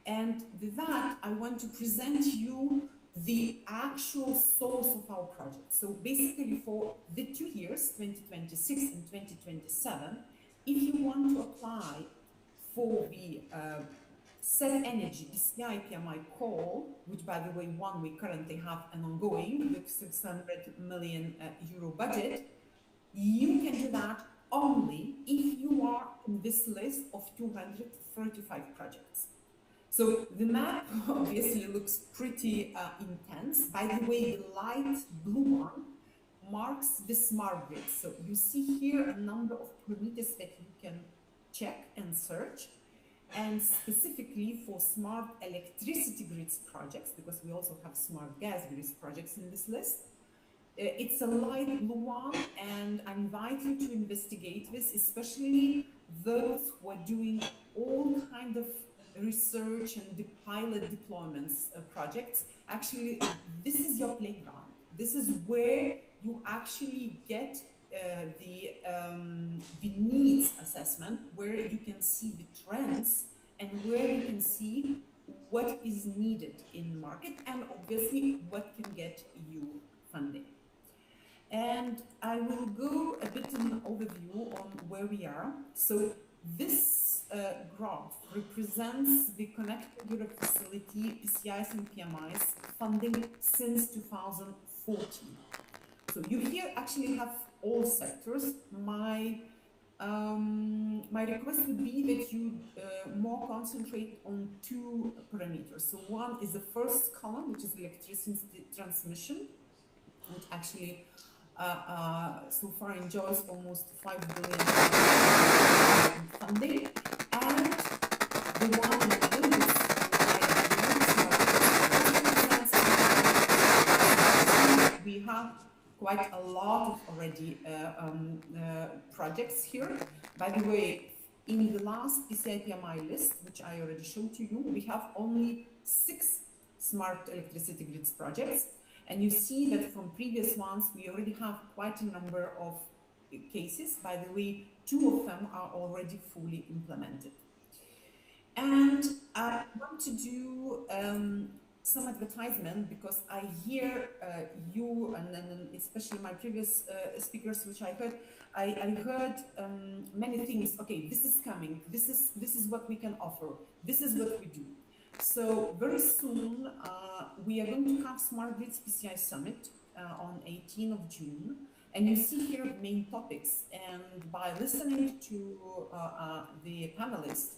And with that, I want to present you the actual source of our project. So basically for the 2 years, 2026 and 2027, if you want to apply for the Set Energy PCI PMI call, which by the way, one we currently have an ongoing with 600 million euro budget, you can do that only if you are in this list of 235 projects. So the map obviously looks pretty intense. By the way, the light blue one marks the smart grid. So you see here a number of parameters that you can check and search. And specifically for smart electricity grids projects, because we also have smart gas grids projects in this list, it's a light blue one, and I invite you to investigate this, especially those who are doing all kind of research and the pilot deployments projects. Actually, this is your playground. This is where you actually get the needs assessment, where you can see the trends and where you can see what is needed in the market and obviously what can get you funding. And I will go a bit in an overview on where we are. So this graph represents the Connecting Europe facility PCIs and PMIs funding since 2004. 40. So you here actually have all sectors. My request would be that you more concentrate on two parameters. So one is the first column, which is electricity transmission, which actually so far enjoys almost 5 billion funding, and the one in the middle is we have quite a lot of already projects here. By the way, in the last PCI-PMI list, which I already showed to you, we have only 6 smart electricity grids projects. And you see that from previous ones, we already have quite a number of cases. By the way, 2 of them are already fully implemented. And I want to do some advertisement because I hear you and especially my previous speakers, which I heard many things. Okay, this is coming. This is what we can offer. This is what we do. So very soon we are going to have Smart Grids PCI Summit on 18th of June. And you see here the main topics. And by listening to the panelists,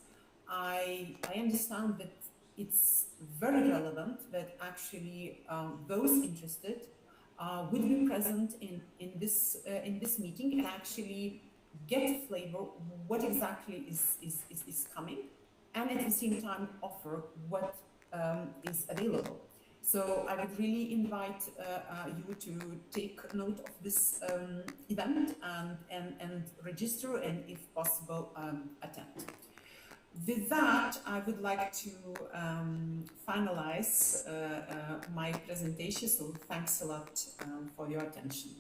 I understand that it's very relevant that actually those interested will be present in this meeting and actually get a flavor what exactly is coming, and at the same time offer what is available. So I would really invite you to take note of this event and register, and if possible attend. With that, I would like to finalize my presentation, so thanks a lot for your attention.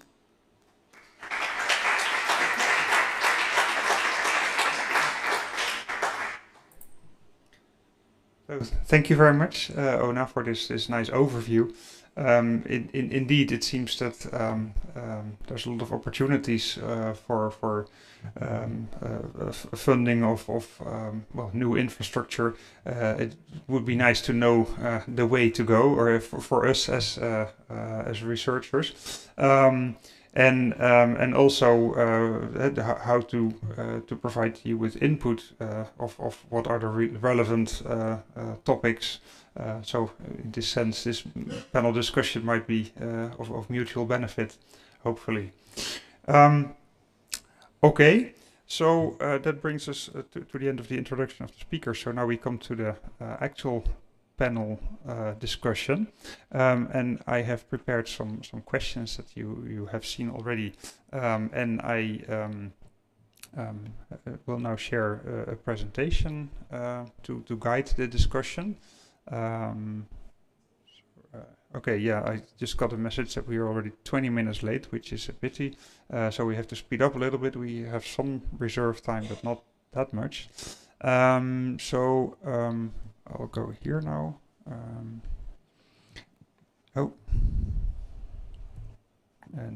So thank you very much, Ona, for this nice overview. Indeed, it seems that there's a lot of opportunities for funding of well, new infrastructure. It would be nice to know the way to go, or for us as researchers. And also how to provide you with input of what are the relevant topics. So in this sense, this panel discussion might be of mutual benefit, hopefully. Okay, so that brings us to the end of the introduction of the speakers. So now we come to the actual panel discussion, and I have prepared some questions that you have seen already, and I will now share a presentation to guide the discussion. Okay, yeah, I just got a message that we are already 20 minutes late, which is a pity. So we have to speed up a little bit. We have some reserve time, but not that much. I'll go here now. And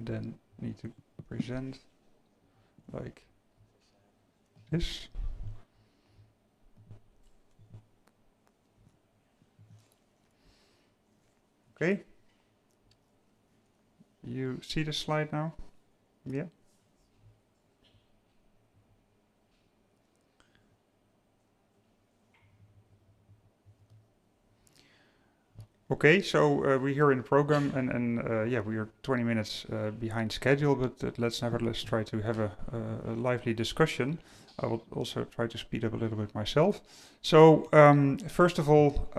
then need to present like this. Okay. You see the slide now? Yeah. Okay, so we're here in the program, and yeah, we are 20 minutes behind schedule, but let's nevertheless try to have a lively discussion. I will also try to speed up a little bit myself. So first of all,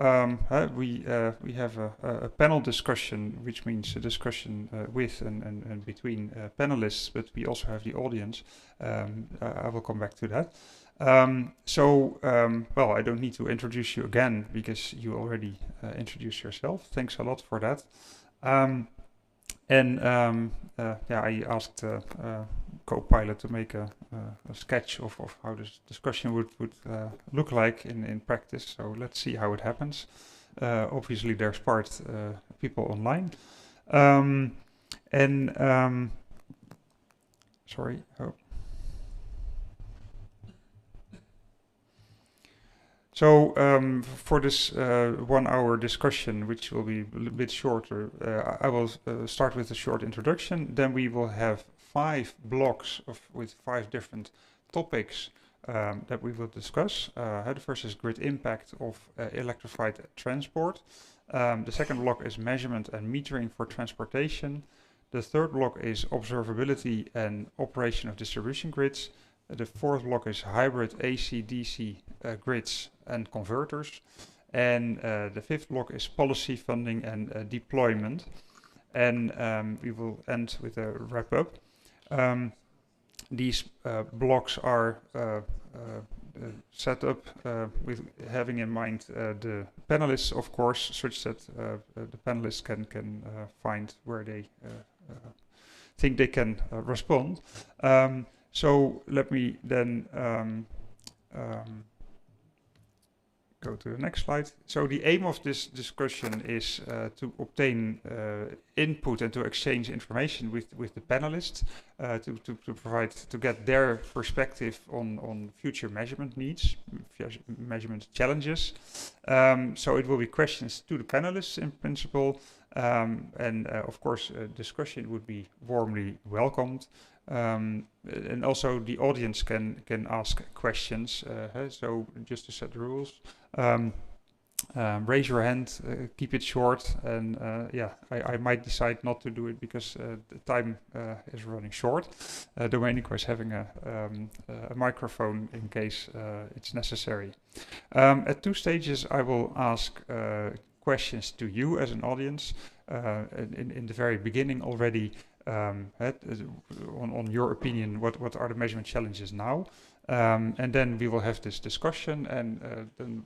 we have a panel discussion, which means a discussion with and between panelists, but we also have the audience. I will come back to that. Well, I don't need to introduce you again because you already introduced yourself. Thanks a lot for that. Yeah, I asked Copilot to make a sketch of how this discussion would look like in practice. So let's see how it happens. Obviously, there's people online. Sorry. Oh. So for this 1 hour discussion, which will be a little bit shorter, I will start with a short introduction. Then we will have 5 blocks with 5 different topics that we will discuss. The first is grid impact of electrified transport. The second block is measurement and metering for transportation. The third block is observability and operation of distribution grids. The fourth block is hybrid AC-DC grids and converters. And the fifth block is policy funding and deployment. And we will end with a wrap-up. These blocks are set up with having in mind the panelists, of course, such that the panelists can find where they think they can respond. So let me then go to the next slide. So the aim of this discussion is to obtain input and to exchange information with the panelists to provide, to get their perspective on future measurement needs, measurement challenges. So it will be questions to the panelists in principle, and of course discussion would be warmly welcomed. And also the audience can ask questions. So just to set the rules, raise your hand, keep it short, and yeah, I might decide not to do it because the time is running short. Domenico is having a microphone in case it's necessary. At 2 stages, I will ask questions to you as an audience. In the very beginning already, on your opinion, what are the measurement challenges now? And then we will have this discussion, and then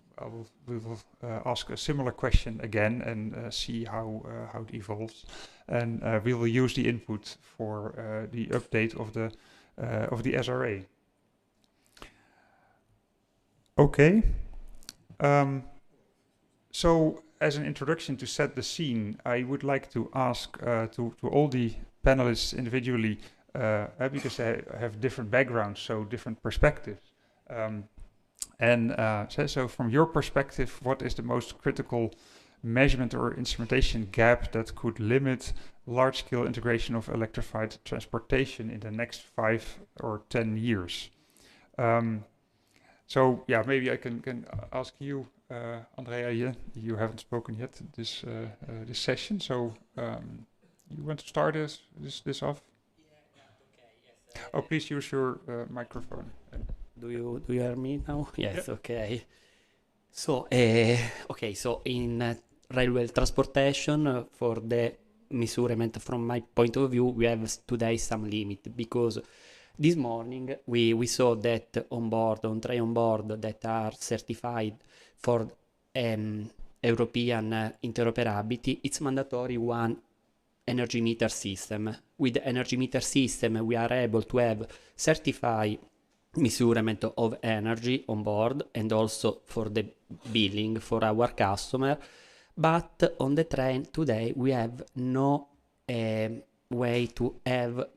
we will ask a similar question again and see how it evolves. And we will use the input for the update of the SRA. Okay. So as an introduction to set the scene, I would like to ask to all the panelists individually, because they have different backgrounds, so different perspectives. So from your perspective, what is the most critical measurement or instrumentation gap that could limit large-scale integration of electrified transportation in the next 5 or 10 years? So yeah, maybe I can ask you, Andrea. You haven't spoken yet this session, so you want to start this off? Oh, please use your microphone. Do you hear me now? Yes. Yeah. Okay. So so in railway transportation, for the measurement from my point of view, we have today some limit, because this morning we saw that on train on board that are certified for European interoperability, it's mandatory one energy meter system. With the energy meter system, we are able to have certified measurement of energy on board and also for the billing for our customer. But on the train today, we have no way to have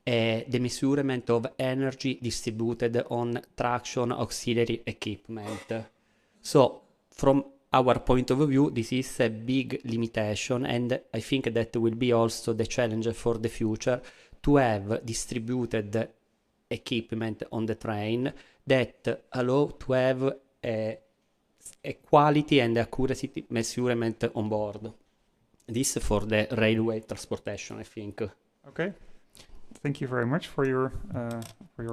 the measurement of energy distributed on traction auxiliary equipment. So from our point of view, this is a big limitation, and I think that will be also the challenge for the future, to have distributed equipment on the train that allow to have a quality and accuracy measurement on board. This for the railway transportation, I think. Okay. Thank you very much for your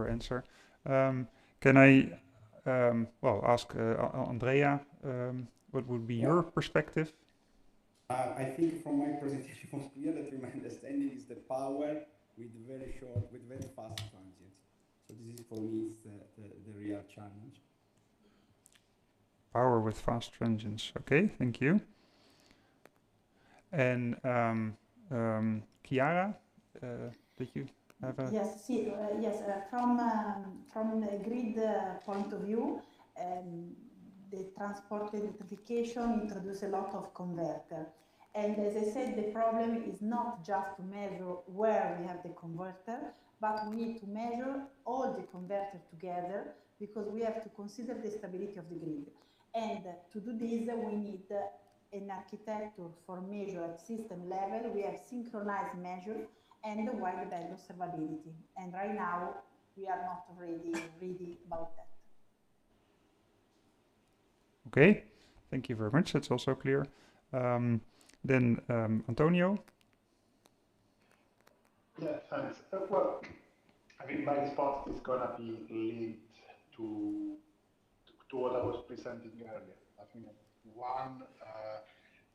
answer. Can I ask Andrea, what would be your perspective? I think from my presentation it was clear that my understanding is the power with very fast transients. So this is for me is the real challenge. Power with fast transients. Okay, thank you. And Chiara, did you have a... Yes, from a grid point of view, the transport electrification introduces a lot of converter. And as I said, the problem is not just to measure where we have the converter, but we need to measure all the converters together, because we have to consider the stability of the grid. And to do this, we need an architecture for measure at system level. We have synchronized measure and wideband observability. And right now, we are not ready about that. Okay, thank you very much. That's also clear. Then Antonio. Yeah, thanks. Well, I think my response is going to be linked to what I was presenting earlier. I think one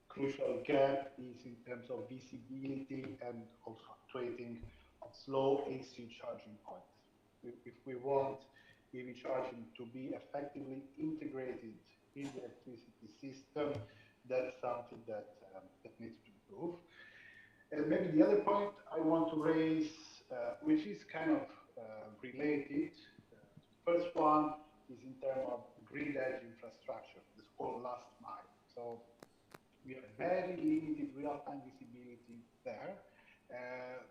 crucial gap is in terms of visibility and also trading of slow AC charging points. If we want EV charging to be effectively integrated in the electricity system, that's something that needs to improve. And maybe the other point I want to raise, which is kind of related, first one is in terms of grid edge infrastructure, this called last mile. So we have very limited real-time visibility there. And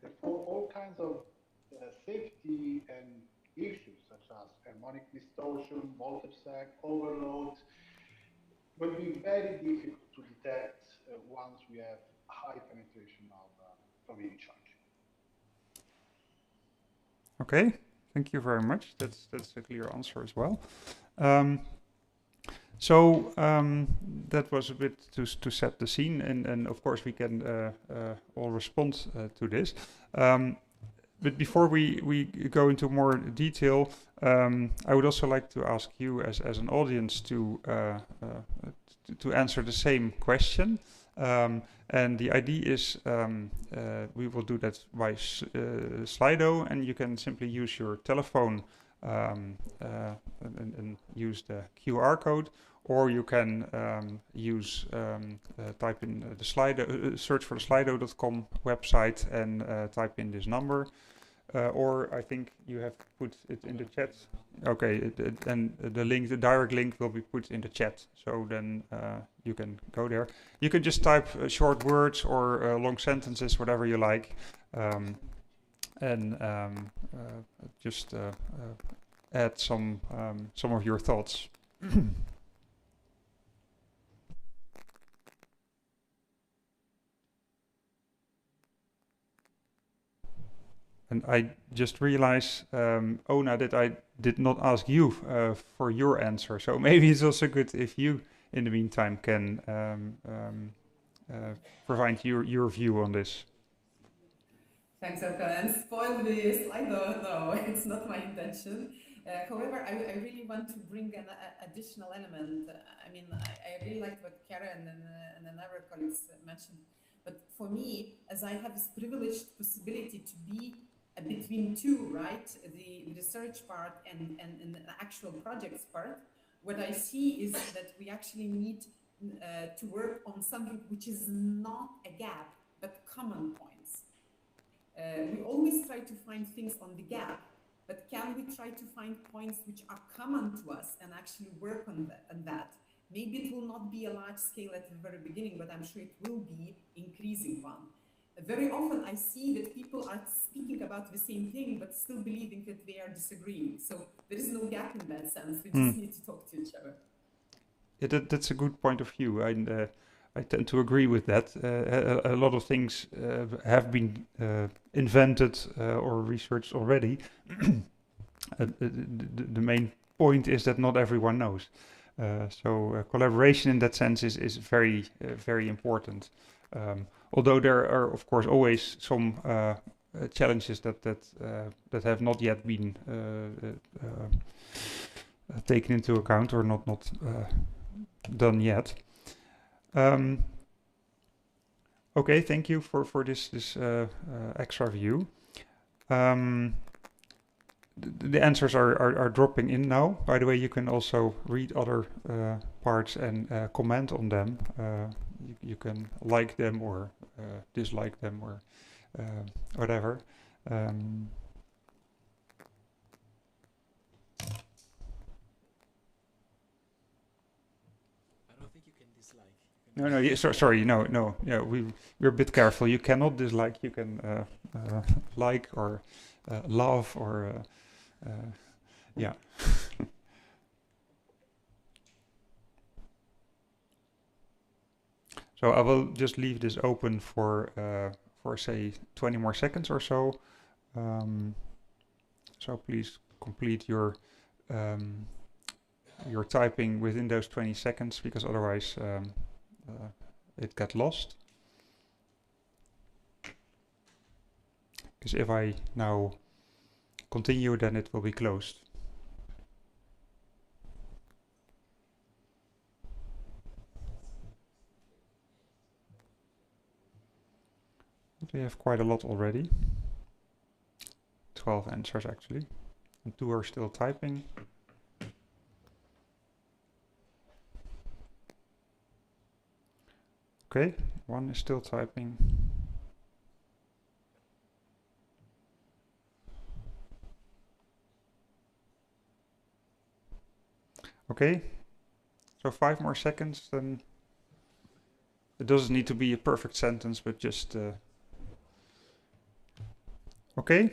therefore, all kinds of safety and issues such as harmonic distortion, voltage sag, overload, will be very difficult to detect once we have high penetration of EV charging. Okay, thank you very much. That's a clear answer as well. That was a bit to set the scene, and of course we can all respond to this. But before we go into more detail, I would also like to ask you as an audience to answer the same question. And the idea is we will do that by Slido, and you can simply use your telephone and use the QR code, or you can use type in the Slido, search for the Slido.com website and type in this number. Or I think you have put it in the chat. Okay, and the link, the direct link, will be put in the chat. So then you can go there. You can just type short words or long sentences, whatever you like, and just add some of your thoughts. And I just realized, Ona, that I did not ask you for your answer. So maybe it's also good if you, in the meantime, can provide your view on this. Thanks, Elka. And spoil the slide, no, it's not my intention. However, I really want to bring an additional element. I mean, I really liked what Karen and another colleagues mentioned. But for me, as I have this privileged possibility to be between two, right, the research part and the actual projects part, what I see is that we actually need to work on something which is not a gap, but common points. We always try to find things on the gap, but can we try to find points which are common to us and actually work on that? Maybe it will not be a large scale at the very beginning, but I'm sure it will be increasing one. Very often I see that people are speaking about the same thing, but still believing that they are disagreeing. So there is no gap in that sense. We just need to talk to each other. Yeah, that's a good point of view. I tend to agree with that. A lot of things have been invented or researched already. The main point is that not everyone knows. So collaboration in that sense is very, very important. Although there are, of course, always some challenges that have not yet been taken into account or not done yet. Okay, thank you for this extra view. The answers are dropping in now. By the way, you can also read other parts and comment on them. You can like them or dislike them or whatever. I don't think you can dislike. No, sorry, no. Yeah, we're a bit careful. You cannot dislike. You can like or love or yeah. So I will just leave this open for say 20 more seconds or so. So please complete your typing within those 20 seconds, because otherwise it gets lost. Because if I now continue, then it will be closed. But we have quite a lot already. 12 answers actually, and 2 are still typing. Okay, 1 is still typing. Okay, so 5 more seconds, then it doesn't need to be a perfect sentence, but just okay.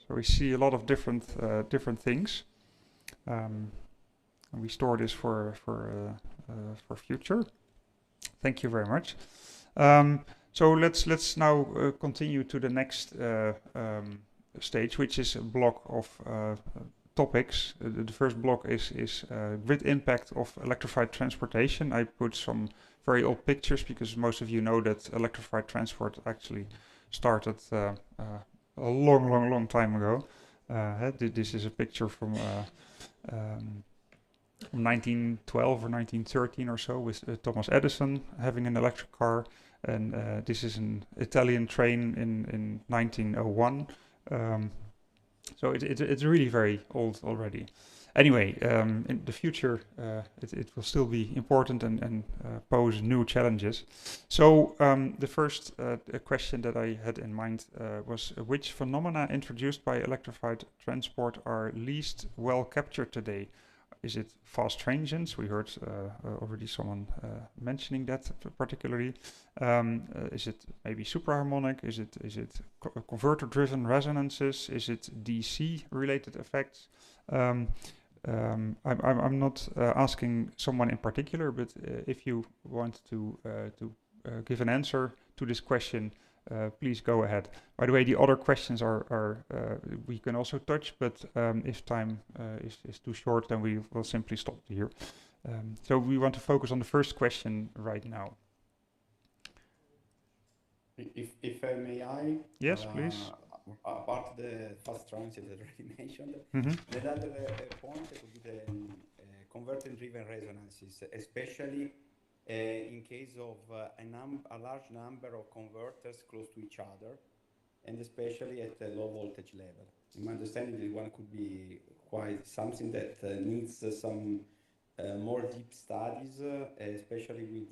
So we see a lot of different things. And we store this for future. Thank you very much. So let's now continue to the next stage, which is a block of topics. The first block is grid impact of electrified transportation. I put some very old pictures because most of you know that electrified transport actually started a long time ago. This is a picture from 1912 or 1913 or so, with Thomas Edison having an electric car, and this is an Italian train in 1901. So it's really very old already. Anyway, in the future, it will still be important and pose new challenges. So the first question that I had in mind was, which phenomena introduced by electrified transport are least well captured today? Is it fast transients? We heard already someone mentioning that particularly. Is it maybe supraharmonic? Is it converter-driven resonances? Is it DC-related effects? I'm not asking someone in particular, but if you want to give an answer to this question, please go ahead. By the way, the other questions are we can also touch, but if time is too short, then we will simply stop here. So we want to focus on the first question right now. If I may, yes, please. Apart the fast transit that already mentioned, the other point would be the converter-driven resonances, especially in case of a large number of converters close to each other, and especially at the low voltage level. In my understanding, this one could be quite something that needs some more deep studies, especially with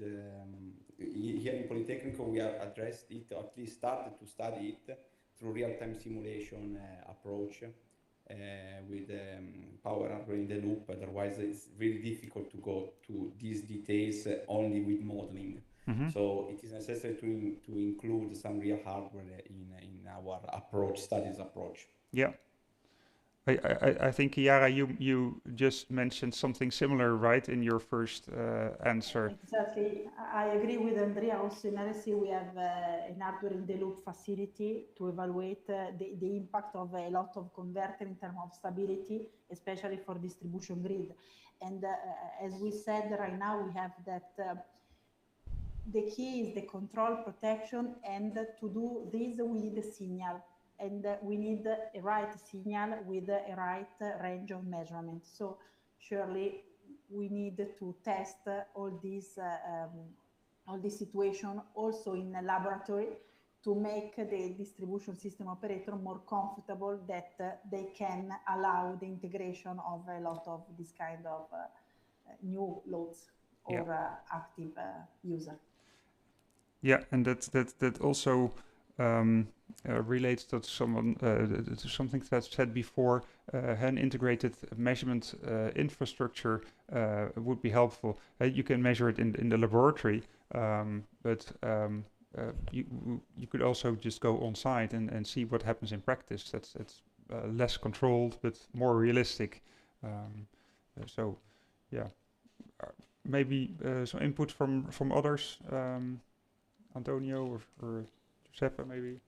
here in Polytechnic we have addressed it, or at least started to study it through real-time simulation approach with power hardware in the loop. Otherwise, it's really difficult to go to these details only with modeling. So it is necessary to include some real hardware in our approach, studies approach. Yeah. I think, Chiara, you just mentioned something similar, right, in your first answer. Exactly. I agree with Andrea. Also in RSC, we have an hardware in the loop facility to evaluate the impact of a lot of converter in terms of stability, especially for distribution grid. And as we said, right now we have that the key is the control protection, and to do this we need a signal. And we need a right signal with a right range of measurement. So surely we need to test all this situation also in a laboratory to make the distribution system operator more comfortable that they can allow the integration of a lot of this kind of new loads or active user. Yeah, and that also relates to someone to something that's said before. An integrated measurement infrastructure would be helpful. You can measure it in the laboratory, but you could also just go on site and see what happens in practice. That's less controlled but more realistic. So, yeah. maybe some input from others, Antonio or Giuseppe maybe.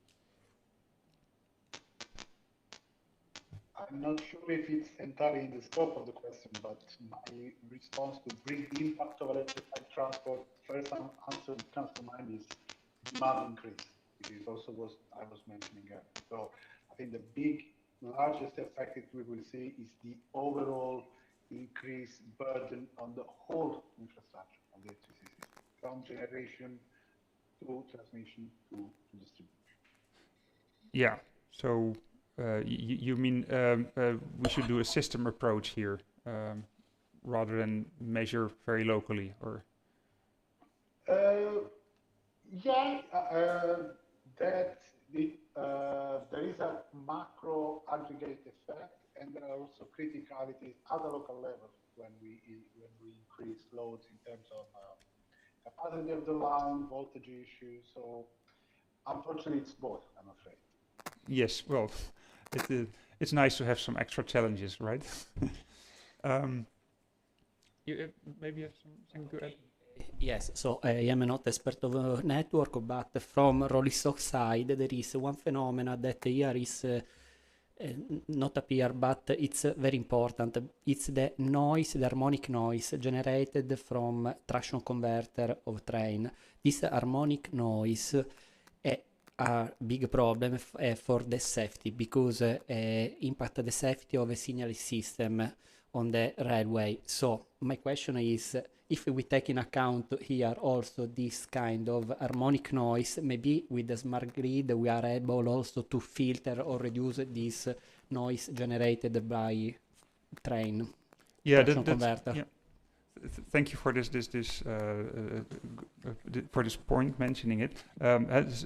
I'm not sure if it's entirely in the scope of the question, but my response to bring the impact of electrified transport, first answer that comes to mind is demand increase, which is also what I was mentioning earlier. So I think the largest effect that we will see is the overall increased burden on the whole infrastructure of the electricity system, from generation to transmission to distribution. Yeah. So you mean we should do a system approach here rather than measure very locally, or? Yeah, that there is a macro aggregate effect, and there are also criticalities at the local level when we increase loads in terms of capacity of the line, voltage issues. So unfortunately, it's both, I'm afraid. Yes, well, it's nice to have some extra challenges, right? You maybe have something to add? Yes, so I am not expert of network, but from rolling stock side, there is one phenomenon that here is not appear, but it's very important. It's the noise, the harmonic noise generated from traction converter of train. This harmonic noise a big problem for the safety, because impact the safety of a signal system on the railway. So my question is, if we take in account here also this kind of harmonic noise, maybe with the smart grid we are able also to filter or reduce this noise generated by train traction converter. Yeah. Thank you for for this point, mentioning it.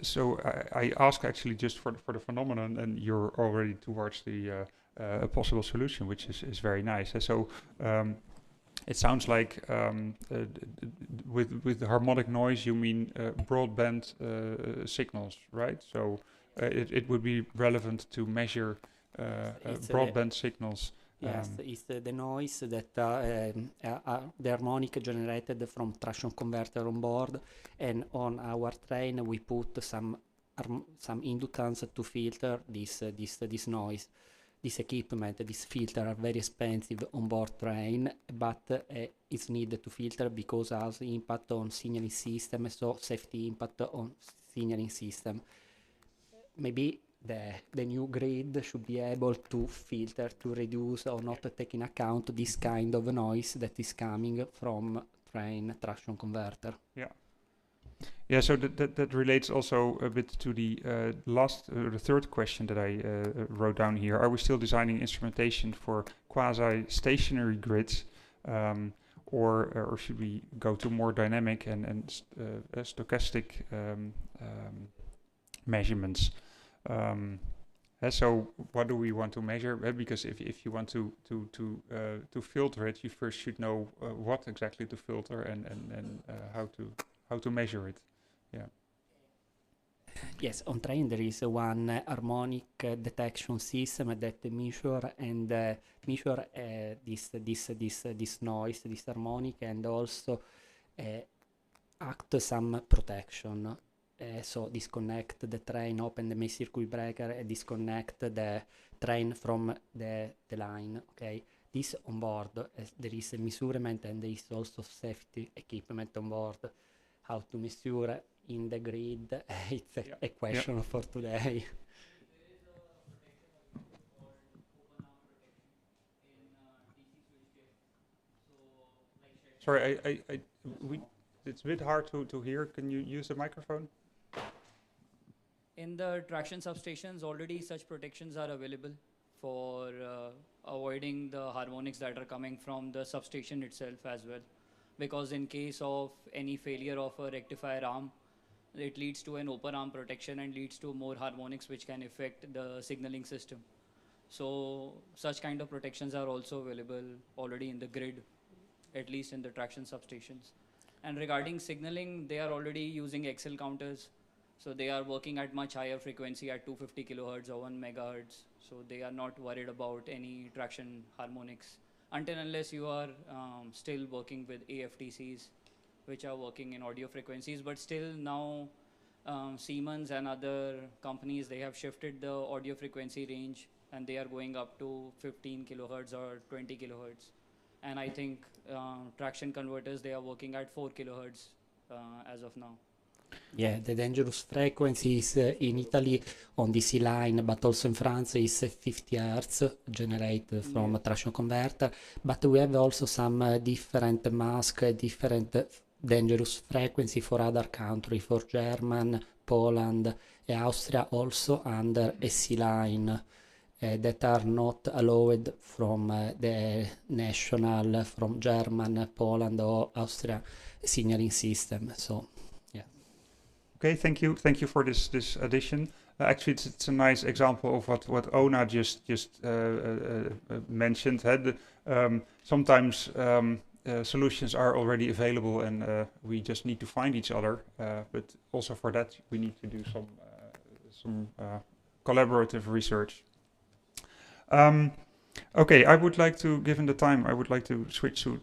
So I ask actually just for the phenomenon, and you're already towards the a possible solution, which is very nice. So it sounds like with the harmonic noise you mean broadband signals, right? So it would be relevant to measure broadband signals. Yes, it's the noise that the harmonic generated from traction converter on board, and on our train we put some inductance to filter this noise. This equipment, this filter are very expensive on board train, but it's needed to filter because has impact on signaling system, so safety impact on signaling system. Maybe the new grid should be able to filter, to reduce or not take in account this kind of noise that is coming from train traction converter. Yeah. Yeah, so that relates also a bit to the the third question that I wrote down here. Are we still designing instrumentation for quasi-stationary grids, or should we go to more dynamic and stochastic measurements? So what do we want to measure? Because if you want to filter it, you first should know what exactly to filter and how to measure it. Yeah. Yes, on train there is one harmonic detection system that measure this noise, this harmonic, and also act some protection. So disconnect the train, open the main circuit breaker, and disconnect the train from the line. Okay, this on board there is a measurement, and there is also safety equipment on board. How to measure in the grid, it's a question for today. Sorry, it's a bit hard to hear. Can you use the microphone? In the traction substations, already such protections are available for avoiding the harmonics that are coming from the substation itself as well. Because in case of any failure of a rectifier arm, it leads to an open arm protection and leads to more harmonics which can affect the signaling system. So such kind of protections are also available already in the grid, at least in the traction substations. And regarding signaling, they are already using XL counters. So they are working at much higher frequency at 250 kilohertz or 1 megahertz. So they are not worried about any traction harmonics until unless you are still working with AFTCs, which are working in audio frequencies. But still now Siemens and other companies, they have shifted the audio frequency range and they are going up to 15 kilohertz or 20 kilohertz. And I think traction converters, they are working at 4 kilohertz as of now. Yeah, the dangerous frequency is in Italy on DC line, but also in France is 50 Hz generated from a traction converter. But we have also some different mask, different dangerous frequency for other countries, for German, Poland, and Austria also under SC line that are not allowed from the national, from German, Poland or Austria signaling system. So. Okay, thank you for this addition. Actually, it's a nice example of what Ona just mentioned. Sometimes solutions are already available, and we just need to find each other. But also for that, we need to do some collaborative research. Okay, I would like to, given the time, I would like to switch to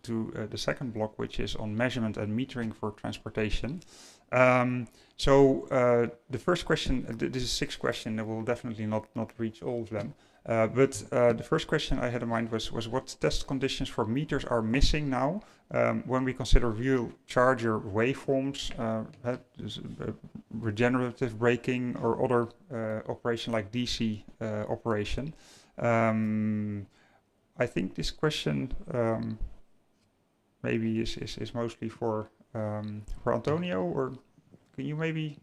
the second block, which is on measurement and metering for transportation. So the first question, this is 6 questions, I will definitely not reach all of them. But the first question I had in mind was what test conditions for meters are missing now when we consider real charger waveforms, regenerative braking or other operation like DC operation. I think this question maybe is mostly for Antonio, or can you maybe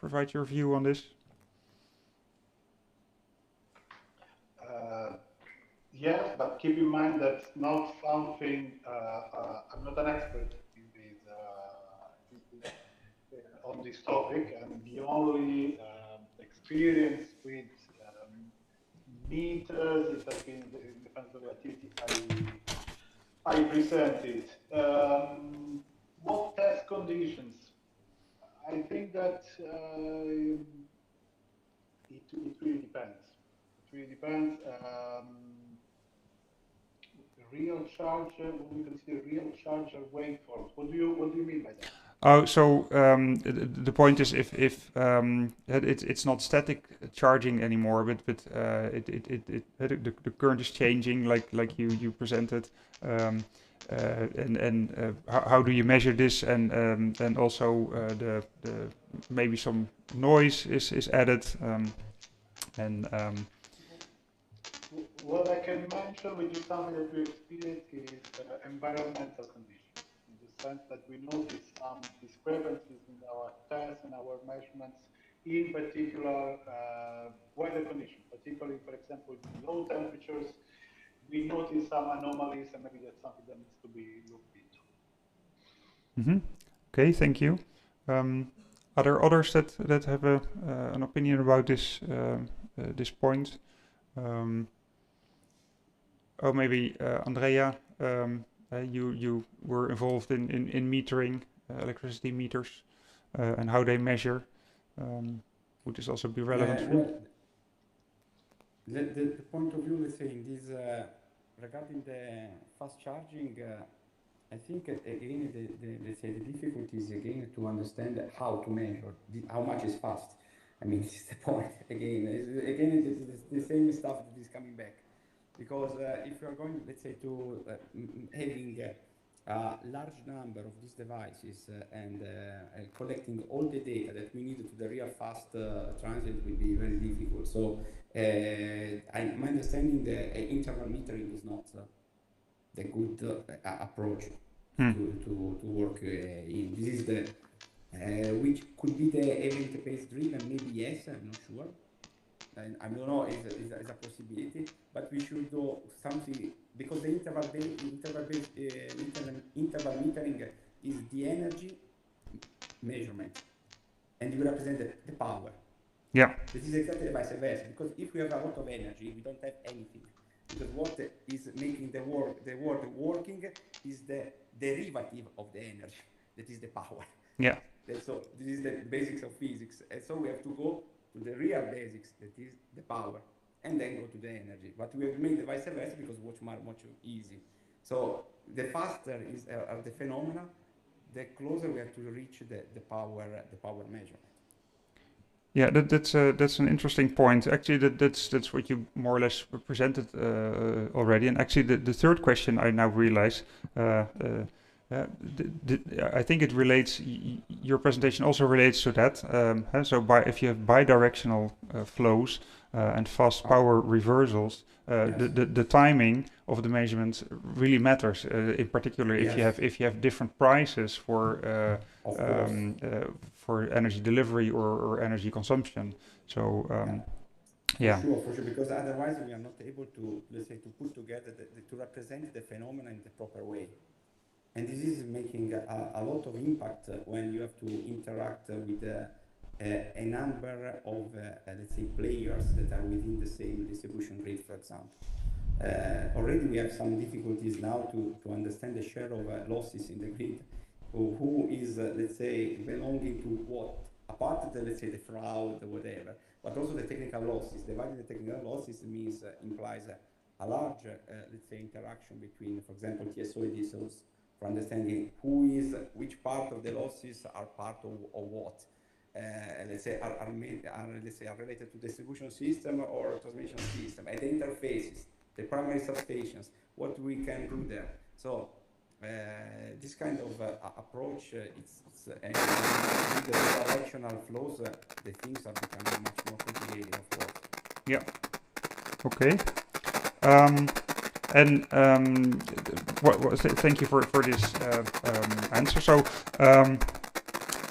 provide your view on this? Yes, but keep in mind that's not something, I'm not an expert in this, on this topic, and the only experience with meters, it has been in the defense of activity I presented. What test conditions? I think that it really depends. It really depends. Real charger, when we consider real charger waveforms, what do you mean by that? Oh, so the point is if it's not static charging anymore, but the current is changing like you presented, and how do you measure this, and also the maybe some noise is added, What I can mention, which is something that we experience, is environmental conditions, in the sense that we notice some discrepancies in our tests and our measurements, in particular weather conditions, particularly, for example, low temperatures. We notice some anomalies, and maybe that's something that needs to be looked into. Okay, thank you. Are there others that have an opinion about this this point? Oh, maybe Andrea, you were involved in metering electricity meters and how they measure. Would this also be relevant for you? The point of view, let's say, in this regarding the fast charging, I think again let's say the difficulty is again to understand how to measure how much is fast. I mean, this is the point again. The same stuff that is coming back, because if you are going, let's say, to having a large number of these devices and collecting all the data that we need to the real fast transit will be very difficult. So my understanding the interval metering is not the good approach to work in. This is the which could be the event-based driven, maybe yes, I'm not sure. And I don't know, is a possibility, but we should do something, because the interval metering is the energy measurement, and you represent the power. Yeah. This is exactly vice versa, because if we have a lot of energy, we don't have anything. Because what is making the world working is the derivative of the energy, that is the power. Yeah. So this is the basics of physics, and so we have to go to the real basics, that is the power, and then go to the energy. But we have made the vice versa because much easy. So the faster are the phenomena, the closer we have to reach the power measurement. Yeah, that's an interesting point. Actually, that's what you more or less presented already. And actually, the third question I now realize, I think it relates. Your presentation also relates to that. So, if you have bidirectional flows and fast power reversals, the timing of the measurements really matters. In particular, if you have different prices for energy delivery or energy consumption. So For sure, because otherwise we are not able to, let's say, to put together to represent the phenomena in the proper way. And this is making a lot of impact when you have to interact with a number of, let's say, players that are within the same distribution grid, for example. Already we have some difficulties now to understand the share of losses in the grid, who is, let's say, belonging to what, apart of the, let's say, the fraud or whatever, but also the technical losses. Dividing the technical losses implies a large, let's say, interaction between, for example, TSO and DSOs, for understanding which part of the losses are part of what. Let's say are related to distribution system or transmission system, and the interfaces, the primary substations, what we can do there. So this kind of approach, with the directional flows, the things are becoming much more complicated, of course. Yeah. Okay. Thank you for this answer. So,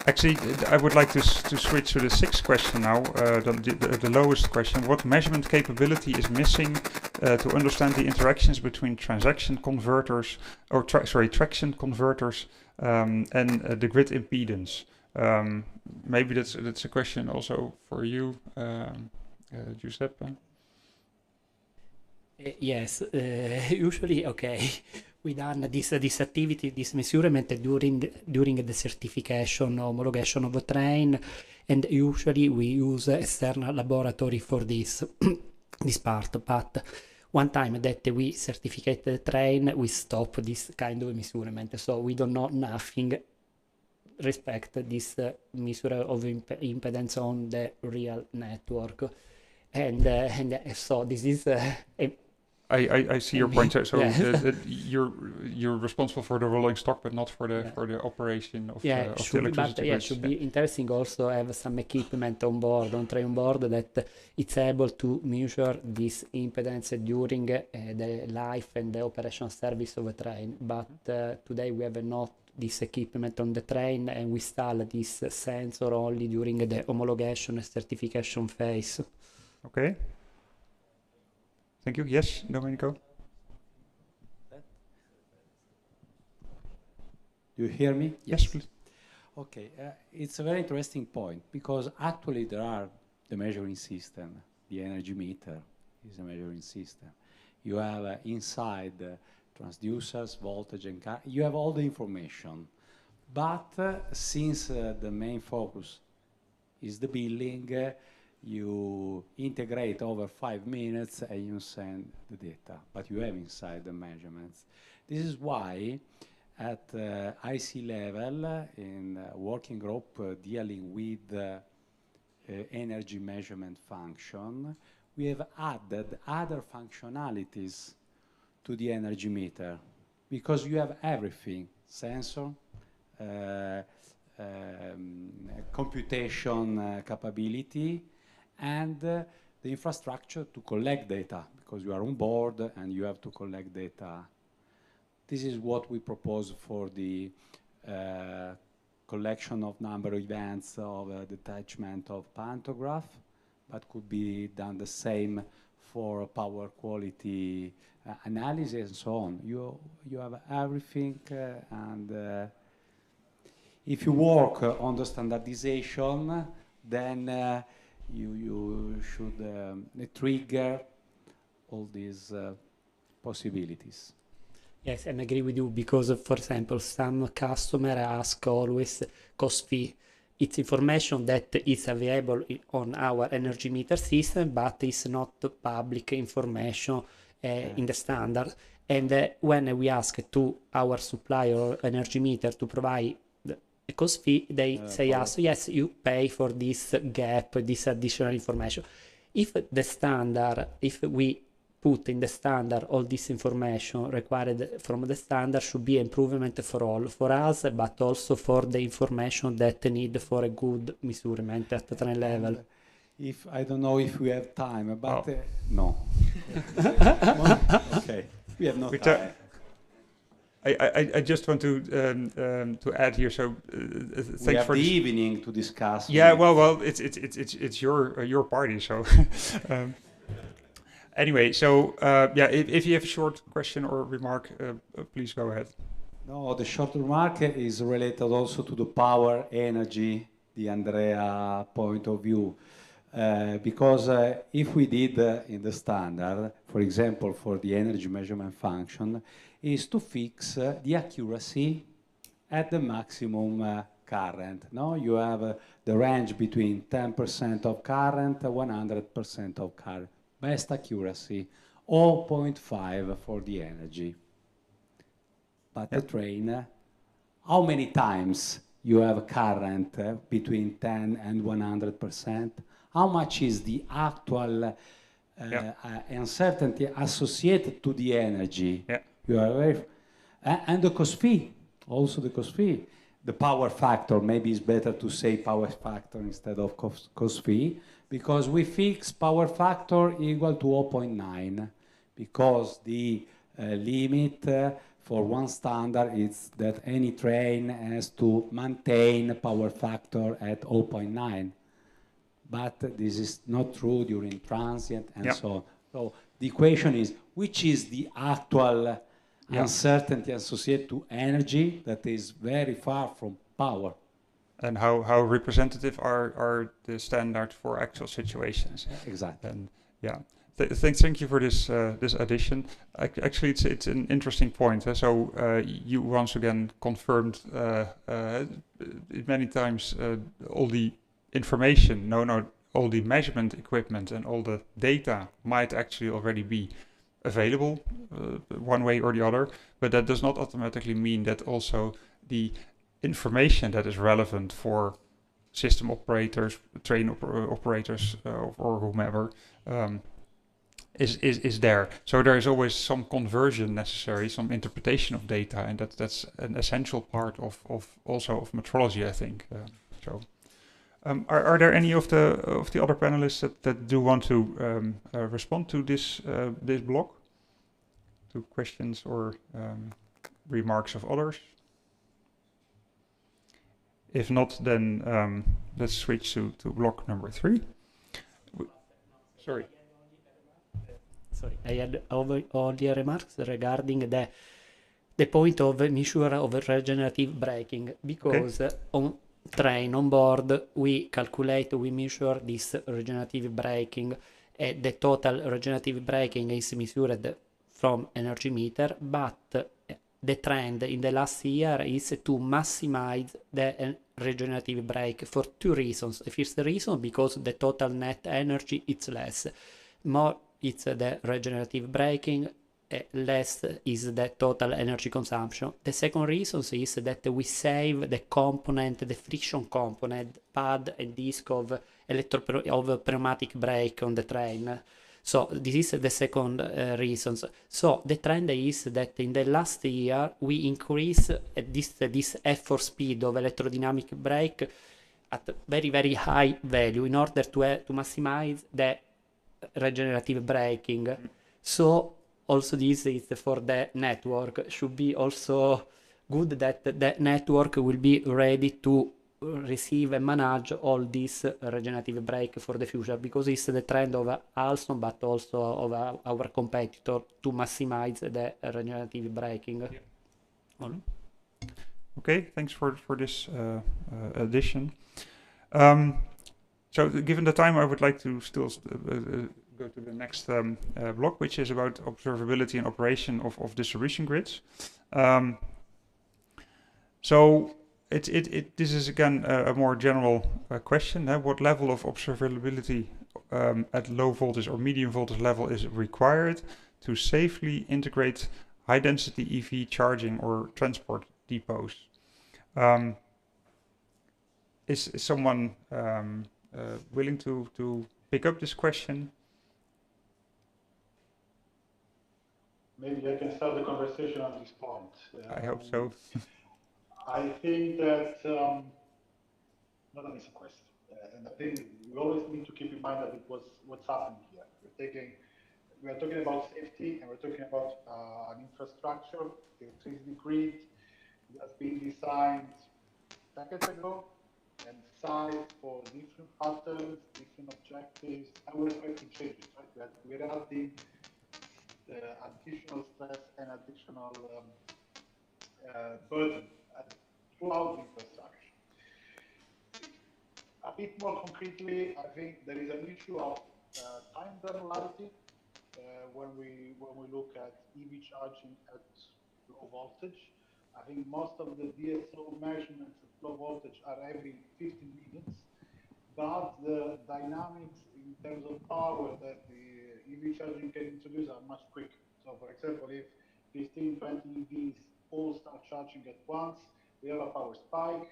actually, I would like to switch to the sixth question now, the lowest question. What measurement capability is missing to understand the interactions between traction converters and the grid impedance? Maybe that's a question also for you, Giuseppe. Yes, usually, okay, we done this activity, this measurement during the certification, homologation of a train, and usually we use external laboratory for this part. But one time that we certificate the train, we stop this kind of measurement, so we don't know nothing respect this measure of impedance on the real network, and so this is. I see your point. So Yeah. you're responsible for the rolling stock, but not for the operation of the electricity grids. Should be interesting also have some equipment on train on board that it's able to measure this impedance during the life and the operation service of a train. But today we have not this equipment on the train, and we install this sensor only during the homologation and certification phase. Okay. Thank you. Yes, Domenico? Do you hear me? Yes, please. Okay, it's a very interesting point, because actually there are the measuring system. The energy meter is a measuring system. You have inside transducers, voltage, and you have all the information. But since the main focus is the billing, you integrate over 5 minutes and you send the data, but you have inside the measurements. This is why at IC level, in working group dealing with energy measurement function, we have added other functionalities to the energy meter, because you have everything: sensor, computation capability, and the infrastructure to collect data, because you are on board and you have to collect data. This is what we propose for the collection of number of events of detachment of pantograph, but could be done the same for power quality analysis and so on. You have everything, and if you work on the standardization, then you should trigger all these possibilities. Yes, and I agree with you, because, for example, some customer ask always cost fee. It's information that is available on our energy meter system, but it's not public information in the standard. And when we ask to our supplier or energy meter to provide a cost fee, they say us, yes, you pay for this gap, this additional information. If we put in the standard all this information required from the standard, should be improvement for all, for us, but also for the information that need for a good measurement at the train level. If I don't know if we have time, but no. Okay, we have no time. I just want to add here. So we have the evening to discuss. Yeah, well, it's your party. So anyway, so yeah, if you have a short question or remark, please go ahead. No, the short remark is related also to the power energy, the Andrea point of view. Because if we did in the standard, for example, for the energy measurement function, is to fix the accuracy at the maximum current. No, you have the range between 10% of current, 100% of current. Best accuracy, 0.5 for the energy. But the train, how many times you have current between 10 and 100%? How much is the actual uncertainty associated to the energy? You are aware? And the cost fee, also the cost fee. The power factor, maybe it's better to say power factor instead of cost fee, because we fix power factor equal to 0.9, because the limit for one standard is that any train has to maintain power factor at 0.9. But this is not true during transient and so on. So the equation is, which is the actual uncertainty associated to energy that is very far from power? And how representative are the standards for actual situations? Exactly. And yeah, thank you for this this addition. Actually, it's an interesting point. So you once again confirmed many times all the information, all the measurement equipment and all the data might actually already be available one way or the other, but that does not automatically mean that also the information that is relevant for system operators, train operators, or whomever is there. So there is always some conversion necessary, some interpretation of data, and that's an essential part of also of metrology, I think. Are there any of the other panelists that do want to respond to this block, to questions or remarks of others? If not, then let's switch to block number 3. Sorry. Sorry, I had only remarks regarding the point of measure of regenerative braking, because on train on board we measure this regenerative braking. The total regenerative braking is measured from energy meter, but the trend in the last year is to maximize the regenerative brake for 2 reasons. The first reason, because the total net energy is less. More it's the regenerative braking, less is the total energy consumption. The second reason is that we save the component, the friction component, pad and disc of pneumatic brake on the train. So this is the second reason. So the trend is that in the last year we increase this effort speed of electrodynamic brake at very, very high value in order to maximize the regenerative braking. So also this is for the network. Should be also good that the network will be ready to receive and manage all this regenerative brake for the future, because it's the trend of Alstom but also of our competitor to maximize the regenerative braking. Okay, thanks for this addition. So given the time, I would like to still go to the next block, which is about observability and operation of distribution grids. So this is again a more general question. What level of observability at low voltage or medium voltage level is required to safely integrate high-density EV charging or transport depots. Is someone willing to pick up this question? Maybe I can start the conversation on this point. I hope so. I think that not an easy question, and I think we always need to keep in mind that it was what's happening here. We are talking about safety, and we're talking about an infrastructure, the electricity grid that's been designed decades ago and sized for different patterns, different objectives, and we're trying to change it, right? We're adding additional stress and additional burden throughout the infrastructure. A bit more concretely, I think there is an issue of time granularity when we look at EV charging at low voltage. I think most of the DSO measurements at low voltage are every 15 minutes, but the dynamics in terms of power that the EV charging can introduce are much quicker. So, for example, if 15, 20 EVs all start charging at once, we have a power spike.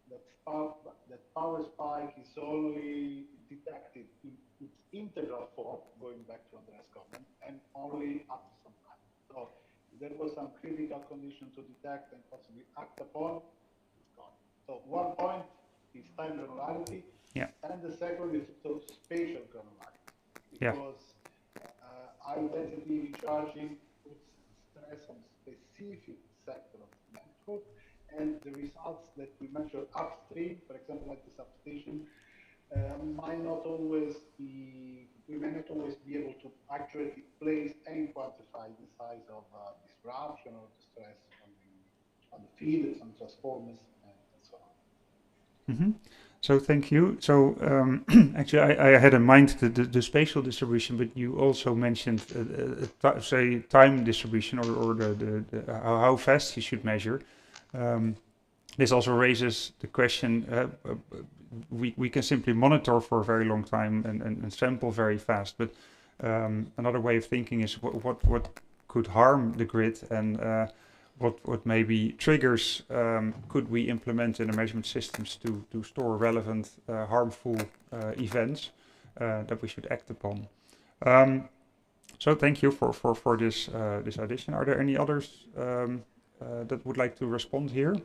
That power spike is only detected in its integral form, going back to Andrea's comment, and only after some time. So if there was some critical condition to detect and possibly act upon, it's gone. So one point is time granularity, and the second is spatial granularity, because high-density charging puts stress on specific sector of the network, and the results that we measure upstream, for example, at the substation, we may not always be able to accurately place and quantify the size of disruption or the stress on the feeders, on transformers, and so on. Mm-hmm. So thank you. So actually, I had in mind the spatial distribution, but you also mentioned, say, time distribution or the how fast you should measure. This also raises the question, we can simply monitor for a very long time and sample very fast, but another way of thinking is what could harm the grid, and what maybe triggers could we implement in the measurement systems to store relevant harmful events that we should act upon. So thank you for this addition. Are there any others that would like to respond here?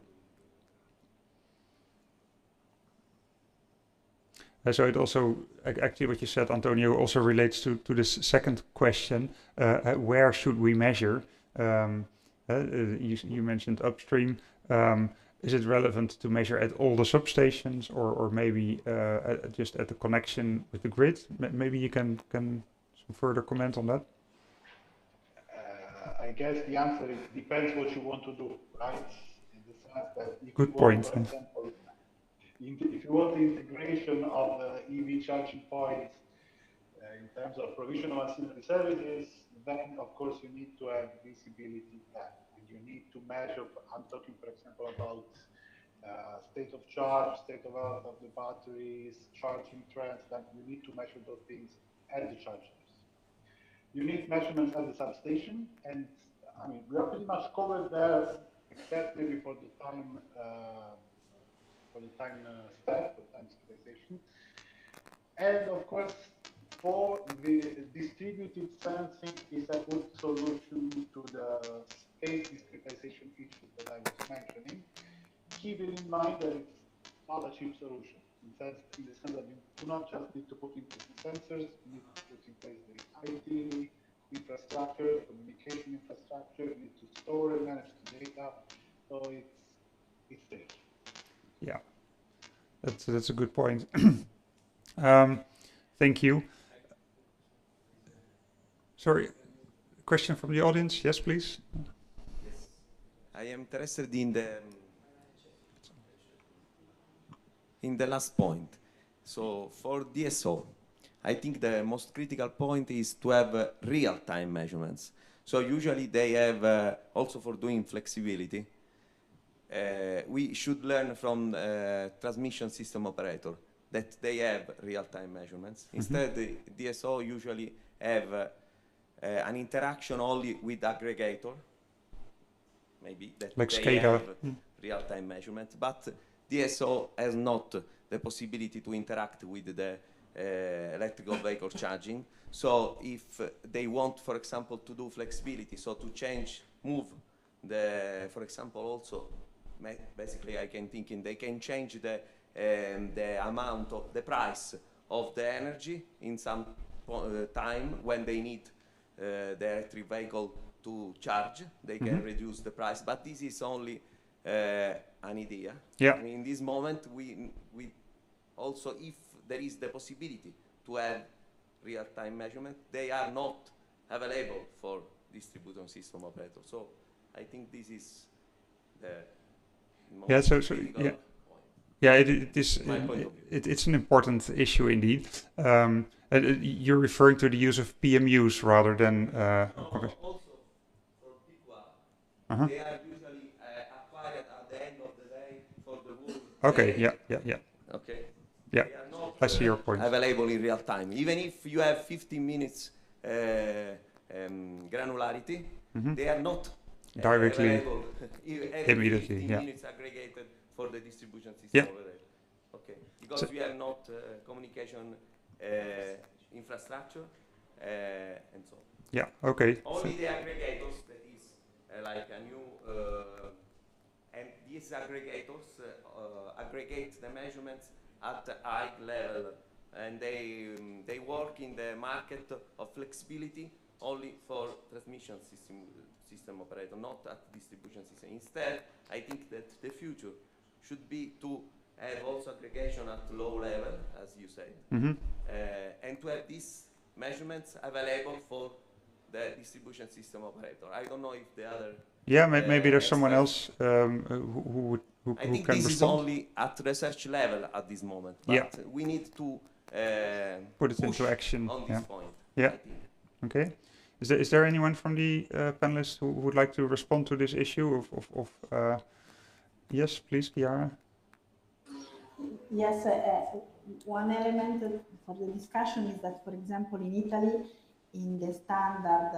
So it also, actually what you said, Antonio, also relates to this second question, where should we measure? You mentioned upstream. Is it relevant to measure at all the substations or maybe just at the connection with the grid? Maybe you can some further comment on that? I guess the answer is depends what you want to do, right? In the sense that if Good you point. want, for example, if you want the integration of the EV charging points in terms of provision of ancillary services, then of course you need to have visibility there, and you need to measure. I'm talking, for example, about state of charge, state of health of the batteries, charging trends. That you need to measure those things at the chargers. You need measurements at the substation, and I mean we are pretty much covered there, except maybe for the time step, for time synchronization. And of course, for the distributed sensing is a good solution to the space discretization issues that I was mentioning, keeping in mind that it's not a cheap solution. In the sense that you do not just need to put in sensors, you need to put in place the IT infrastructure, communication infrastructure, you need to store and manage the data. So it's tricky. Yeah, that's a good point. Thank you. Sorry, question from the audience? Yes, please. Yes. I am interested in the last point. So for DSO, I think the most critical point is to have real-time measurements. So usually they have, also for doing flexibility, we should learn from transmission system operator that they have real-time measurements. Mm-hmm. Instead, the DSO usually have an interaction only with aggregator, maybe that like they SCADA. have real-time measurement, but DSO has not the possibility to interact with the electrical vehicle charging. So if they want, for example, to do flexibility, so to move the, for example, also, basically I can think they can change the amount of the price of the energy in some time when they need the electric vehicle to charge. They can reduce the price, but this is only an idea. Yeah. In this moment, we also, if there is the possibility to have real-time measurement, they are not available for distribution system operators. So I think this is the most critical point. Yeah, it is. My point of view. It's an important issue indeed. You're referring to the use of PMUs rather than. Also, for PQR, they are usually acquired at the end of the day for the whole. Okay. Yeah. Okay. Yeah. They are not, I see your point. available in real time. Even if you have 15 minutes granularity, they are not directly available immediately. 15 Yeah. minutes aggregated for the distribution system Yeah. over there. Okay. Because we have not communication infrastructure and so on. Yeah. Okay. Only the aggregators, that is like a new, and these aggregators aggregate the measurements at a high level, and they work in the market of flexibility only for transmission system operator, not at distribution system. Instead, I think that the future should be to have also aggregation at low level, as you said, and to have these measurements available for the distribution system operator. I don't know if the other. Yeah, maybe there's someone else who I think can this respond. is only at research level at this moment, but we need to put it into action on this point. Yeah. Okay. Is there anyone from the panelists who would like to respond to this issue yes, please, Chiara. Yes, one element for the discussion is that, for example, in Italy, in the standard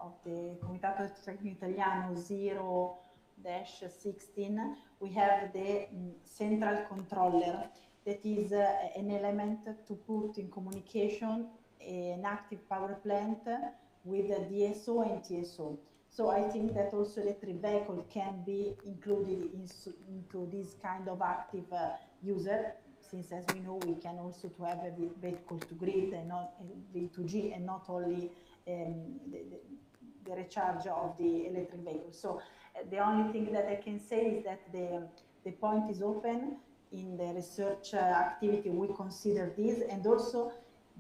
of the Comitato Tecnico Italiano 0-16, we have the central controller that is an element to put in communication an active power plant with a DSO and TSO. So I think that also electric vehicle can be included into this kind of active user, since as we know we can also to have a vehicle to grid and not V2G and not only the recharge of the electric vehicle. So the only thing that I can say is that the point is open. In the research activity we consider this, and also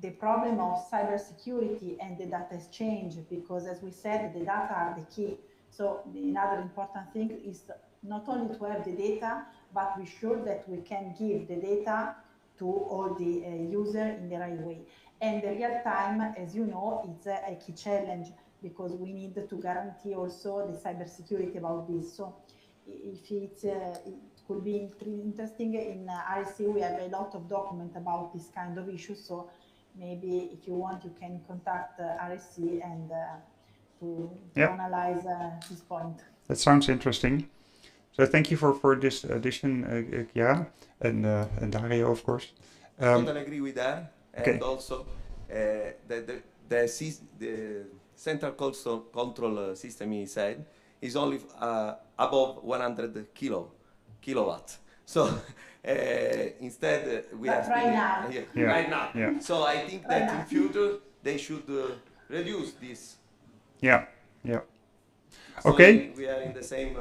the problem of cybersecurity and the data exchange, because as we said, the data are the key. So another important thing is not only to have the data, but be sure that we can give the data to all the users in the right way. And the real time, as you know, it's a key challenge, because we need to guarantee also the cybersecurity about this. So if it could be interesting, in RSC we have a lot of document about this kind of issues, so maybe if you want, you can contact RSC and to analyze this point. That sounds interesting. So thank you for this addition, Chiara, and Dario, of course. Totally agree with that. Okay. And also, the central control system, he said, is only above 100 kilowatt. So instead, we have right now. Right now. Yeah. So I think that in future they should reduce this. Yeah. So Okay. we are in the same.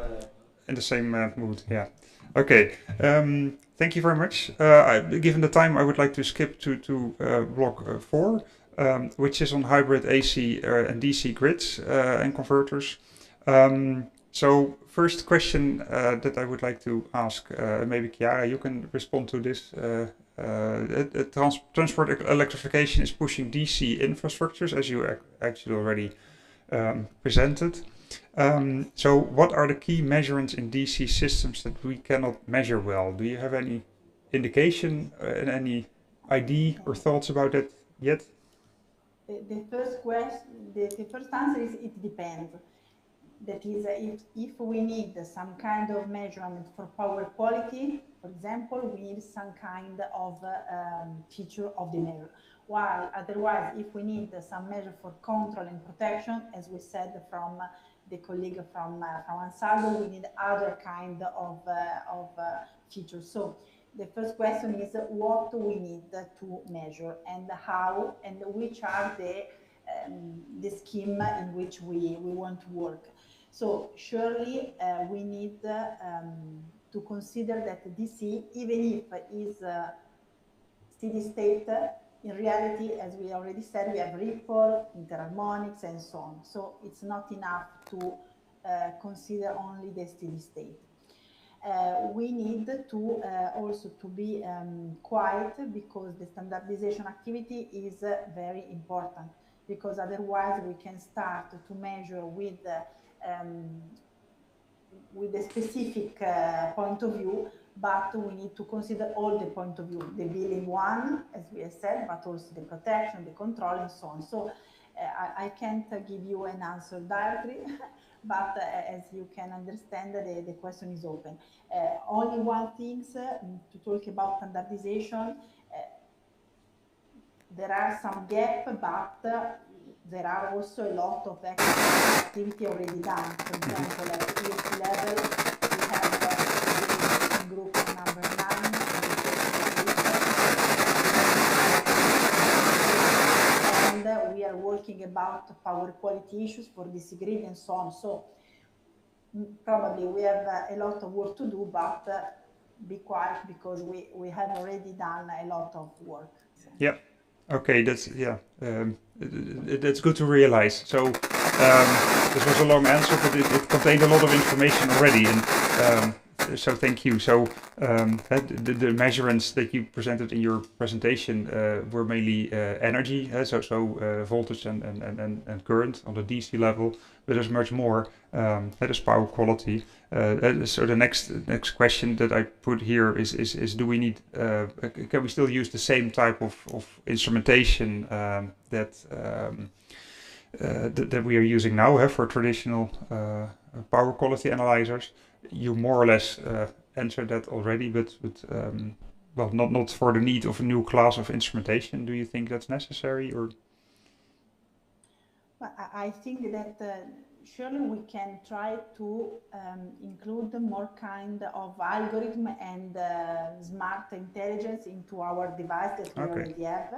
In the same mood. Yeah. Okay. Thank you very much. Given the time, I would like to skip to block 4, which is on hybrid AC and DC grids and converters. So first question that I would like to ask, maybe Chiara, you can respond to this. Transport electrification is pushing DC infrastructures, as you actually already presented. So what are the key measurements in DC systems that we cannot measure well? Do you have any indication and any idea or thoughts about that yet? The first question, the first answer is it depends. That is, if we need some kind of measurement for power quality, for example, we need some kind of feature of the measure. While otherwise, if we need some measure for control and protection, as we said from the colleague from Ansaldo, we need other kind of features. So the first question is what do we need to measure, and how, and which are the scheme in which we want to work. So surely we need to consider that DC, even if it is steady state, in reality, as we already said, we have ripple, interharmonics, and so on. So it's not enough to consider only the steady state. We need to also to be quiet, because the standardization activity is very important, because otherwise we can start to measure with a specific point of view, but we need to consider all the point of view, the billing one, as we have said, but also the protection, the control, and so on. So I can't give you an answer directly, but as you can understand, the question is open. Only one thing to talk about standardization. There are some gaps, but there are also a lot of activity already done. For example, at ESC level, we have the group number 9, and we are working about power quality issues for DC grid and so on. So probably we have a lot of work to do, but be quiet, because we have already done a lot of work. So. Yeah. Okay, that's that's good to realize. So this was a long answer, but it contained a lot of information already, and so thank you. So the measurements that you presented in your presentation were mainly energy, so voltage and current on the DC level, but there's much more. That is power quality. So the next question that I put here is do we need, can we still use the same type of instrumentation that we are using now for traditional power quality analyzers? You more or less answered that already, but well, not for the need of a new class of instrumentation. Do you think that's necessary, or? Well, I think that surely we can try to include more kind of algorithm and smart intelligence into our device that we already have.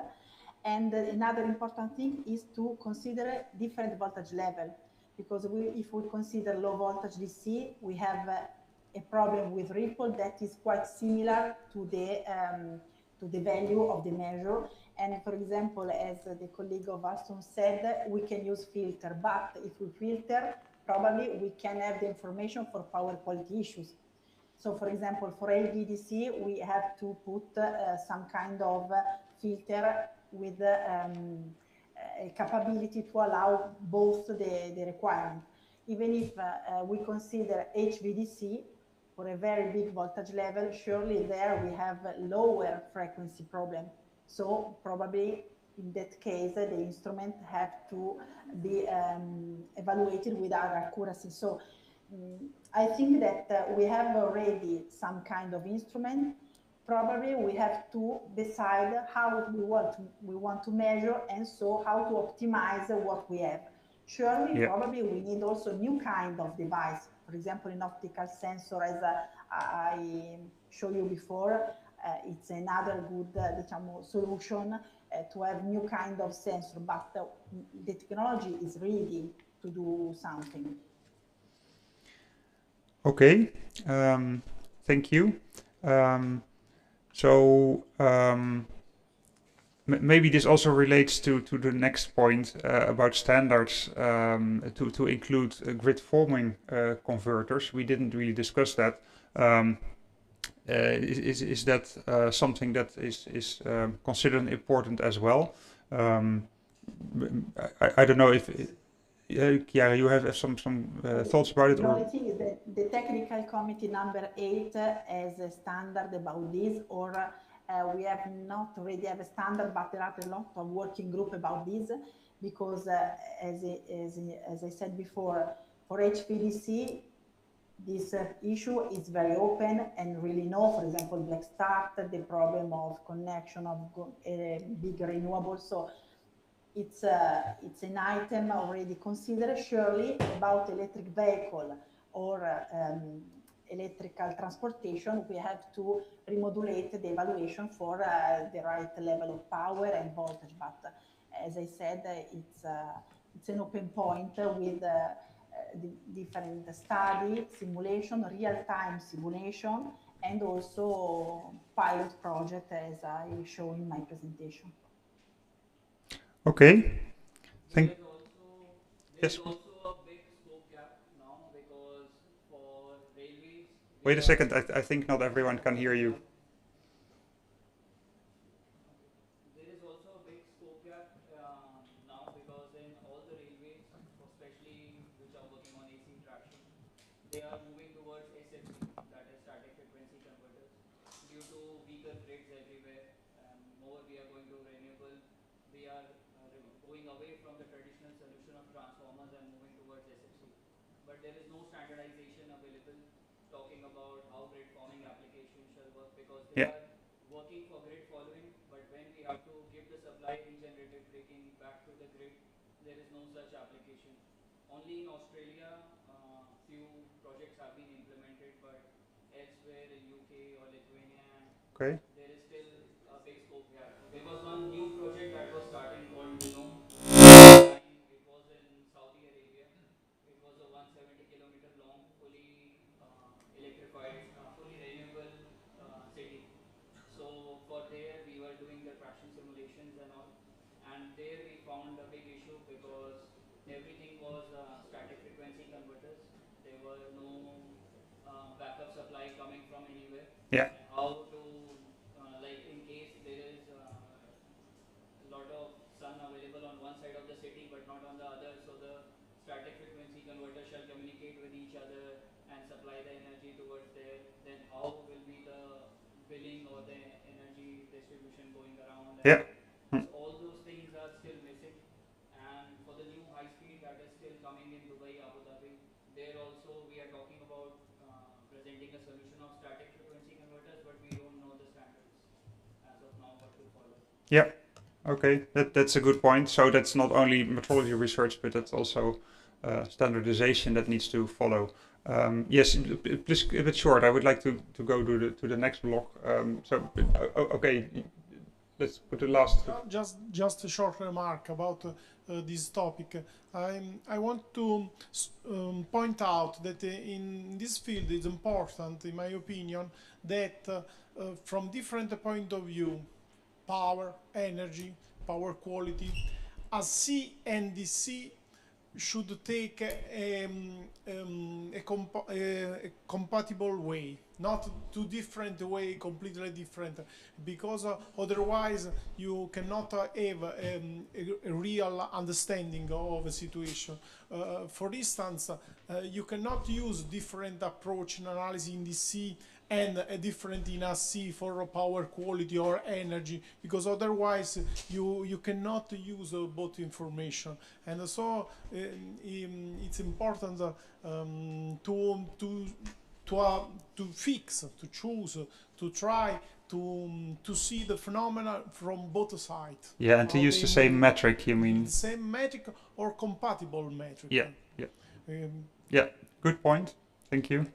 And another important thing is to consider different voltage level, because if we consider low voltage DC, we have a problem with ripple that is quite similar to the value of the measure. And for example, as the colleague of Alstom said, we can use filter, but if we filter, probably we can have the information for power quality issues. So for example, for LVDC, we have to put some kind of filter with a capability to allow both the requirement. Even if we consider HVDC for a very big voltage level, surely there we have a lower frequency problem. So probably in that case, the instrument have to be evaluated with our accuracy. So I think that we have already some kind of instrument. Probably we have to decide how we want to measure, and so how to optimize what we have. Surely, probably we need also new kind of device. For example, an optical sensor, as I showed you before, it's another good solution to have new kind of sensor, but the technology is ready to do something. Okay, thank you. Maybe this also relates to the next point about standards to include grid forming converters. We didn't really discuss that. Is that something that is considered important as well? I don't know if Chiara, you have some thoughts about it? The only thing is that the technical committee number 8 has a standard about this, or we have not already have a standard, but there are a lot of working group about this, because as I said before, For HVDC, this issue is very open and really no, for example, Black Start, the problem of connection of big renewables. So it's an item already considered. Surely about electric vehicle or electrical transportation, we have to remodulate the evaluation for the right level of power and voltage. But as I said, it's an open point with the different study, simulation, real-time simulation, and also pilot project, as I show in my presentation. Okay. Thank. There's Yes. also a big scope gap now because for railways. Wait a second. I think not everyone can hear you. There is also a big scope gap now because in all the railways, especially which are working on AC traction, they are moving towards SFC, that is static frequency converters, due to weaker grids everywhere. More we are going to renewable. We are going away from the traditional solution of transformers and moving towards SFC. But there is no standardization available talking about how grid forming applications shall work because they are working for grid following, but when we have to give the supply regenerative braking back to the grid, there is no such application. Only in Australia, few projects have been implemented, but elsewhere in UK or Lithuania, there is still a big scope gap. There was one new project that was starting called it was in Saudi Arabia. It was a 170-kilometer long, fully electrified, fully renewable city. So for there, we were doing the traction simulations and all, and there we found a big issue because everything was static frequency converters. There were no backup supply coming from anywhere. Yeah. How to like in case there is a lot of sun available on one side of the city but not on the other, so the static frequency converter shall communicate with each other and supply the energy towards there. Then how will be the billing or the energy distribution going around? And so all those things are still missing. And for the new high speed that is still coming in Dubai, Abu Dhabi, there also we are talking about presenting a solution of static frequency converters, but we don't know the standards as of now what to follow. Yeah. Okay, that's a good point. So that's not only metrology research, but that's also standardization that needs to follow. Yes, please keep it short. I would like to go to the next block. Okay, let's put the last. Just a short remark about this topic. I want to point out that in this field it's important, in my opinion, that from different point of view, power, energy, power quality, a C and DC should take a compatible way, not two different way, completely different, because otherwise you cannot have a real understanding of a situation. For instance, you cannot use different approach in analysis in DC and a different in AC for power quality or energy, because otherwise you cannot use both information. And so it's important to fix, to choose, to try to see the phenomena from both sides. Yeah, and to use the same metric, you mean? Same metric or compatible metric. Yeah, yeah. Yeah, good point. Thank you.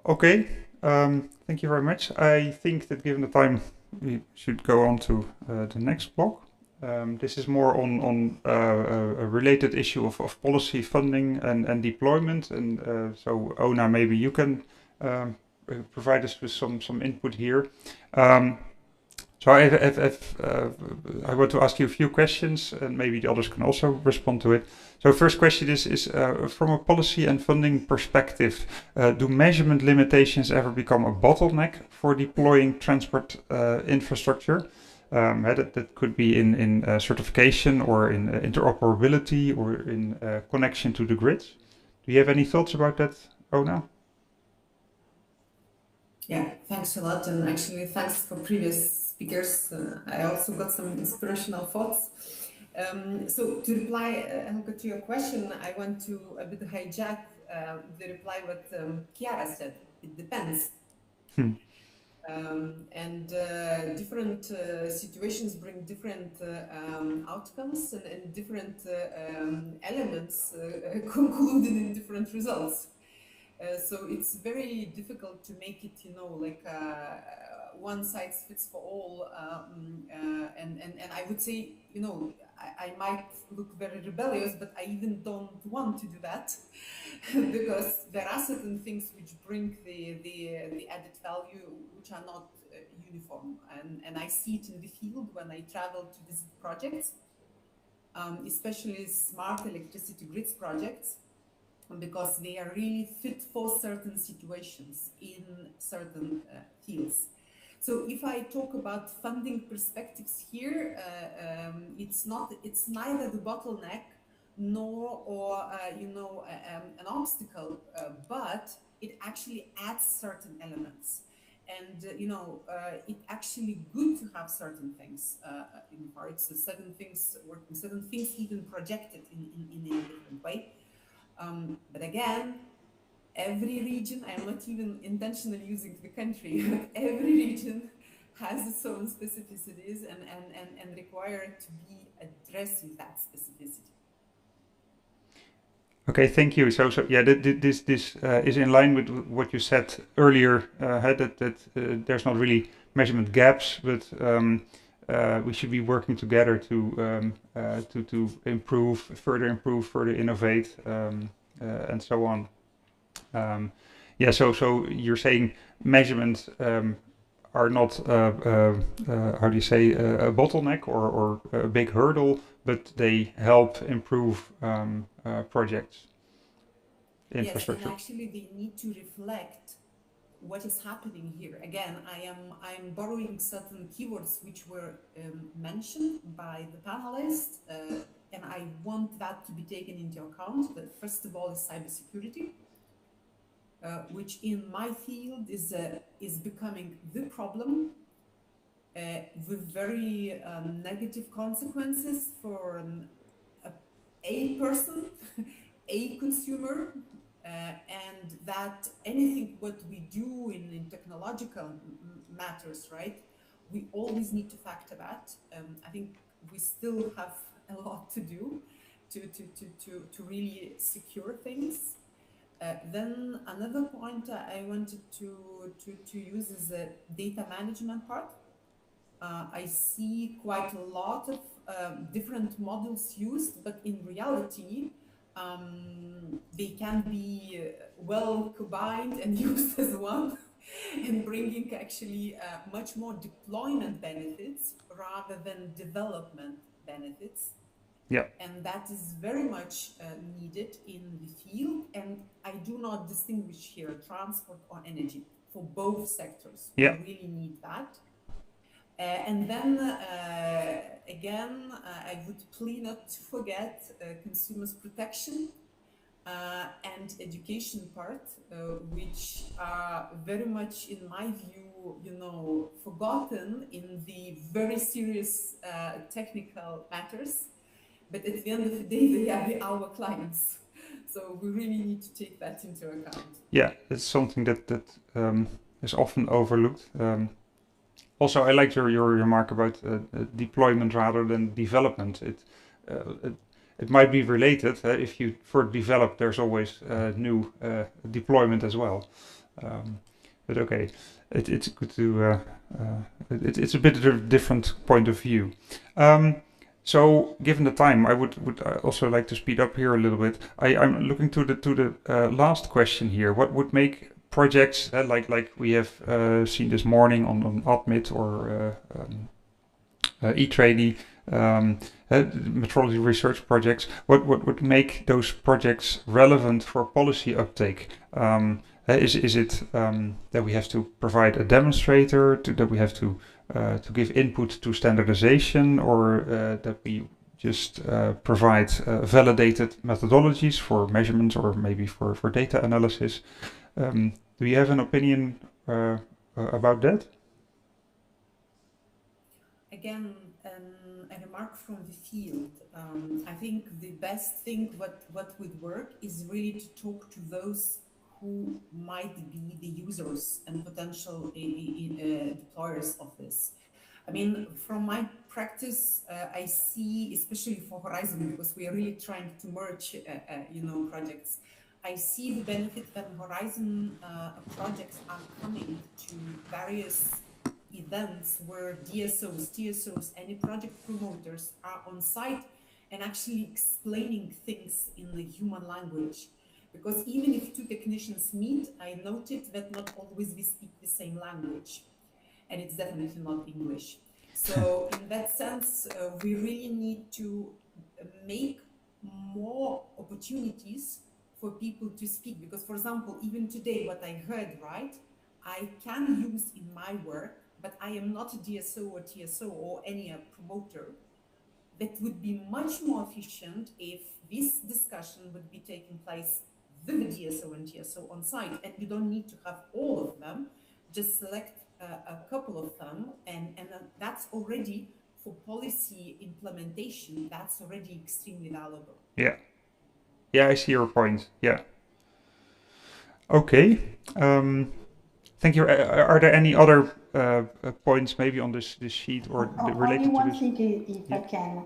Okay, thank you very much. I think that given the time, we should go on to the next block. This is more on a related issue of policy funding and deployment. And so, Ona, maybe you can provide us with some input here. So I want to ask you a few questions, and maybe the others can also respond to it. So first question is from a policy and funding perspective, do measurement limitations ever become a bottleneck for deploying transport infrastructure? That could be in certification or in interoperability or in connection to the grids. Do you have any thoughts about that, Ona? Yeah, thanks a lot, and actually thanks for previous speakers. I also got some inspirational thoughts. So to reply, Helga, to your question, I want to a bit hijack the reply what Chiara said. It depends. And different situations bring different outcomes and different elements concluded in different results. So it's very difficult to make it, you know, like one size fits for all. And I would say, you know, I might look very rebellious, but I even don't want to do that because there are certain things which bring the added value which are not uniform. And I see it in the field when I travel to visit projects, especially smart electricity grids projects, because they are really fit for certain situations in certain fields. So if I talk about funding perspectives here, it's neither the bottleneck nor you know an obstacle, but it actually adds certain elements. And you know, it's actually good to have certain things in parts, certain things working, certain things even projected in a different way. But again, every region, I'm not even intentionally using the country, but every region has its own specificities and require to be addressing that specificity. Okay, thank you. So yeah, this is in line with what you said earlier, that there's not really measurement gaps, but we should be working together to improve, further innovate, and so on. Yeah, so you're saying measurements are not how do you say a bottleneck or a big hurdle, but they help improve projects, infrastructure. Yes, and actually they need to reflect what is happening here. Again, I'm borrowing certain keywords which were mentioned by the panelists, and I want that to be taken into account. That first of all is cybersecurity, which in my field is becoming the problem, with very negative consequences for a person, a consumer, and that anything what we do in technological matters, right? We always need to factor that. I think we still have a lot to do to really secure things. Then another point I wanted to use is the data management part. I see quite a lot of different models used, but in reality, they can be well combined and used as one, and bringing actually much more deployment benefits rather than development benefits. Yeah. And that is very much needed in the field. And I do not distinguish here transport or energy. For both sectors, Yeah. we really need that. And then again, I would plead not to forget consumers' protection and education part, which are very much, in my view, you know, forgotten in the very serious technical matters. But at the end of the day, they are our clients. So we really need to take that into account. Yeah, it's something that is often overlooked. Also, I liked your remark about deployment rather than development. It might be related. If you further develop, there's always new deployment as well. But okay, it's good to. It's a bit of a different point of view. So, given the time, I would also like to speed up here a little bit. I'm looking to the last question here. What would make projects like we have seen this morning on Admit or eTradie, metrology research projects, what would make those projects relevant for policy uptake? Is it that we have to provide a demonstrator, that we have to give input to standardization, or that we just provide validated methodologies for measurements or maybe for data analysis? Do you have an opinion about that? Again, a remark from the field. I think the best thing what would work is really to talk to those who might be the users and potential deployers of this. I mean, from my practice, I see, especially for Horizon, because we are really trying to merge, projects. I see the benefit that Horizon projects are coming to various events where DSOs, TSOs, any project promoters are on site and actually explaining things in the human language. Because even if two technicians meet, I noted that not always we speak the same language, and it's definitely not English. So in that sense, we really need to make more opportunities for people to speak. Because, for example, even today, what I heard, right, I can use in my work, but I am not a DSO or TSO or any promoter. That would be much more efficient if this discussion would be taking place with the DSO and TSO on site, and you don't need to have all of them. Just select a couple of them, and that's already for policy implementation. That's already extremely valuable. Yeah. Yeah, I see your point. Yeah. Okay. Thank you. Are there any other points maybe on this sheet or related only one to this? thing, if I can.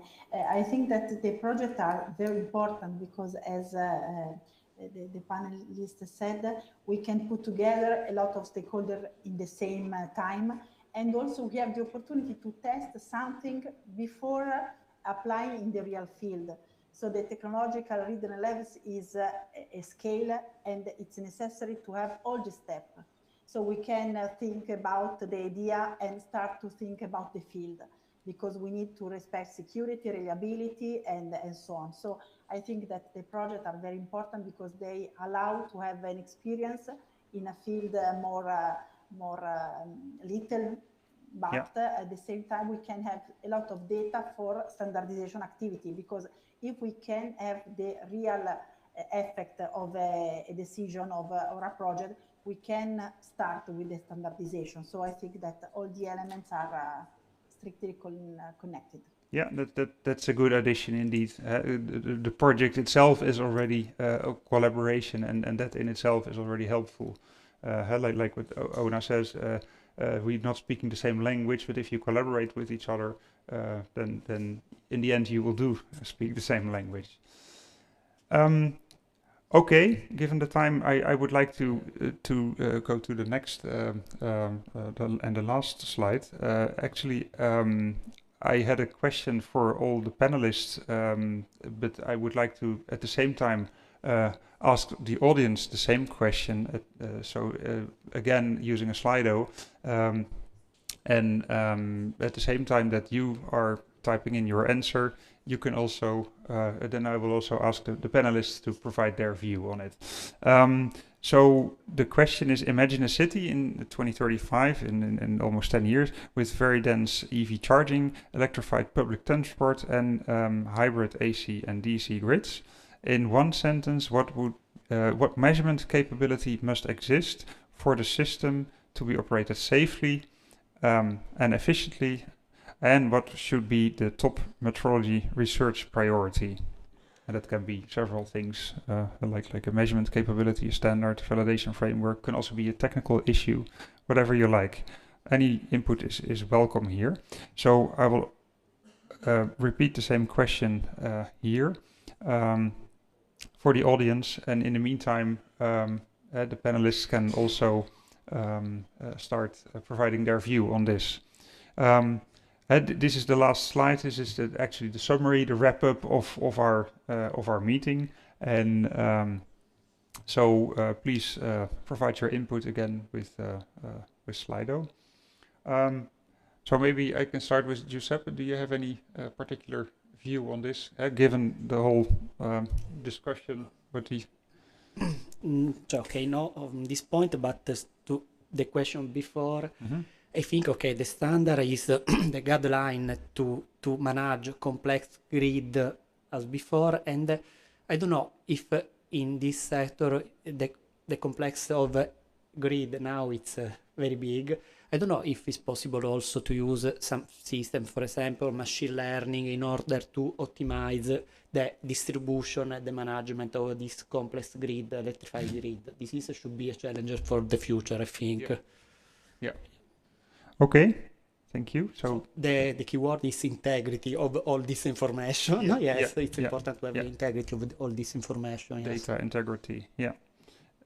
I think that the projects are very important because, as the panelist said, we can put together a lot of stakeholders in the same time, and also we have the opportunity to test something before applying in the real field. So the technological readiness levels is a scale, and it's necessary to have all the steps. So we can think about the idea and start to think about the field, because we need to respect security, reliability, and so on. So I think that the projects are very important because they allow to have an experience in a field more little, but at the same time we can have a lot of data for standardization activity, because if we can have the real effect of a decision or a project, we can start with the standardization. So I think that all the elements are strictly connected. Yeah, that's a good addition indeed. The project itself is already a collaboration, and that in itself is already helpful. Like what Ona says, we're not speaking the same language, but if you collaborate with each other, then in the end you will speak the same language. Okay, given the time, I would like to go to the next and the last slide. Actually, I had a question for all the panelists, but I would like to, at the same time, ask the audience the same question. Again, using a Slido, and at the same time that you are typing in your answer, you can also, then I will also ask the panelists to provide their view on it. So the question is, imagine a city in 2035, in almost 10 years, with very dense EV charging, electrified public transport, and hybrid AC and DC grids. In one sentence, what measurement capability must exist for the system to be operated safely and efficiently? And what should be the top metrology research priority? And that can be several things, like a measurement capability, a standard, validation framework, can also be a technical issue, whatever you like. Any input is welcome here. So I will repeat the same question here for the audience. And in the meantime, the panelists can also start providing their view on this. This is the last slide. This is actually the summary, the wrap up of our meeting, and so please provide your input again with Slido. So maybe I can start with Giuseppe. Do you have any particular view on this, given the whole discussion? Okay, no, on this point, but to the question before. Mm-hmm. I think, okay, the standard is the guideline to manage complex grid as before, and I don't know if in this sector the complex of grid now it's very big. I don't know if it's possible also to use some system, for example, machine learning in order to optimize the distribution and the management of this complex grid, electrified grid. This should be a challenge for the future, I think. Yeah. Okay. Thank you. So the keyword is integrity of all this information. Yeah. Yes, Yeah. it's Yeah. important to have Yeah. the integrity of all this information. Yes. Data integrity. Yeah.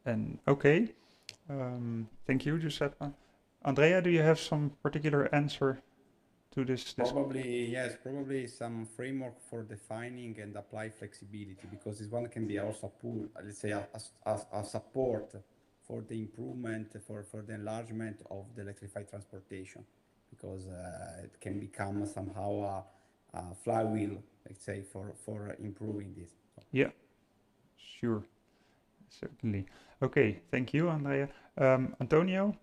And okay. Thank you, Giuseppe. Andrea, do you have some particular answer to this? Probably, yes, probably some framework for defining and apply flexibility, because this one can be also a pool, let's say a support for the improvement, for the enlargement of the electrified transportation, because it can become somehow a flywheel, let's say, for improving this. Yeah, sure, certainly. Okay, thank you, Andrea. Antonio?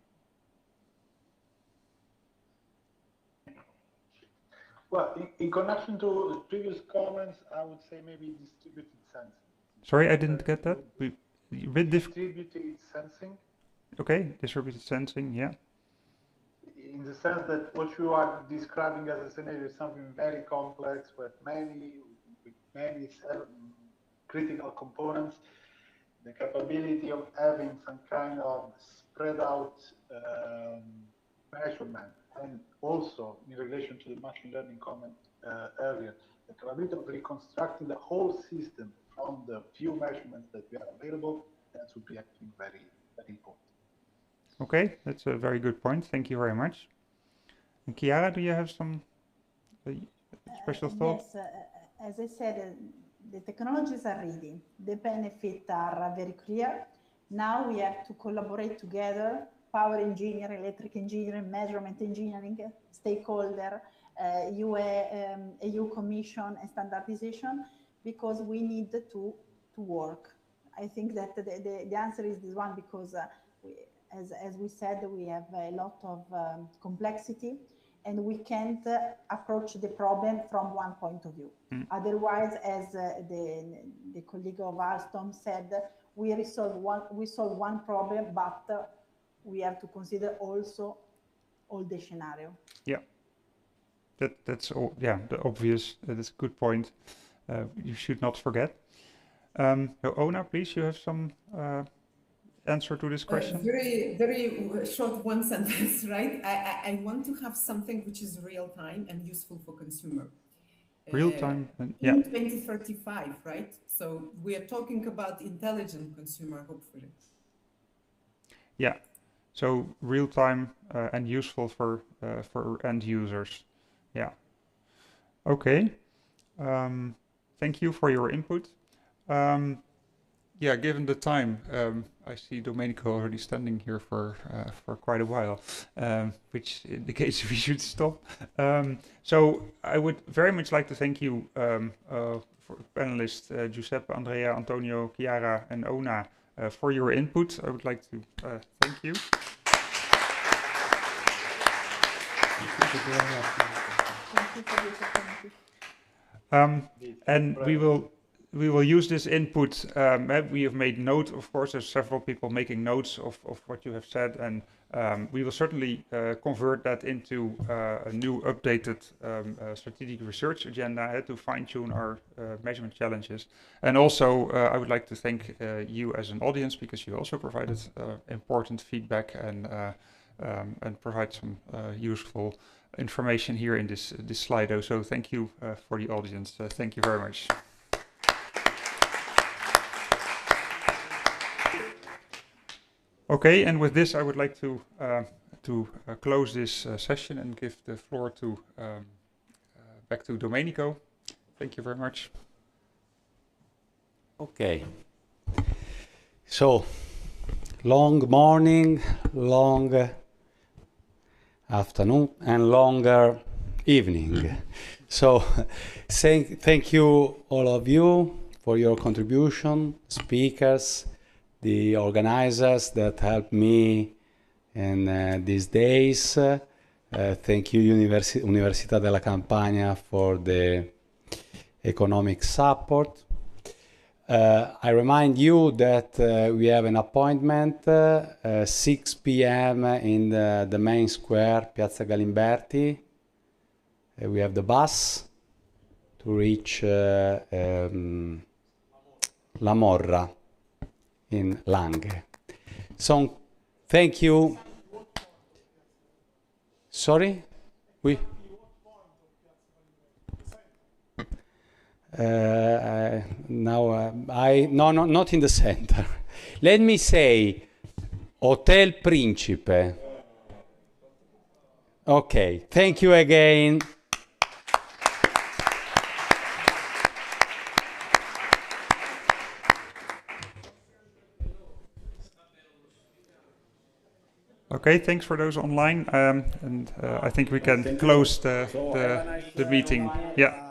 Well, in connection to the previous comments, I would say maybe distributed sensing. Sorry, I didn't get that. Distributed sensing. Okay, distributed sensing, yeah. In the sense that what you are describing as a scenario is something very complex with many critical components. The capability of having some kind of spread out measurement, and also in relation to the machine learning comment earlier, the capability of reconstructing the whole system from the few measurements that we are available, that would be actually very, very important. Okay, that's a very good point. Thank you very much. And Chiara, do you have some special thoughts? Yes, as I said, the technologies are ready. The benefits are very clear. Now we have to collaborate together, power engineering, electric engineering, measurement engineering, stakeholder, EU Commission and standardization, because we need to work. I think that the answer is this one, because as we said, we have a lot of complexity, and we can't approach the problem from one point of view. Otherwise, as the colleague of Alstom said, we solve one problem, but we have to consider also all the scenario. Yeah, that's all. Yeah, the obvious. That's a good point. You should not forget. Ona, please, you have some answer to this question? Very short one sentence, right? I want to have something which is real time and useful for consumer. Real time, yeah. In 2035, right? So we are talking about intelligent consumer, hopefully. Yeah, so real time and useful for end users. Yeah. Okay. Thank you for your input. Yeah, given the time, I see Domenico already standing here for quite a while, which indicates we should stop. So I would very much like to thank you, for panelists Giuseppe, Andrea, Antonio, Chiara, and Ona for your input. I would like to thank you. And we will use this input. We have made note, of course, there's several people making notes of what you have said, and we will certainly convert that into a new updated strategic research agenda to fine-tune our measurement challenges. And also, I would like to thank you as an audience, because you also provided important feedback and provide some useful information here in this Slido. So thank you for the audience. Thank you very much. Okay, and with this, I would like to close this session and give the floor to back to Domenico. Thank you very much. Okay. So, long morning, long afternoon, and longer evening. So, thank you all of you for your contribution, speakers, the organizers that helped me in these days. Thank you, Università della Campania, for the economic support. I remind you that we have an appointment 6 p.m. in the main square, Piazza Galimberti. We have the bus to reach La Morra in Langhe. So, thank you. Sorry? We? No, not in the center. Let me say, Hotel Principe. Okay, thank you again. Okay, thanks for those online, and I think we can close the meeting. Yeah.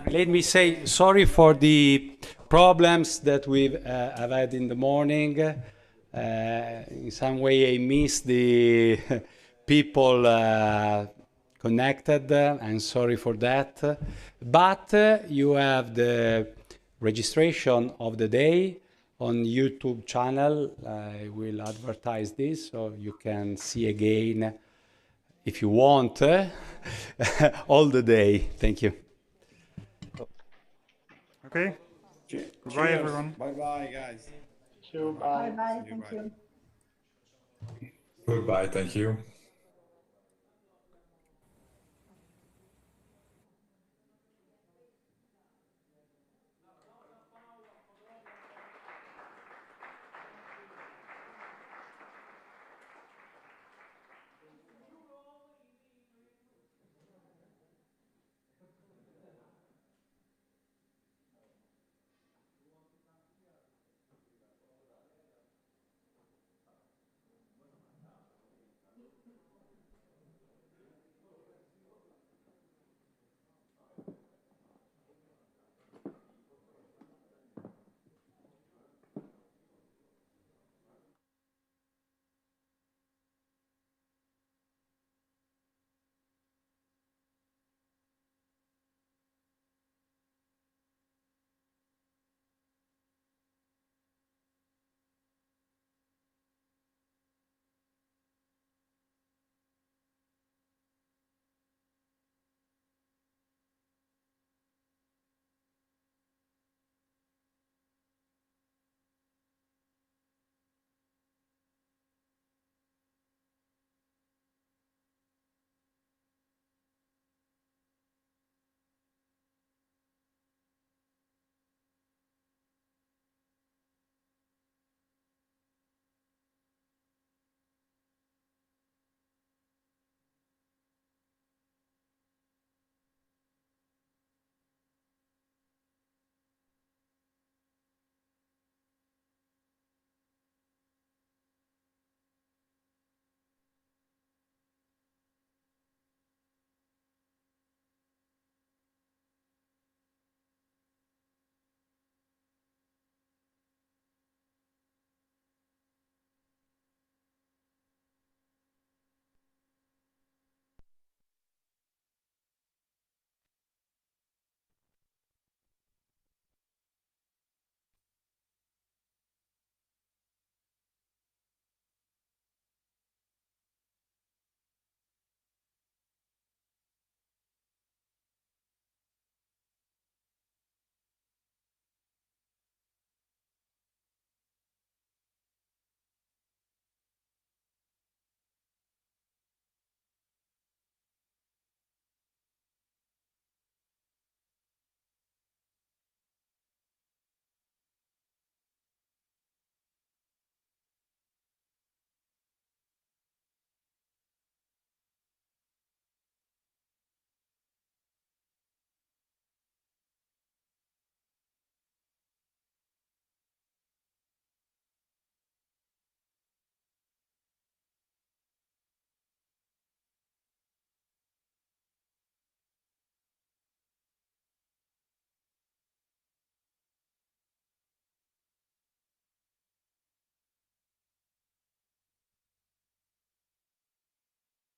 Let me say sorry for the problems that we have had in the morning. In some way, I missed the people connected. I'm sorry for that. But you have the registration of the day on YouTube channel. I will advertise this so you can see again if you want all the day. Thank you. Okay. Goodbye, everyone. Bye bye, guys. Bye bye. Thank you. Goodbye. Thank you.